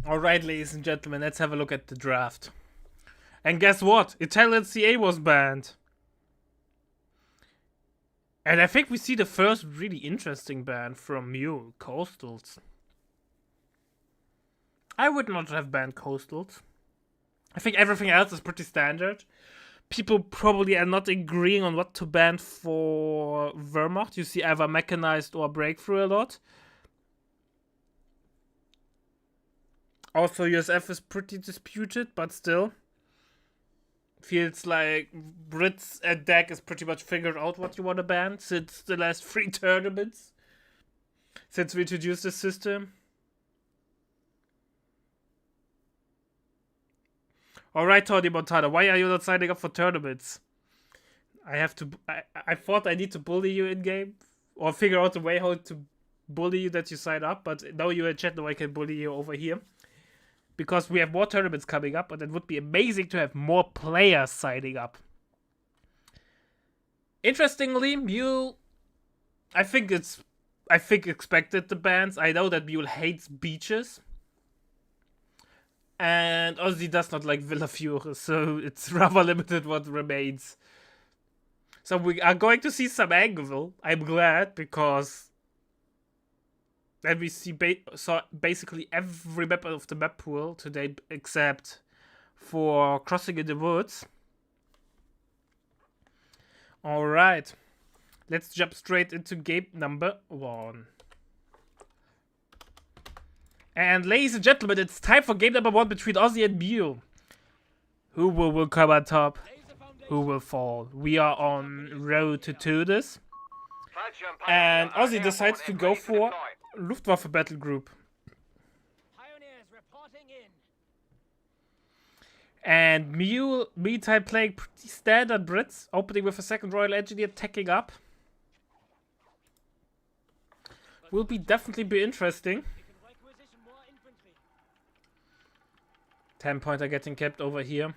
Alright, ladies and gentlemen, let's have a look at the draft. And guess what? Italian CA was banned. And I think we see the first really interesting ban from Mule, Coastals. I would not have banned Coastals. I think everything else is pretty standard. People probably are not agreeing on what to ban for Wehrmacht. You see either Mechanized or Breakthrough a lot. Also, USF is pretty disputed, but still. Feels like Brits at DAC is pretty much figured out what you want to ban since the last 3 tournaments. Since we introduced this system. Alright, Tony Montana, why are you not signing up for tournaments? I thought I need to bully you in game. Or figure out a way how to bully you that you sign up. But now you're in chat, now I can bully you over here. Because we have more tournaments coming up, and it would be amazing to have more players signing up. Interestingly, Mule, I think expected the bans. I know that Mule hates beaches. And Ozzy does not like Villa Fiore, so it's rather limited what remains. So we are going to see some angle. I'm glad, because then we see basically every map of the map pool today, except for Crossing in the Woods. Alright. Let's jump straight into game number 1. And ladies and gentlemen, it's time for game number 1 between Ozzy and Mule. Who will come on top? Who will fall? We are on road to this. And Ozzy decides to go for Luftwaffe Battle Group.
Pioneers reporting in.
And Mule, meantime, playing pretty standard Brits, opening with a second Royal Engineer, tacking up. Will definitely be interesting. 10-pointer getting kept over here.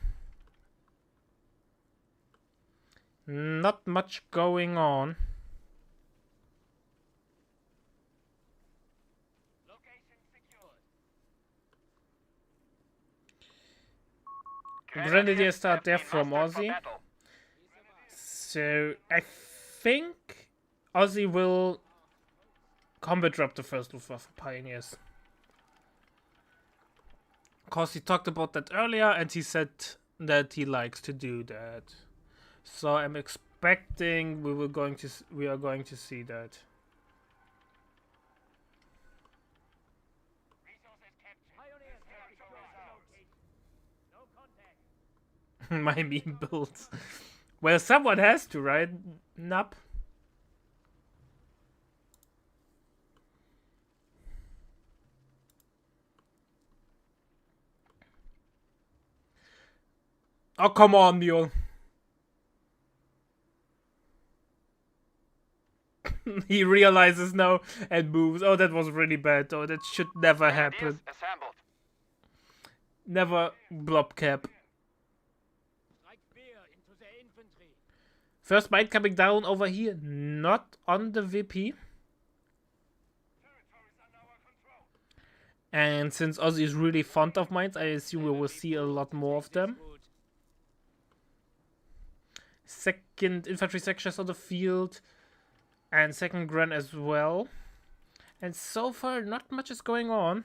Not much going on. Grenadier start there from Ozzy. So I think Ozzy will combat drop the first Luftwaffe Pioneers. Because he talked about that earlier and he said that he likes to do that. So I'm expecting we are going to see that. My meme builds. Well, someone has to, right? Nup. Oh, come on, Mule. He realizes now and moves. Oh, that was really bad. Oh, that should never happen. Never blob cap. First mine coming down over here. Not on the VP. And since Ozzy is really fond of mines, I assume we will see a lot more of them. Second infantry sections on the field. And second Gren as well. And so far, not much is going on.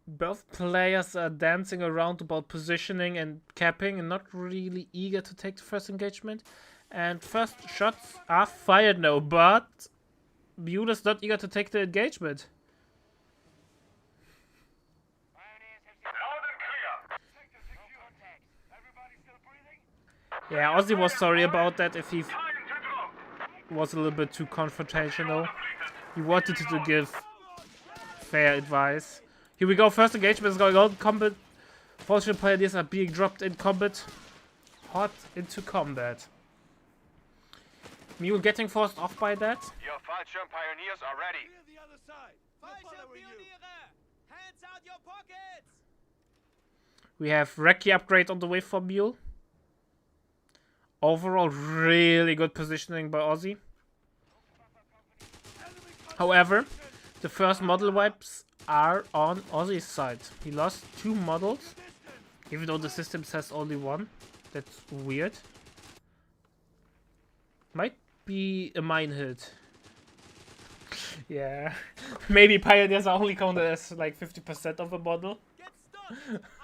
Both players are dancing around about positioning and capping and not really eager to take the first engagement. And first shots are fired now, but Mule is not eager to take the engagement. Yeah, Ozzy was sorry about that if he was a little bit too confrontational. He wanted to give fair advice. Here we go, first engagement is going on. Combat. Fortune Pioneers are being dropped in combat. Hot into combat. Mule getting forced off by that.
Your Fallschirm Pioneers are ready.
The other side. Hands out your pockets.
We have Recce upgrade on the way for Mule. Overall, really good positioning by Ozzy. However, the first model wipes are on Ozzy's side. He lost 2 models, even though the system says only 1. That's weird. Might be a mine hit. Yeah. Maybe pioneers are only counted as like 50% of a model.
Get stuck!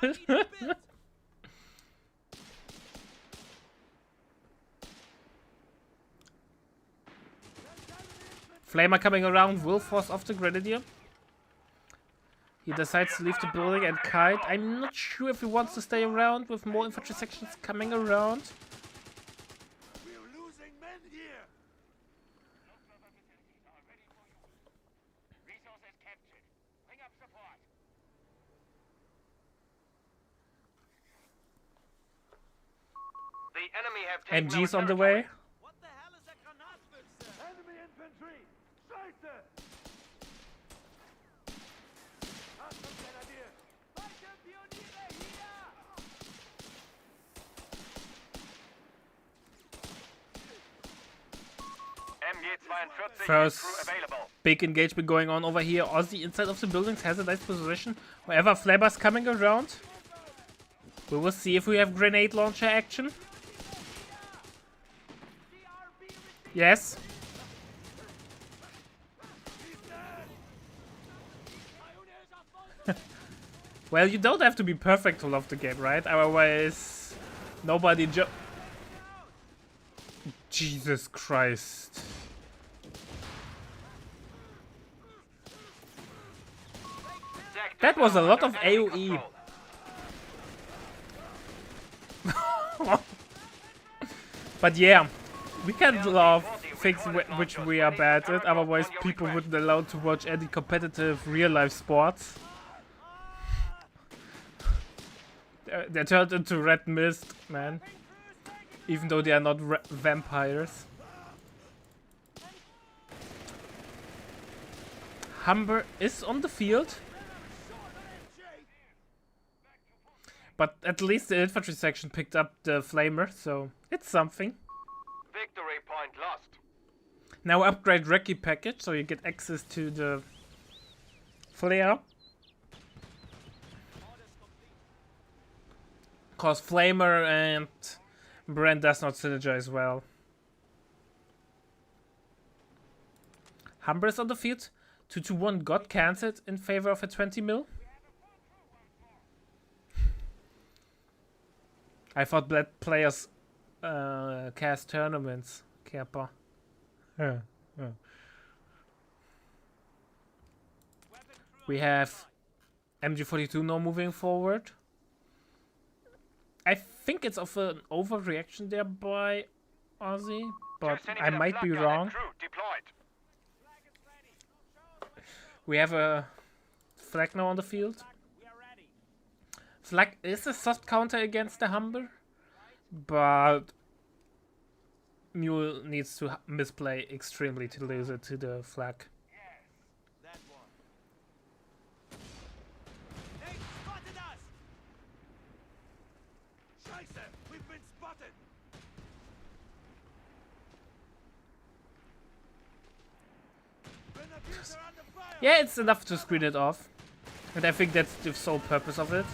I need a bit!
Flamer coming around will force off the Grenadier. He decides to leave the building and kite. I'm not sure if he wants to stay around with more infantry sections coming around.
We're losing men here! Resources captured. Bring up support.
The enemy have taken
MG's
our
on the
territory.
way.
What the hell is a Granatbüchse? Enemy infantry! Scheiße! Grenadier! Falsche Pioniere hier!
MG-42
First
crew available.
big engagement going on over here. Ozzy inside of the buildings has a nice position. However, Flamer's coming around. We will see if we have grenade launcher action. Yes. Well, you don't have to be perfect to love the game, right? Otherwise, nobody Jesus Christ. That was a lot of AoE. But yeah, we can't love things which we are bad at, otherwise people wouldn't allow to watch any competitive real-life sports. They're turned into red mist, man. Even though they are not vampires. Humber is on the field. But at least the infantry section picked up the flamer, so it's something.
Victory point lost.
Now upgrade Recce package, so you get access to the flare. Cause flamer and Brand does not synergize well. Humber is on the field. 2-1 got cancelled in favor of a 20 mil. I thought black players cast tournaments, Kappa. We have MG42 now moving forward. I think it's of an overreaction there by Ozzy, but I might be wrong. We have a flag now on the field. Flag is a soft counter against the Humber, but Mule needs to misplay extremely to lose it to the flag.
They spotted us! Scheiße! We've been spotted! Grenadiers are under fire!
Yeah, it's enough to screen it off. And I think that's the sole purpose of it.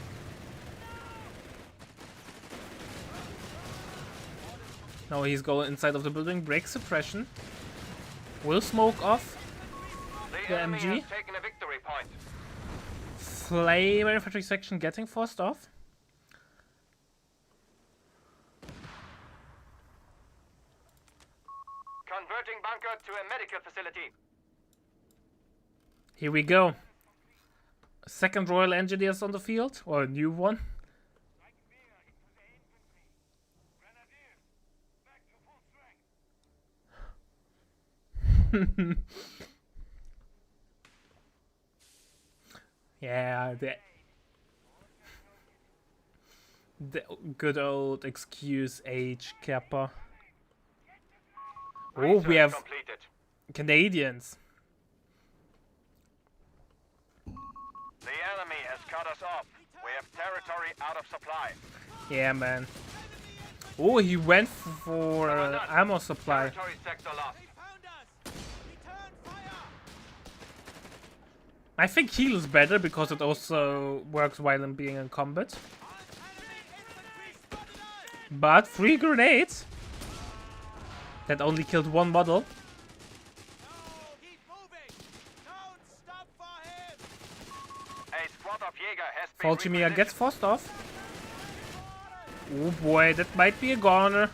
Now he's going inside of the building, break suppression. Will smoke off the MG.
Taken a victory point.
Flame infantry section getting forced off.
Converting bunker to a medical facility.
Here we go. Second Royal Engineers on the field, or a new one. Yeah, the good old excuse age Kappa. Oh, we have
Completed.
Canadians.
The enemy has cut us off. We have territory out of supply.
Yeah, man. Oh, he went for ammo supply.
Territory sector lost.
They found us! Return fire!
I think heal is better because it also works while I'm being in combat. But 3 grenades that only killed 1 model.
Keep moving. Don't stop for him.
A squad of Jäger has been
Voltimir
requisitioned.
gets forced off. Oh boy, that might be a goner.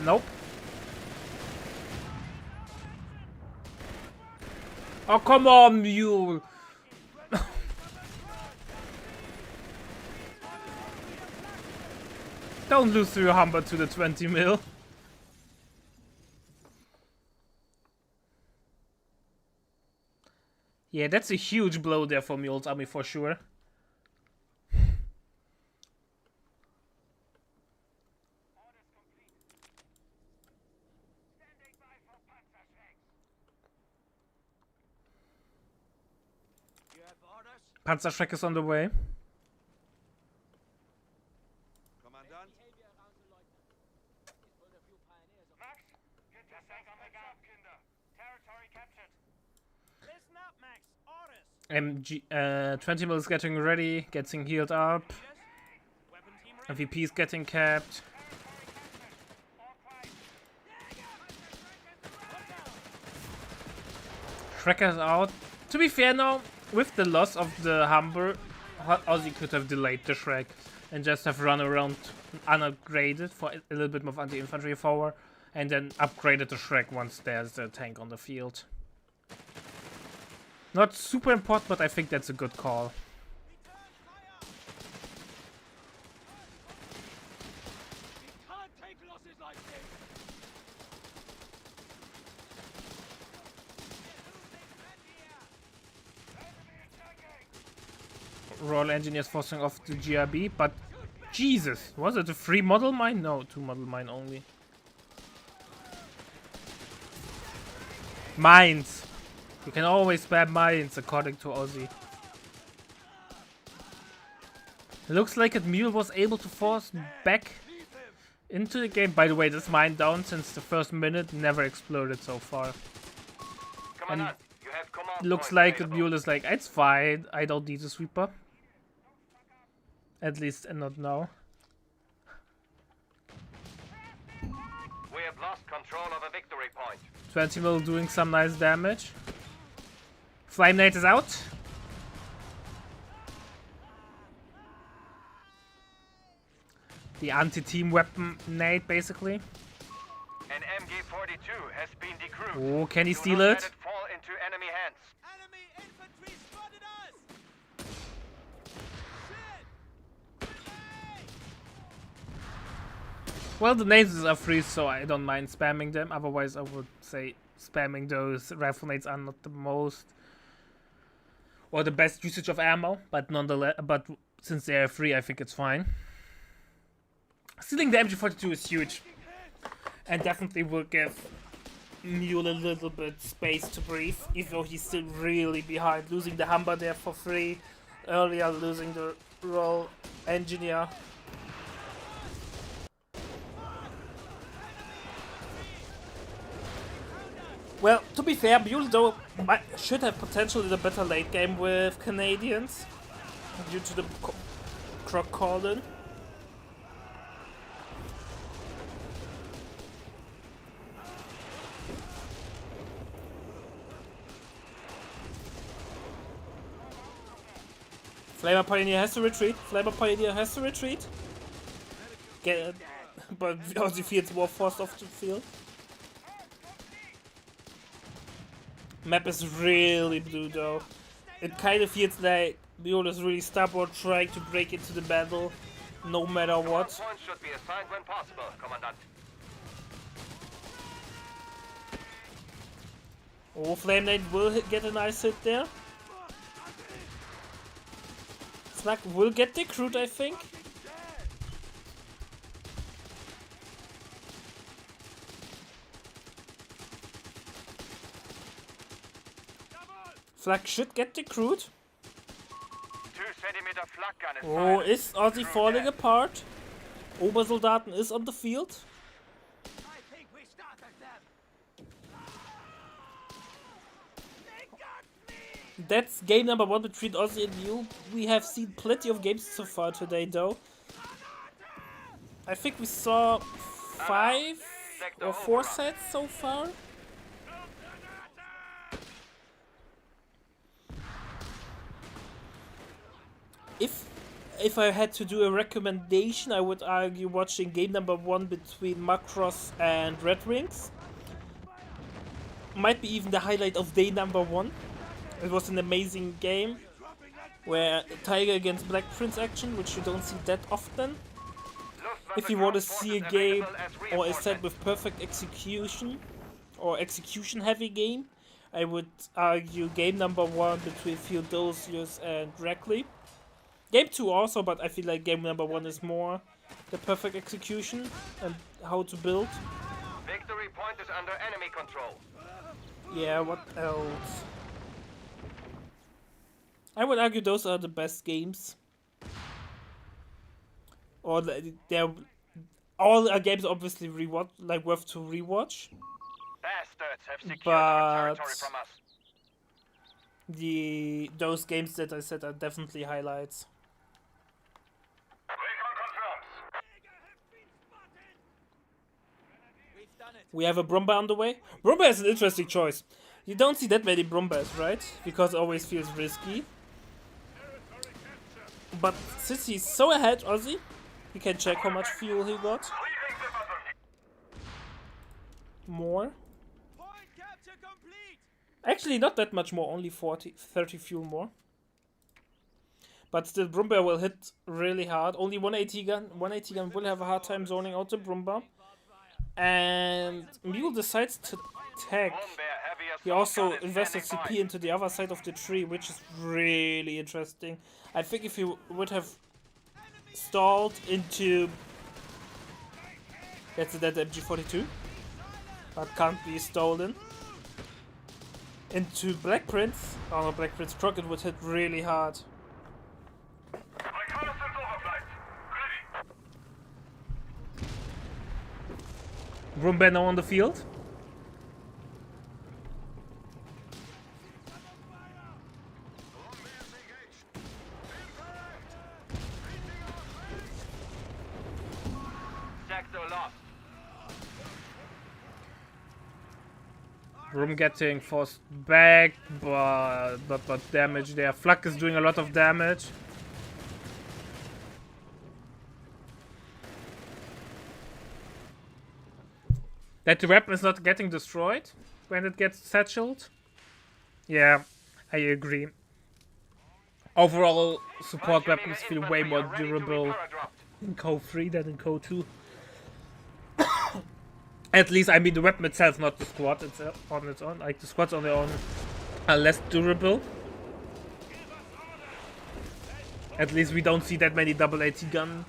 Nope. Oh, come on, mule. Don't lose to your Humber to the 20 mil. Yeah, that's a huge blow there for Mule's army for sure.
You have orders,
Panzerschreck is on the way.
Commandant. Max, get your tank on the gun, Kinder. Territory captured. Listen up, Max. Orders.
20 mil is getting ready, getting healed up.
Weapon team ready.
MVP is getting capped.
All quiet.
Shrekker's out. To be fair now, with the loss of the Humber, Ozzy could have delayed the Shrek and just have run around unupgraded for a little bit of anti-infantry power and then upgraded the Shrek once there's a tank on the field. Not super important, but I think that's a good call.
We can't take losses like this.
Royal Engineers forcing off the GRB, but Jesus, was it a 3 model mine? No, 2 model mine only. Mines! You can always spam mines according to Ozzy. Looks like that Mule was able to force back into the game. By the way, this mine down since the first minute never exploded so far.
Commandant, you have command
Looks
points
like the
available.
Mule is like, it's fine, I don't need a sweeper. At least not now.
We have lost control of a victory point.
20 mil doing some nice damage. Flame Nade is out. The anti-team weapon nade, basically.
An MG-42 has been decrewed.
Oh, can he
Do
steal
not
it?
let it fall into enemy hands.
Enemy infantry spotted us. Shit.
Well, the nades are free, so I don't mind spamming them. Otherwise, I would say spamming those rifle nades are not the most or the best usage of ammo. But nonetheless, but since they are free, I think it's fine. Stealing the MG42 is huge, and definitely will give Mule a little bit space to breathe, even though he's still really behind. Losing the Humber there for free, earlier losing the Royal Engineer. Well, to be fair, Mule though should have potentially the better late game with Canadians due to the Croc Cordon. Flamer Pioneer has to retreat. Flamer Pioneer has to retreat. But Ozzy feels more forced off the field. Map is really blue though. It kind of feels like Mule is really stubborn, trying to break into the battle, no matter what.
Points should be assigned when possible, Commandant.
Oh, Flame Knight will get a nice hit there. Slug will get the recruit, I think. Flak should get the recruit.
2 centimeter flak gun is
Oh,
fired.
is Ozzy falling apart? Obersoldaten is on the field.
I think we started them.
That's game number 1 between Ozzy and you. We have seen plenty of games so far today, though. I think we saw 5 or 4 sets so far. If I had to do a recommendation, I would argue watching game number 1 between Macross and Red Wings. Might be even the highlight of day number 1. It was an amazing game where Tiger against Black Prince action, which you don't see that often. If you want to see a game or a set with perfect execution or execution heavy game, I would argue game number 1 between Theodosius and Rackley. Game 2 also, but I feel like game number 1 is more the perfect execution and how to build.
Victory point is under enemy control.
Yeah, what else? I would argue those are the best games. Or they're all are games obviously rewatch, like worth to rewatch.
Bastards have secured our
But
territory from us.
those games that I said are definitely highlights.
Recon confirms.
We have a Brumba on the way. Brumba is an interesting choice. You don't see that many Brumbas, right? Because it always feels risky. But since he's so ahead, Ozzy, you can check how much fuel he got. More. Actually, not that much more, only 30 fuel more. But still, Brumba will hit really hard. Only 180 gun. 180 gun will have a hard time zoning out the Brumba. And Mule decides to tag. He also invested CP into the other side of the tree, which is really interesting. I think if he would have stalled into... That's a dead MG42. But can't be stolen. Into Black Prince. Oh no, Black Prince Croc, it would hit really hard. Brumba now on the field.
Sector lost.
Room getting forced back, but damage there. Flak is doing a lot of damage. That the weapon is not getting destroyed when it gets satcheled. Yeah, I agree. Overall, support weapons feel way more durable in Code 3 than in Code 2. At least, I mean, the weapon itself, not the squad itself on its own. Like, the squads on their own are less durable. At least we don't see that many double AT gun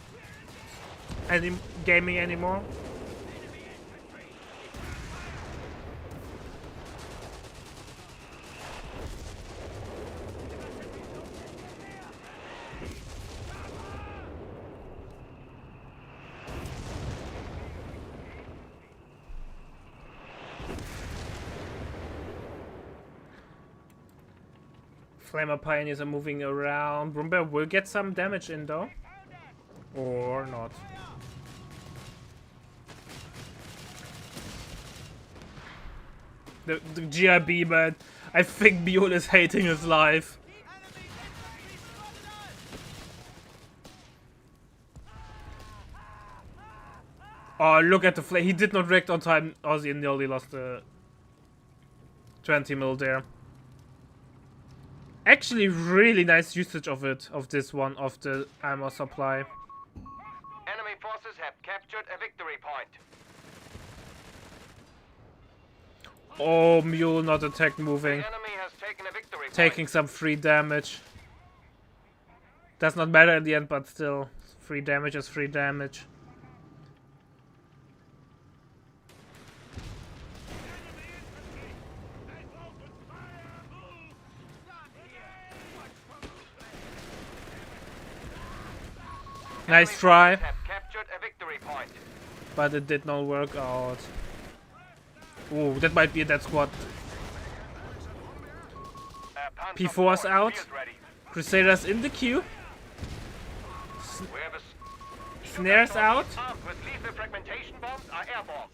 gaming anymore. Flamer Pioneers are moving around. Brumba will get some damage in though. Or not. The GRB, man. I think Mule is hating his life. Oh, look at the flame. He did not react on time. Ozzy nearly lost the 20 mil there. Actually, really nice usage of it, of this one, of the ammo supply.
Enemy forces have captured a victory point.
Oh, Mule not attack moving.
The enemy has taken a victory
Taking some free damage. Does not matter in the end, but still, free damage is free damage. Nice try, but it did not work out. Oh, that might be a dead squad. P4's out. Crusaders in the queue.
We have a
Snares out.
armed with lethal fragmentation bombs are airborne.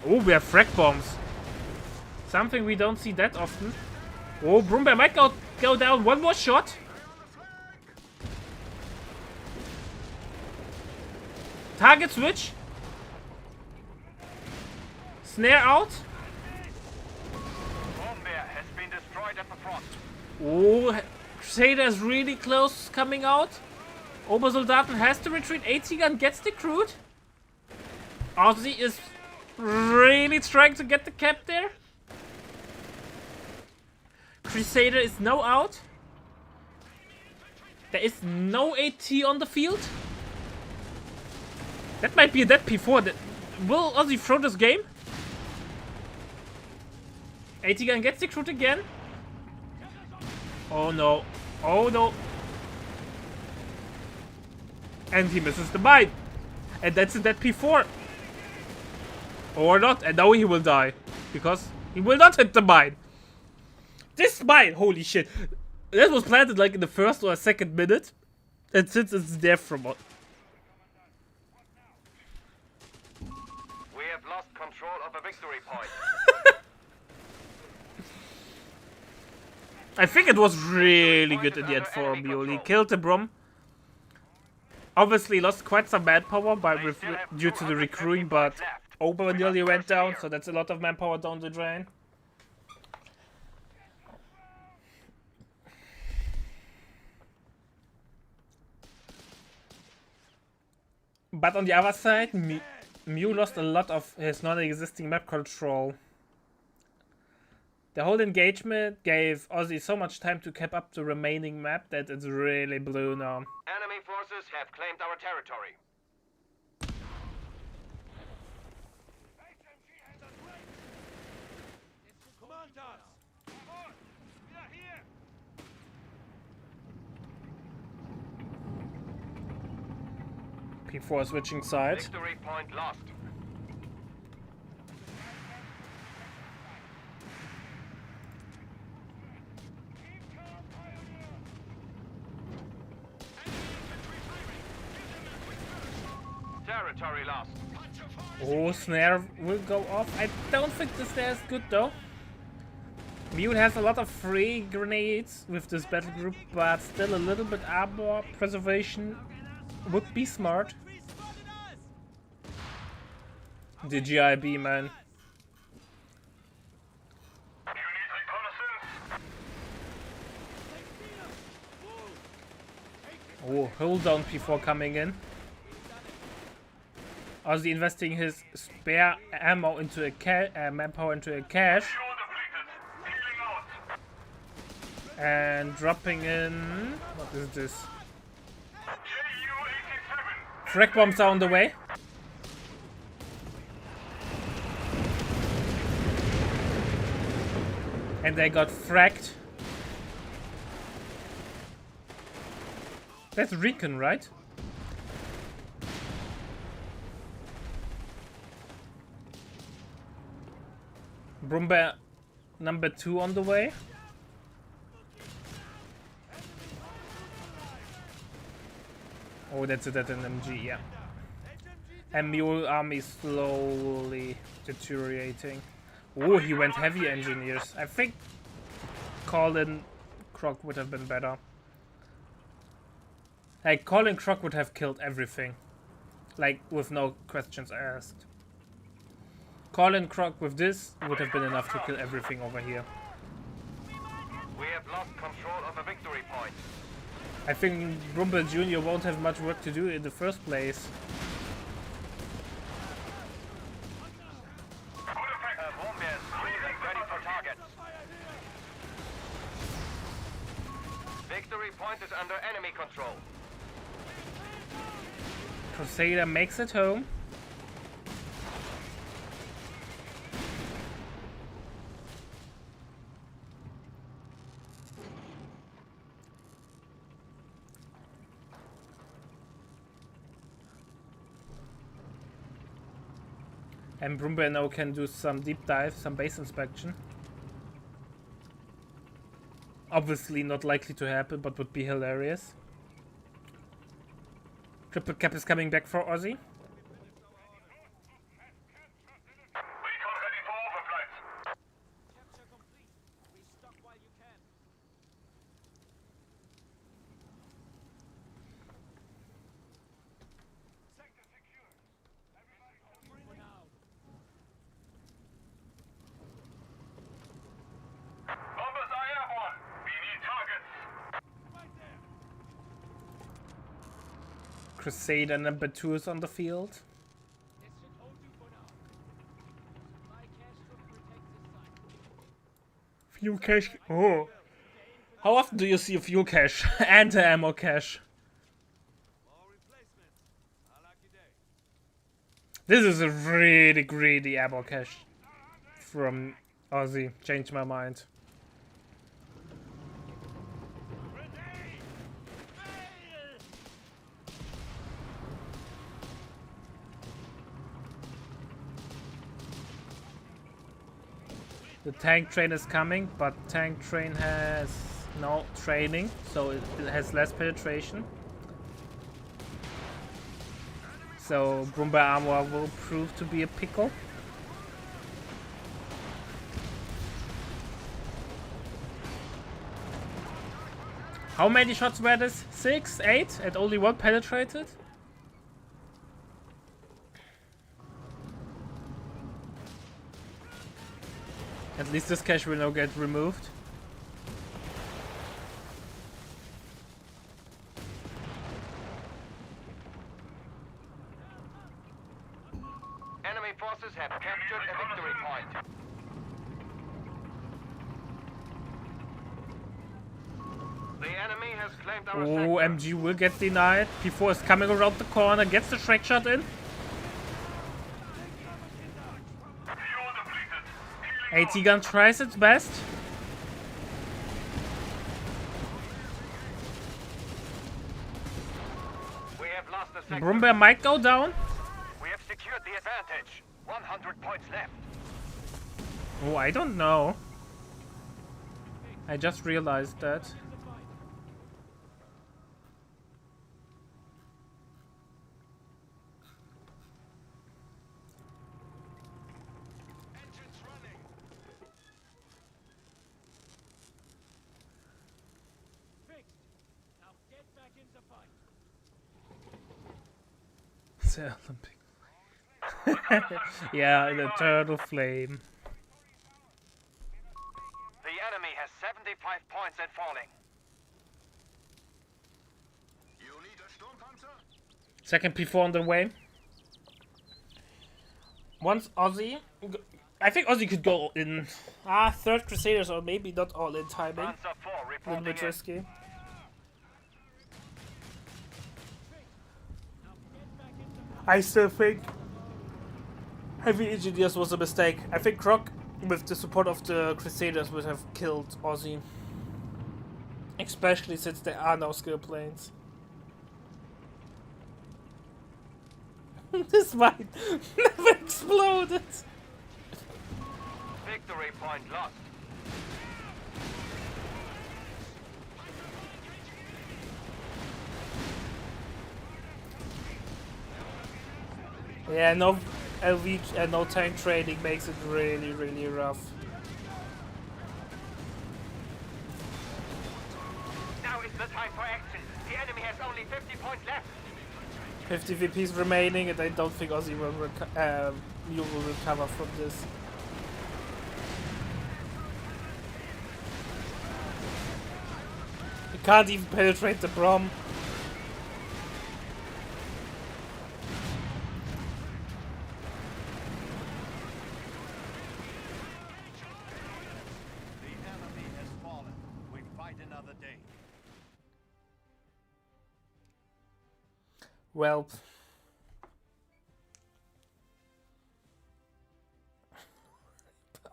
Oh, we have frag bombs. Something we don't see that often. Oh, Brumbear might go down. One more shot. Target switch. Snare out.
Bomb bear has been destroyed at the front.
Oh, Crusader is really close coming out. Obersoldaten has to retreat. AT gun gets the crude. Aussie is really trying to get the cap there. Crusader is now out. There is no AT on the field. That might be a dead P4. Will Aussie throw this game? AT gun gets the crude again. Oh no. Oh no. And he misses the mine. And that's a dead P4. Or not. And now he will die. Because he will not hit the mine. This mine, holy shit. That was planted like in the first or second minute. And since it's there from...
We have lost control of a victory point.
I think it was really good in the end for Mule. He killed the Brum. Obviously lost quite some manpower due to the recruiting, but Ober nearly went down, so that's a lot of manpower down the drain. But on the other side, Mew lost a lot of his non-existing map control. The whole engagement gave Aussie so much time to cap up the remaining map that it's really blue now.
Enemy forces have claimed our territory.
P4 switching sides.
Victory point lost. Territory lost.
Oh, Snare will go off. I don't think the Snare is good though. Mule has a lot of free grenades with this battle group, but still a little bit armor preservation would be smart. The GIB, man. Oh, hold down P4 coming in. Aussie investing his spare ammo into a manpower into a cache. And dropping in... What is this? Frag bombs are on the way. And they got fragged. That's Recon, right? Brumbear number 2 on the way. Oh, that's a dead MG, yeah. And Mule army slowly deteriorating. Oh, he went heavy engineers. I think Colin Croc would have been better. Like, Colin Croc would have killed everything. Like, with no questions asked. Colin Croc with this would have been enough to kill everything over here.
We have lost control of a victory point.
I think Rumble Jr. won't have much work to do in the first place.
Bomb bears ready for target. Victory point is under enemy control.
Crusader makes it home. And Brumbear now can do some deep dive, some base inspection. Obviously not likely to happen, but would be hilarious. Triple cap is coming back for Aussie.
Recon ready for overflight.
Capture complete. Restock while you can. Sector secure. Everybody hold for now.
Bombers, I have one. We need targets.
Right there.
Crusader number 2 is on the field.
This should hold you for now. Supply cache should protect this site.
Fuel cache. Oh. How often do you see a fuel cache and an ammo cache?
More replacements. A lucky day.
This is a really greedy ammo cache from Aussie. Changed my mind. The tank train is coming, but tank train has no training, so it has less penetration. So Brumber armor will prove to be a pickle. How many shots were this? 6, 8, and only 1 penetrated? At least this cache will now get removed.
Enemy forces have captured a victory point. The enemy has claimed our
Oh,
sector.
MG will get denied. P4 is coming around the corner, gets the track shot in.
Fuel depleted. Healing
AT gun tries its best.
We have lost the sector.
Brumber might go down.
We have secured the advantage. 100 points left.
Oh, I don't know. I just realized that.
Engines running. Fixed. Now get back in the fight.
The Olympic. Yeah, the turtle flame.
The enemy has 75 points and falling. You need a Sturmpanzer?
Second P4 on the way. Once Aussie. I think Aussie could go in. Third Crusaders, or maybe not all in timing.
Panzer 4
A little
reporting
bit
in.
risky. I still think Heavy Engineers was a mistake. I think Croc, with the support of the Crusaders, would have killed Aussie. Especially since there are no skill planes. This might never exploded.
Victory point lost.
Yeah, no LV and no tank training makes it really, really rough.
Now is the time for action. The enemy has only 50 points left.
50 VPs remaining, and I don't think Aussie will you will recover from this. You can't even penetrate the Brom.
The enemy has fallen. We fight another day.
Well.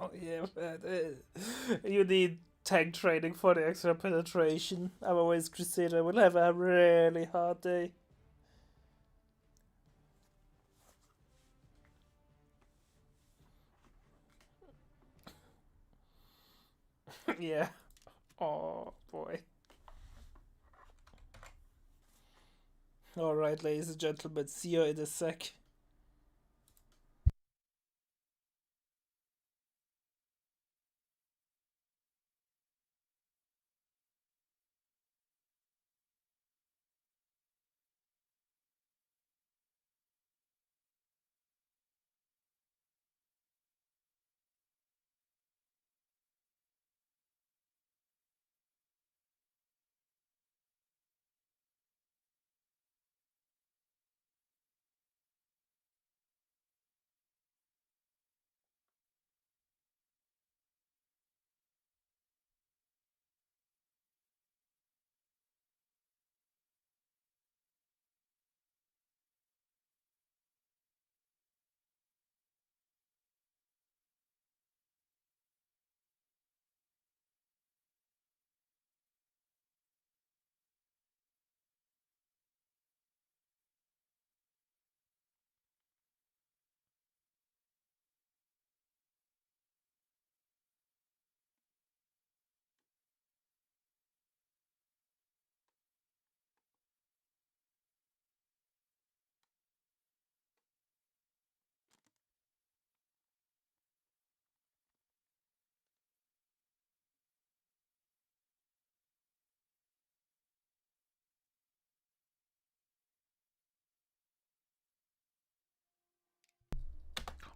Oh yeah, man. You need tank training for the extra penetration. Otherwise, Crusader will have a really hard day. Yeah. Oh boy. Alright, ladies and gentlemen, see you in a sec.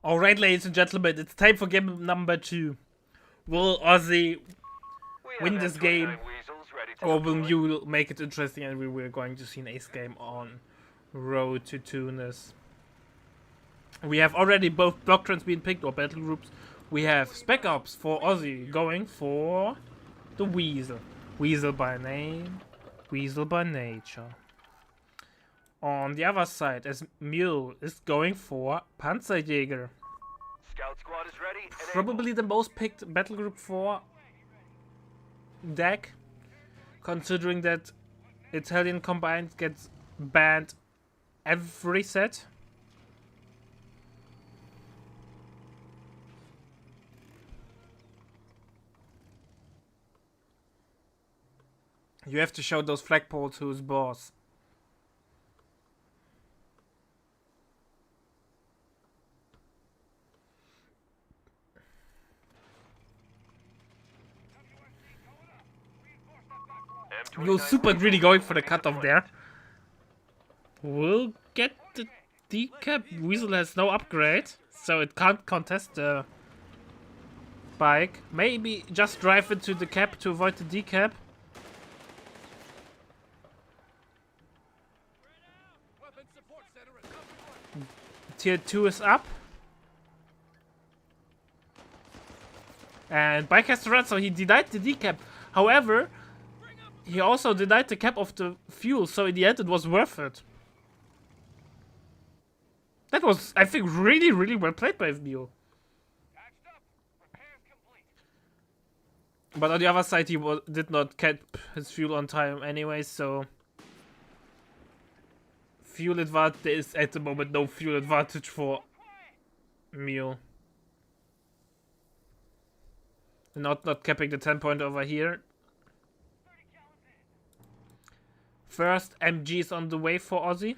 Alright, ladies and gentlemen, it's time for game number 2. Will Ozzy win this game, or will you make it interesting and we were going to see an ace game on Road to Tunis? We have already both block trends being picked, or battle groups. We have Spec Ops for Ozzy going for the Weasel. Weasel by name, Weasel by nature. On the other side, as Mule is going for Panzerjäger.
Scout squad is ready. and
Probably the most picked battle group for deck, considering that Italian combined gets banned every set. You have to show those flagpoles who's boss.
able.
You're super really going for the cutoff there. We'll get the decap. Weasel has no upgrade, so it can't contest the bike. Maybe just drive into the cap to avoid the decap. Tier 2 is up. And bike has to run, so he denied the decap. However, he also denied the cap of the fuel, so in the end it was worth it. That was, I think, really, really well played by Mio. But on the other side, he did not cap his fuel on time anyway, so fuel advantage, there is at the moment no fuel advantage for Mio. Not capping the 10 point over here. First MG is on the way for Ozzy.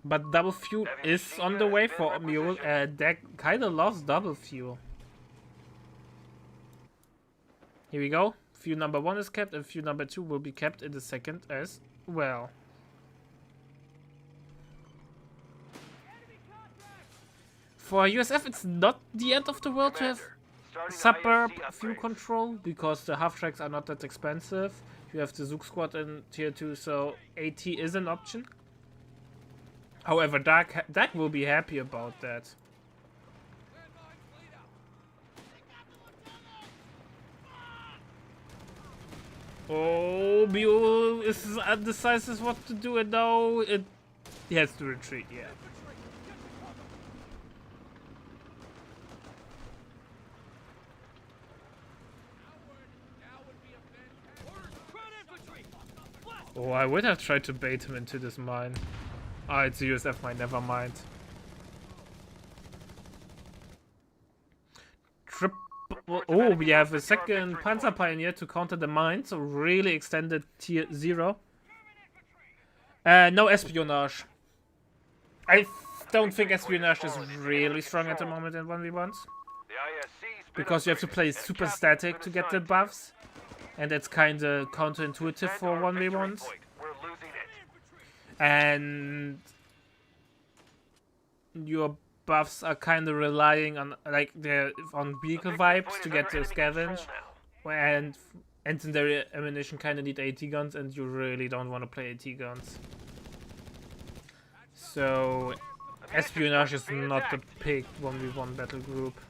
But double fuel is on the way for Mule. That kinda loves double fuel. Here we go. Fuel number 1 is kept, and fuel number 2 will be kept in the second as well. For USF, it's not the end of the world to have suburb fuel control, because the half tracks are not that expensive. You have the Zook squad in tier 2, so AT is an option. However, Dak will be happy about that. Oh, Mule is undecisive what to do, and now he has to retreat, yeah. Oh, I would have tried to bait him into this mine. Ah, it's a USF mine, never mind. Oh, we have a second Panzer Pioneer to counter the mine, so really extended tier 0. No espionage. I don't think espionage is really strong at the moment in 1v1s. Because you have to play super static to get the buffs. And that's kinda counterintuitive for 1v1s. And your buffs are kinda relying on like they're on vehicle vibes to get the scavenge. And incendiary ammunition kinda need AT guns, and you really don't want to play AT guns. So espionage is not the pick 1v1 battle group.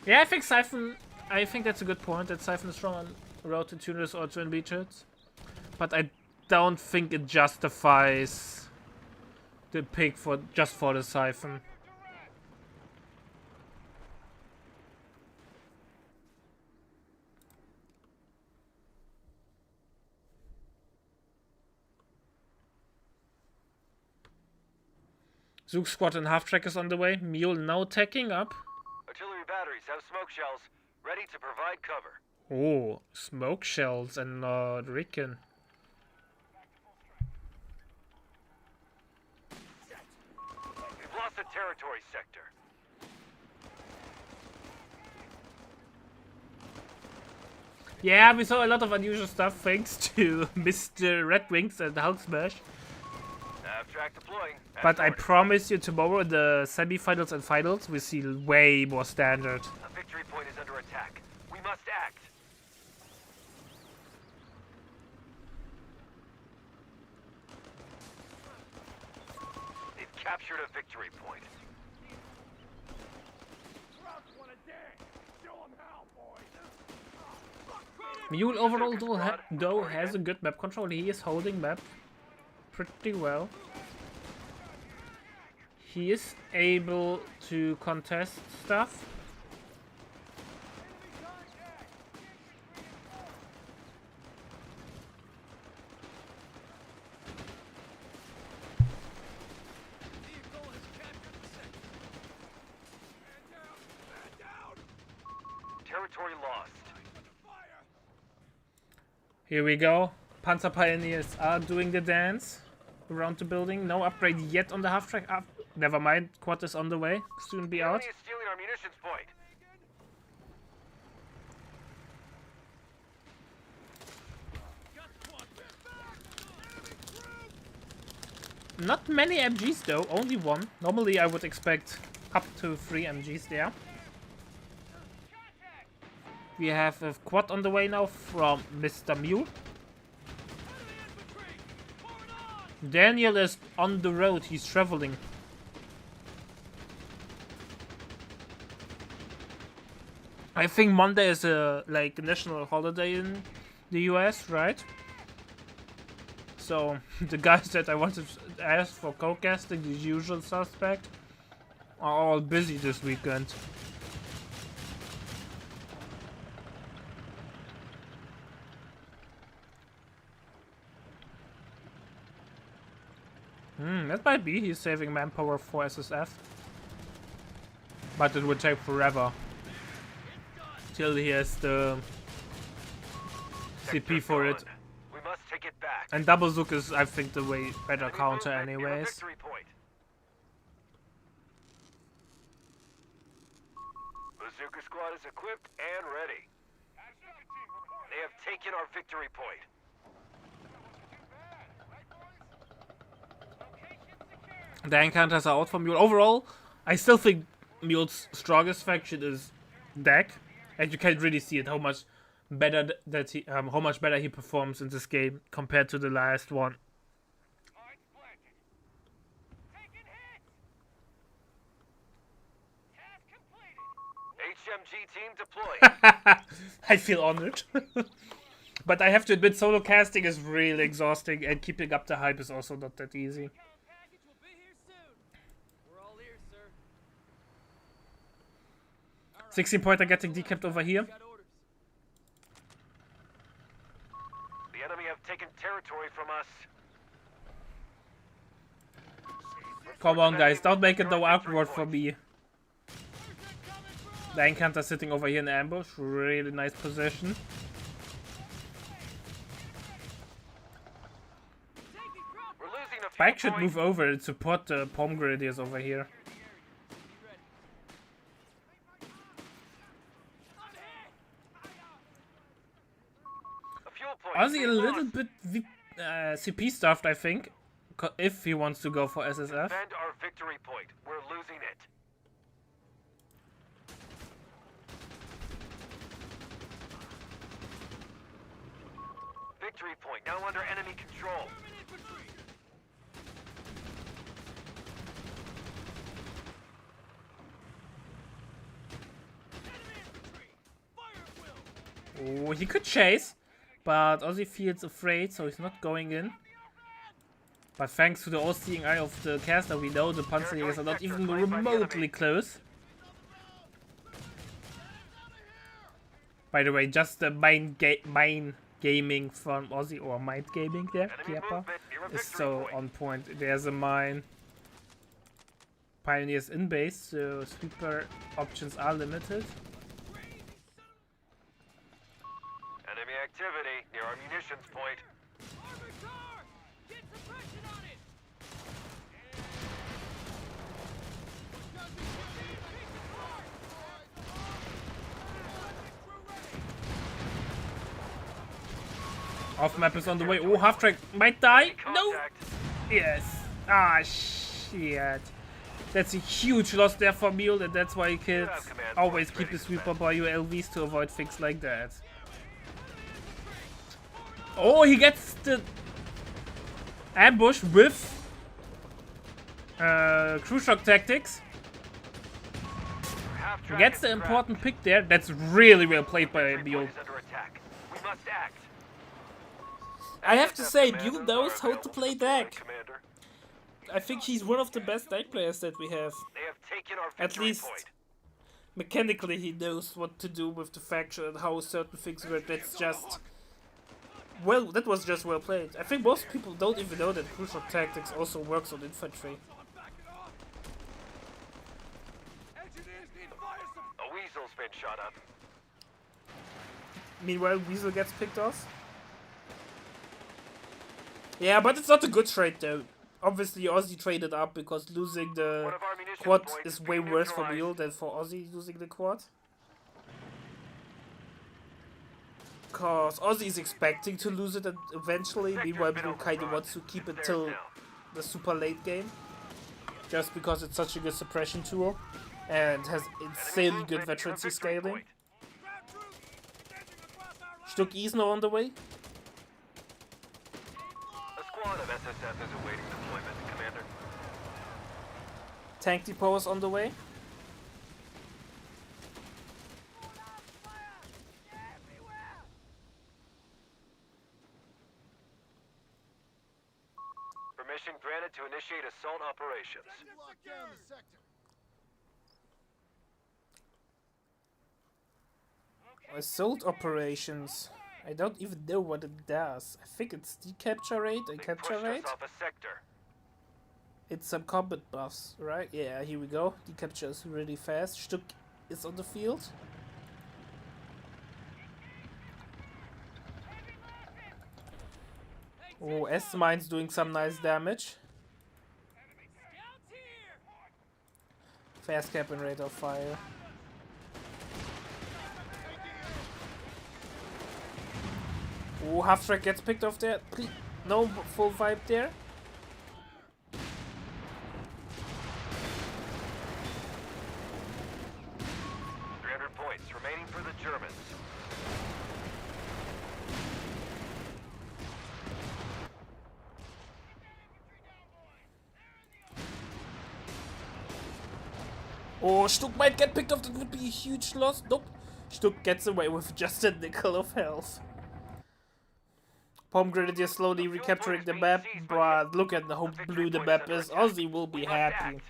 Yeah, I think Siphon. I think that's a good point. That Siphon is strong on road to tuners or twin beaches, but I don't think it justifies the pick for just for the Siphon. Zook squad and half track is on the way. Mule now tacking up.
Artillery batteries have smoke shells ready to provide cover.
Oh, smoke shells and not Ricken.
We've lost the territory sector.
Yeah, we saw a lot of unusual stuff thanks to Mr. Red Wings and Hulk Smash.
Track deploying.
But I promise you tomorrow in the semi-finals and finals we see way more standard.
A victory point is under attack. We must act. They've captured a victory point.
Mule overall though has a good map control. He is holding map pretty well. He is able to contest stuff.
Territory lost.
Here we go. Panzer Pioneers are doing the dance around the building. No upgrade yet on the half track. Never mind, quad is on the way. Soon be out.
The enemy is stealing our munitions point.
Not many MGs though, only one. Normally I would expect up to 3 MGs there. We have a quad on the way now from Mr. Mule. Daniel is on the road, he's traveling. I think Monday is a like national holiday in the US, right? So the guys that I wanted to ask for co-casting, the usual suspect, are all busy this weekend. That might be. He's saving manpower for SSF. But it would take forever. Till he has the CP for it.
We must take it back.
And double Zook is, I think, the way better counter anyways.
Victory point. Bazooka squad is equipped and ready. They have taken our victory point.
The encounters are out for Mule. Overall, I still think Mule's strongest faction is Dak, and you can really see it how much better he performs in this game compared to the last one.
HMG team deployed.
I feel honored. But I have to admit, solo casting is really exhausting, and keeping up the hype is also not that easy. 16-pointer getting decapped over here.
The enemy have taken territory from us.
Come on, guys, don't make it no awkward for me. The encounter sitting over here in ambush. Really nice position.
We're losing a few
Bike should
points.
move over and support the pomegranate over here.
A fuel point.
Ozzy a
being
little
lost.
bit CP stuffed, I think, if he wants to go for SSF.
Defend our victory point. We're losing it. Victory point now under enemy control.
Oh, he could chase, but Ozzy feels afraid, so he's not going in. But thanks to the all-seeing eye of the caster, we know the Panzerjägers are not even remotely close. By the way, just the mind gaming from Ozzy, or mind gaming there,
Enemy
Kiapa,
movement near a
is
victory
so
point.
on point. There's a mine. Pioneers in base, so sweeper options are limited.
Enemy activity near our munitions point.
Off map is on the way. Oh, half track might die. No.
Contact.
Yes. Ah, shit. That's a huge loss there for Mule, and that's why you can always keep the sweeper by your LVs to avoid things like that. Oh, he gets the ambush with crew shock tactics.
Half
He
track
gets
is
the
trapped.
important pick there. That's really well played by
Victory
Mule.
point is under attack. We must act.
I have to say,
Commander,
Mule knows
are
how to
available
play
for deployment,
deck.
Commander.
I think he's one of the best deck players that we have.
They have taken our
At
victory
least
point.
mechanically he knows what to do with the faction and how certain things work. That's just... Well, that was just well played. I think most people don't even know that crucial tactics also works on infantry.
A weasel's been shot up.
Meanwhile, Weasel gets picked off. Yeah, but it's not a good trade though. Obviously, Ozzy traded up because losing the
One of our munitions
quad
points
is
is
way
being
worse for
neutralized.
Mule than for Ozzy losing the quad. Cause Ozzy is expecting to lose it eventually, meanwhile Mule kinda wants to keep it till the super late game. Just because it's such a good suppression tool and has insanely good veterancy scaling. Stuck is now on the way.
A squad of SSF is awaiting deployment, Commander.
Tank depot is on the way.
Permission granted to initiate assault operations.
Assault operations. I don't even know what it does. I think it's decapture rate and
They
capture
pushed
rate.
us off a sector.
It's some combat buffs, right? Yeah, here we go. Decapture is really fast. Stuck is on the field. Oh, S-Mine's doing some nice damage. Fast cap and rate of fire. Oh, half track gets picked off there. No full vibe there.
Points remaining for the Germans.
Oh, Stuck might get picked off. That would be a huge loss. Nope. Stuck gets away with just a nickel of health. Pomegranate slowly recapturing the map, but look at how blue the map is. Ozzy will be happy.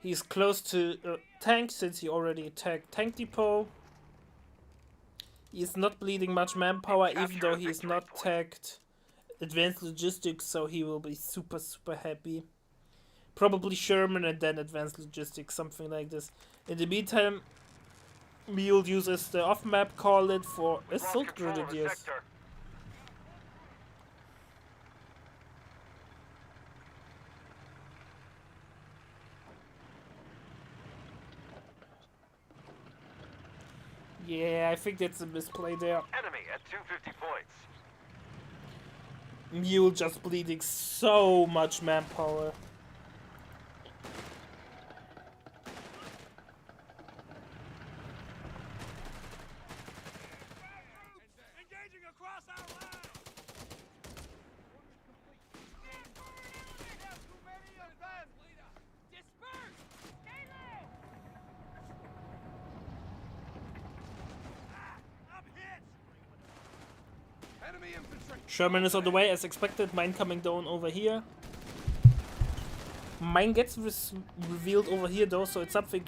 He's close to tank since he already attacked tank depot. He's not bleeding much manpower, even though he is not tagged advanced logistics, so he will be super happy. Probably Sherman and then advanced logistics, something like this. In the meantime, Mule uses the off-map call-it for assault grenadiers. Yeah, I think that's a misplay there.
Enemy at 250 points.
Mule just bleeding so much manpower.
Engaging across our line. There's too many of them. Disperse. Stay low. I'm hit. Enemy infantry.
Sherman is on the way as expected. Mine coming down over here. Mine gets revealed over here though, so it's something.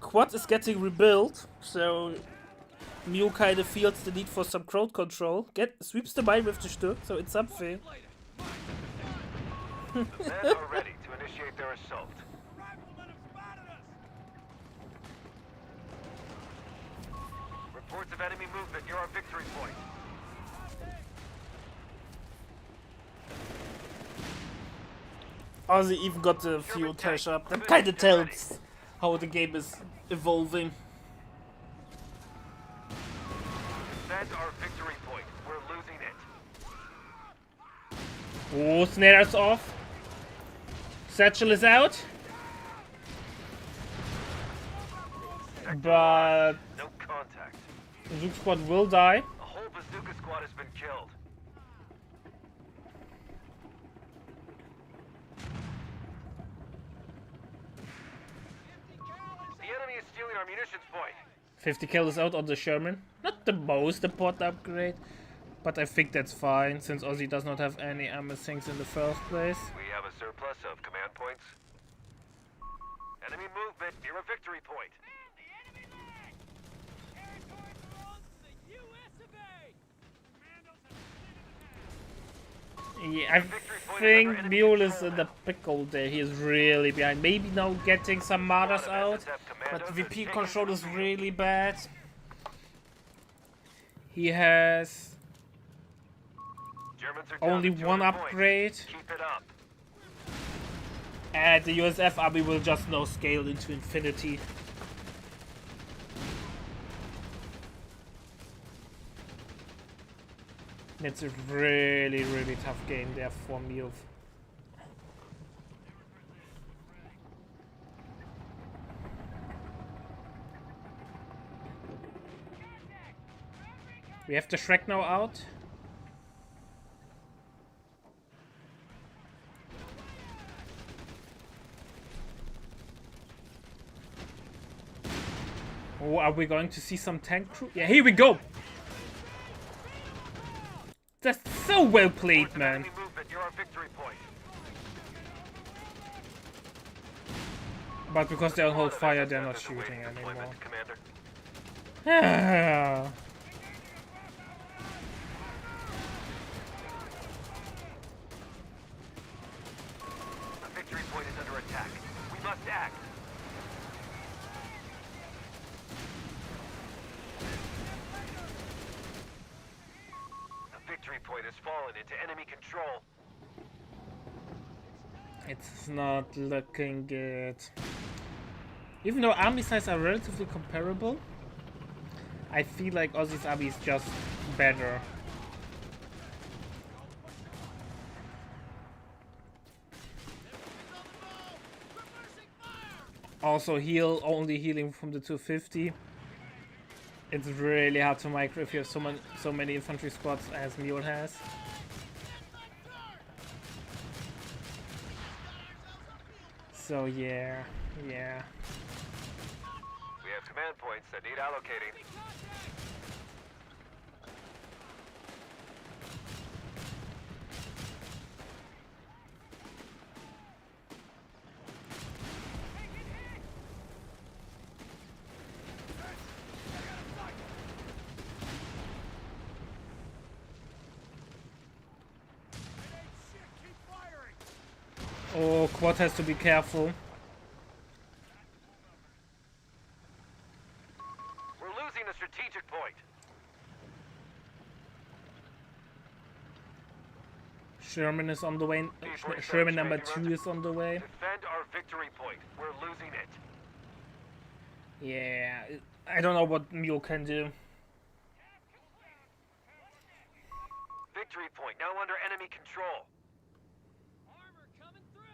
Quad is getting rebuilt, so Mule kind of feels the need for some crowd control. Sweeps the mine with the Stück, so it's something.
The men are ready to initiate their assault.
Riflemen have spotted us.
Reports of enemy movement near our victory point.
Ozzy even got the fuel cache up. That kind of tells how the game is evolving.
Defend our victory point. We're losing it.
Oh, snares off. Satchel is out. But
No contact.
Zook squad will die.
A whole bazooka squad has been killed. The enemy is stealing our munitions point.
50 kill is out on the Sherman. Not the most important upgrade, but I think that's fine since Ozzy does not have any armor things in the first place.
We have a surplus of command points. Enemy movement near a victory point.
The enemy line. Territory belongs to the U.S. of A. Commandos have completed the
Yeah, I think Mule is in the pickle there. He is really behind. Maybe now getting some martyrs out, but VP control is really bad. He has
Germans are
only
down to
one
200 points.
upgrade,
Keep it up.
and the USF army will just now scale into infinity. It's a really tough game there for Mule. We have the Shrek now out. Oh, are we going to see some tank crew? Yeah, here we go! That's so well played,
Reports of
man.
enemy movement near our victory point.
But because they're on hold
Squad of
fire,
SSF
they're not
is awaiting
shooting anymore.
deployment, Commander.
Ah.
The victory point is under attack. We must act. The victory point has fallen into enemy control.
It's not looking good. Even though army size are relatively comparable, I feel like Ozzy's army is just better. Also only healing from the 250. It's really hard to micro if you have so many infantry squads as Mule has. So yeah.
We have command points that need allocating.
Oh, Quad has to be careful.
We're losing a strategic point.
Sherman is on the way. Sherman number 2 is on the way.
Defend our victory point. We're losing it.
Yeah, I don't know what Mule can do.
Victory point now under enemy control.
Armor coming through.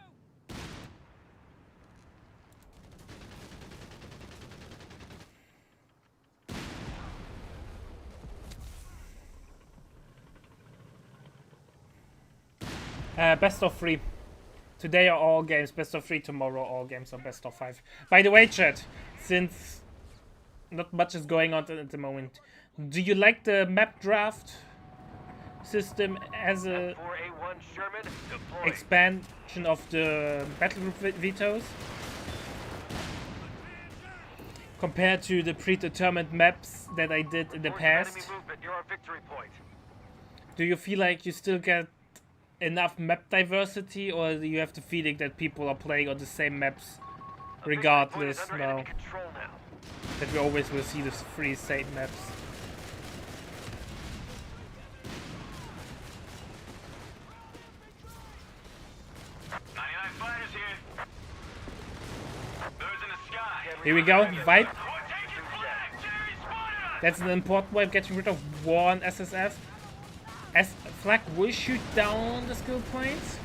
Best of 3. Today are all games best of 3. Tomorrow all games are best of 5. By the way, chat, since not much is going on at the moment, do you like the map draft system as a
4A1 Sherman deployed.
expansion of the battle group vetoes compared to the predetermined maps that I did in the
Reporting
past?
enemy movement near our victory point.
Do you feel like you still get enough map diversity, or do you have the feeling that people are playing on the same maps
A victory point
regardless
is under
now?
enemy control now.
That we always will see the 3 same maps? Here we go, wipe. That's an important wipe, getting rid of one SSF. Flag will shoot down the skill points.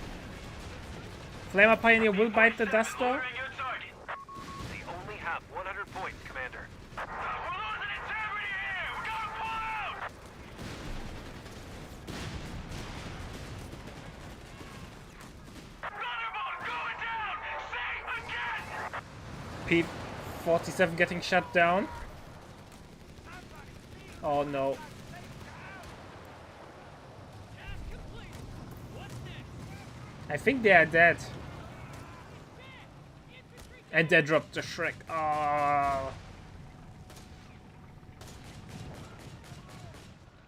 Flamer Pioneer will bite the Duster.
They only have 100 points, Commander.
P-47 getting shut down. Oh no. I think they are dead. And they dropped the Shrek. Oh.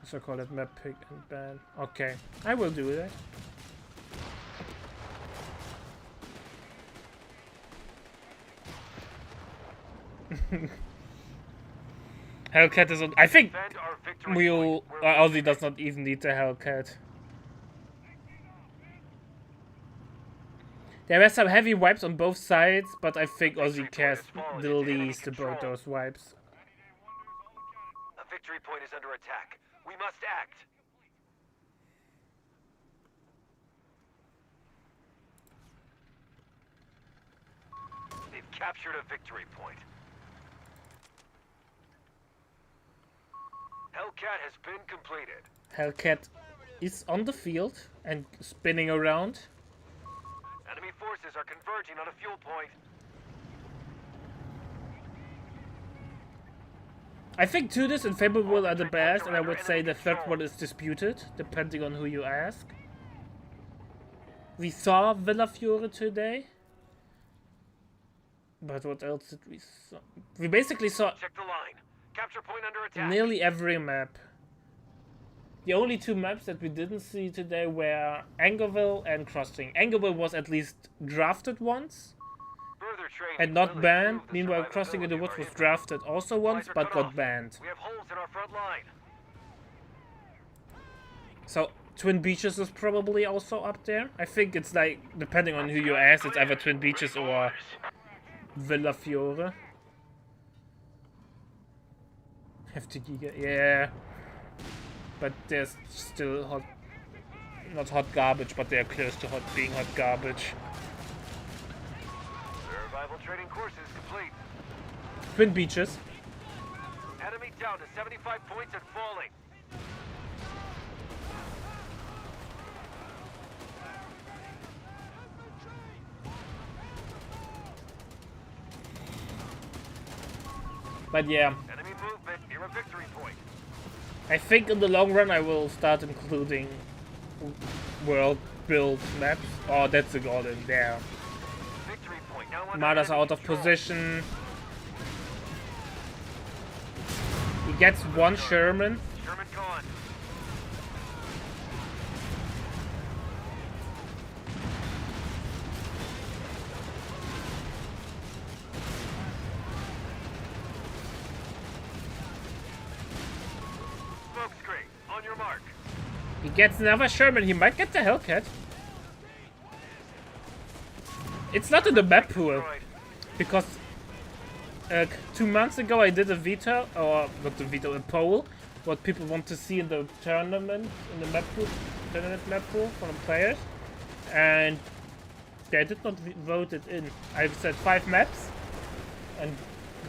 So call it map pick and ban. Okay, I will do that. Hellcat is on. I think
Defend our victory
Mule
point. We're
Aussie does not even need the Hellcat. There were some heavy wipes on both sides, but I think Aussie cares the least about those wipes.
A victory point is under attack. We must act. They've captured a victory point. Hellcat has been completed.
Hellcat is on the field and spinning around.
Enemy forces are converging on a fuel point.
I think Tudis and Fable are the best, and I would say the third one is disputed, depending on who you ask. We saw Villa Fiore today. But what else did we saw? We basically saw
Check the line. Capture point under attack.
nearly every map. The only 2 maps that we didn't see today were Angerville and Crossing. Angerville was at least drafted once
Further training
and not
will
banned.
improve the
Meanwhile, Crossing in the
survivability of
Woods
our
was
infantry.
drafted also once,
Supplies are
but
cut
got
off.
banned.
We have holes in our front line.
So Twin Beaches is probably also up there. I think it's like, depending on who you ask, it's either Twin Beaches or Villa Fiore. FTG, yeah. But there's still hot, not hot garbage, but they're close to being hot garbage.
Survival training course is complete.
Twin Beaches.
Enemy down to 75 points and falling.
But yeah,
Enemy movement near a victory point.
I think in the long run I will start including world build maps. Oh, that's a golden there.
Victory point now under
Mada's
enemy
out of
control.
position. He gets one Sherman.
Sherman gone. smoke screen. On your mark.
He gets another Sherman. He might get the Hellcat. It's not in the map pool.
Destroyed.
Because 2 months ago I did a veto, or not a veto, a poll, what people want to see in the tournament, in the map pool, tournament map pool for the players, and they did not vote it in. I said 5 maps, and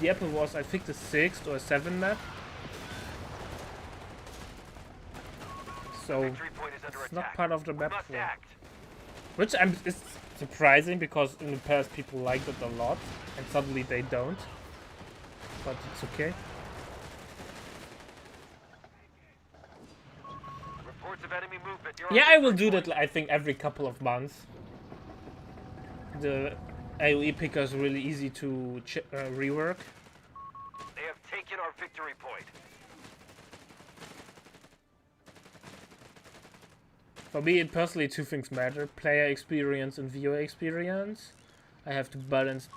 the Apple was, I think, the 6th or 7th map. So
Victory point is under
it's
attack.
not part of the
We
map
must
pool,
act.
which is surprising because in the past people liked it a lot, and suddenly they don't. But it's okay.
Reports of enemy movement. You're on
Yeah, I will
victory
do
point.
that, I think, every couple of months. The AoE picker is really easy to rework.
They have taken our victory point.
For me, personally, 2 things matter. Player experience and viewer experience. I have to balance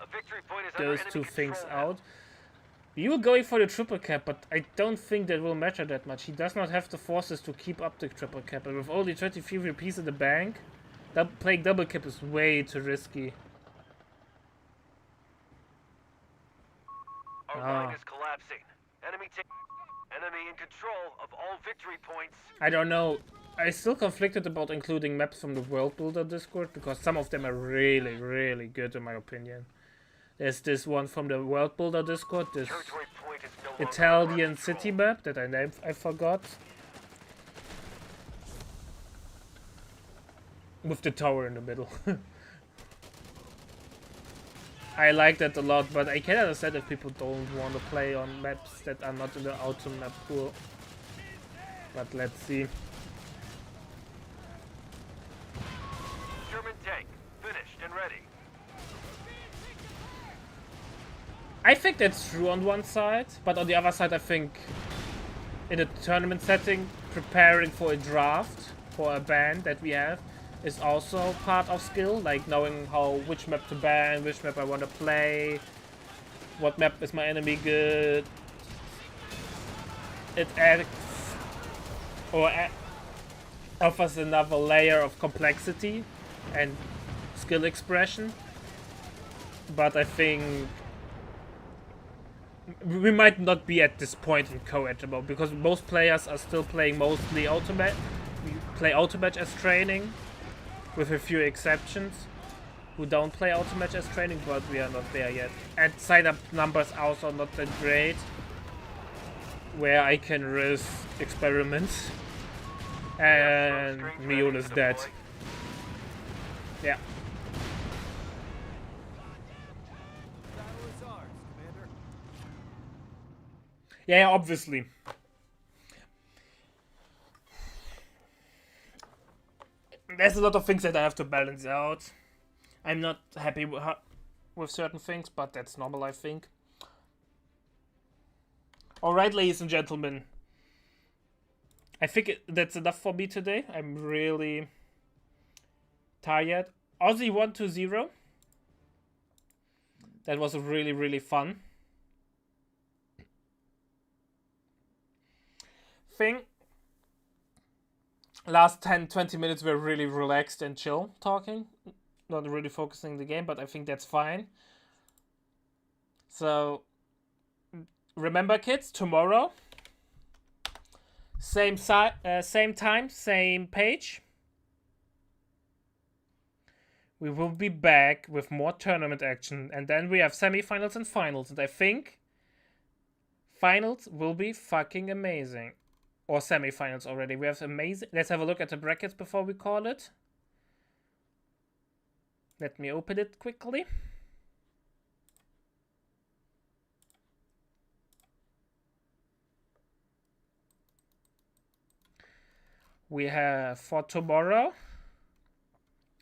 A victory point is under
those
enemy
2 things
control now.
out. You were going for the triple cap, but I don't think that will matter that much. He does not have the forces to keep up the triple cap. And with only 33 rupees in the bank, playing double cap is way too risky.
Our line is collapsing. Enemy in control of all victory points.
I don't know. I still conflicted about including maps from the World Builder Discord because some of them are really, really good in my opinion. There's this one from the World Builder Discord, this
Territory point is no longer
Italian
under our
city
control.
map that I forgot. With the tower in the middle. I like that a lot, but I can understand if people don't want to play on maps that are not in the auto map pool. But let's see.
German tank, finished and ready.
I think that's true on one side, but on the other side I think in a tournament setting, preparing for a draft, for a ban that we have, is also part of skill, like knowing which map to ban, which map I want to play, what map is my enemy good. It adds or offers another layer of complexity and skill expression, but I think we might not be at this point in co-ed because most players are still playing mostly automatch. We play automatch as training, with a few exceptions who don't play automatch as training, but we are not there yet. And sign-up numbers also not that great, where I can risk experiments. And Mule is dead. Yeah. Yeah, obviously. There's a lot of things that I have to balance out. I'm not happy with certain things, but that's normal, I think. Alright, ladies and gentlemen. I think that's enough for me today. I'm really tired. Aussie 120. That was really, really fun thing. Last 10-20 minutes were really relaxed and chill talking. Not really focusing on the game, but I think that's fine. So, remember kids, tomorrow, same time, same page. We will be back with more tournament action, and then we have semifinals and finals, and I think finals will be fucking amazing. Or semifinals already. We have amazing. Let's have a look at the brackets before we call it. Let me open it quickly. We have for tomorrow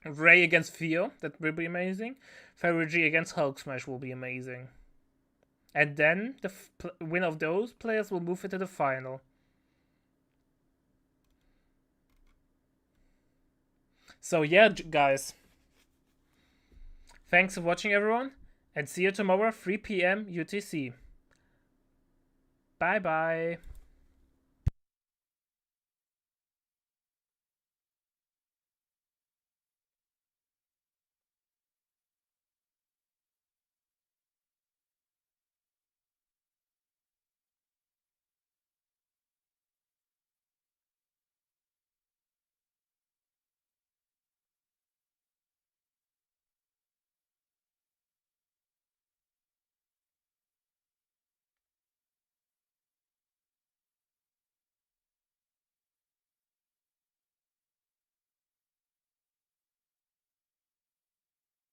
Ray against Theo. That will be amazing. Ferry against Hulk Smash will be amazing. And then the winner of those players will move into the final. So yeah, guys. Thanks for watching, everyone. And see you tomorrow, 3 p.m. UTC. Bye-bye.